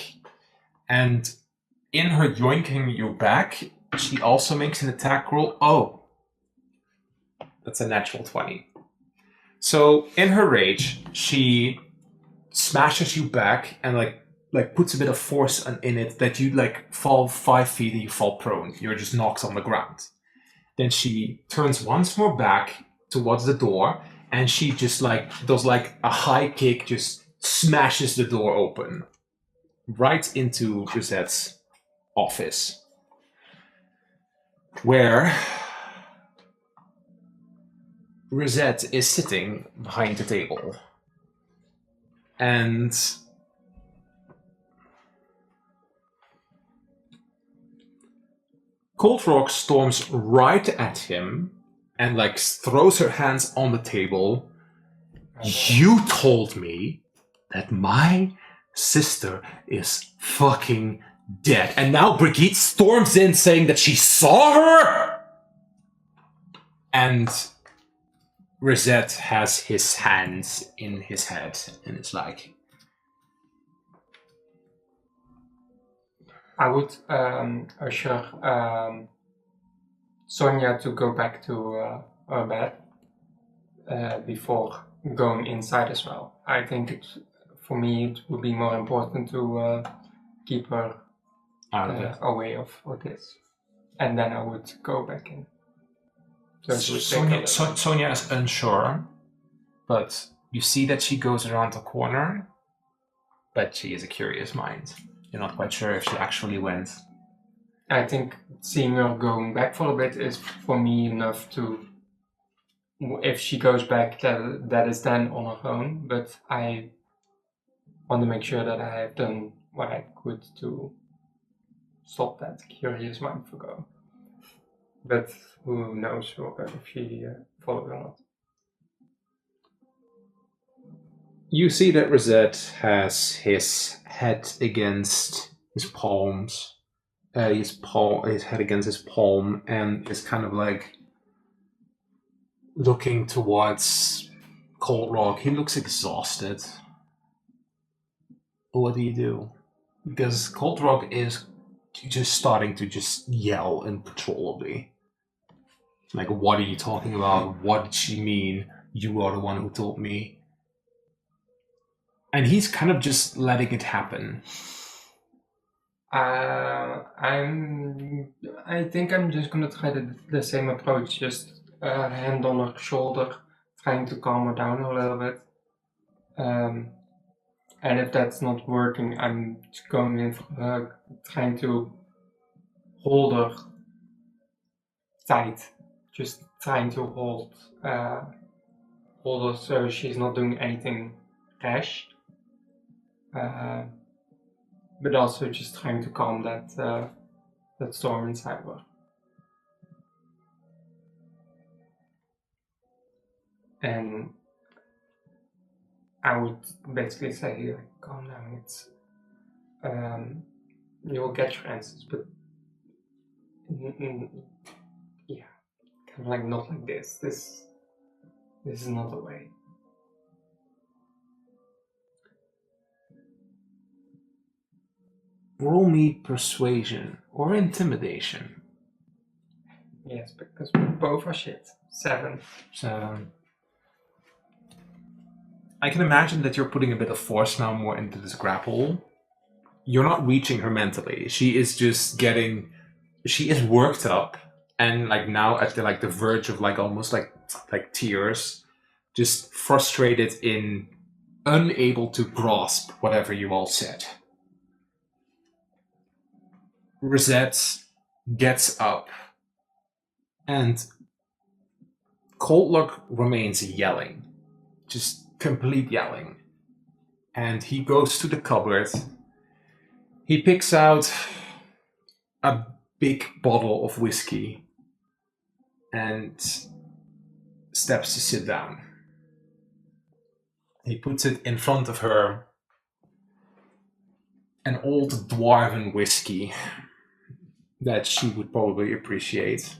A: And in her yoinking you back, she also makes an attack roll. Oh, that's a natural 20. So in her rage, she smashes you back and like puts a bit of force in it that you like fall 5 feet and you fall prone. You're just knocked on the ground. Then she turns once more back towards the door, and she just like does like a high kick, just smashes the door open right into Rosette's office, where Rosette is sitting behind the table. And Cold Rock storms right at him and like throws her hands on the table. You told me that my sister is fucking dead. And now Brigitte storms in saying that she saw her! And Rosette has his hands in his head and it's like...
B: I would usher Sonia to go back to her bed before going inside as well. I think for me it would be more important to keep her away of this. And then I would go back in. So it would take a little-
A: Sonia is unsure, but you see that she goes around the corner, but she is a curious mind. You're not quite sure if she actually went.
B: I think seeing her going back for a bit is for me enough to... If she goes back, that is then on her own, but I want to make sure that I have done what I could to stop that curious mind from going. But who knows if she followed or not.
A: You see that Rosette has his head against his palms, his head against his palm, and is kind of like looking towards Cold Rock. He looks exhausted. What do you do? Because Cold Rock is just starting to just yell uncontrollably. Like, what are you talking about? What did she mean? You are the one who told me. And he's kind of just letting it happen.
B: I think I'm just gonna try the same approach, just hand on her shoulder, trying to calm her down a little bit. And if that's not working, I'm just going in for her, trying to hold her tight, just trying to hold her so she's not doing anything rash. But also just trying to calm that storm inside her. And I would basically say, calm down. It's you'll get your answers, but yeah, kind of like not like this. This is not the way.
A: Roll me persuasion or intimidation.
B: Yes, because both are shit. 7.
A: So I can imagine that you're putting a bit of force now more into this grapple. You're not reaching her mentally. She is just she is worked up and like now at the verge of like almost like tears, just frustrated in unable to grasp whatever you all said. Rosette gets up and Coldlock remains yelling, just complete yelling. And he goes to the cupboard. He picks out a big bottle of whiskey and steps to sit down. He puts it in front of her, an old dwarven whiskey that she would probably appreciate.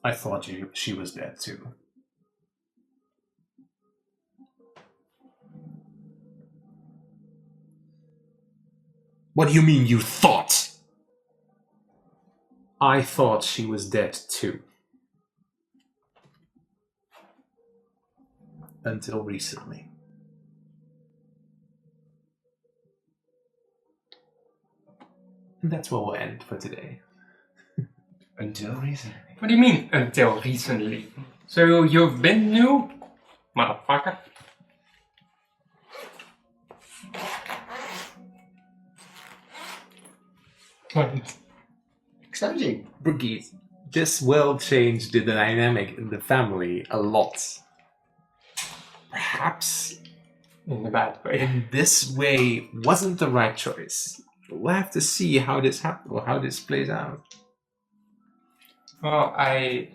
A: I thought she was dead too. What do you mean you thought? I thought she was dead too. Until recently. And that's where we'll end for today.
D: Until recently.
B: What do you mean, until recently? So you've been new? Motherfucker.
D: Exciting.
A: Brigitte, this will change the dynamic in the family a lot. Perhaps
B: In the bad way.
A: in this way wasn't the right choice. We'll have to see how this happens or how this plays out.
B: Well, I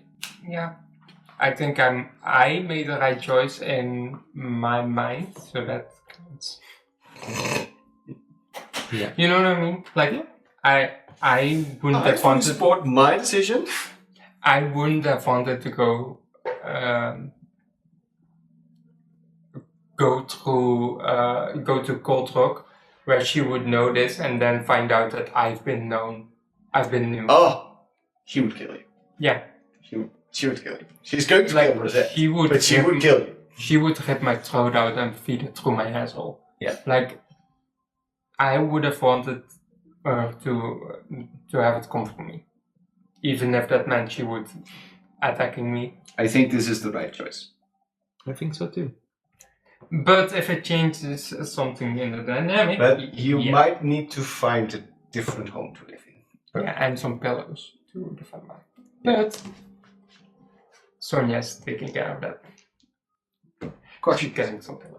B: think I made the right choice in my mind, so that counts.
A: Yeah.
B: You know what I mean? Like, I wouldn't
D: I
B: have
D: fully
B: wanted.
D: support my decision.
B: I wouldn't have wanted to go to Cold Rock, where she would know this and then find out that I've been new.
D: Oh, she would kill you.
B: Yeah,
D: She would kill you. She's going to kill Rosette,
B: she would.
D: but she would kill you.
B: She would rip my throat out and feed it through my asshole.
A: Yeah.
B: Like, I would have wanted her to have it come from me, even if that meant she would attacking me.
D: I think this is the right choice.
A: I think so too.
B: But if it changes something in the dynamic,
D: But you
B: yeah.
D: might need to find a different home to live in.
B: Yeah, and some pillows to defend my. But Sonia's taking care of that.
D: Of course,
B: She's getting something.